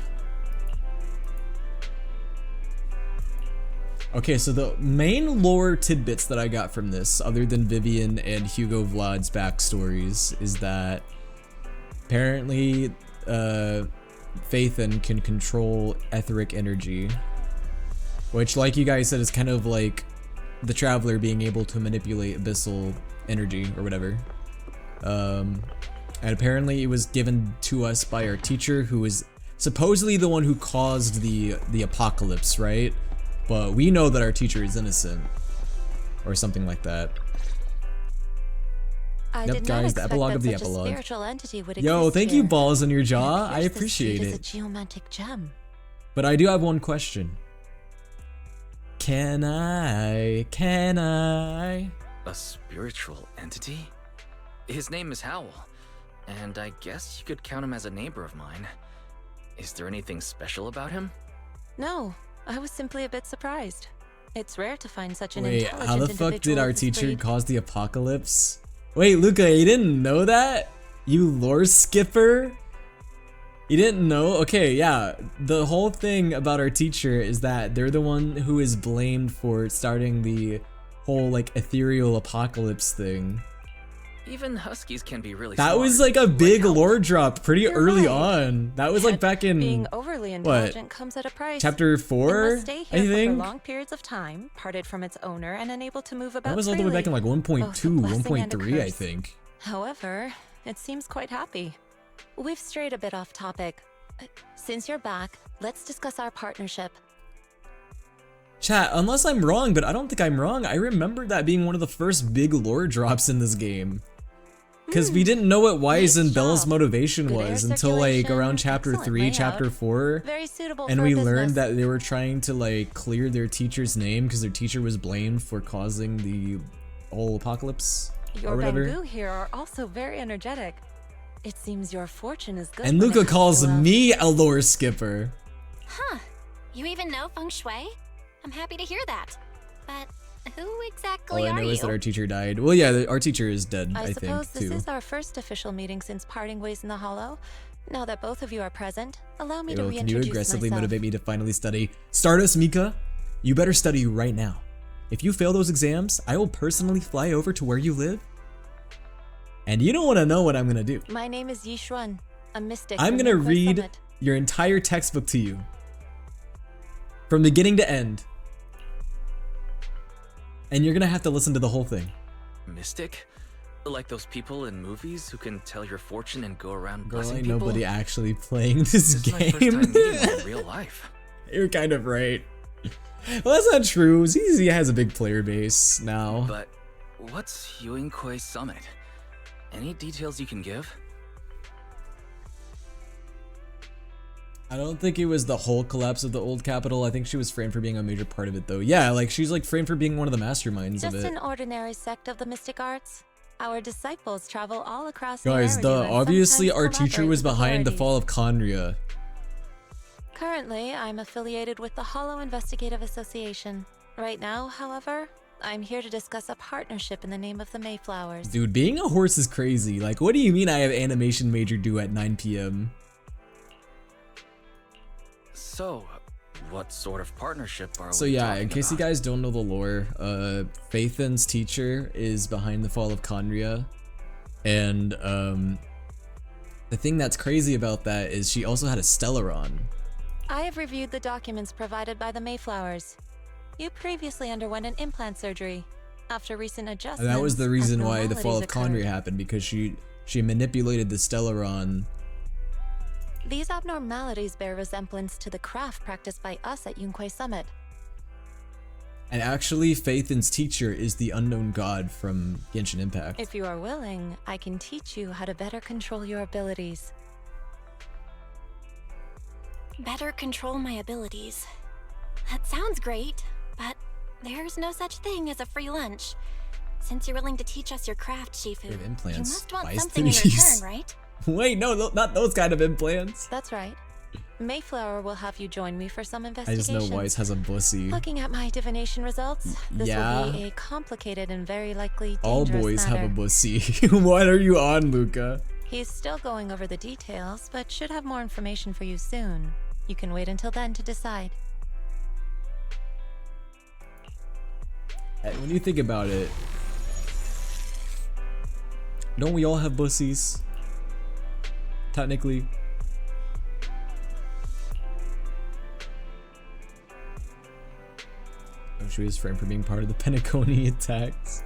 Okay, so the main lore tidbits that I got from this, other than Vivian and Hugo Vlad's backstories, is that apparently Phaethan can control etheric energy, which, like you guys said, is kind of like the Traveler being able to manipulate abyssal energy or whatever. And apparently it was given to us by our teacher, who is supposedly the one who caused the apocalypse, right? But we know that our teacher is innocent, or something like that. Yep, guys, the epilogue of the epilogue. Spiritual entity would Yo, exist thank here. you, balls on your jaw. It I appears this appreciate seed is it. a geomantic gem. But I do have one question. Can I? A spiritual entity? His name is Howl, and I guess you could count him as a neighbor of mine. Is there anything special about him? No, I was simply a bit surprised. It's rare to find such an Wait, intelligent how the fuck did individual our of this teacher breed. cause the apocalypse? Wait, Luca, you didn't know that? You lore skipper? You didn't know? Okay, yeah. The whole thing about our teacher is that they're the one who is blamed for starting the whole, like, ethereal apocalypse thing. Even huskies can be really That smart. was like a big lore drop pretty early on. That was like back in Being overly intelligent comes at a price. Chapter It 4, must stay I here for think. long periods of time, parted from its owner, and unable to move about. That was all the way back in like 1.2, Both a blessing and a 1.3, I curse. think. However, it seems quite happy. We've strayed a bit off topic. Since you're back, let's discuss our partnership. Chat, unless I'm wrong, but I don't think I'm wrong. I remember that being one of the first big lore drops in this game. Because we didn't know what Wise and Belle's motivation was until like around chapter 3, chapter 4. Very suitable And for we a learned business. that they were trying to like clear their teacher's name because their teacher was blamed for causing the whole apocalypse Your or whatever. bamboo here are also very energetic. It seems your fortune is good. And when it Luca comes calls to love. me a lore skipper. Huh. You even know feng shui? I'm happy to hear that. But who exactly All I are know you? is that our teacher died. Well, yeah, our teacher is dead, I I suppose think, this too. is our first official meeting since parting ways in the Hollow. Now that both of you are present, allow me to Yo, can you reintroduce aggressively myself. motivate me to finally study? Stardust Mika, you better study right now. If you fail those exams, I will personally fly over to where you live. And you don't want to know what I'm going to do. My name is Yishuan, a mystic. I'm from going to Yunkwei read Summit. your entire textbook to you. From beginning to end. And you're going to have to listen to the whole thing. Mystic? Like those people in movies who can tell your fortune and go around Girl, blessing ain't people? nobody actually playing this This is my first time game. meeting them in real life. You're kind of right. Well, that's not true. ZZZ has a big player base now. But what's Yunkwei Summit? Any details you can give? I don't think it was the whole collapse of the old capital. I think she was framed for being a major part of it, though. Yeah, like she's like framed for being one of the masterminds of Just it. an ordinary sect of the mystic arts. Our disciples travel all across Guys, Neharidu the and obviously sometimes our teacher collaborate was with behind the authorities. fall of Conria. Currently, I'm affiliated with the Hollow Investigative Association. Right now, however, I'm here to discuss a partnership in the name of the Mayflowers. Dude, being a horse is crazy. Like, what do you mean I have animation major due at 9 p.m.? So, what sort of partnership are So we yeah, talking in case you about? guys don't know the lore, Phaethon's teacher is behind the fall of Conria. And the thing that's crazy about that is she also had a Stellaron. I have reviewed the documents provided by the Mayflowers. You previously underwent an implant surgery. After recent And adjustments, that was the reason why the fall of abnormalities Conria happened, because she manipulated the Stellaron. These abnormalities bear resemblance to the craft practiced by us at Yunkwei Summit. And actually, Phaethon's teacher is the unknown god from Genshin Impact. If you are willing, I can teach you how to better control your abilities. Better control my abilities. That sounds great, but there's no such thing as a free lunch. Since you're willing to teach us your craft, Shifu, We have you implants. must want Wise something in thingies. return, right? Wait, no, not those kind of implants. That's right. Mayflower will have you join me for some I investigation. just know Wise has a bussy. Looking at my divination results, this Yeah. will be a complicated and very likely All dangerous boys matter. have a bussy. What are you on, Luca? He's still going over the details, but should have more information for you soon. You can wait until then to decide. When you think about it, don't we all have bussies? Technically. Oh, she was framed for being part of the Penacony attacks.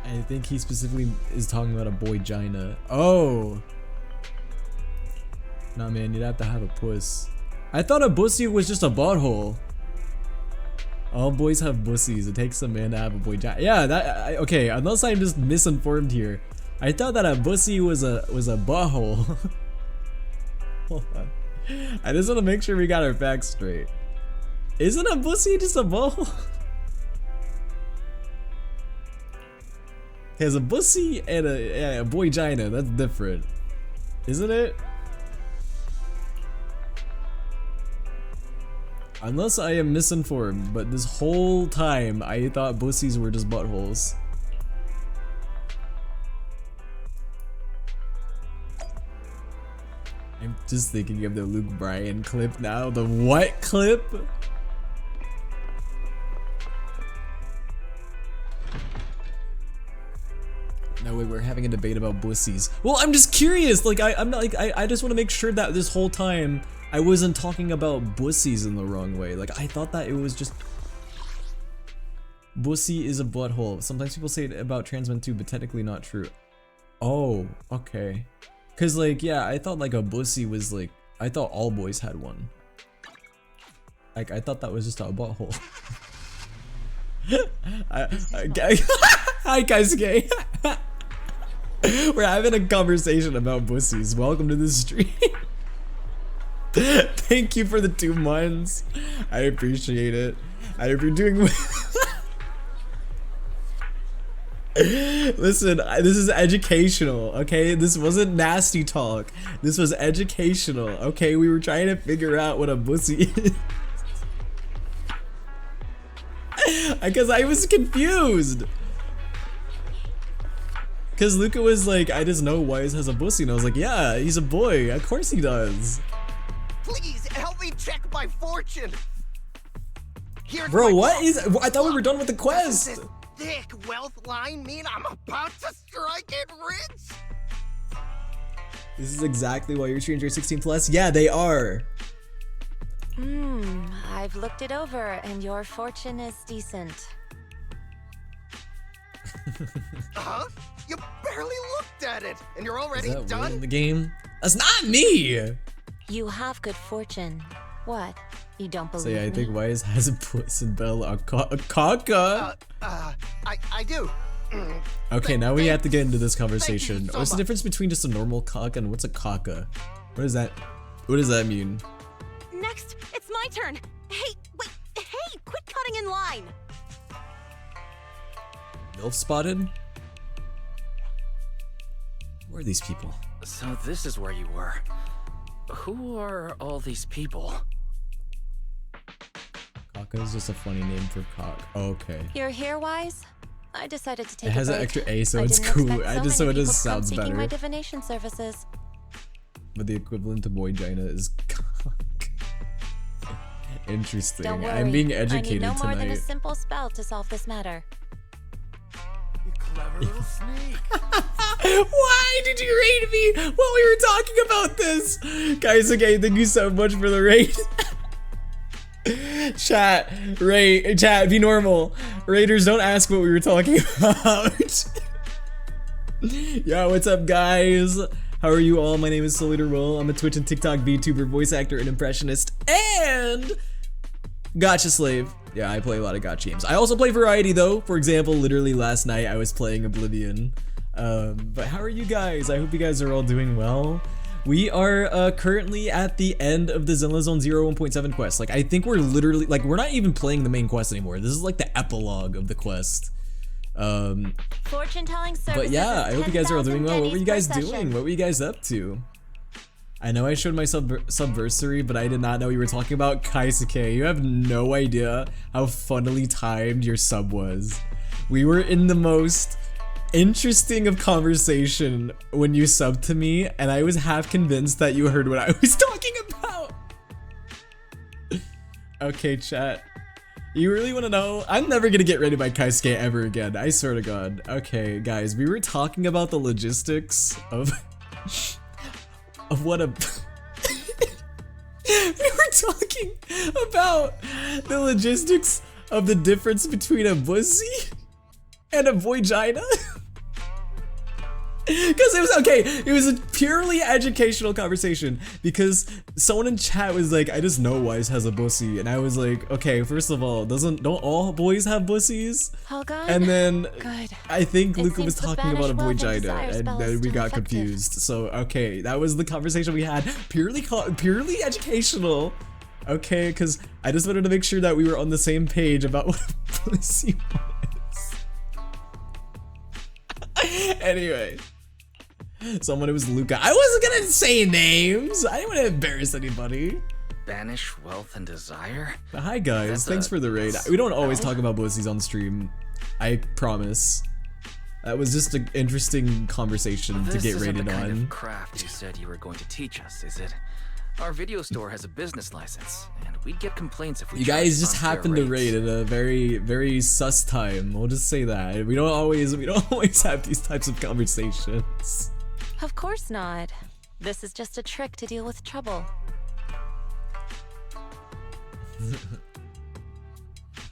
I think he specifically is talking about a boy Gina. Oh! Nah, man, you'd have to have a puss. I thought a bussy was just a butthole. All boys have bussies. It takes a man to have a boy Gina. Yeah, that okay. Unless I'm just misinformed here, I thought that a bussy was a butthole. Hold on. I just want to make sure we got our facts straight. Isn't a bussy just a butthole? Has a bussy and a boy Gina. That's different, isn't it? Unless I am misinformed, but this whole time I thought bussies were just buttholes. I'm Just thinking of the Luke Bryan clip now. The what clip? No way, we're having a debate about bussies. Well, I'm just curious. Like, I'm not like I just want to make sure that this whole time I wasn't talking about bussies in the wrong way. Like, I thought that it was just bussy is a butthole. Sometimes people say it about trans men too, but technically not true. Oh, okay. Cause like, yeah, I thought like a bussy was like, I thought all boys had one. Like, I thought that was just a butthole. Hi guys, gay. We're having a conversation about bussies. Welcome to the stream. Thank you for the 2 months. I appreciate it. I hope you're doing well. Listen, this is educational, okay? This wasn't nasty talk. This was educational, okay? We were trying to figure out what a bussy is. Because I was confused. Because Luca was like, I just know Wise has a bussy, and I was like, yeah, he's a boy. Of course he does. Please help me check my fortune. Bro, what is? I thought we were done with the quest. Does this thick wealth line mean I'm about to strike it rich? This is exactly why your streams are 16 plus. Yeah, they are. I've looked it over, and your fortune is decent. Huh? You barely looked at it, and you're already Is that done? in the game? That's not me. You have good fortune. What? You don't believe So yeah, I me? think Wise has a puss and Bella a caca. I do. Okay, now we have to get into this conversation. so What's the much. difference between just a normal cock and what's a caca? What does that mean? Next, it's my turn. Hey, wait, hey, quit cutting in line. MILF spotted? Who are these people? So this is where you were. Who are all these people? Caca is just a funny name for cock. Oh, okay. You're here, Wise? I decided to take It has a an break. extra A, so I it's didn't cool. expect I just so many it just people to come sounds seeking better. my divination services. But the equivalent to boygina is cock. Interesting. Don't worry. I'm being educated I need no more than a tonight. simple spell to solve this matter. You clever little sneak. Why did you raid me while we were talking about this? Guys, okay, thank you so much for the raid. Chat, be normal. Raiders, don't ask what we were talking about. Yo, what's up, guys? How are you all? My name is souleaterwill. I'm a Twitch and TikTok VTuber, voice actor, and impressionist, and gacha slave. Yeah, I play a lot of gacha games. I also play variety, though. For example, literally last night I was playing Oblivion. But how are you guys? I hope you guys are all doing well. We are currently at the end of the Zenless Zone 1.7 quest. Like, I think we're literally, like, we're not even playing the main quest anymore. This is like the epilogue of the quest. Fortune telling services. But yeah, I hope you guys are all doing well. What were you guys pennies per doing? session. What were you guys up to? I know I showed my subversary, but I did not know you were talking about Kaisuke. You have no idea how funnily timed your sub was. We were in the most interesting of conversation when you subbed to me, and I was half convinced that you heard what I was talking about. Okay, chat. You really want to know? I'm never gonna get raided by Kaisuke ever again. I swear to God. Okay, guys, we were talking about the logistics of what a. We were talking about the logistics of the difference between a pussy and a boygina. Because it was okay, it was a purely educational conversation because someone in chat was like, I just know Wise has a bussy, and I was like, okay, first of all, don't all boys have bussies? All gone? And then Good. I think It Luca was seems the talking about a banish wealth and boygina, desire and spell is then we still got effective. confused. So okay, that was the conversation we had, purely educational. Okay, because I just wanted to make sure that we were on the same page about what a pussy was. Anyway. Someone, it was Luca. I wasn't gonna say names. I didn't want to embarrass anybody. Banish wealth and desire? But hi guys, That's thanks a for the raid. We don't always spell? talk about pussies on stream. I promise. That was just an interesting conversation to This get isn't rated the kind on. of craft you said you were going to teach us, is it? Our video store has a business license, and we'd get complaints if we You charged guys just unfair happened to rates. raid at a very sus time. We'll just say that. We don't always have these types of conversations. Of course not. This is just a trick to deal with trouble.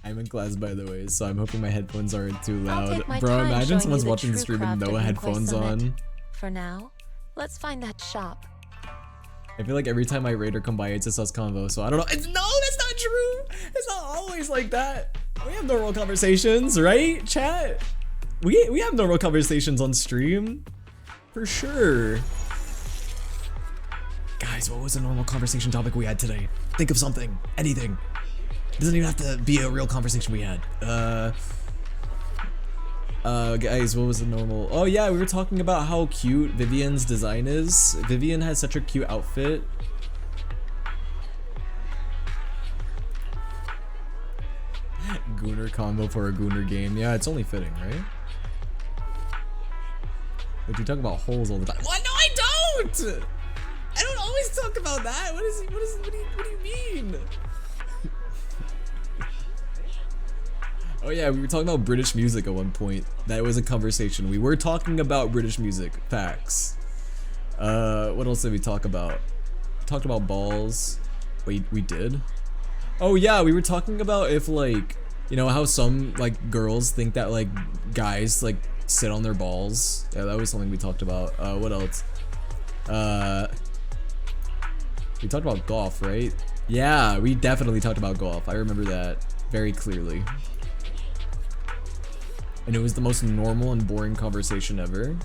I'm in class, by the way, so I'm hoping my headphones aren't too I'll loud. take my Bro, time imagine showing someone's you the watching the true stream with craft no of Inkoi headphones Summit. on. For now, let's find that shop. I feel like every time I raid or come by, it's a sus convo, so I don't know. No, that's not true! It's not always like that. We have normal conversations, right, chat? We have normal conversations on stream. For sure. Guys, what was the normal conversation topic we had today? Think of something. Anything. It doesn't even have to be a real conversation we had. Guys, what was the normal? Oh yeah, we were talking about how cute Vivian's design is. Vivian has such a cute outfit. Gooner combo for a Gooner game. Yeah, it's only fitting, right? But you talk about holes all the time. What? No, I don't! I don't always talk about that. What do you mean? Oh yeah, we were talking about British music at one point. That was a conversation. We were talking about British music. Facts. What else did we talk about? We talked about balls. Wait, we did? Oh yeah, we were talking about if like, you know how some like girls think that like guys like sit on their balls. Yeah, that was something we talked about. What else? We talked about golf, right? Yeah, we definitely talked about golf. I remember that very clearly. And it was the most normal and boring conversation ever.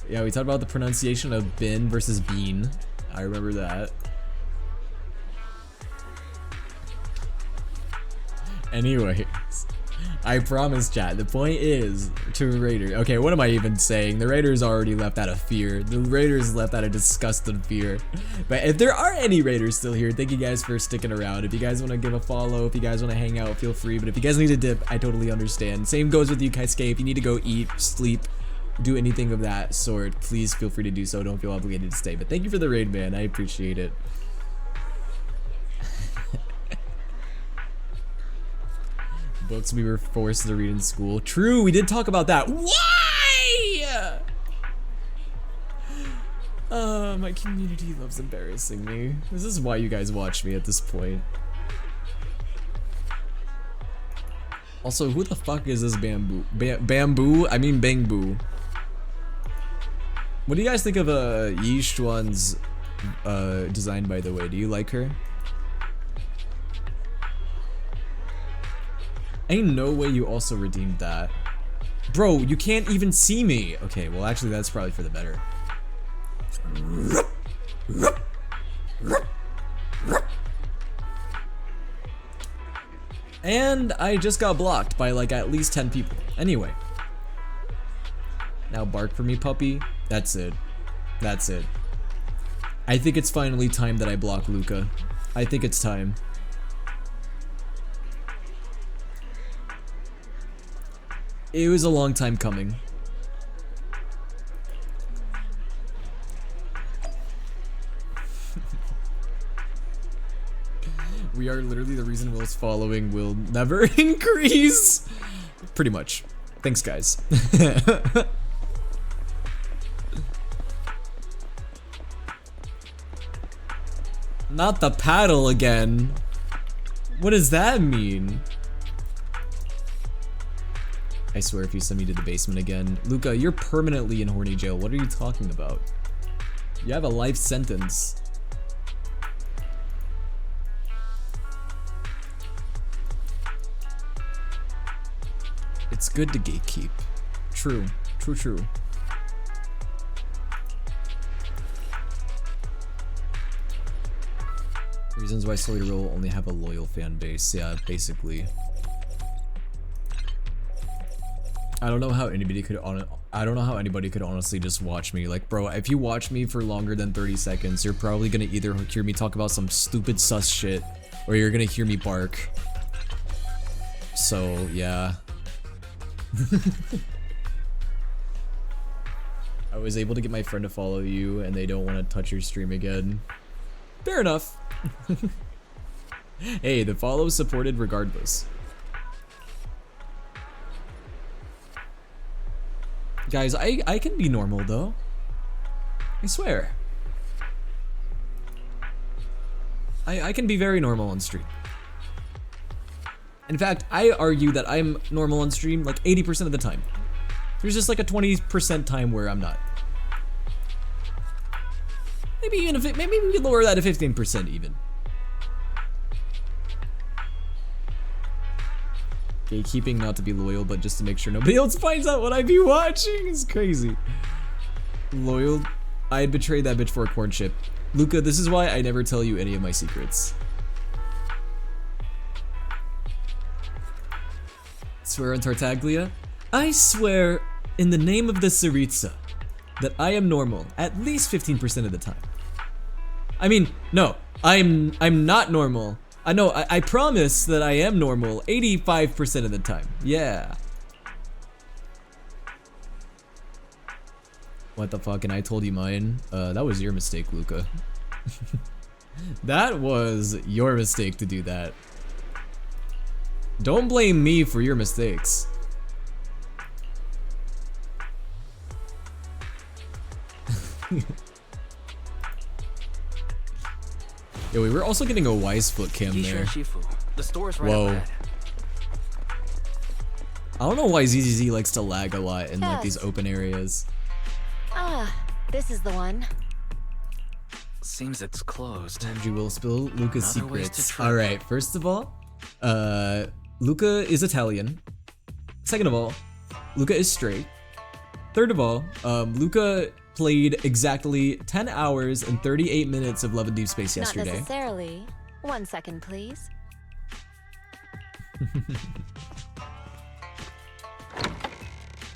Yeah, we talked about the pronunciation of bin versus bean. I remember that. Anyways, I promise, chat. The point is to Raider. Okay, what am I even saying? The Raiders already left out of fear. The Raiders left out of disgusted fear. But if there are any Raiders still here, thank you guys for sticking around. If you guys want to give a follow, if you guys want to hang out, feel free. But if you guys need to dip, I totally understand. Same goes with you, Kaisuke. If you need to go eat, sleep, do anything of that sort, please feel free to do so. Don't feel obligated to stay. But thank you for the raid, man. I appreciate it. Books we were forced to read in school. True, we did talk about that. Why? My community loves embarrassing me. This is why you guys watch me at this point. Also, who the fuck is this bamboo? Bamboo? I mean Bangbu. What do you guys think of Yi Xuan's design, by the way? Do you like her? Ain't no way you also redeemed that. Bro, you can't even see me. Okay, well actually that's probably for the better. And I just got blocked by like at least 10 people. Anyway. Now bark for me, puppy. That's it. That's it. I think it's finally time that I block Luca. I think it's time. It was a long time coming. We are literally the reason Will's following will never increase. Pretty much. Thanks, guys. Not the paddle again. What does that mean? I swear if you send me to the basement again. Luca, you're permanently in horny jail. What are you talking about? You have a life sentence. It's good to gatekeep. True. True, true. Reasons why souleaterwill will only have a loyal fan base. Yeah, basically. I don't know how anybody could honestly just watch me. Like, bro, if you watch me for longer than 30 seconds, you're probably gonna either hear me talk about some stupid sus shit or you're gonna hear me bark. So, yeah. I was able to get my friend to follow you and they don't want to touch your stream again. Fair enough. Hey, the follow is supported regardless. Guys, I can be normal though. I swear. I can be very normal on stream. In fact, I argue that I'm normal on stream like 80% of the time. There's just like a 20% time where I'm not. Maybe even if maybe we can lower that to 15% even. Gatekeeping not to be loyal, but just to make sure nobody else finds out what I be watching is crazy. Loyal? I'd betray that bitch for a corn chip. Luca, this is why I never tell you any of my secrets. Swear on Tartaglia? I swear in the name of the Tsaritsa that I am normal at least 15% of the time. I mean, no, I'm not normal. I promise that I am normal 85% of the time. Yeah. What the fuck, and I told you mine? That was your mistake, Luca. That was your mistake to do that. Don't blame me for your mistakes. Yo, we were also getting a wise foot cam there. The store's right Whoa. ahead. I don't know why ZZZ likes to lag a lot in like these open areas. Ah, this is the one. Seems it's closed. You will spill Luca's Another waste secrets. to try. Alright, first of all, Luca is Italian. Second of all, Luca is straight. Third of all, Luca played exactly 10 hours and 38 minutes of Love and Deep Space yesterday. Not necessarily. 1 second, please.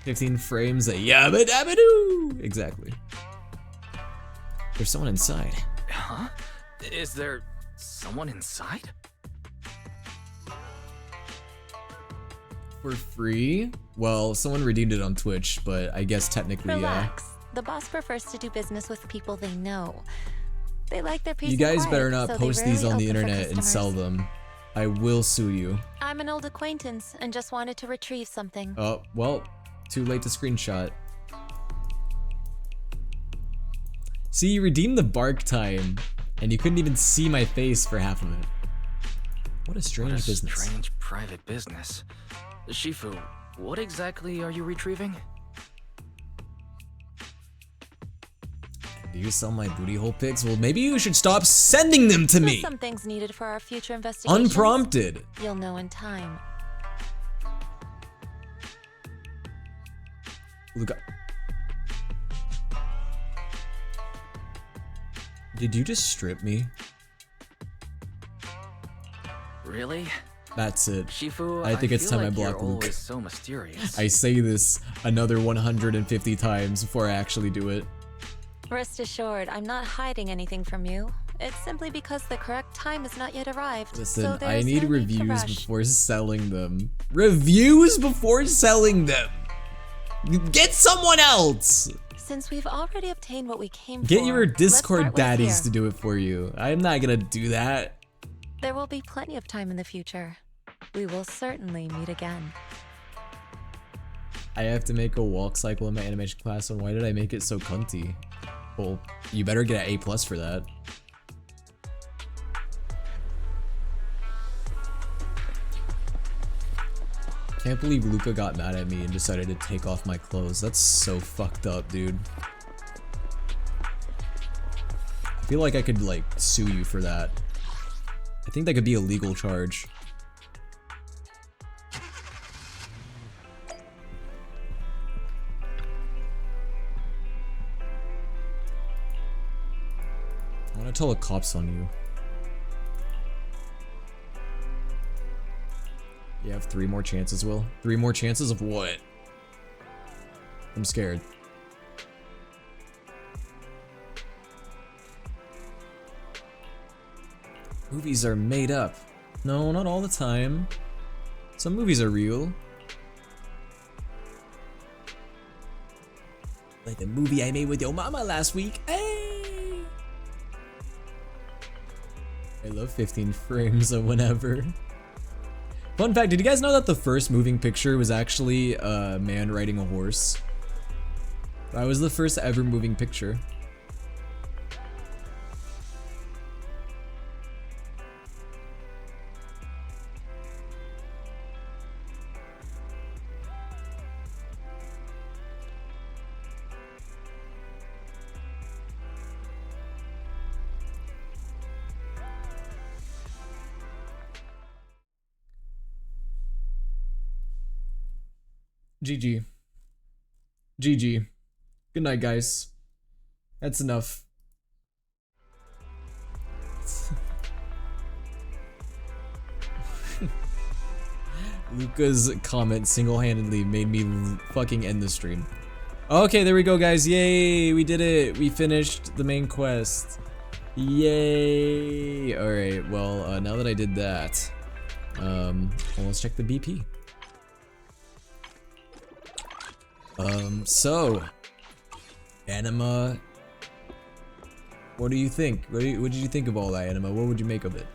15 frames, a yabba dabba doo! Exactly. There's someone inside. Huh? Is there someone inside? For free? Well, someone redeemed it on Twitch, but I guess technically, Relax. The boss prefers to do business with people they know. They like their peace you and guys quiet, better not so post they these on rarely the open for internet and sell customers. them. I will sue you. I'm an old acquaintance and just wanted to retrieve something. Oh, well, too late to screenshot. See, you redeemed the bark time, and you couldn't even see my face for half of it. What a strange business. Strange private business. Shifu, what exactly are you retrieving? Do you sell my booty hole pics? Well, maybe you should stop sending them to me! Some things needed for our future investigations. Unprompted! You'll know in time. Luca. Did you just strip me? Really? That's it. Shifu, I think it's feel time I like block you're Luke. always so mysterious. I say this another 150 times before I actually do it. Rest assured, I'm not hiding anything from you. It's simply because the correct time has not yet arrived. Listen, so there I is need no need to reviews rush. before selling them. Reviews before selling them! Get someone else! Since we've already obtained what we came Get for, your let's Discord start with daddies here. to do it for you. I'm not gonna do that. There will be plenty of time in the future. We will certainly meet again. I have to make a walk cycle in my animation class, and why did I make it so cunty? Well, you better get an A+ for that. Can't believe Luca got mad at me and decided to take off my clothes. That's so fucked up, dude. I feel like I could, like, sue you for that. I think that could be a legal charge. I want to tell the cops on you. You have 3 more chances, Will. 3 more chances of what? I'm scared. Movies are made up. No, not all the time. Some movies are real. Like the movie I made with your mama last week. Hey! I love 15 frames of whenever. Fun fact, did you guys know that the first moving picture was actually a man riding a horse? That was the first ever moving picture. GG. GG. Good night, guys. That's enough. Luca's comment single-handedly made me fucking end the stream. Okay, there we go, guys. Yay, we did it. We finished the main quest. Yay. Alright, well, now that I did that, well, let's check the BP. So, Anima, what do you think? What did you think of all that, Anima? What would you make of it?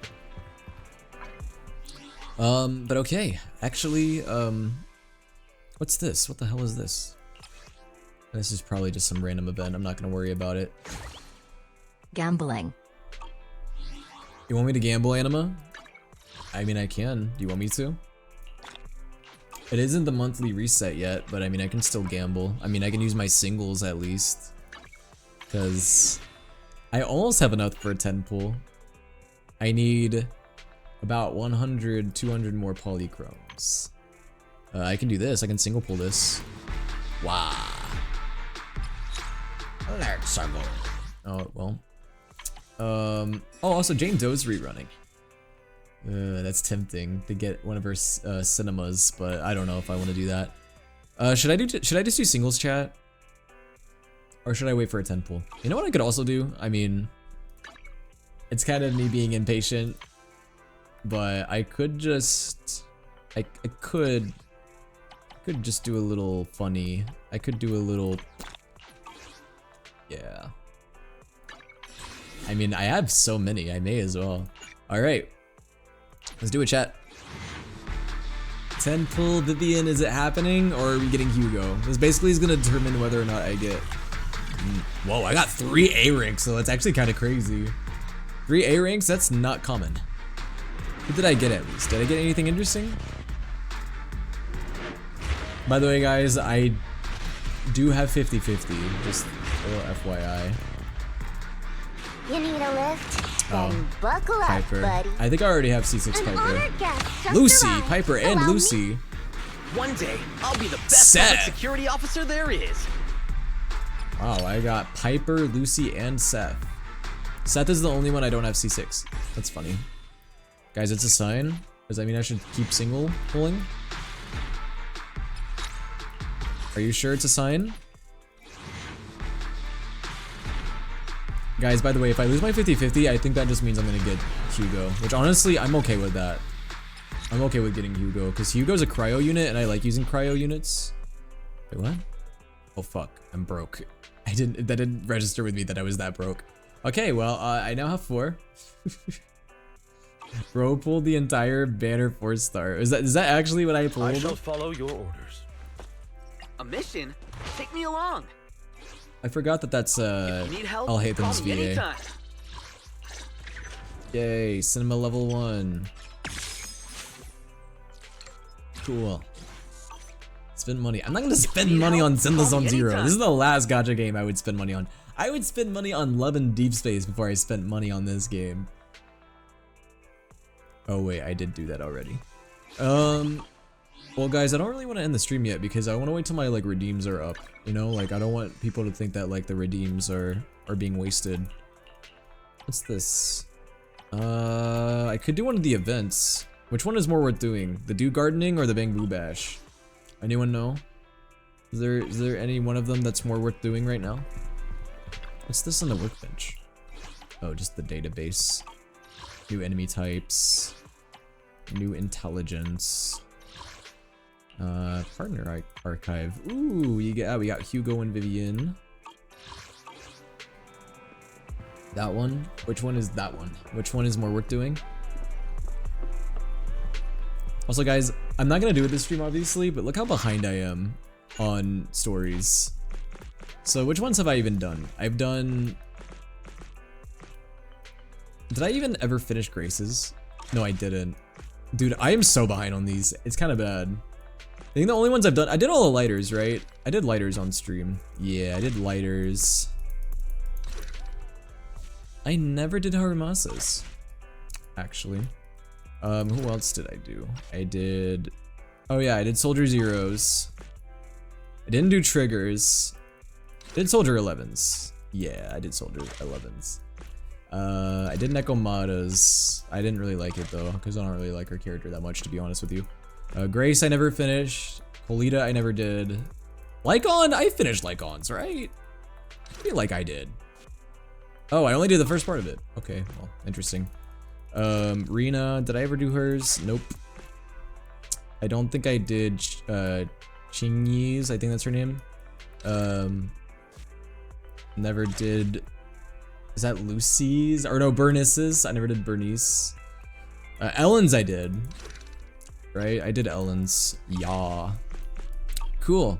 But okay, actually, what's this? What the hell is this? This is probably just some random event. I'm not gonna worry about it. Gambling. You want me to gamble, Anima? I mean, I can. Do you want me to? It isn't the monthly reset yet, but I mean, I can still gamble. I mean, I can use my singles at least. Because I almost have enough for a 10 pull. I need about 100, 200 more polychromes. I can do this. I can single pull this. Wow. Let's go. Oh, well. Oh, also Jane Doe's rerunning. That's tempting to get one of her cinemas, but I don't know if I want to do that. Should I just do singles chat? Or should I wait for a 10 pull? You know what I could also do? I mean, it's kind of me being impatient, but I could just, I could just do a little funny. I could do a little, yeah. I mean, I have so many, I may as well. All right. Let's do it, chat. 10 pull Vivian, is it happening or are we getting Hugo? This basically is gonna determine whether or not I get. Whoa, I got 3 A ranks, so that's actually kind of crazy. 3 A ranks, that's not common. What did I get at least? Did I get anything interesting? By the way, guys, I do have 50-50, just a little FYI. You need a lift? Oh, Then buckle Piper. up, buddy. I think I already have C6 An Piper. honored guest just Lucy, arrived. Piper, and Allow me- Lucy. One day, I'll be the best Seth. public security officer there is. Wow, I got Piper, Lucy, and Seth. Seth is the only one I don't have C6. That's funny. Guys, it's a sign. Does that mean I should keep single pulling? Are you sure it's a sign? Guys, by the way, if I lose my 50-50, I think that just means I'm gonna get Hugo. Which honestly, I'm okay with that. I'm okay with getting Hugo, because Hugo's a cryo unit, and I like using cryo units. Wait, what? Oh fuck, I'm broke. That didn't register with me that I was that broke. Okay, well, I now have 4. Bro pulled the entire banner 4-star. Is that actually what I pulled? I shall follow your orders. A mission? Take me along. I forgot that that's If you need help, I'll hate call them's me VA. anytime. Yay, cinema level 1. Cool. Spend money. I'm not gonna spend money on Cinema Zone Zero. This is the last gacha game I would spend money on. I would spend money on Love and Deep Space before I spent money on this game. Oh wait, I did do that already. Well guys, I don't really want to end the stream yet because I want to wait till my like redeems are up. You know, like I don't want people to think that like the redeems are being wasted. What's this? I could do one of the events. Which one is more worth doing? The dew gardening or the bamboo bash? Anyone know? Is there any one of them that's more worth doing right now? What's this on the workbench? Oh, just the database. New enemy types. New intelligence. Partner archive. Ooh, we got Hugo and Vivian. That one. Which one is that one? Which one is more worth doing? Also, guys, I'm not gonna do it this stream, obviously, but look how behind I am on stories. So, which ones have I even done? I've done. Did I even ever finish Grace's? No, I didn't. Dude, I am so behind on these. It's kind of bad. I think the only ones I've done, I did all the lighters, right? I did lighters on stream. Yeah, I did lighters. I never did Haramasas, actually. Who else did I do? I did, oh yeah, I did Soldier Zeros. I didn't do Triggers. I did Soldier 11s. Yeah, I did Soldier 11s. I did Nekomatas. I didn't really like it though, because I don't really like her character that much, to be honest with you. Grace, I never finished. Colita, I never did. Lycon, I finished Lycons, right? I feel like I did. Oh, I only did the first part of it. Okay, well, interesting. Rena, did I ever do hers? Nope. I don't think I did Chingy's, I think that's her name. Never did, is that Lucy's? Or no, Bernice's. I never did Bernice. Ellen's I did. Right, I did Ellen's. Yeah. Cool.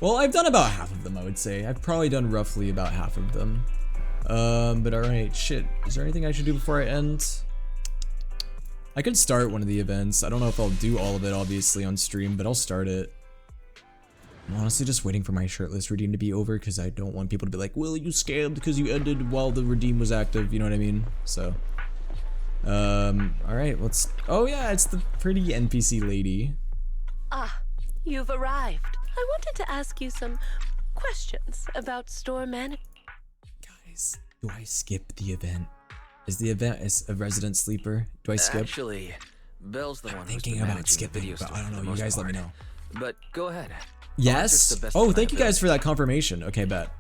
Well, I've done about half of them, I would say. I've probably done roughly about half of them. But alright, shit. Is there anything I should do before I end? I could start one of the events. I don't know if I'll do all of it, obviously, on stream, but I'll start it. I'm honestly just waiting for my shirtless redeem to be over, because I don't want people to be like, well, you scammed because you ended while the redeem was active, you know what I mean? So, alright, let's, oh yeah, it's the pretty NPC lady. Ah, you've arrived. I wanted to ask you some questions about store management. Guys, do I skip the event? Is the event a resident sleeper? Do I skip? Actually, Belle's the one who's thinking been about managing the skipping, video but store I don't for the know. You most guys let me part. know. But go ahead. Yes? Oh, thank you guys for that confirmation. Okay, bet.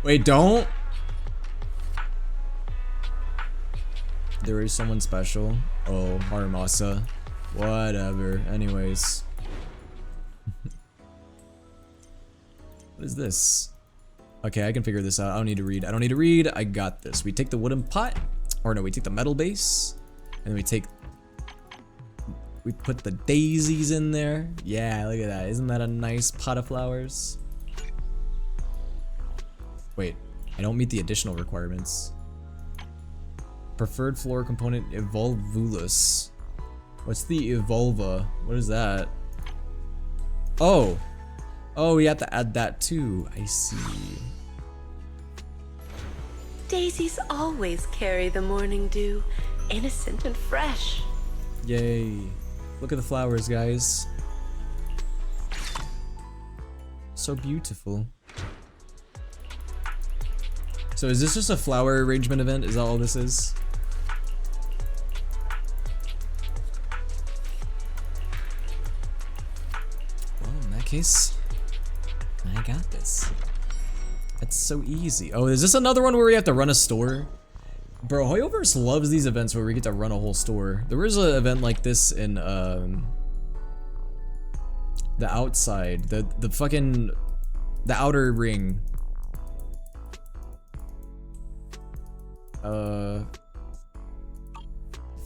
Wait, don't? There is someone special. Oh, Haramasa. Whatever. Anyways. What is this? Okay, I can figure this out. I don't need to read. I don't need to read. I got this. We take the wooden pot. Or no, we take the metal base. And then we put the daisies in there. Yeah, look at that. Isn't that a nice pot of flowers? Wait, I don't meet the additional requirements. Preferred floor component Evolvulus. What's the Evolva? What is that? Oh. Oh, we have to add that too. I see. Daisies always carry the morning dew, innocent and fresh. Yay. Look at the flowers, guys. So beautiful. So is this just a flower arrangement event? Is that all this is? Well, in that case, I got this. That's so easy. Oh, is this another one where we have to run a store? Bro, Hoyoverse loves these events where we get to run a whole store. There was an event like this in the outside, the fucking, the outer ring.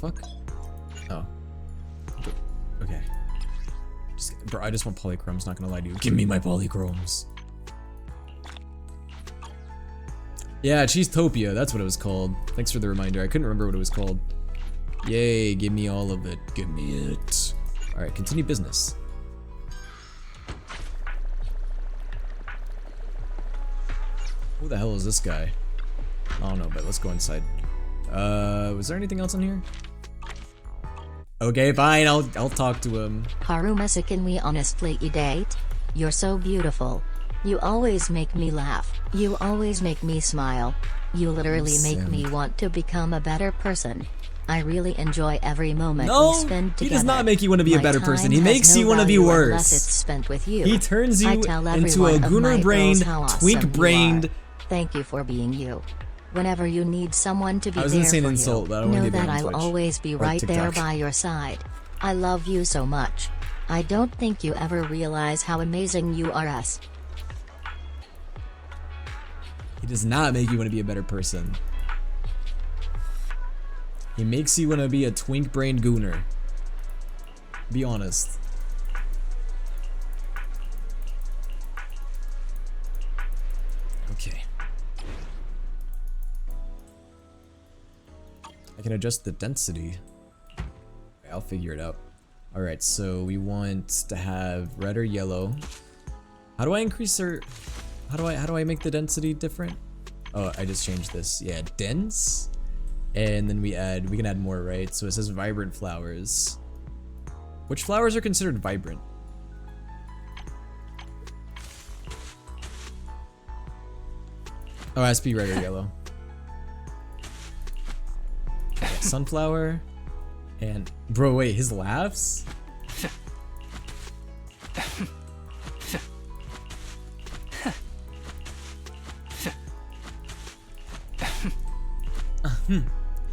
Fuck. Oh. Okay. Bro, I just want polychromes, not gonna lie to you. Give me my polychromes. Yeah, Cheesetopia, that's what it was called. Thanks for the reminder. I couldn't remember what it was called. Yay, give me all of it. Give me it. Alright, continue business. Who the hell is this guy? I don't know, but let's go inside. Was there anything else in here? Okay, fine, I'll talk to him. Harumasa, can we honestly date? You're so beautiful. You always make me laugh. You always make me smile. You literally make me want to become a better person. I really enjoy every moment we spend together. He does not make you want to be a better person. He makes you want to be worse. Unless it's spent with you. He turns you into a gooner-brained, twink-brained. Thank you for being you. Whenever you need someone to be I was there gonna say an for insult, you, but I don't wanna know get banned that on I'll Twitch always be or right there TikTok. by your side. I love you so much. I don't think you ever realize how amazing you are. He does not make you want to be a better person. He makes you want to be a twink-brained gooner. Be honest. Okay. I can adjust the density. I'll figure it out. Alright, so we want to have red or yellow. How do I increase or how do I make the density different? Oh, I just changed this. Yeah, dense. And then we can add more, right? So it says vibrant flowers. Which flowers are considered vibrant? Oh, it has to be red or yellow. Yeah, sunflower. And bro, wait, his laughs?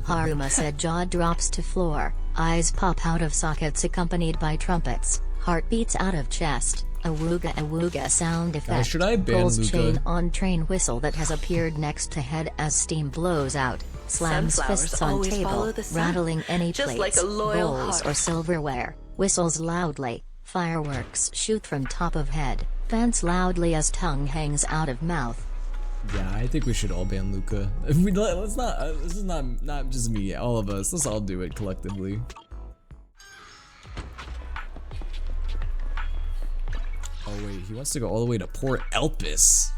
Haruma said jaw drops to floor, eyes pop out of sockets accompanied by trumpets, heartbeats out of chest, awooga sound effect, should I ban pulls Luca? chain on train whistle that has appeared next to head as steam blows out, slams Sunflowers fists on always table, follow the sun, rattling any just plates, like a loyal bowls heart. or silverware, whistles loudly, fireworks shoot from top of head, pants loudly as tongue hangs out of mouth. Yeah, I think we should all ban Luca. Let's not. This is not just me. All of us. Let's all do it collectively. Oh wait, he wants to go all the way to Port Elpis.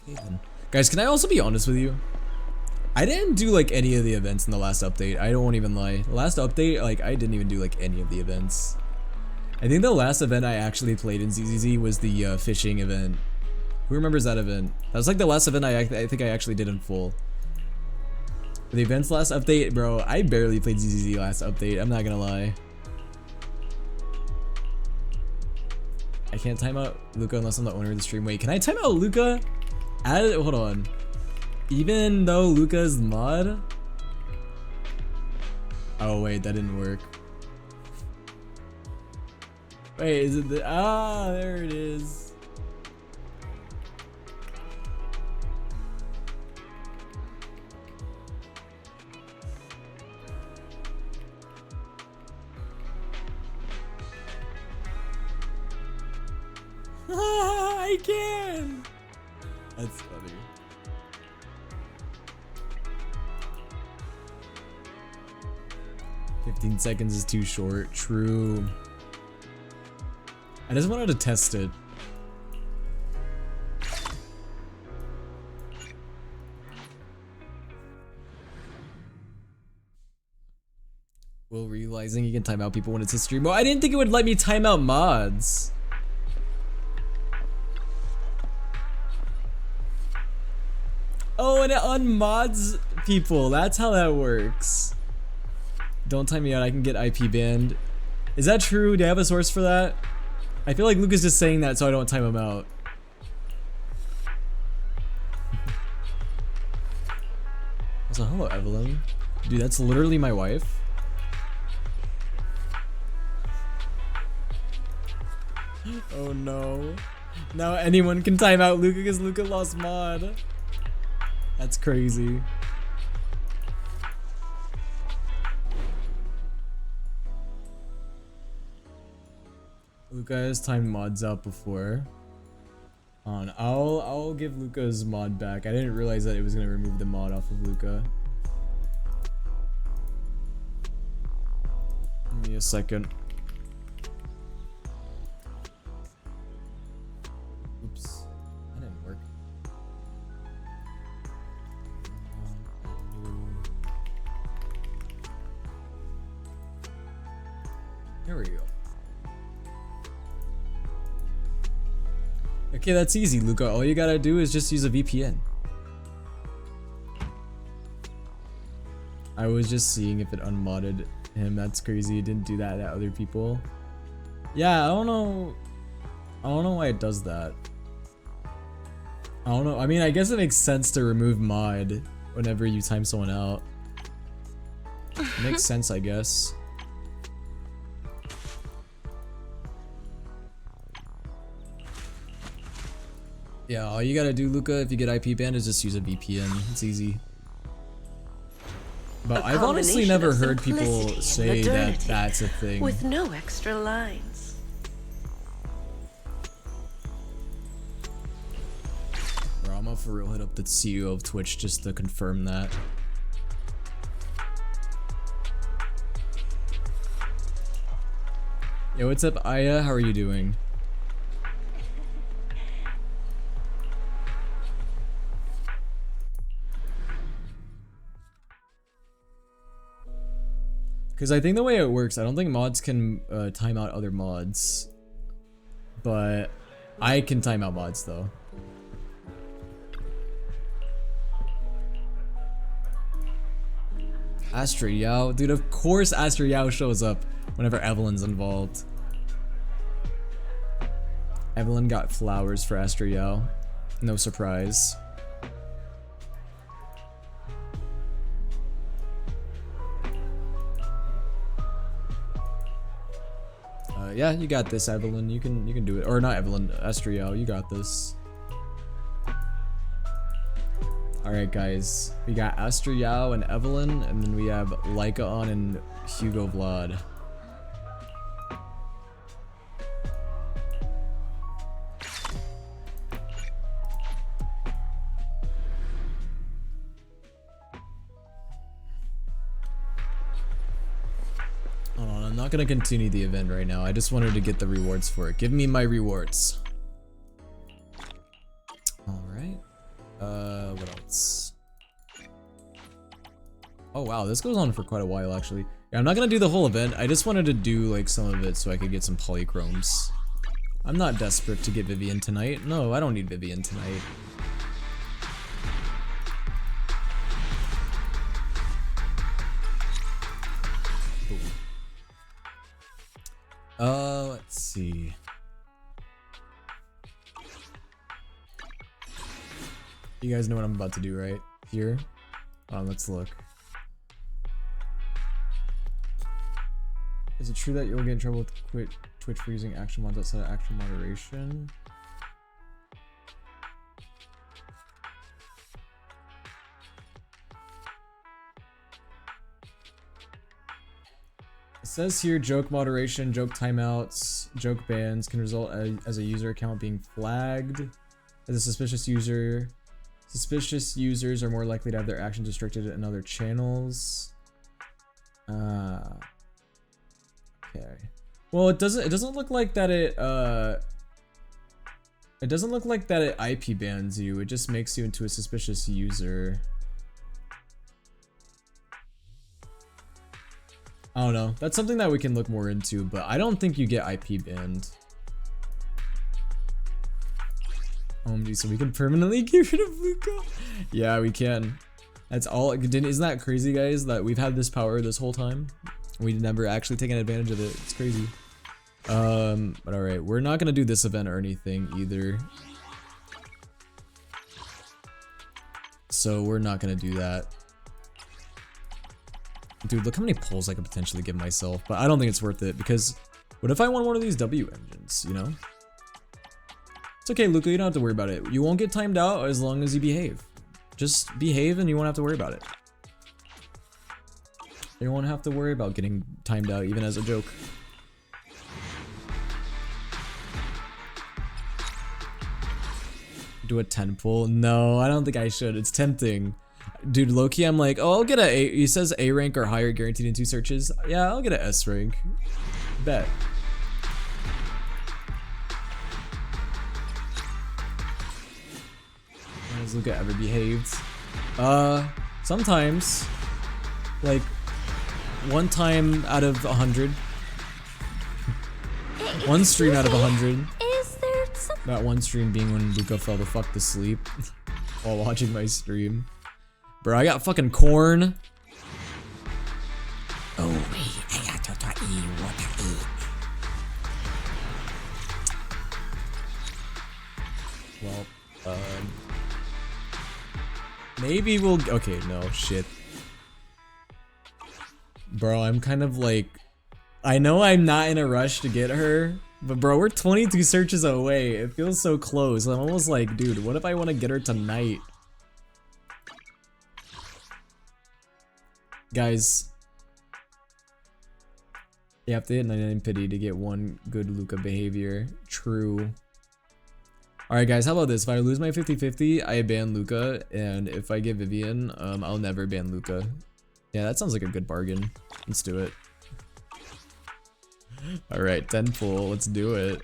Okay then, guys. Can I also be honest with you? I didn't do like any of the events in the last update. I don't even lie. The last update, like I didn't even do like any of the events. I think the last event I actually played in ZZZ was the fishing event. Who remembers that event? That was like the last event I think I actually did in full. For the events last update, bro, I barely played ZZZ last update. I'm not gonna lie. I can't time out Luca unless I'm the owner of the stream. Wait, can I time out Luca? Hold on. Even though Luca's mod? Oh wait, that didn't work. Wait, is it the there it is. I can. That's funny. "15 seconds is too short." True. I just wanted to test it. Will realizing you can time out people when it's a stream. Well, I didn't think it would let me time out mods. Oh, and it unmods people. That's how that works. Don't time me out. I can get IP banned. Is that true? Do I have a source for that? I feel like Luca's just saying that so I don't time him out. Also, hello Evelyn. Dude, that's literally my wife. Oh no. Now anyone can time out Luca because Luca lost mod. That's crazy. Luca has timed mods out before. I'll give Luca's mod back. I didn't realize that it was gonna remove the mod off of Luca. Give me a second. Oops, that didn't work. Here we go. Okay, that's easy, Luca. All you gotta do is just use a VPN. I was just seeing if it unmodded him. That's crazy. It didn't do that to other people. Yeah, I don't know why it does that. I don't know. I mean, I guess it makes sense to remove mod whenever you time someone out. Makes sense, I guess. Yeah, all you gotta do, Luca, if you get IP banned is just use a VPN. It's easy. But I've honestly never heard people say that that's a thing. With no extra lines. Bro, I'm gonna for real hit up the CEO of Twitch just to confirm that. Yo, what's up, Aya? How are you doing? Because I think the way it works, I don't think mods can time out other mods. But I can time out mods though. Astra Yao. Dude, of course Astra Yao shows up whenever Evelyn's involved. Evelyn got flowers for Astra Yao. No surprise. Yeah, you got this, Evelyn. You can do it. Or not Evelyn, Astra Yao. You got this. Alright guys, we got Astra Yao and Evelyn, and then we have Lycaon and Hugo Vlad. Hold on, I'm not gonna continue the event right now. I just wanted to get the rewards for it. Give me my rewards. Alright. What else? Oh wow, this goes on for quite a while actually. Yeah, I'm not gonna do the whole event. I just wanted to do like some of it so I could get some polychromes. I'm not desperate to get Vivian tonight. No, I don't need Vivian tonight. Let's see. You guys know what I'm about to do, right? Here? Let's look. Is it true that you'll get in trouble with Twitch for using action mods outside of action moderation? It says here, joke moderation, joke timeouts, joke bans can result as a user account being flagged as a suspicious user. Suspicious users are more likely to have their actions restricted in other channels. Okay. Well, it doesn't look like that it doesn't look like that it IP bans you. It just makes you into a suspicious user. I don't know. That's something that we can look more into, but I don't think you get IP banned. OMG, so we can permanently get rid of Luca? Yeah, we can. That's all. Isn't that crazy, guys? That we've had this power this whole time? We've never actually taken advantage of it. It's crazy. But alright, we're not gonna do this event or anything either. So we're not gonna do that. Dude, look how many pulls I could potentially give myself, but I don't think it's worth it because what if I want one of these W engines, you know? It's okay, Luca, you don't have to worry about it. You won't get timed out as long as you behave. Just behave and you won't have to worry about it. You won't have to worry about getting timed out even as a joke. Do a 10 pull? No, I don't think I should. It's tempting. Dude, low-key, I'm like, oh, I'll get a, he says A rank or higher guaranteed in 2 searches. Yeah, I'll get a S rank. Bet. When has Luca ever behaved? Sometimes. Like, one time out of 100. One stream out of 100. Is there some... That one stream being when Luca fell the fuck to sleep while watching my stream. Bro, I got fucking corn. Oh, wait, I got to eat what I eat. Well, Maybe we'll, okay, no, shit. Bro, I'm kind of like, I know I'm not in a rush to get her, but bro, we're 22 searches away. It feels so close. I'm almost like, dude, what if I want to get her tonight? Guys, you have to hit 99 pity to get one good Luca behavior. True. Alright guys, how about this? If I lose my 50-50, I ban Luca, and if I get Vivian, I'll never ban Luca. Yeah, that sounds like a good bargain. Let's do it. Alright, 10 pull, let's do it.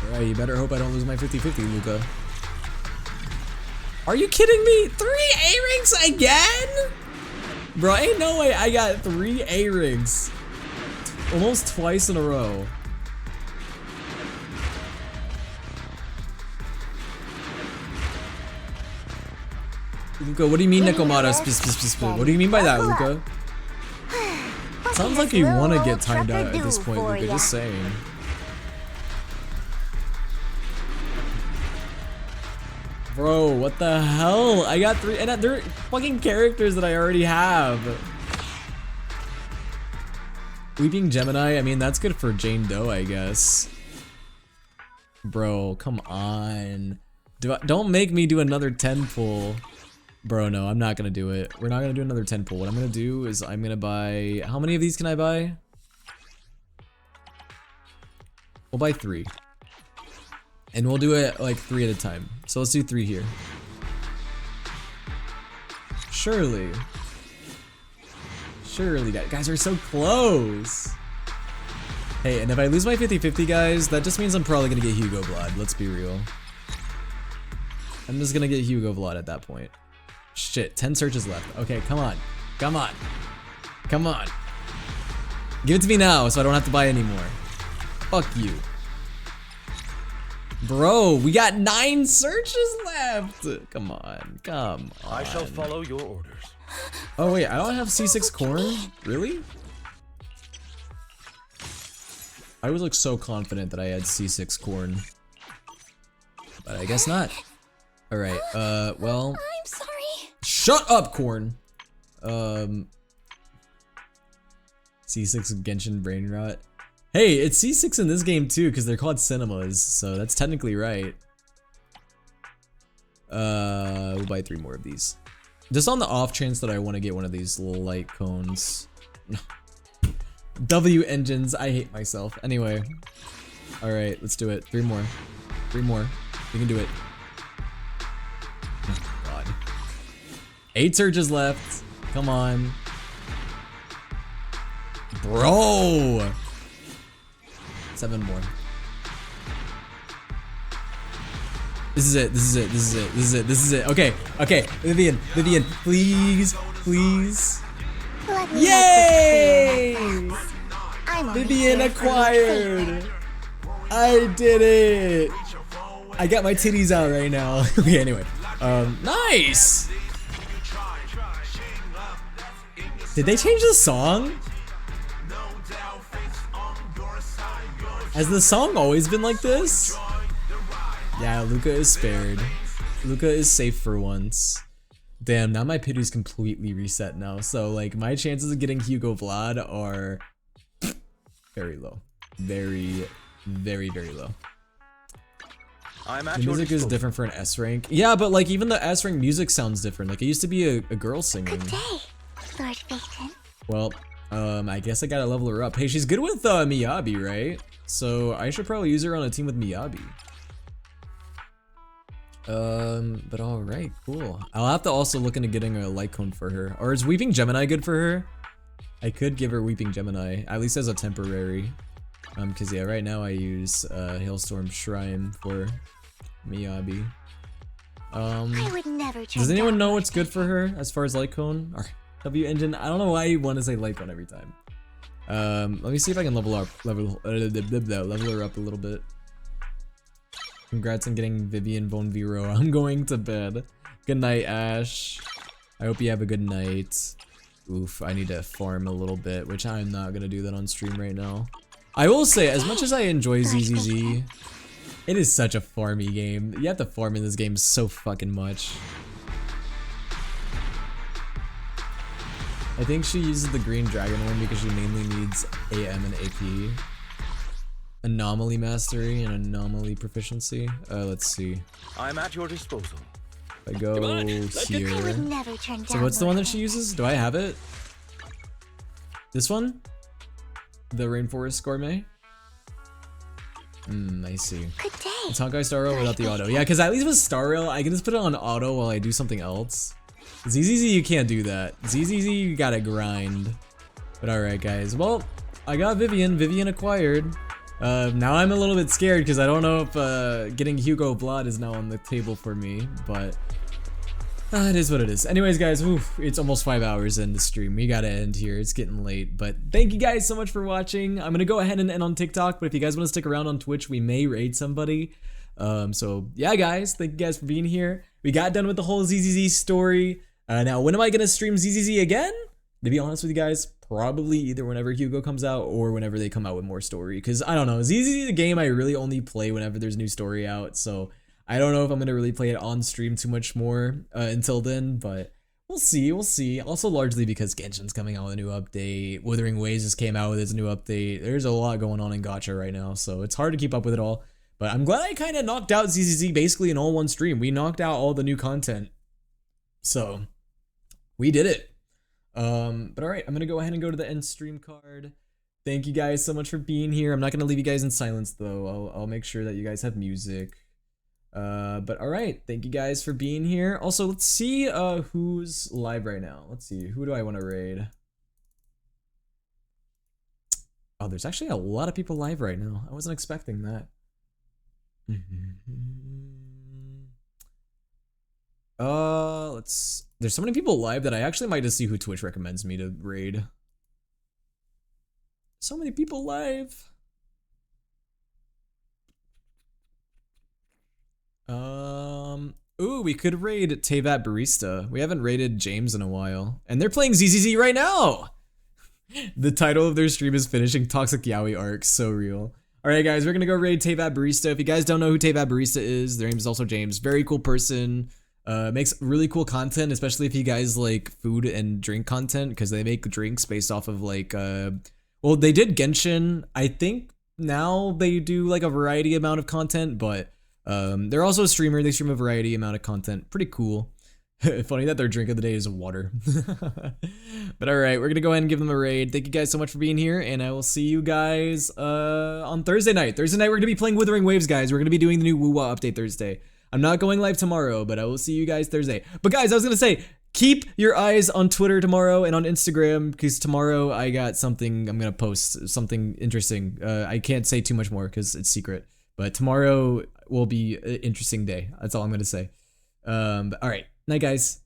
Alright, you better hope I don't lose my 50-50, Luca. Are you kidding me? 3 A-rings again? Bro, ain't no way I got 3 A-rings. Almost twice in a row. Luca, what do you mean, Nekomata? What do you mean by that, Luca? Sounds like you want to get timed out at this point, Luca, just saying. Bro, what the hell? I got 3, and they're fucking characters that I already have. Weeping Gemini, I mean, that's good for Jane Doe, I guess. Bro, come on. Don't make me do another 10 pull. Bro, no, I'm not gonna do it. We're not gonna do another 10 pull. What I'm gonna do is I'm gonna buy... How many of these can I buy? We'll buy 3. And we'll do it like 3 at a time. So let's do 3 here. Surely. Surely, guys are so close. Hey, and if I lose my 50-50, guys, that just means I'm probably gonna get Hugo Vlad. Let's be real. I'm just gonna get Hugo Vlad at that point. Shit, 10 searches left. Okay, come on. Come on. Come on. Give it to me now so I don't have to buy anymore. Fuck you. Bro, we got 9 searches left. Come on. Come on. I shall follow your orders. Oh wait, I don't have C6 corn? Really? I was like so confident that I had C6 corn. But I guess not. Alright, well. I'm sorry. Shut up, corn! C6 Genshin brain rot. Hey, it's C6 in this game too, because they're called cinemas, so that's technically right. We'll buy 3 more of these. Just on the off chance that I want to get one of these little light cones. W engines, I hate myself. Anyway. Alright, let's do it. 3 more. 3 more. We can do it. Oh, God. 8 surges left. Come on. Bro! 7 more. This is it, this is it, this is it, this is it, this is it. Okay, okay, Vivian, please, please. Yay! Vivian acquired! I did it! I got my titties out right now. Okay, anyway. Nice! Did they change the song? Has the song always been like this? Yeah, Luca is spared. Luca is safe for once. Damn, now my pity's completely reset now. So like my chances of getting Hugo Vlad are very low. Very, very, very low. The music is different for an S rank. Yeah, but like even the S rank music sounds different. Like it used to be a girl singing. Good day, Lord Phaeton. Well, I guess I gotta level her up. Hey, she's good with Miyabi, right? So I should probably use her on a team with Miyabi. But alright, cool. I'll have to also look into getting a light cone for her. Or is Weeping Gemini good for her? I could give her Weeping Gemini, at least as a temporary. Cause yeah, right now I use Hailstorm Shrine for Miyabi. I would never does anyone know what's good for her as far as light cone? Or W engine? I don't know why you want to say light cone every time. Let me see if I can level her up a little bit. Congrats on getting Vivian Von Vero. I'm going to bed. Good night, Ash. I hope you have a good night. Oof, I need to farm a little bit, which I'm not gonna do that on stream right now. I will say, as much as I enjoy ZZZ, It is such a farmy game. You have to farm in this game so fucking much. I think she uses the green dragon one because she mainly needs AM and AP. Anomaly mastery and anomaly proficiency. Let's see. I'm at your disposal. If I go here. I would never turn So down what's the one more that she uses? Do I have it? This one? The Rainforest Gourmet? I see. Good day. It's Honkai Star Rail without the auto. Yeah, because at least with Star Rail, I can just put it on auto while I do something else. ZZZ, you can't do that. ZZZ, you gotta grind. But alright, guys. Well, I got Vivian. Vivian acquired. Now I'm a little bit scared because I don't know if getting Hugo Vlad is now on the table for me, but it is what it is. Anyways, guys, oof, it's almost 5 hours in the stream. We gotta end here. It's getting late, but thank you guys so much for watching. I'm gonna go ahead and end on TikTok, but if you guys want to stick around on Twitch, we may raid somebody. So yeah, guys, thank you guys for being here. We got done with the whole ZZZ story. Now, when am I gonna stream ZZZ again? To be honest with you guys, probably either whenever Hugo comes out or whenever they come out with more story. Because I don't know, ZZZ is a game I really only play whenever there's new story out. So I don't know if I'm gonna really play it on stream too much more until then, but we'll see. We'll see. Also, largely because Genshin's coming out with a new update. Wuthering Waves just came out with its new update. There's a lot going on in Gacha right now, so it's hard to keep up with it all. But I'm glad I kind of knocked out ZZZ basically in all one stream. We knocked out all the new content, so we did it. But alright, I'm gonna go ahead and go to the end stream card. Thank you guys so much for being here. I'm not gonna leave you guys in silence though. I'll make sure that you guys have music. But alright, thank you guys for being here. Also, let's see who's live right now. Let's see, who do I want to raid? Oh, there's actually a lot of people live right now. I wasn't expecting that. There's so many people live that I actually might just see who Twitch recommends me to raid. So many people live. Ooh, we could raid Tevat Barista. We haven't raided James in a while. And they're playing ZZZ right now! The title of their stream is Finishing Toxic Yaoi Arc. So real. Alright guys, we're gonna go raid Tevat Barista. If you guys don't know who Tevat Barista is, their name is also James. Very cool person. Makes really cool content, especially if you guys like food and drink content, because they make drinks based off of like, well, they did Genshin. I think now they do like a variety amount of content, but they're also a streamer. They stream a variety amount of content. Pretty cool. Funny that their drink of the day is water. But alright, we're gonna go ahead and give them a raid. Thank you guys so much for being here, and I will see you guys on Thursday night. Thursday night we're gonna be playing Wuthering Waves, guys. We're gonna be doing the new Wuwa update Thursday. I'm not going live tomorrow, but I will see you guys Thursday. But guys, I was gonna say, keep your eyes on Twitter tomorrow and on Instagram, because tomorrow I got something I'm gonna post, something interesting. I can't say too much more because it's secret, but tomorrow will be an interesting day. That's all I'm gonna say. But all right, night guys.